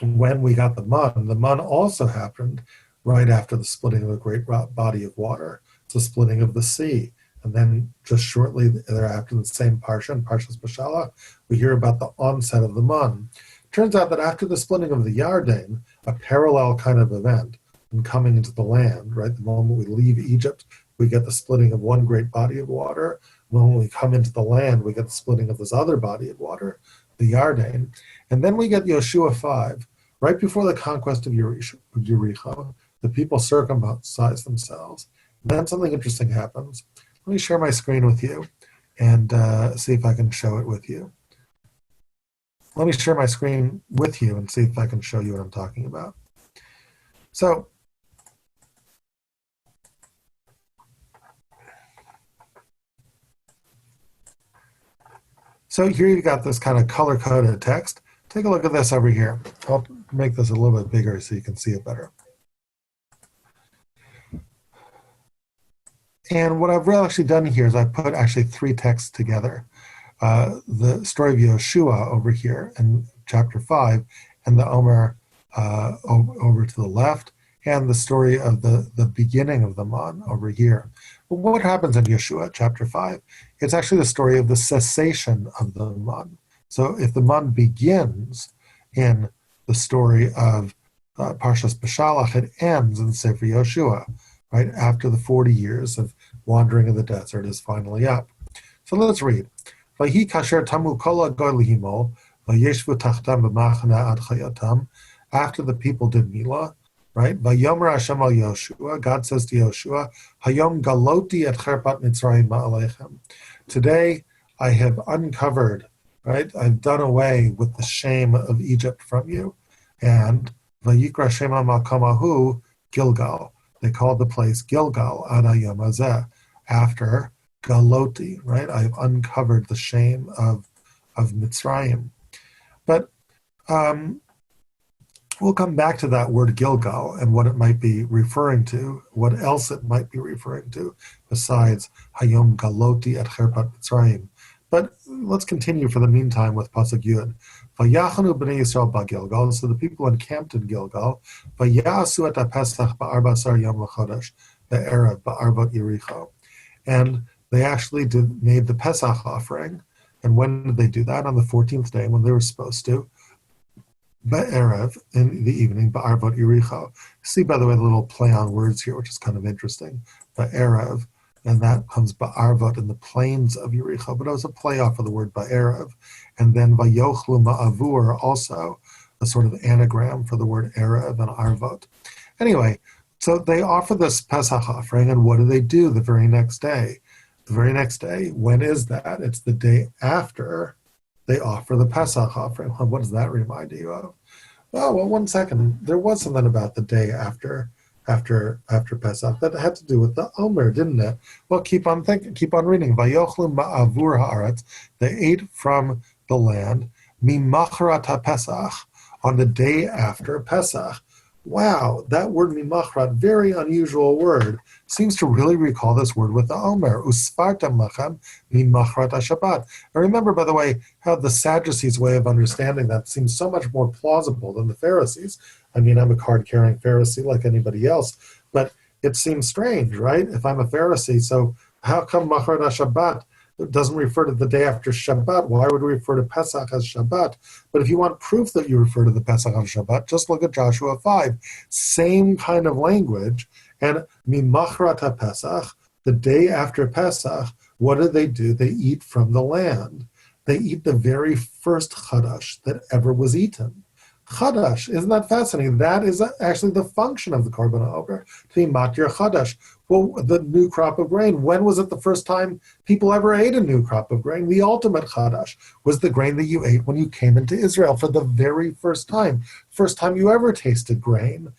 when we got the mun also happened right after the splitting of a great body of water. It's the splitting of the sea. And then just shortly thereafter, the same parsha, in Parshas Beshalach, we hear about the onset of the mun. Turns out that after the splitting of the Yarden, a parallel kind of event in coming into the land, right? The moment we leave Egypt, we get the splitting of one great body of water. When we come into the land, we get the splitting of this other body of water, the Yarden. And then we get Yoshua 5. Right before the conquest of Yericho, the people circumcise themselves. And then something interesting happens. Let me share my screen with you and see if I can show it with you. Let me share my screen with you and see if I can show you what I'm talking about. So here you've got this kind of color-coded text. Take a look at this over here. I'll make this a little bit bigger so you can see it better. And what I've really actually done here is I've put actually three texts together. The story of Yoshua over here in chapter 5, and the Omer over to the left, and the story of the beginning of the mun over here. But what happens in Yoshua chapter 5? It's actually the story of the cessation of the mun. So if the mun begins in the story of Parshas Beshalach, it ends in Sefer Yoshua, right after the 40 years of wandering in the desert is finally up. So let's read. Vayhi kasher tamu kol hagoy lehimo, vayeshvu tachtam b'machana ad chayatam. After the people did Milah, right? Vayomer Hashem al Yoshua. God says to Yoshua, Hayom galoti et cherpat Mitzrayim ma'alechem. Today I have uncovered, right? I've done away with the shame of Egypt from you. And Vayikra Shema Makamahu Gilgal. They called the place Gilgal ad hayom hazeh, after Galoti, right? I've uncovered the shame of Mitzrayim. But we'll come back to that word Gilgal and what it might be referring to, what else it might be referring to besides Hayom Galoti et Cherpat Mitzrayim. But let's continue for the meantime with Pasuk Yud. Vayachanu b'nei Yisrael ba'Gilgal. So the people encamped in Gilgal. Vayasu et ha'Pesach ba'arbasar yom l'chodesh be'erev ba'arvot Yericho. And they actually made the Pesach offering. And when did they do that? On the 14th day, when they were supposed to. Be'erev, in the evening, ba'arvot Yericho. See, by the way, the little play on words here, which is kind of interesting. Be'erev. And that comes ba'arvot in the plains of Yericho, but it was a play off of the word ba'erev. And then vayochlu ma'avur, also a sort of anagram for the word erev and arvot. Anyway, so they offer this Pesach offering, and what do they do the very next day? The very next day, when is that? It's the day after they offer the Pesach offering. Well, what does that remind you of? Oh, well, one second. There was something about the day after after Pesach that had to do with the Omer, didn't it? Well, keep on reading. Vayochlu ma'avur haaretz, they ate from the land, mimachrat haPesach, on the day after Pesach. Wow, that word mimachrat, very unusual word, seems to really recall this word with the Omer, uspartam lachem mimachrat haShabbat. And remember, by the way, how the Sadducees' way of understanding that seems so much more plausible than the Pharisees. I mean, I'm a card-carrying Pharisee like anybody else, but it seems strange, right? If I'm a Pharisee, so how come Machar Shabbat doesn't refer to the day after Shabbat? Why would we refer to Pesach as Shabbat? But if you want proof that you refer to the Pesach as Shabbat, just look at Joshua 5. Same kind of language. And Mimachrat Pesach, the day after Pesach, what do? They eat from the land. They eat the very first chadash that ever was eaten. Chadash, isn't that fascinating? That is actually the function of the Korban HaOmer, to be matir chadash. Well, the new crop of grain, when was it the first time people ever ate a new crop of grain? The ultimate chadash was the grain that you ate when you came into Israel for the very first time. First time you ever tasted grain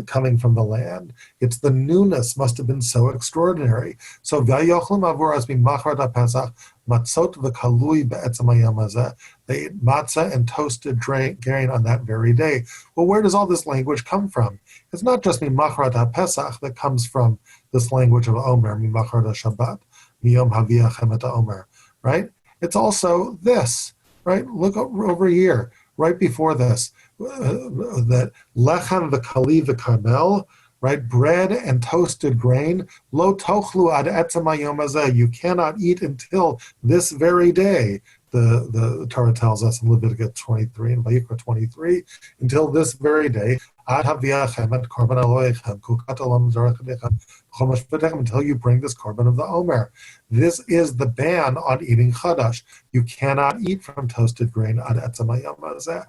coming from the land. It's the newness must have been so extraordinary. So, Vayochlim avuras b'machar Pesach, matzot v'kalui be'etzem hayom hazeh. They ate matzah and toasted grain on that very day. Well, where does all this language come from? It's not just mimachrat Pesach that comes from this language of Omer, mimachrat Shabbat, miyom haviachem et Omer, right? It's also this, right? Look over here, right before this, that lechem v'kali v'karmel, right? Bread and toasted grain, lo tochlu ad etzem hayom hazeh. You cannot eat until this very day. The Torah tells us in Leviticus 23 and Vayikra 23, until this very day, ad haviachem et korban Elohechem, kukat olam zarech v'echem, until you bring this korban of the Omer. This is the ban on eating chadash. You cannot eat from toasted grain ad etzem hayom hazeh.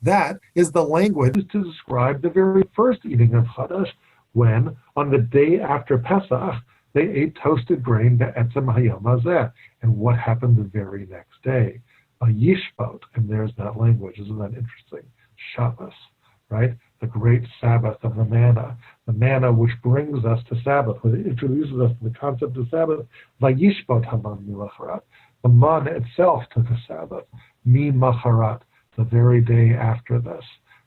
That is the language to describe the very first eating of chadash, when on the day after Pesach they ate toasted grain be'etzem hayom hazeh. And what happened the very next day? A yishbot, and there's that language. Isn't that interesting? Shavuos, right? The great Sabbath of the manna which brings us to Sabbath, which introduces us to the concept of Sabbath. Vayishbot haman milacharat. The man itself took a Sabbath, mi macharat, the very day after this,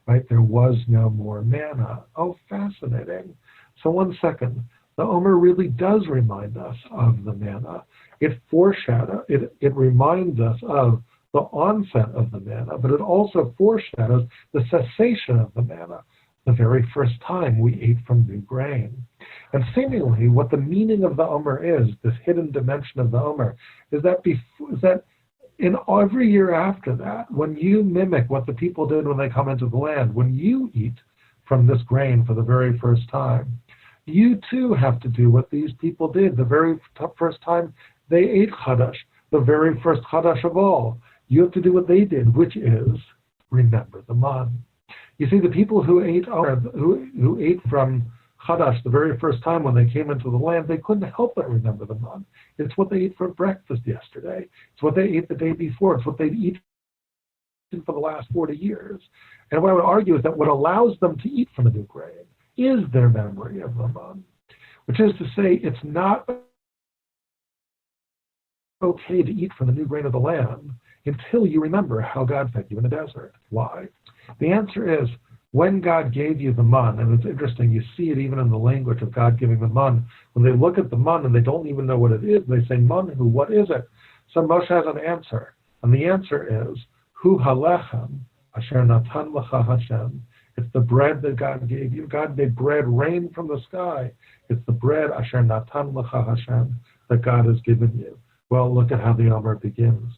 right? There was no more manna. Oh, fascinating. So 1 second. The Omer really does remind us of the manna. It reminds us of the onset of the manna, but it also foreshadows the cessation of the manna, the very first time we ate from new grain. And seemingly what the meaning of the Omer is, this hidden dimension of the Omer, is that in every year after that, when you mimic what the people did when they come into the land, when you eat from this grain for the very first time, you too have to do what these people did the very first time they ate chadash, the very first chadash of all. You have to do what they did, which is remember the man. You see, the people who ate from chadash the very first time when they came into the land, they couldn't help but remember the man. It's what they ate for breakfast yesterday. It's what they ate the day before. It's what they'd eaten for the last 40 years. And what I would argue is that what allows them to eat from the new grain is their memory of the man, which is to say, it's not okay to eat from the new grain of the land until you remember how God fed you in the desert. Why? The answer is, when God gave you the man, and it's interesting, you see it even in the language of God giving the man. When they look at the man and they don't even know what it is, they say, Manhu, what is it? So Moshe has an answer, and the answer is, Hu halechem asher natan lecha Hashem. It's the bread that God gave you. God made bread rain from the sky. It's the bread asher natan lecha Hashem that God has given you. Well, look at how the Omer begins.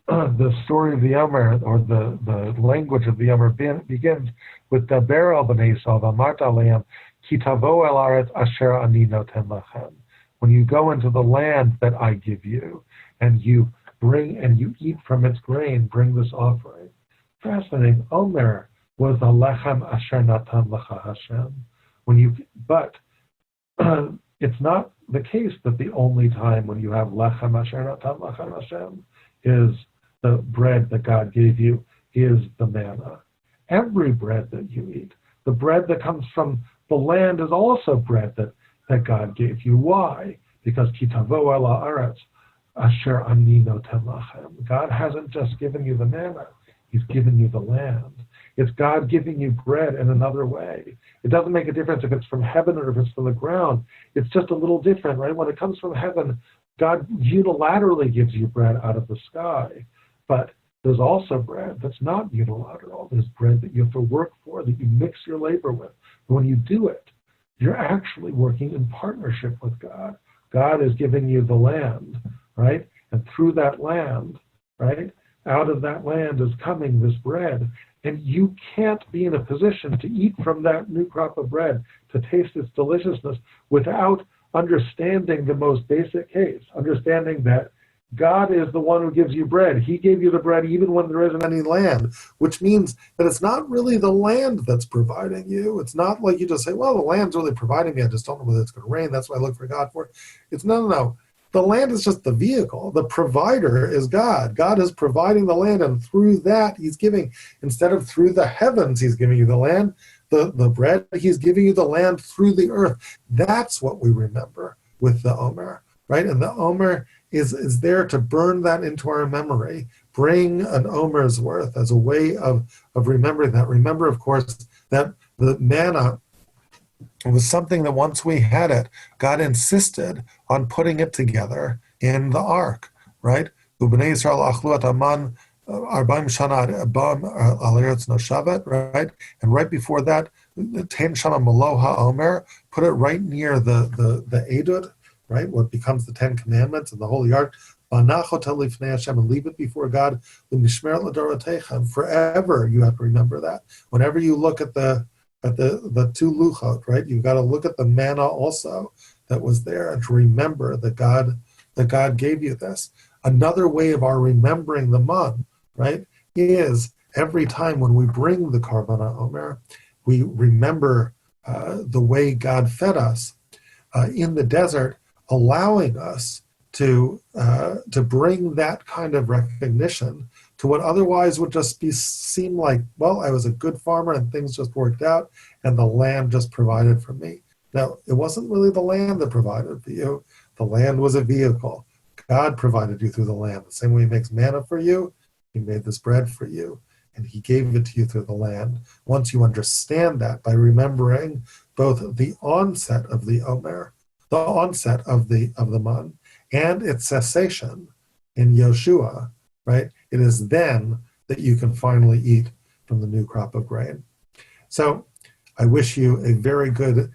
The story of the Omer, or the language of the Omer, begins with Daber al b'nei Yisrael v'amart aleim ki tavo el aretz asher ani noten lachem. When you go into the land that I give you, and you bring and you eat from its grain, bring this offering. Fascinating. Omer was the lechem asher natan lecha Hashem. But it's not the case that the only time when you have lechem asher natan lecha Hashem is the bread that God gave you, is the manna. Every bread that you eat, The bread that comes from the land is also bread that God gave you. Why? Because ki tavo el haaretz asher ani noten lachem. God hasn't just given you the manna, he's given you the land. It's God giving you bread in another way. It doesn't make a difference if it's from heaven or if it's from the ground. It's just a little different, right? When it comes from heaven, God unilaterally gives you bread out of the sky. But there's also bread that's not unilateral. There's bread that you have to work for, that you mix your labor with. But when you do it, you're actually working in partnership with God. God is giving you the land, right? And through that land, right, out of that land is coming this bread. And you can't be in a position to eat from that new crop of bread, to taste its deliciousness, without understanding the most basic case, understanding that God is the one who gives you bread. He gave you the bread even when there isn't any land, which means that it's not really the land that's providing you. It's not like you just say, well, the land's really providing me. I just don't know whether it's going to rain. That's what I look for God for. It's no. The land is just the vehicle. The provider is God. God is providing the land, and through that, he's giving, instead of through the heavens, he's giving you the land, the bread, he's giving you the land through the earth. That's what we remember with the Omer, right? And the Omer is there to burn that into our memory, bring an Omer's worth as a way of remembering that. Remember, of course, that the manna was something that once we had it, God insisted on putting it together in the ark, right? Ubnei Yisrael achlu et aman 40 shana abam al eretz noshavet, right? And right before that, 10 shana malo ha'omer, put it right near the Edut, right? What becomes the 10 Commandments in the Holy Ark. V'anachotel lifnei Hashem, and leave it before God. L'mishmeret l'dorotechem, forever. You have to remember that. Whenever you look at the two luchot, right? You've got to look at the manna also that was there, and to remember that God gave you this. Another way of our remembering the man, right, is every time when we bring the Karban HaOmer, we remember the way God fed us in the desert, allowing us to bring that kind of recognition to what otherwise would just seem like, well, I was a good farmer and things just worked out and the land just provided for me. Now, it wasn't really the land that provided for you. The land was a vehicle. God provided you through the land. The same way he makes manna for you, he made this bread for you, and he gave it to you through the land. Once you understand that by remembering both the onset of the Omer, the onset of the man, and its cessation in Yoshua, right? It is then that you can finally eat from the new crop of grain. So I wish you a very good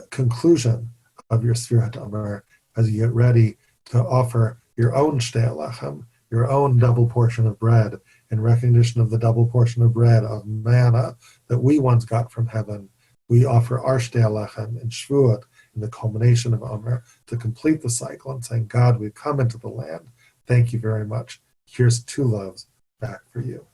conclusion of your Sfirat Omer as you get ready to offer your own Shtei Lechem, your own double portion of bread, in recognition of the double portion of bread of manna that we once got from heaven. We offer our Shtei Lechem in Shavuot, in the culmination of Omer, to complete the cycle and saying, God, we've come into the land. Thank you very much. Here's 2 loaves back for you.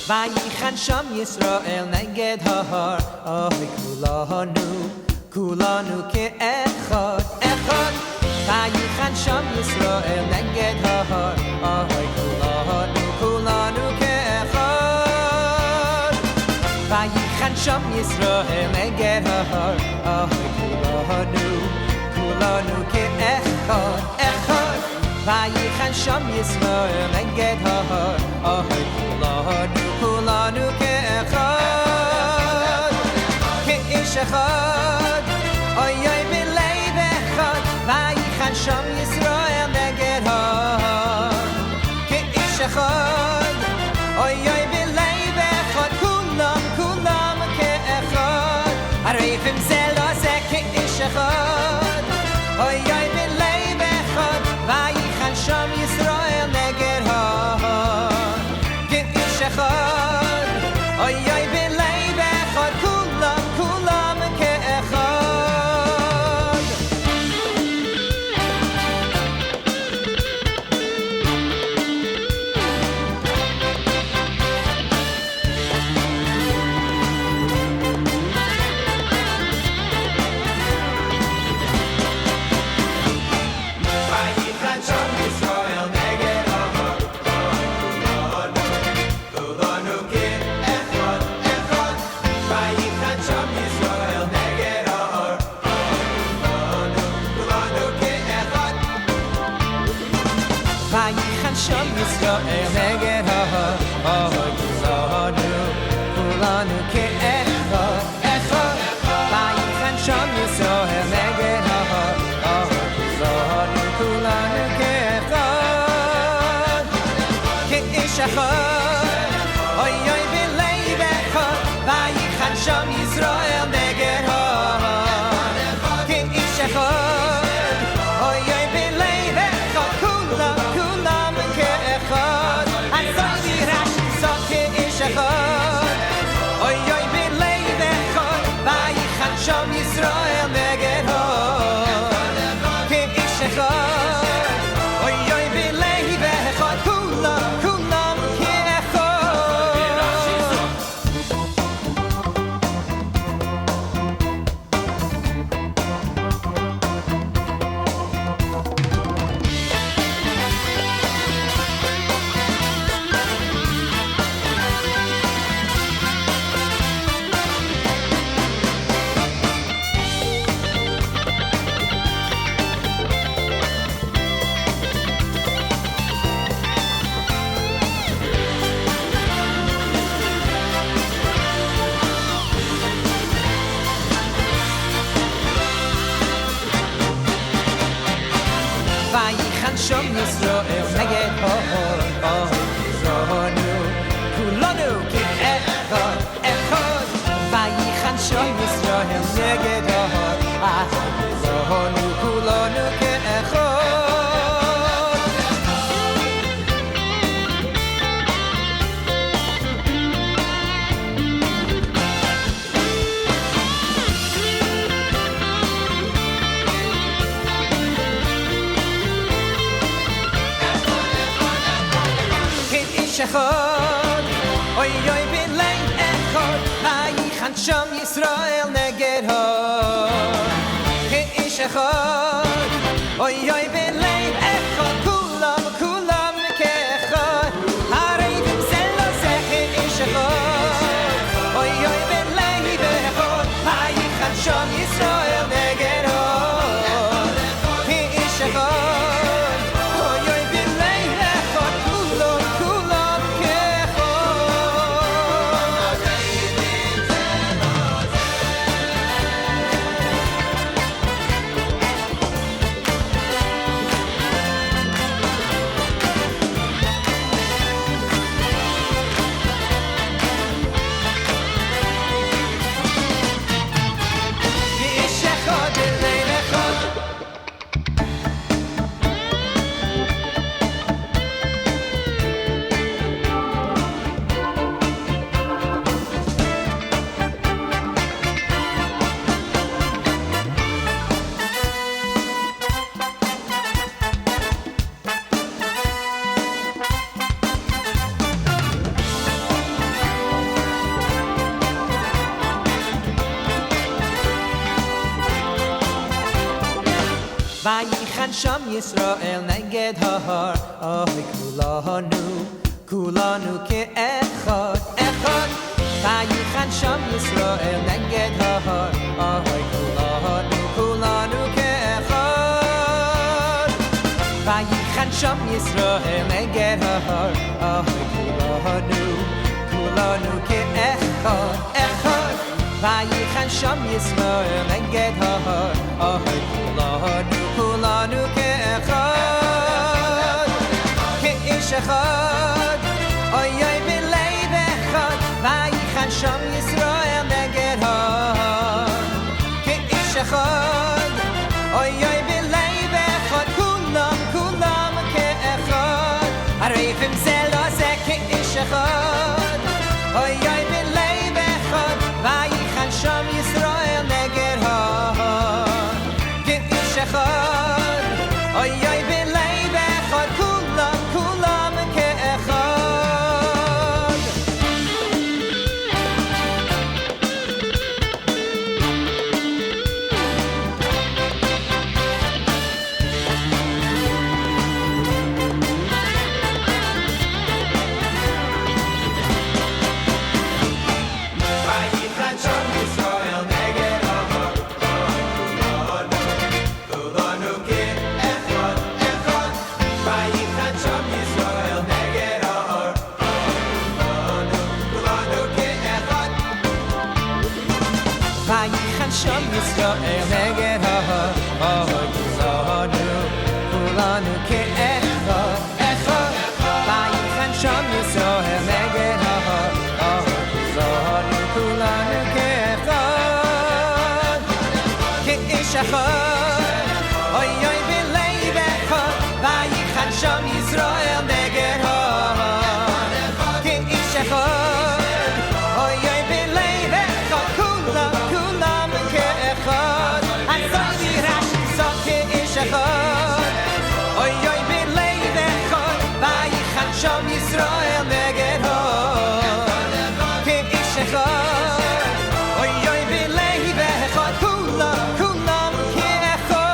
Vayichan Sham Yisrael neged hahar, oy kulanu ke'echad, echad. Vayichan Sham Yisrael neged hahar, oy kulanu ke'echad. Vayichan Sham Yisrael neged hahar, oy kulanu ke'echad, echad. Vayichan Sham Yisrael neged hahar, oy kulanu ke'echad, ke'ish echad, oy b'lei b'echad. Vayichan Sham Yisrael neged hahar, ke'ish echad, oy b'lei b'echad. Kulam ke'echad, harei v'mzel Vayichan Sham Yisrael neged ha'oy kulanu ke'echad echad Vayichan Sham Yisrael neged ha'oy kulanu ke'echad ke'ish echad oy oy b'leiv echad Vayichan Sham Yisrael neged ha'oy ke'ish echad oy oy b'leiv echad kulam ke'echad Asay v'rashi zot ke'ish echad oy oy b'leiv echad Vayichan Sham Yisrael neged ha'oy ke'ish echad oy oy b'leiv echad kulam Vayichan Sham Yisrael neged ha'oy kulanu ke'echad echad Vayichan Sham Yisrael neged ha'oy kulanu ke'echad echad oy oy b'leiv echad Vayichan Sham Yisrael neged ha'oy ke'ish echad oy oy b'leiv echad kulam ke'echad harevim zelo zeh ke'ish echad oy oy b'leiv echad Vayichan Sham Yisrael neged ha'oy ke'ish echad oy oy b'leiv echad Vayichan Sham Yisrael neged ha'oy kulanu ke'echad echad Vayichan Sham Yisrael neged ha'oy kulanu ke'echad Vayichan Sham Yisrael neged ha'oy kulanu ke'echad echad Vayichan Sham Yisrael neged ha'oy kulanu ke'echad ke'ish echad oy oy b'leiv echad Vayichan Sham Yisrael neged ha'oy ke'ish echad oy oy b'leiv echad kulam ke'echad harevim zelo zeh ke'ish echad oy oy b'leiv echad Vayichan Sham Yisrael neged ha'oy ke'ish echad oy oy b'leiv echad kulam ke'echad Sham Yisrael neged ho Ke ish echad Oy oy b'lehi v'echad Kulam ke echad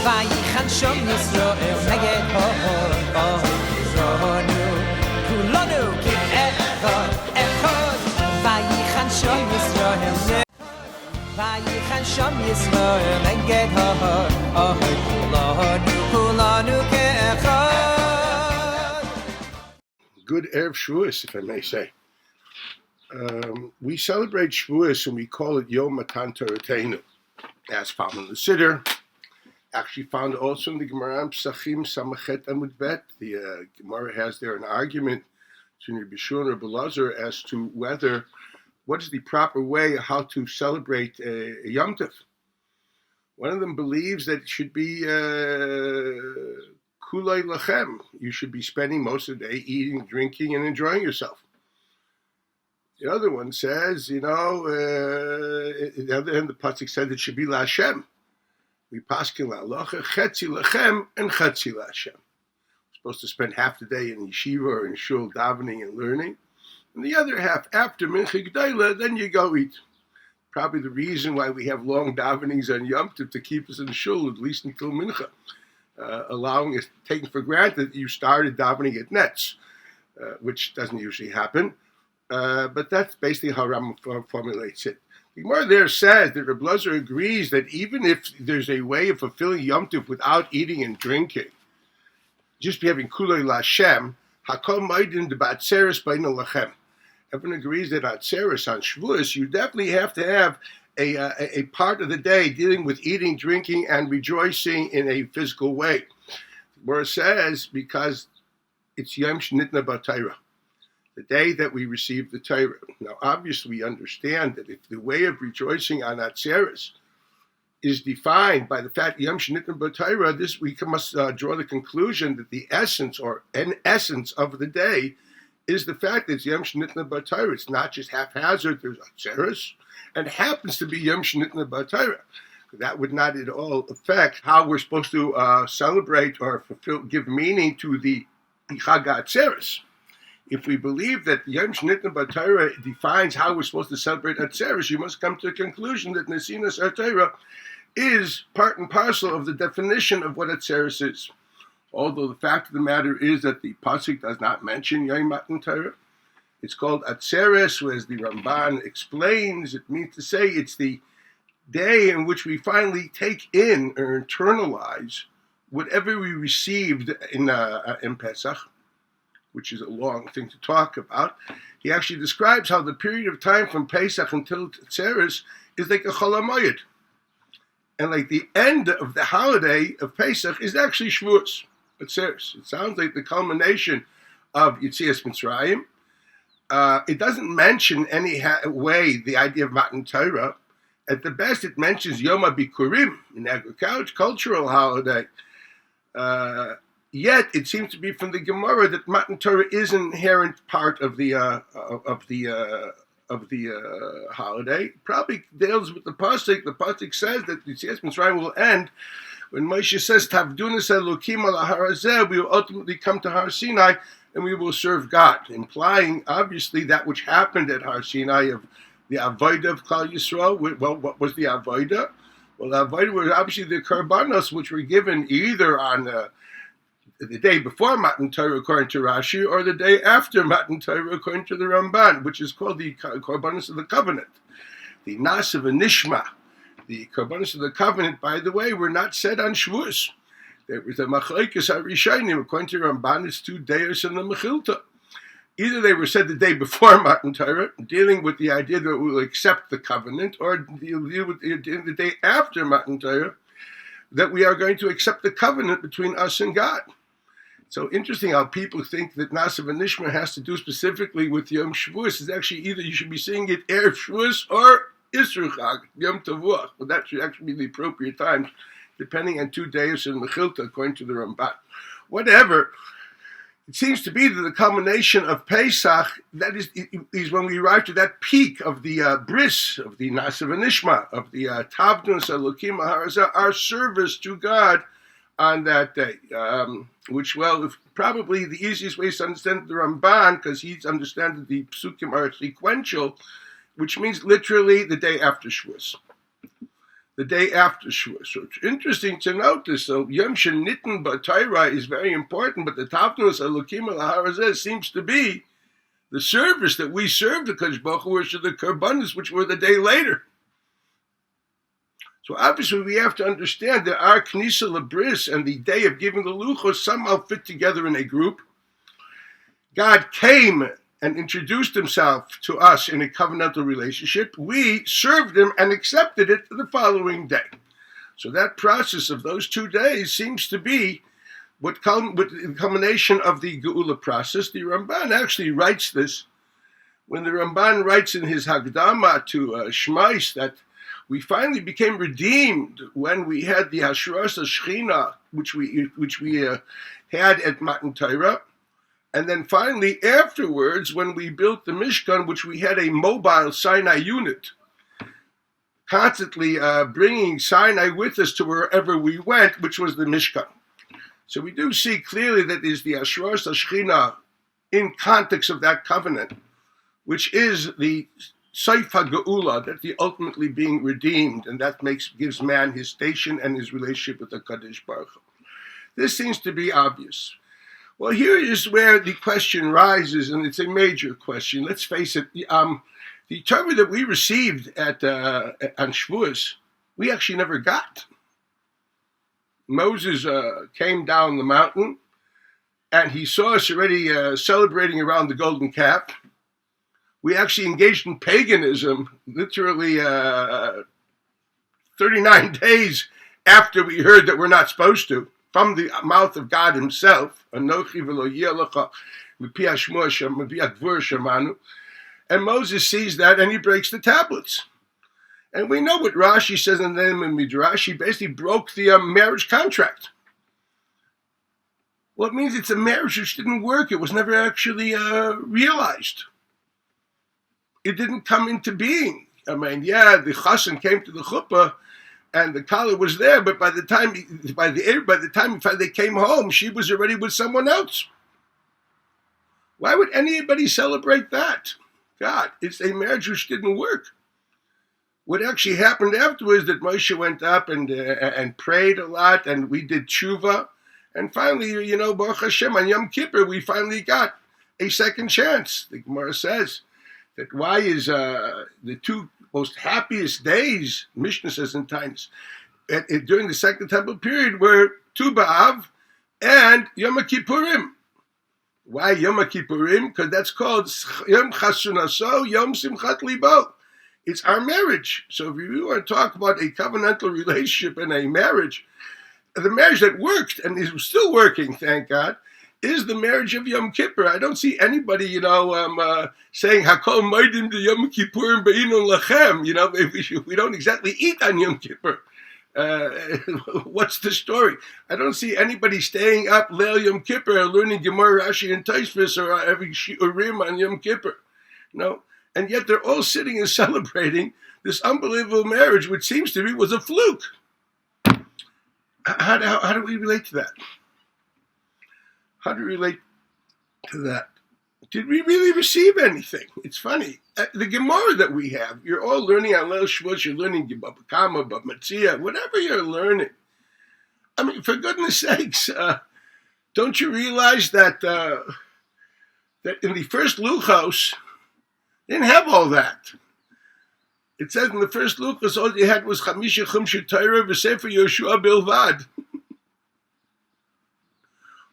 Vayichan Sham Yisrael neged ho Kulanu ki echad Vayichan Sham Yisrael Vayichan Sham Yisrael neged ho Kulanu ki echad. Good Erev Shavuos, if I may say. We celebrate Shavuos and we call it Yom Matan Torateinu, as found in the Siddur. Actually found also in the Gemara Psachim Samachet Amud Bet. The Gemara has there an argument between Rabbi Shua and Rabbi Lazar as to what is the proper way how to celebrate a Yom Tov. One of them believes that it should be Kulei Lachem. You should be spending most of the day eating, drinking, and enjoying yourself. The other one says, the other hand, the pasuk said it should be LaHashem. We paskin la'alocha, chetzi lachem, and chetzi la'Hashem. We're supposed to spend half the day in yeshiva or in shul davening and learning, and the other half after mincha g'dayla, then you go eat. Probably the reason why we have long davenings on Yom Tov to keep us in shul at least until mincha, allowing us, taking for granted that you started davening at nets, which doesn't usually happen. But that's basically how Rambam formulates it. The Gemara there says that Reb Lazar agrees that even if there's a way of fulfilling Yom Tov without eating and drinking, just be having Kulei LaHashem, Hakol Maidin de Batzeres Beina Lachem. Everyone agrees that Atzeres on Shavuos, you definitely have to have a part of the day dealing with eating, drinking, and rejoicing in a physical way. The Gemara says because it's Yom Shnitna B'Torah, the day that we receive the Torah. Now, obviously, we understand that if the way of rejoicing on Atzeres is defined by the fact Yom Shnitna B'Torah, this we must draw the conclusion that the essence or an essence of the day is the fact that it's Yom Shnitna B'Torah. It's not just haphazard. There's Atzeres, and it happens to be Yom Shnitna B'Torah. That would not at all affect how we're supposed to celebrate or give meaning to the Chag Atzeres. If we believe that Yom Shnitna B'Torah defines how we're supposed to celebrate Atzeres, you must come to the conclusion that Nesinas HaTorah is part and parcel of the definition of what Atzeres is. Although the fact of the matter is that the pasuk does not mention Yom Matan Torah, it's called Atzeres, as the Ramban explains. It means to say it's the day in which we finally take in or internalize whatever we received in Pesach, which is a long thing to talk about. He actually describes how the period of time from Pesach until Atzeres is like a Chol HaMoed. And like the end of the holiday of Pesach is actually Shavuos, Atzeres. It sounds like the culmination of Yetzias Mitzrayim. It doesn't mention any way the idea of Matan Torah. At the best, it mentions Yom HaBikurim, an agricultural holiday. Yet it seems to be from the Gemara that Matan Torah is an inherent part of the holiday. Probably deals with the pasuk. The pasuk says that the Yetzias Mitzrayim will end when Moshe says, "Tavdunas Elokim al Har Hazeh." We will ultimately come to Har Sinai and we will serve God, implying obviously that which happened at Har Sinai of the Avodah of Klal Yisrael. Well, what was the Avodah? Well, the Avodah was obviously the Karbanos, which were given either on the day before Matan Torah according to Rashi, or the day after Matan Torah according to the Ramban, which is called the Karbanos of the Covenant. The Nasiv and Nishma, the Karbanos of the Covenant, by the way, were not said on Shavuos. There was a Machlokes HaRishonim, according to Ramban, it's 2 Deos and the Mechilta. Either they were said the day before Matan Torah, dealing with the idea that we will accept the covenant, or deal with the day after Matan Torah, that we are going to accept the covenant between us and God. So interesting how people think that Nasa v'Nishma has to do specifically with Yom Shavuos. It's actually either you should be saying it Erev Shavuos or Isser Chag, Yom Tavuach. But that should actually be the appropriate times, depending on 2 days in Mechilta, according to the Ramban. Whatever. It seems to be that the culmination of Pesach, that is when we arrive to that peak of the bris, of the Nasa v'Nishma, of the Tavdus Elokim Harazah, our service to God on that day, which, well, probably the easiest way is to understand the Ramban, because he's understand that the psukim are sequential, which means literally the day after Shavuos. The day after Shavuos. So it's interesting to note this. So Yom Shenitten B'Torah is very important, but the Tavnus Elokim Harazeh seems to be the service that we serve the Kodesh Baruch Hu, which are the Karbanos, which were the day later. So obviously we have to understand that our Knisa Labris and the day of giving the Luchos somehow fit together in a group. God came and introduced himself to us in a covenantal relationship. We served him and accepted it the following day. So that process of those 2 days seems to be with the culmination of the Geula process. The Ramban actually writes this. When the Ramban writes in his Hagdama to Shmais that we finally became redeemed when we had the Hashras Shechina, which we had at Matan Torah, and then finally afterwards when we built the Mishkan, which we had a mobile Sinai unit, constantly bringing Sinai with us to wherever we went, which was the Mishkan. So we do see clearly that is the Hashras Shechina in context of that covenant, which is the Seif HaGeula, that the ultimately being redeemed, and that gives man his station and his relationship with the Kadosh Baruch Hu. This seems to be obvious. Well, here is where the question rises, and it's a major question. Let's face it, the Torah that we received on Shavuos, we actually never got. Moses came down the mountain, and he saw us already celebrating around the golden calf. We actually engaged in paganism literally 39 days after we heard that we're not supposed to, from the mouth of God himself. And Moses sees that and he breaks the tablets. And we know what Rashi says in the name of Midrash. He basically broke the marriage contract. Well, it means it's a marriage which didn't work. It was never actually realized. It didn't come into being. I mean, yeah, the chassan came to the chuppah, and the kala was there, but by the time they came home, she was already with someone else. Why would anybody celebrate that? God, it's a marriage which didn't work. What actually happened afterwards that Moshe went up and prayed a lot, and we did tshuva, and finally, Baruch Hashem, on Yom Kippur, we finally got a second chance. The Gemara says that why is the two most happiest days, Mishnah says in times, during the Second Temple period were Tu B'Av and Yom Kippurim. Why Yom Kippurim? Because that's called Yom Chasunaso, Yom Simchat Libo. It's our marriage. So if you want to talk about a covenantal relationship and a marriage, the marriage that worked and is still working, thank God, is the marriage of Yom Kippur. I don't see anybody, saying Hakol Moedim de Yom Kippurim Be'inun Lachem. We don't exactly eat on Yom Kippur. What's the story? I don't see anybody staying up Leil Yom Kippur, learning Gemara, Rashi, and Tosfos, or every Shiurim on Yom Kippur. No, and yet they're all sitting and celebrating this unbelievable marriage, which seems to me was a fluke. How do we relate to that? How do we relate to that? Did we really receive anything? It's funny. The Gemara that we have, you're all learning on Leil Shavuos, you're learning Baba Kama, Baba Matzia, whatever you're learning. I mean, for goodness sakes, don't you realize that that in the first Luchos, they didn't have all that. It says in the first Luchos, all you had was Chamisha Chumshu Torah v'Sefer Yoshua Bilvad.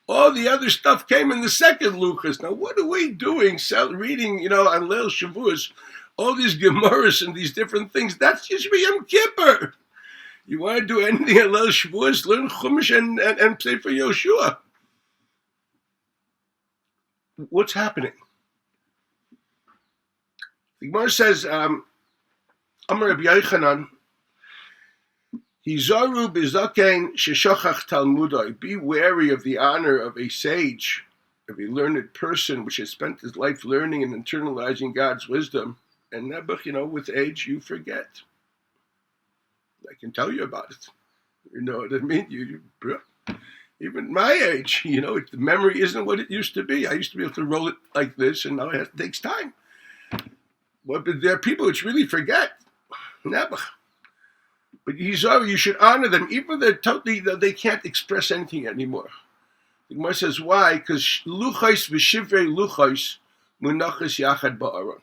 All the other stuff came in the second Luchas. Now, what are we doing? Reading, on Leil Shavuos, all these Gemaras and these different things. That's just Yom Kippur. You want to do anything on Leil Shavuos? Learn Chumash and say for Yoshua. What's happening? The Gemara says, Amar Rabbi Yochanan, Hizaru b'zaken sheshachach talmudai. Be wary of the honor of a sage, of a learned person, which has spent his life learning and internalizing God's wisdom. And Nebuch, with age, you forget. I can tell you about it. You know what I mean? Even my age, the memory isn't what it used to be. I used to be able to roll it like this, and now it takes time. But there are people which really forget. Nebuch. But you should honor them, even though they can't express anything anymore. The Gemara says, why? Because luchos v'shivrei luchos munachos yachad ba'aron.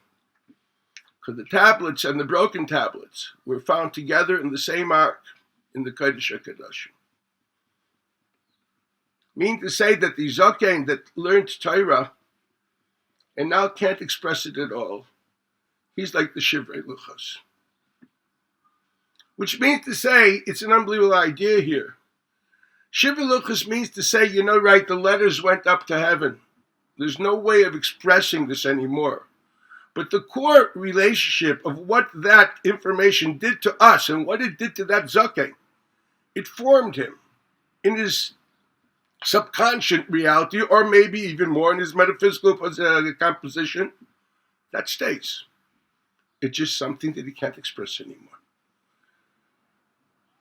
Because the tablets and the broken tablets were found together in the same ark in the Kodesh HaKadoshim. Meaning to say that the Zaken that learned Torah and now can't express it at all, he's like the shivrei luchos. Which means to say, it's an unbelievable idea here. Shivrei luchos means to say, right, the letters went up to heaven. There's no way of expressing this anymore. But the core relationship of what that information did to us and what it did to that Zaken, it formed him in his subconscious reality, or maybe even more in his metaphysical composition. That stays. It's just something that he can't express anymore.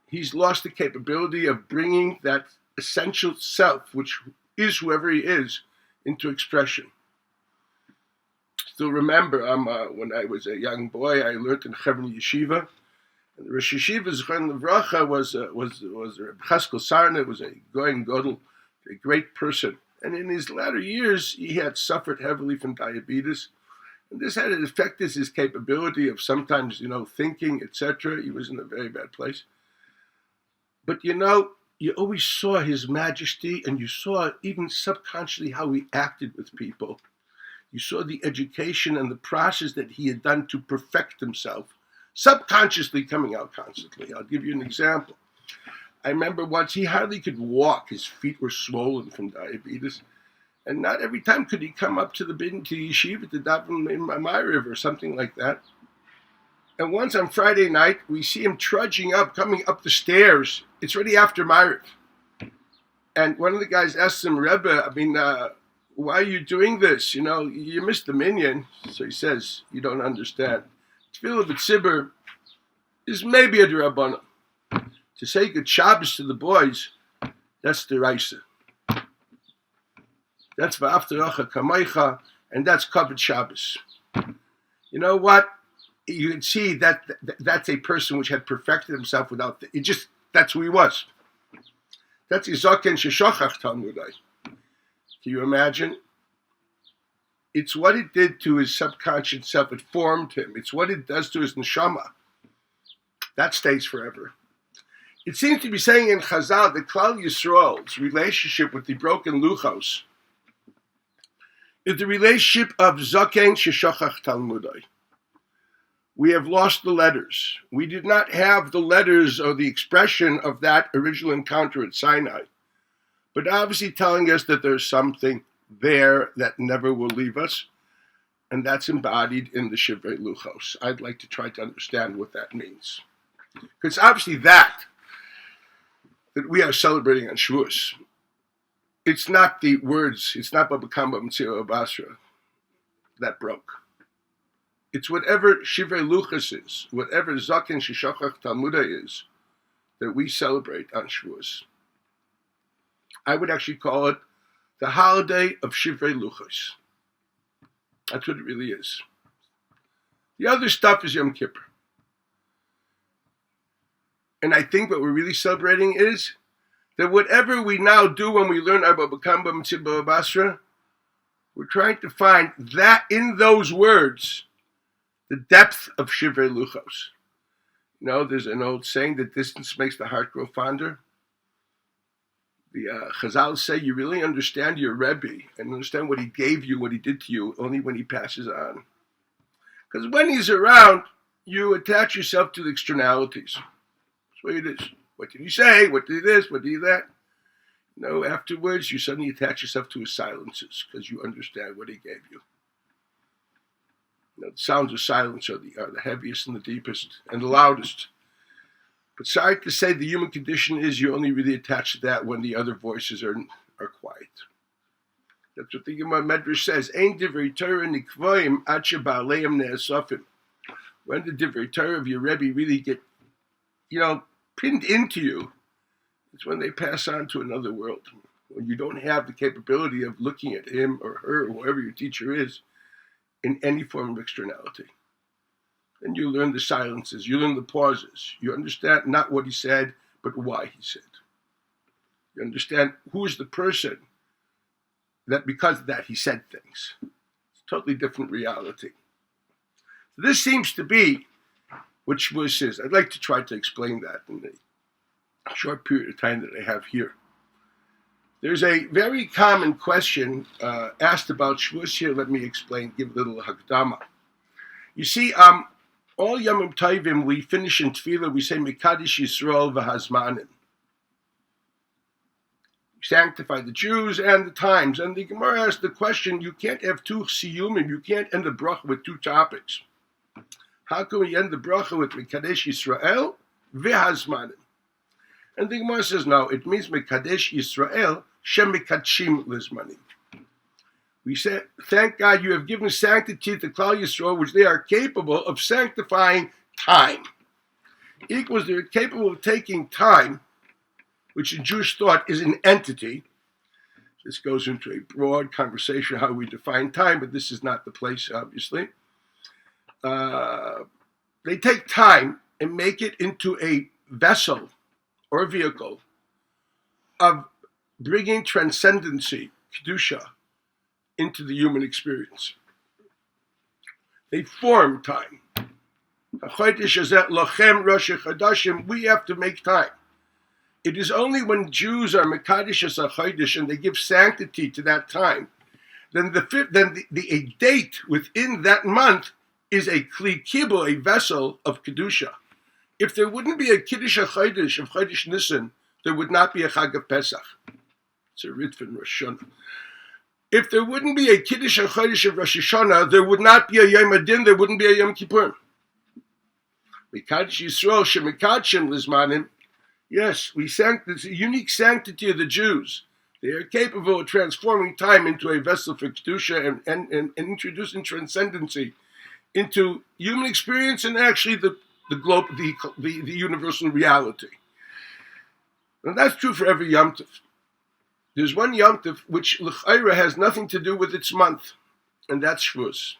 He's lost the capability of bringing that essential self, which is whoever he is, into expression. Still remember, when I was a young boy, I learned in Chevron Yeshiva. And the Rosh Yeshiva, Zechron Levracha, was Reb Chaskel Sarna, was a Goyen Godel, a great person. And in his latter years, he had suffered heavily from diabetes. And this had affected his capability of sometimes, thinking, etc. He was in a very bad place. But you always saw his majesty, and you saw even subconsciously how he acted with people. You saw the education and the process that he had done to perfect himself, subconsciously coming out constantly. I'll give you an example. I remember once he hardly could walk. His feet were swollen from diabetes. And not every time could he come up to the yeshiva to daven in Ma'ariv or something like that. And once on Friday night, we see him trudging up, coming up the stairs. It's already after Ma'ariv. And one of the guys asked him, Rebbe, why are you doing this? You missed the minyan. So he says, you don't understand. Tefillah b'tzibur is maybe a d'Rabbanan. To say good Shabbos to the boys, that's the Raisa. That's v'afterecha kamaycha, and that's covered Shabbos. You know what? You can see that that's a person which had perfected himself without that's who he was. That's Izaken Sheshachach Talmudai. Can you imagine? It's what it did to his subconscious self. It formed him. It's what it does to his neshama. That stays forever. It seems to be saying in Chazal that Klal Yisrael's relationship with the broken luchos is the relationship of Zaken Sheshachach Talmudai. We have lost the letters. We did not have the letters or the expression of that original encounter at Sinai, but obviously telling us that there's something there that never will leave us, and that's embodied in the Shivrei Luchos. I'd like to try to understand what that means. Because obviously that we are celebrating on Shavuos. It's not the words, it's not Baba Kamba Mitzvah Basra that broke. It's whatever Shivrei Luchos is, whatever Zaken Sheshachach Talmudai is, that we celebrate on Shavuos. I would actually call it the holiday of Shivrei Luchos. That's what it really is. The other stuff is Yom Kippur. And I think what we're really celebrating is that whatever we now do when we learn Abba Bakamba Mitzvah Basra, we're trying to find that in those words, the depth of Shivrei Luchos. There's an old saying that distance makes the heart grow fonder. The Chazal say you really understand your Rebbe and understand what he gave you, what he did to you, only when he passes on. Because when he's around, you attach yourself to the externalities. That's what it is. What did he say? What did this? What did that? No, afterwards, you suddenly attach yourself to his silences because you understand what he gave you. The sounds of silence are the heaviest and the deepest and the loudest. But sorry to say, the human condition is you only really attach to that when the other voices are quiet. That's what the Gemara Medrash says. Ein divrei Torah nikvoim ad sheba'aleim ne'asofim. When the divrei Torah of your Rebbe really get, pinned into you, it's when they pass on to another world. When you don't have the capability of looking at him or her or whoever your teacher is in any form of externality. And you learn the silences, you learn the pauses. You understand not what he said, but why he said. You understand who is the person that because of that he said things. It's a totally different reality. This seems to be what Shavuos is. I'd like to try to explain that in the short period of time that I have here. There's a very common question asked about Shavuos here. Let me explain, give a little hakdama. You see, all Yomim Tovim, we finish in Tefillah, we say, Mekadesh Yisrael v'hazmanim. Sanctify the Jews and the times. And the Gemara asks the question, you can't have two siyumim, you can't end the bracha with two topics. How can we end the bracha with Mekadesh Yisrael v'hazmanim? And the Gemara says, no, it means Mekadesh Yisrael shemikadshim lizmanim. We say, thank God you have given sanctity to Klal Yisrael, which they are capable of sanctifying time. Equals they're capable of taking time, which in Jewish thought is an entity. This goes into a broad conversation how we define time, but this is not the place, obviously. They take time and make it into a vessel or a vehicle of bringing transcendency, kedusha, into the human experience. They form time. We have to make time. It is only when Jews are mekadesh HaChodesh and they give sanctity to that time, then a date within that month is a kli kibul, a vessel of kedusha. If there wouldn't be a kiddush HaChodesh of Chodesh Nisan, there would not be a Chag of Pesach. It's a Ritvan Rosh Hashanah. If there wouldn't be a Kiddush HaChodesh of Rosh Hashanah, there would not be a Yom Adin, there wouldn't be a Yom Kippur. Mekadesh Yisrael shemikadshim lizmanim. Yes, it's a unique sanctity of the Jews. They are capable of transforming time into a vessel for Kedusha and introducing transcendency into human experience and actually the globe, the universal reality. And that's true for every Yom Tov. There's one Yom Tov which l'chayra has nothing to do with its month, and that's Shavuos.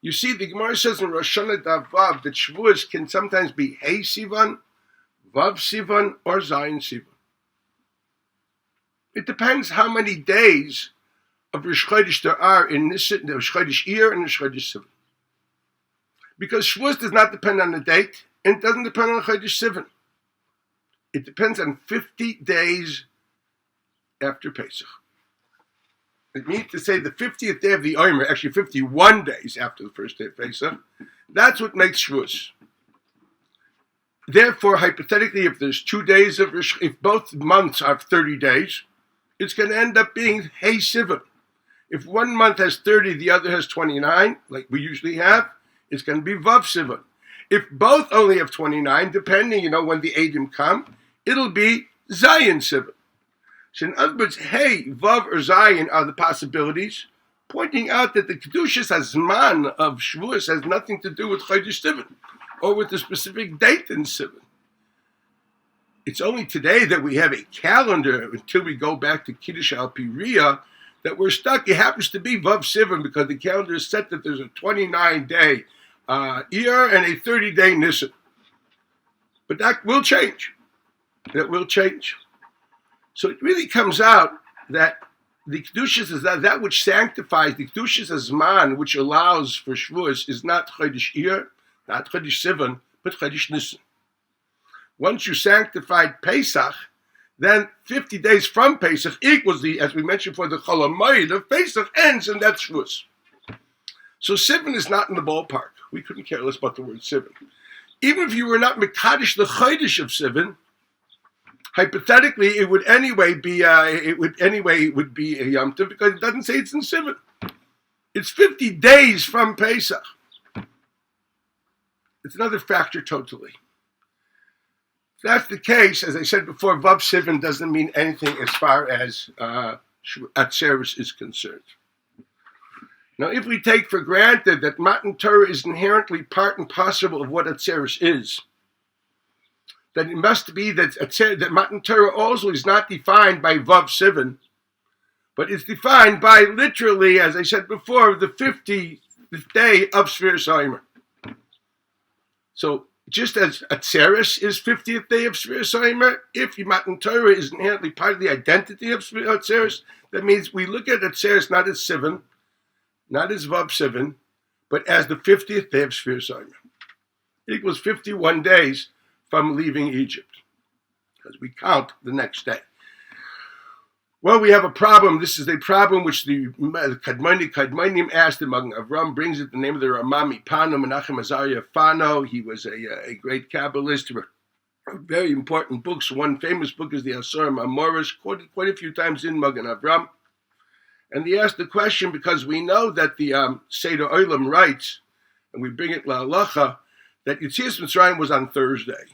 You see, the Gemara says in Rosh Hashanah Daf Vav that Shavuos can sometimes be Hey Sivan, Vav Sivan, or Zayin Sivan. It depends how many days of Rosh Chodesh there are in this Rosh Chodesh Iyar and Rosh Chodesh Sivan. Because Shavuos does not depend on the date, and it doesn't depend on Chodesh Sivan. It depends on 50 days after Pesach. It means to say the 50th day of the Omer, actually 51 days after the first day of Pesach. That's what makes Shavuos. Therefore, hypothetically, if there's 2 days of Rosh, if both months have 30 days, it's going to end up being Hey Sivan. If one month has 30, the other has 29, like we usually have, it's going to be Vav Sivan. If both only have 29, depending, when the Eidim come, it'll be Zayin Sivan. So in other words, Hey, Vav, or Zayin are the possibilities, pointing out that the Kedushas Hazman of Shavuos has nothing to do with Chodesh Sivan, or with the specific date in Sivan. It's only today that we have a calendar, until we go back to Kiddush Al Piriya, that we're stuck. It happens to be Vav Sivan, because the calendar is set that there's a 29-day Iyar and a 30-day Nisan. But that will change. That will change. So it really comes out that the Kedushas is that which sanctifies, the Kedushas Hazman, which allows for Shavuos, is not Chodesh Iyar, not Chodesh Sivan, but Chodesh Nisan. Once you sanctified Pesach, then 50 days from Pesach equals as we mentioned before, the Chol HaMoed of Pesach ends, and that's Shavuos. So Sivan is not in the ballpark. We couldn't care less about the word Sivan. Even if you were not Mekadosh the Chodesh of Sivan, hypothetically, it would anyway be a Yom Tov, because it doesn't say it's in Sivan. It's 50 days from Pesach. It's another factor totally. If that's the case, as I said before, Vav Sivan doesn't mean anything as far as Atzeres is concerned. Now, if we take for granted that Matan Torah is inherently part and parcel of what Atzeres is, then it must be that Matan Torah also is not defined by Vav Sivan, but it's defined by literally, as I said before, the 50th day of Shviras HaOmer. So, just as Atzeres is 50th day of Shviras HaOmer, if Matan Torah is inherently part of the identity of Atzeres, that means we look at Atzeres not as Sivan, not as Vav Sivan, but as the 50th day of Shviras HaOmer. It equals 51 days from leaving Egypt, because we count the next day. Well, we have a problem. This is a problem which the Kadmonim asked the Magen Avram, brings it the name of the Ramami Pano, Menachem Azariah Fano. He was a great Kabbalist, very important books. One famous book is the Asorim Amoros, quoted quite a few times in Magen Avram. And he asked the question because we know that the Seder Olam writes, and we bring it la'alacha, that Yetzias Mitzrayim was on Thursday.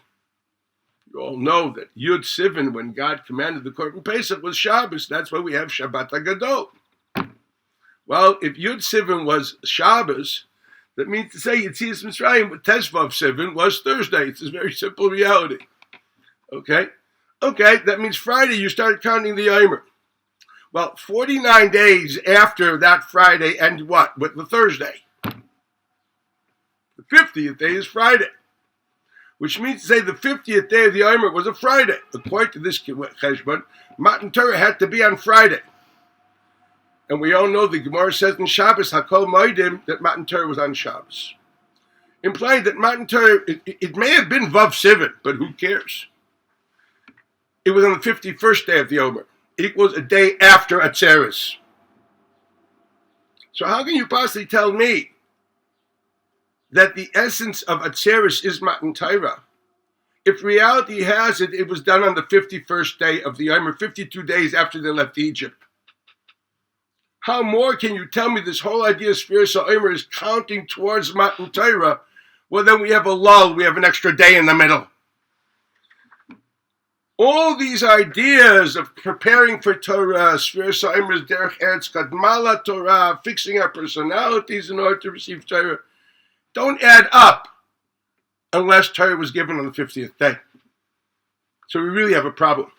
You all know that Yud Sivan, when God commanded the Korban Pesach, was Shabbos. That's why we have Shabbat HaGadol. Well, if Yud Sivan was Shabbos, that means to say Yetzias Mitzrayim with Teshvav Sivan was Thursday. It's a very simple reality. Okay, that means Friday you start counting the Yomer. Well, 49 days after that Friday end what? With the Thursday. The 50th day is Friday, which means to say the 50th day of the Yomer was a Friday. According to this Cheshbon, Matan Torah had to be on Friday. And we all know the Gemara says in Shabbos, Hakol Moedim, that Matan Torah was on Shabbos. Implying that Matan Torah, it may have been Vav Sivan, but who cares? It was on the 51st day of the Yomer. Equals a day after Atzeres. So how can you possibly tell me that the essence of Atzeres is Matan Torah? If reality has it, it was done on the 51st day of the Yomer, 52 days after they left Egypt. How more can you tell me this whole idea of Shviras HaOmer is counting towards Matan Torah? Well, then we have a lull, we have an extra day in the middle. All these ideas of preparing for Torah, Shviras HaOmer is derech eretz kadmala Torah, fixing our personalities in order to receive Torah, don't add up unless Torah was given on the 50th day. So we really have a problem.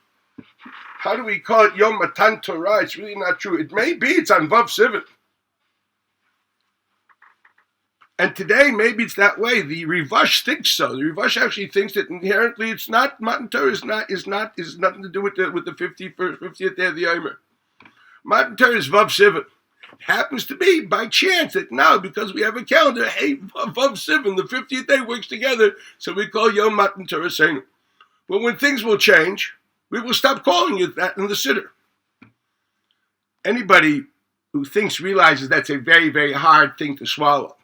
How do we call it Yom Matan Torah? It's really not true. It may be it's on Vav Sivan. And today, maybe it's that way. The Rivash thinks so. The Rivash actually thinks that inherently it's not, Matan Torah is nothing to do with the 50th day of the Yomer. Matan Torah is Vav Sivan. It happens to be by chance that now, because we have a calendar, hey, Vav Sivan, the 50th day works together, so we call Yom Matan Torah Seinu. But when things will change, we will stop calling it that in the Siddur. Anybody who realizes that's a very, very hard thing to swallow.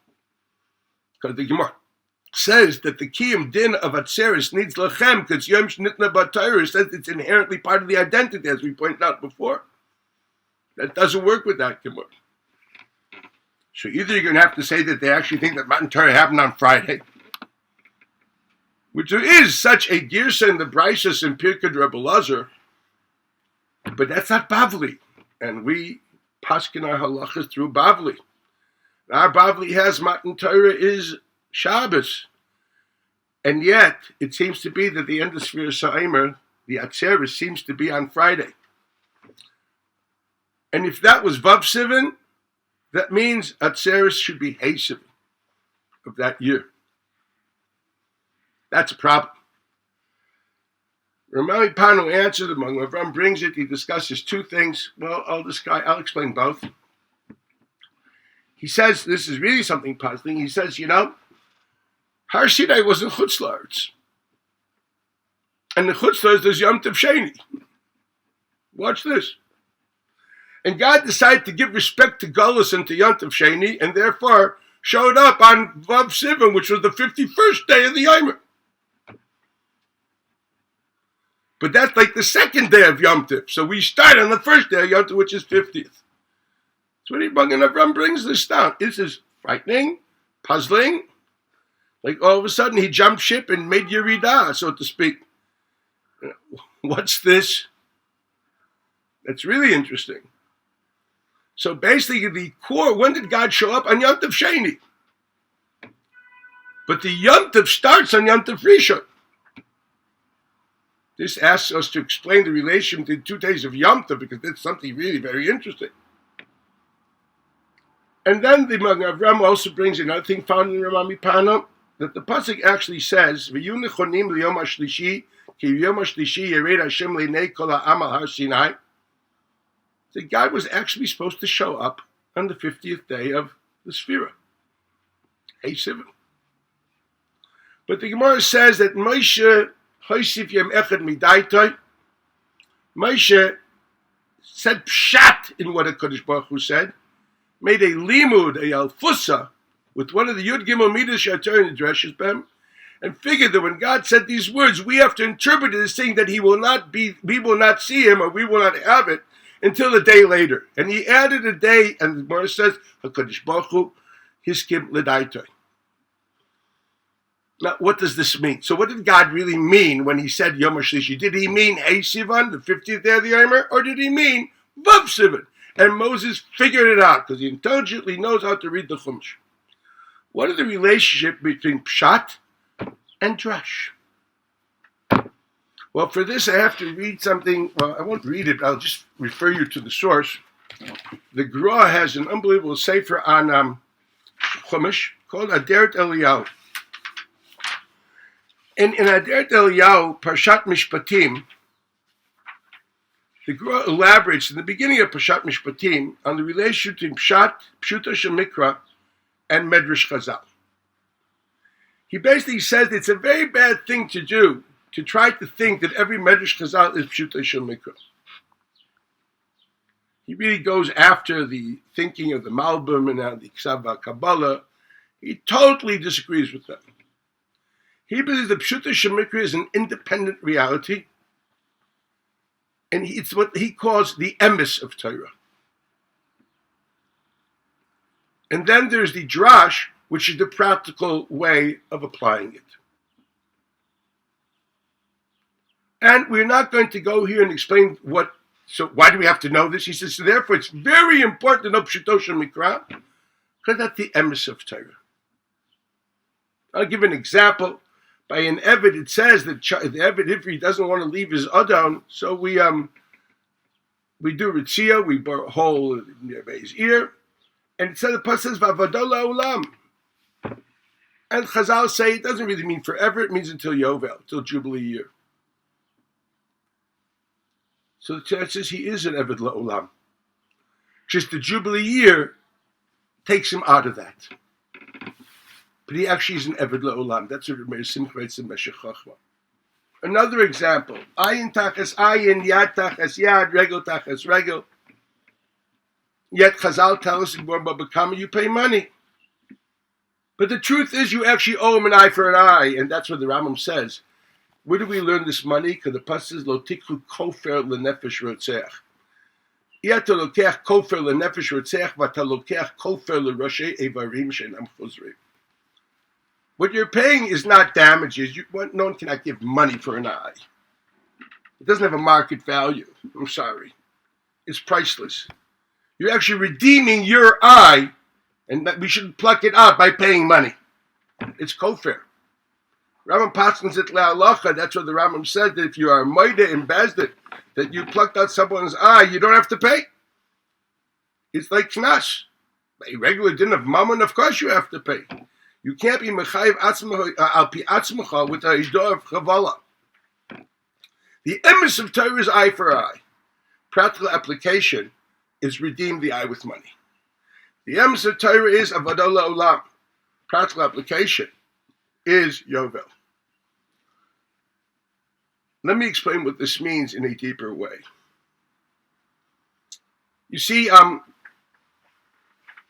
Because the Gemara says that the Kiyum Din of Atzeres needs Lachem, because Yom Shnitna B'Torah says it's inherently part of the identity, as we pointed out before. That doesn't work with that Gemara. So either you're going to have to say that they actually think that Matan Torah happened on Friday, which there is such a girsa in the Braisos and Pirkei Rebbe Lazar, but that's not Bavli. And we paskin our halachas through Bavli. Our Bavli has Matan Torah is Shabbos. And yet, it seems to be that the end of Shviras HaOmer, the Atzeres, seems to be on Friday. And if that was Vav Sivan, that means Atzeres should be Hey Sivan of that year. That's a problem. Ramali Pano answered among Avram brings it. He discusses two things. Well, I'll explain both. He says, this is really something puzzling. He says, Har Sinai was in Chutz La'aretz. And in Chutz La'aretz there's Yom Tov Sheni. Watch this. And God decided to give respect to Gullus and to Yontif Sheni, and therefore showed up on Vav Sivan, which was the 51st day of the Yomer. But that's like the second day of Yom Tif. So we start on the first day of Yom Tif, which is 50th. That's what Ibn Avram brings this down. This is frightening, puzzling. Like all of a sudden he jumped ship and made Yerida, so to speak. What's this? That's really interesting. So basically the core, when did God show up? On Yom Tif Sheni. But the Yom Tif starts on Yom Tif Rishon. This asks us to explain the relation between 2 days of Yom Tov, because that's something really very interesting. And then the Magen Avram also brings another thing found in Ramah Mipana, that the pasuk actually says, "V'yu nechonim liyom hashlishi, ki yom hashlishi yered Hashem leinei kol ha'am al har Sinai." That God was actually supposed to show up on the 50th day of the Sphira, Hey Sivan. But the Gemara says that Moshe said pshat in what HaKadosh Baruch Hu said, made a limud, a alfusa, with one of the Yud Gimel Midas Shatar in the Dreshes Bem, and figured that when God said these words, we have to interpret it as saying that we will not see him, or we will not have it, until a day later. And he added a day, and the Gemara says, HaKadosh Baruch Hu, hiskim l'daitoi. Now, what does this mean? So what did God really mean when he said Yom HaShlishi? Did he mean Hey Sivan, the 50th day of the Yomer, or did he mean Vav Sivan? And Moses figured it out, because he intelligently knows how to read the Chumash. What is the relationship between Pshat and Drash? Well, for this I have to read something. Well, I won't read it, I'll just refer you to the source. The Gra has an unbelievable sefer on Chumash called Aderet Eliyahu. In Aderet Eliyahu, Parshat Mishpatim, the Gra elaborates in the beginning of Parshat Mishpatim on the relationship between Pshat, Pshuta Shemikra, and Medrash Chazal. He basically says it's a very bad thing to do, to try to think that every Medrash Chazal is Pshuta Shemikra. He really goes after the thinking of the Malbim and the Ksav Kabbalah. He totally disagrees with them. He believes that Pshuta Shemikra is an independent reality, and it's what he calls the emes of Torah. And then there's the drash, which is the practical way of applying it. And we're not going to go here and explain so why do we have to know this? He says, so therefore it's very important to know Pshuto Shemikra, because that's the emes of Torah. I'll give an example. By an Eved, it says that the Eved, if he doesn't want to leave his Adon, so we do Ritzia, we bore a hole near his ear, and it says, the Pasuk says, Vavadola Olam. And Chazal say it doesn't really mean forever, it means until Yovel, till Jubilee year. So the Torah says he is an Eved La'olam. Just the Jubilee year takes him out of that. But he actually is an Eved La'olam. That's what Meir Simcha writes in Meshech Chochmah. Another example. Ayin tachas ayin, yad tachas yad, regel tachas regel. Yet Chazal tell us in Baba Bakama you pay money. But the truth is you actually owe him an eye for an eye. And that's what the Rambam says. Where do we learn this money? Because the pasuk says, Lo tikhu kofer lenefesh rotzeach. Yata lokech kofer lenefesh rotzeach, vata lokech kofer leroshe evarim she'enam chozrim. What you're paying is not damages. No one cannot give money for an eye. It doesn't have a market value. I'm sorry. It's priceless. You're actually redeeming your eye, and that we should pluck it out by paying money. It's kofir. Rambam Paskins it le'alacha. That's what the Rambam says, that if you are moide in Bezdin, that you plucked out someone's eye, you don't have to pay. It's like knas. A regular din of mammon, of course you have to pay. You can't be mechayiv al pi atzmacha with a hidah of chavala. The emes of Torah is eye for eye. Practical application is redeem the eye with money. The emes of Torah is avodah la'olam. Practical application is yovel. Let me explain what this means in a deeper way. You see,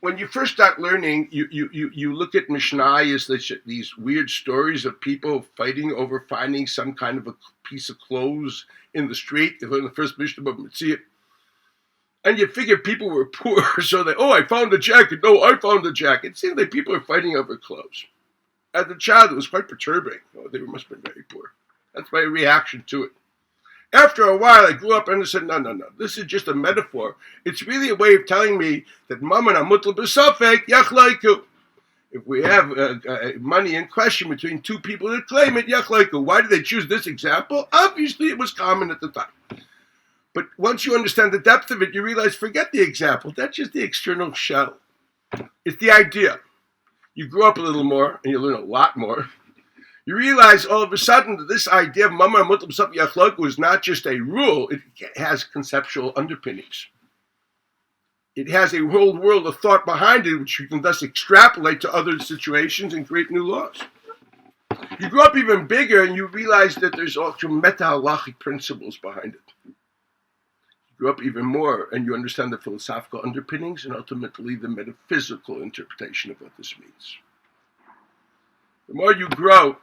when you first start learning, you look at Mishnah as these weird stories of people fighting over finding some kind of a piece of clothes in the street. You learn the first Mishnah of Mitzvah. And you figure people were poor, so I found a jacket. No, I found a jacket. It seems like people are fighting over clothes. As a child, it was quite perturbing. They must have been very poor. That's my reaction to it. After a while, I grew up and I said, no. This is just a metaphor. It's really a way of telling me that Mammon HaMutal B'Safek Yachlaiku. If we have money in question between two people that claim it, Yachlaiku. Why did they choose this example? Obviously, it was common at the time. But once you understand the depth of it, you realize, forget the example. That's just the external shell. It's the idea. You grow up a little more, and you learn a lot more. You realize all of a sudden that this idea of Mammon HaMutal B'Safek Yachlaiku is not just a rule. It has conceptual underpinnings. It has a whole world of thought behind it, which you can thus extrapolate to other situations and create new laws. You grow up even bigger, and you realize that there's also meta-halachic principles behind it. You grow up even more, and you understand the philosophical underpinnings and ultimately the metaphysical interpretation of what this means. The more you grow,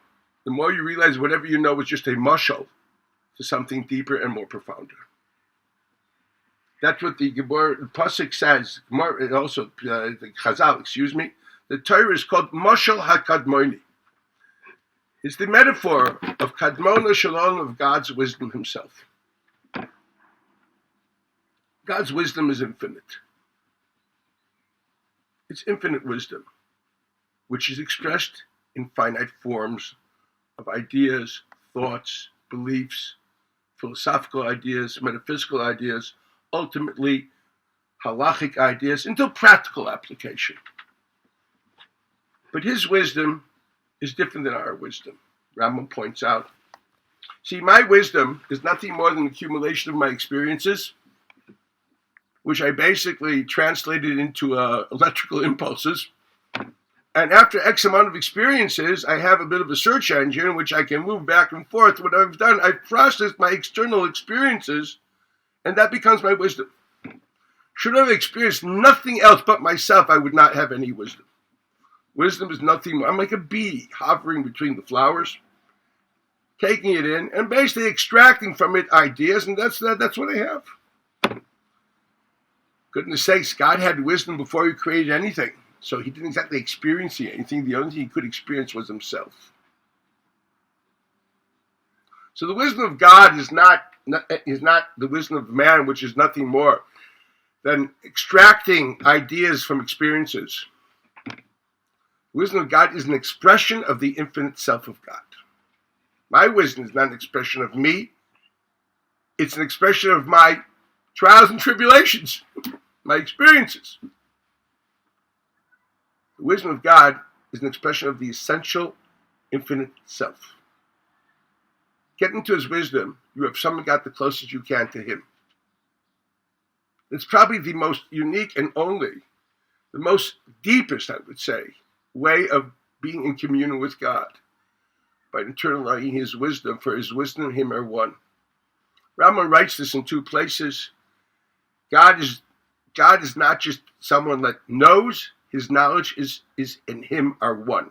the more you realize whatever you know is just a mashal to something deeper and more profounder. That's what the Pasuk says. And also, the Chazal, the Torah is called Mashal HaKadmoni. It's the metaphor of Kadmona Shalom, of God's wisdom himself. God's wisdom is infinite. It's infinite wisdom, which is expressed in finite forms of ideas, thoughts, beliefs, philosophical ideas, metaphysical ideas, ultimately halachic ideas, into practical application. But his wisdom is different than our wisdom. Rambam points out. See, my wisdom is nothing more than an accumulation of my experiences, which I basically translated into electrical impulses. And after X amount of experiences, I have a bit of a search engine in which I can move back and forth. What I've done, I've processed my external experiences, and that becomes my wisdom. Should I have experienced nothing else but myself, I would not have any wisdom. Wisdom is nothing more. I'm like a bee hovering between the flowers, taking it in, and basically extracting from it ideas, and that's what I have. Goodness sakes, God had wisdom before he created anything. So he didn't exactly experience anything. The only thing he could experience was himself. So the wisdom of God is not the wisdom of man, which is nothing more than extracting ideas from experiences. The wisdom of God is an expression of the infinite self of God. My wisdom is not an expression of me. It's an expression of my trials and tribulations, my experiences. The wisdom of God is an expression of the essential, infinite self. Get into his wisdom, you have someone got the closest you can to him. It's probably the most unique and only, the most deepest, I would say, way of being in communion with God, by internalizing his wisdom, for his wisdom and him are one. Rambam writes this in two places. God is not just someone that knows. His knowledge is in him are one.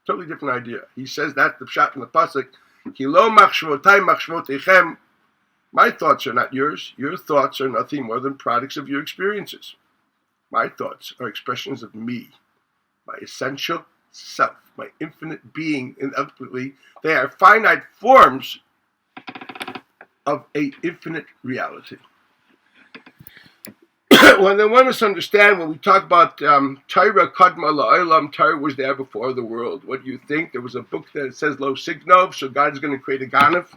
Totally different idea. He says that the pshat in the pasuk, Ki lo machshavotai machshavoteichem. My thoughts are not yours. Your thoughts are nothing more than products of your experiences. My thoughts are expressions of me, my essential self, my infinite being, and ultimately they are finite forms of an infinite reality. When they want us to understand, when we talk about Torah Kadma La'olam, Torah was there before the world. What do you think? There was a book that says Lo Signov, so God's going to create a Ganav.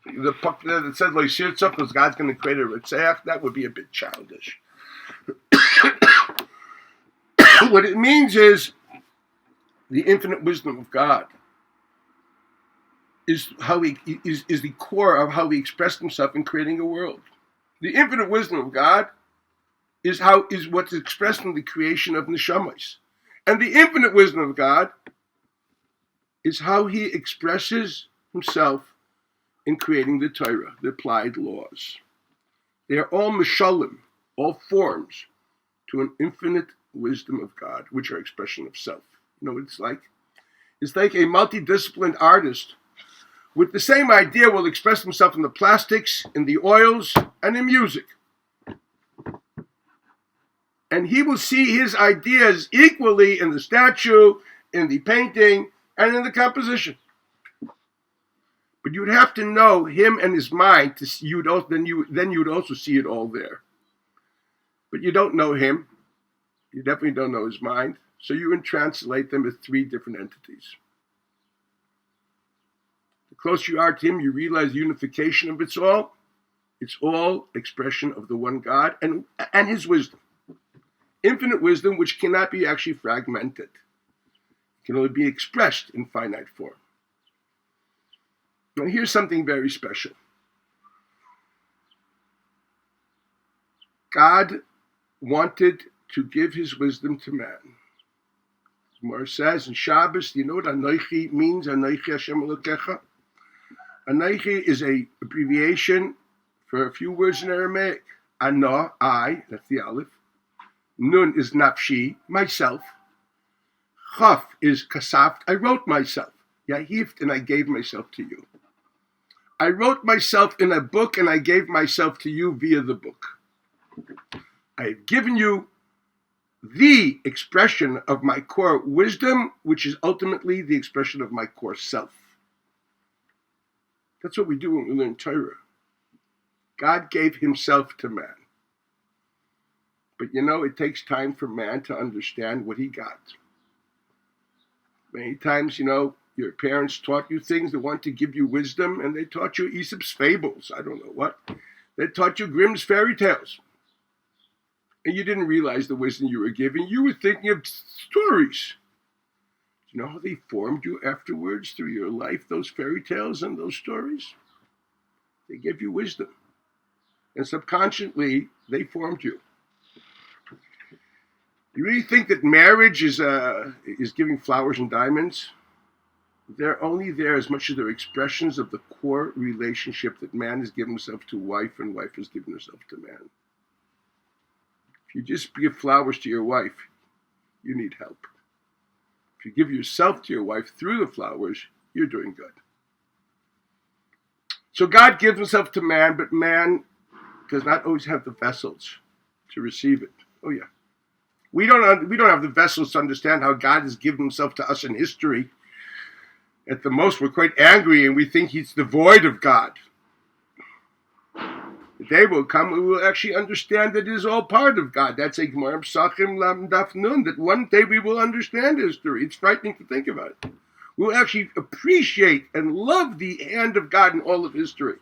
The book that says Lo Shirtzach, because God's going to create a Ritzeach. That would be a bit childish. What it means is the infinite wisdom of God is how he is the core of how he expressed himself in creating a world. The infinite wisdom of God is what's expressed in the creation of neshamas. And the infinite wisdom of God is how he expresses himself in creating the Torah, the applied laws. They are all mishalim, all forms, to an infinite wisdom of God, which are expression of self. You know what it's like? It's like a multidisciplined artist with the same idea will express himself in the plastics, in the oils, and in music. And he will see his ideas equally in the statue, in the painting, and in the composition. But you'd have to know him and his mind to see, then you'd also see it all there. But you don't know him. You definitely don't know his mind. So you translate them as three different entities. The closer you are to him, you realize the unification of it's all. It's all expression of the one God and his wisdom. Infinite wisdom, which cannot be actually fragmented. It can only be expressed in finite form. Now here's something very special. God wanted to give his wisdom to man. Gemara says in Shabbos, you know what Anoichi means? Anoichi Hashem Elokecha. Anoichi is an abbreviation for a few words in Aramaic. Ano, I, that's the Aleph. Nun is nafshi, myself. Chaf is kasaft, I wrote myself. Yahift, and I gave myself to you. I wrote myself in a book and I gave myself to you via the book. I have given you the expression of my core wisdom, which is ultimately the expression of my core self. That's what we do when we learn Torah. God gave himself to man. But you know, it takes time for man to understand what he got. Many times, you know, your parents taught you things, they want to give you wisdom, and they taught you Aesop's fables, I don't know what. They taught you Grimm's fairy tales. And you didn't realize the wisdom you were giving. You were thinking of stories. Do you know how they formed you afterwards through your life, those fairy tales and those stories? They gave you wisdom. And subconsciously, they formed you. You really think that marriage is giving flowers and diamonds? They're only there as much as they're expressions of the core relationship that man has given himself to wife and wife has given herself to man. If you just give flowers to your wife, you need help. If you give yourself to your wife through the flowers, you're doing good. So God gives himself to man, but man does not always have the vessels to receive it. Oh yeah. We don't have the vessels to understand how God has given himself to us in history. At the most, we're quite angry and we think he's devoid of God. The day will come when we will actually understand that it is all part of God. That's a Gemara Psachim Lam Daf Nun, that one day we will understand history. It's frightening to think about it. We'll actually appreciate and love the hand of God in all of history.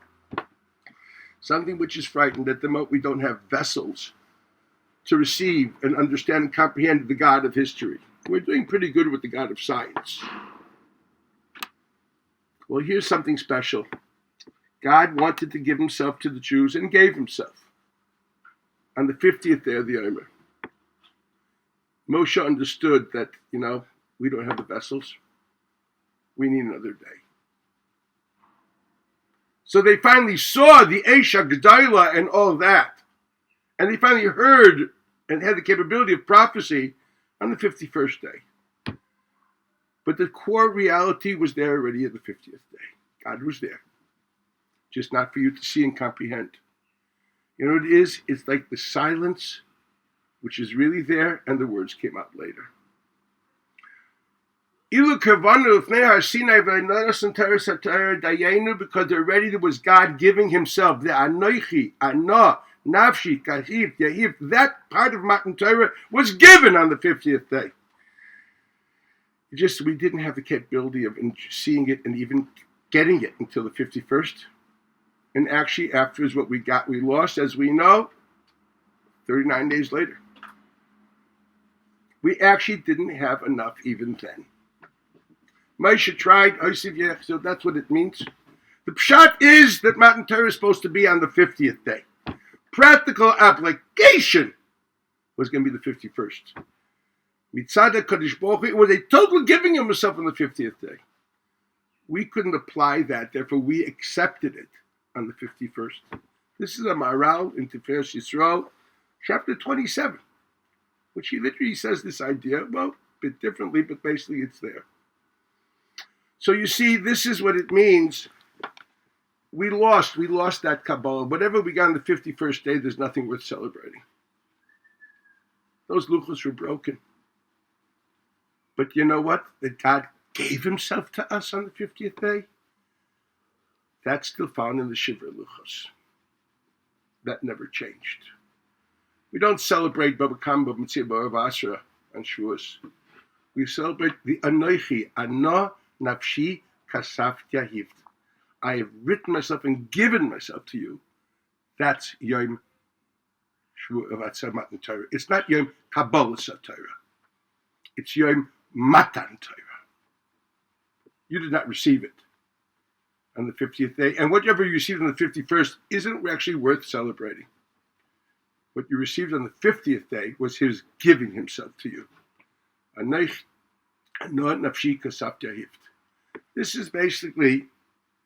Something which is frightened at the moment we don't have vessels to receive and understand and comprehend the God of history. We're doing pretty good with the God of science. Well, here's something special. God wanted to give himself to the Jews and gave himself. On the 50th day of the Omer, Moshe understood that, we don't have the vessels. We need another day. So they finally saw the Esha G'dayla and all that. And they finally heard and had the capability of prophecy on the 51st day. But the core reality was there already at the 50th day. God was there. Just not for you to see and comprehend. You know what it is? It's like the silence, which is really there, and the words came out later. Because already there was God giving himself. The Anoichi, Ano, Nafshi, Kahif, Yahif, that part of Matan Torah was given on the 50th day. We didn't have the capability of seeing it and even getting it until the 51st. And actually, afterwards, what we got, we lost, as we know, 39 days later. We actually didn't have enough even then. Moshe tried, so that's what it means. The pshat is that Matan Torah is supposed to be on the 50th day. Practical application was going to be the 51st. Mitzad HaKadosh Baruch Hu, it was a total giving of himself on the 50th day. We couldn't apply that, therefore we accepted it on the 51st. This is a Maharal in Tiferes Yisrael, chapter 27, which he literally says this idea, well, a bit differently, but basically it's there. So you see, this is what it means. We lost that Kabbalah. Whatever we got on the 51st day, there's nothing worth celebrating. Those luchos were broken. But you know what? That God gave himself to us on the 50th day, that's still found in the Shivra Luchos. That never changed. We don't celebrate Baba Kamba Mitzvah B'Av Asra on Shavuos. We celebrate the Anoichi, Ana Nafshi Kasaf Yahivt. I have written myself and given myself to you. That's Yom Shavuot Matan Torah. It's not Yom Kabbalah Torah. It's Yom Matan Torah. You did not receive it on the 50th day. And whatever you received on the 51st isn't actually worth celebrating. What you received on the 50th day was his giving himself to you. This is basically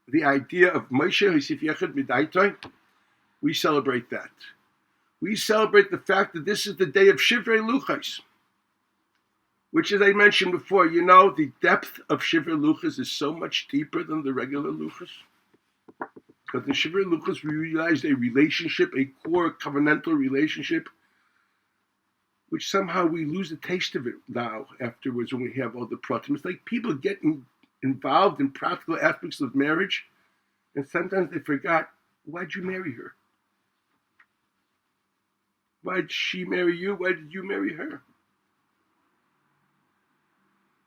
the idea of Moshe Hosif Yechad Midaitoi. We celebrate that. We celebrate the fact that this is the day of Shivrei Luchos, which, as I mentioned before, you know, the depth of Shivrei Luchos is so much deeper than the regular Luchos. Because in Shivrei Luchos, we realized a relationship, a core covenantal relationship, which somehow we lose the taste of it now afterwards when we have all the pratim. It's like people getting involved in practical aspects of marriage, and sometimes they forgot, why'd you marry her? Why'd she marry you? Why did you marry her?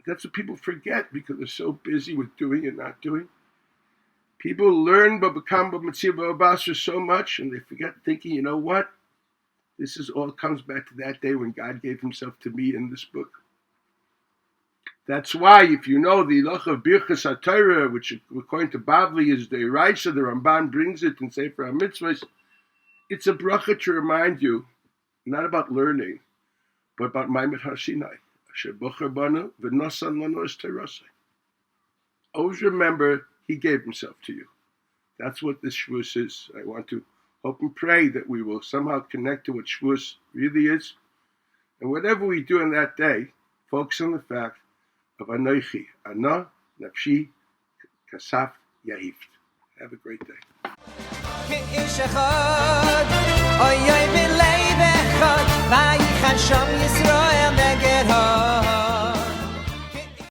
That's what people forget because they're so busy with doing and not doing. People learn Baba Kamba Mitzvah B'Av Asra so much, and they forget thinking, you know what? This is all comes back to that day when God gave himself to me in this book. That's why, if you know the Loch of Birchas HaTorah, which according to Bavli is the Raisa, the Ramban brings it in Sefer HaMitzvahs, it's a bracha to remind you, not about learning, but about Maimed Har Sinai. Always remember, he gave himself to you. That's what this Shavuos is. I want to hope and pray that we will somehow connect to what Shavuos really is. And whatever we do on that day, focus on the fact of Anoichi, Ana, Nafshi, Kasaf, Yahift. Have a great day. Vayichan Sham Yisrael neged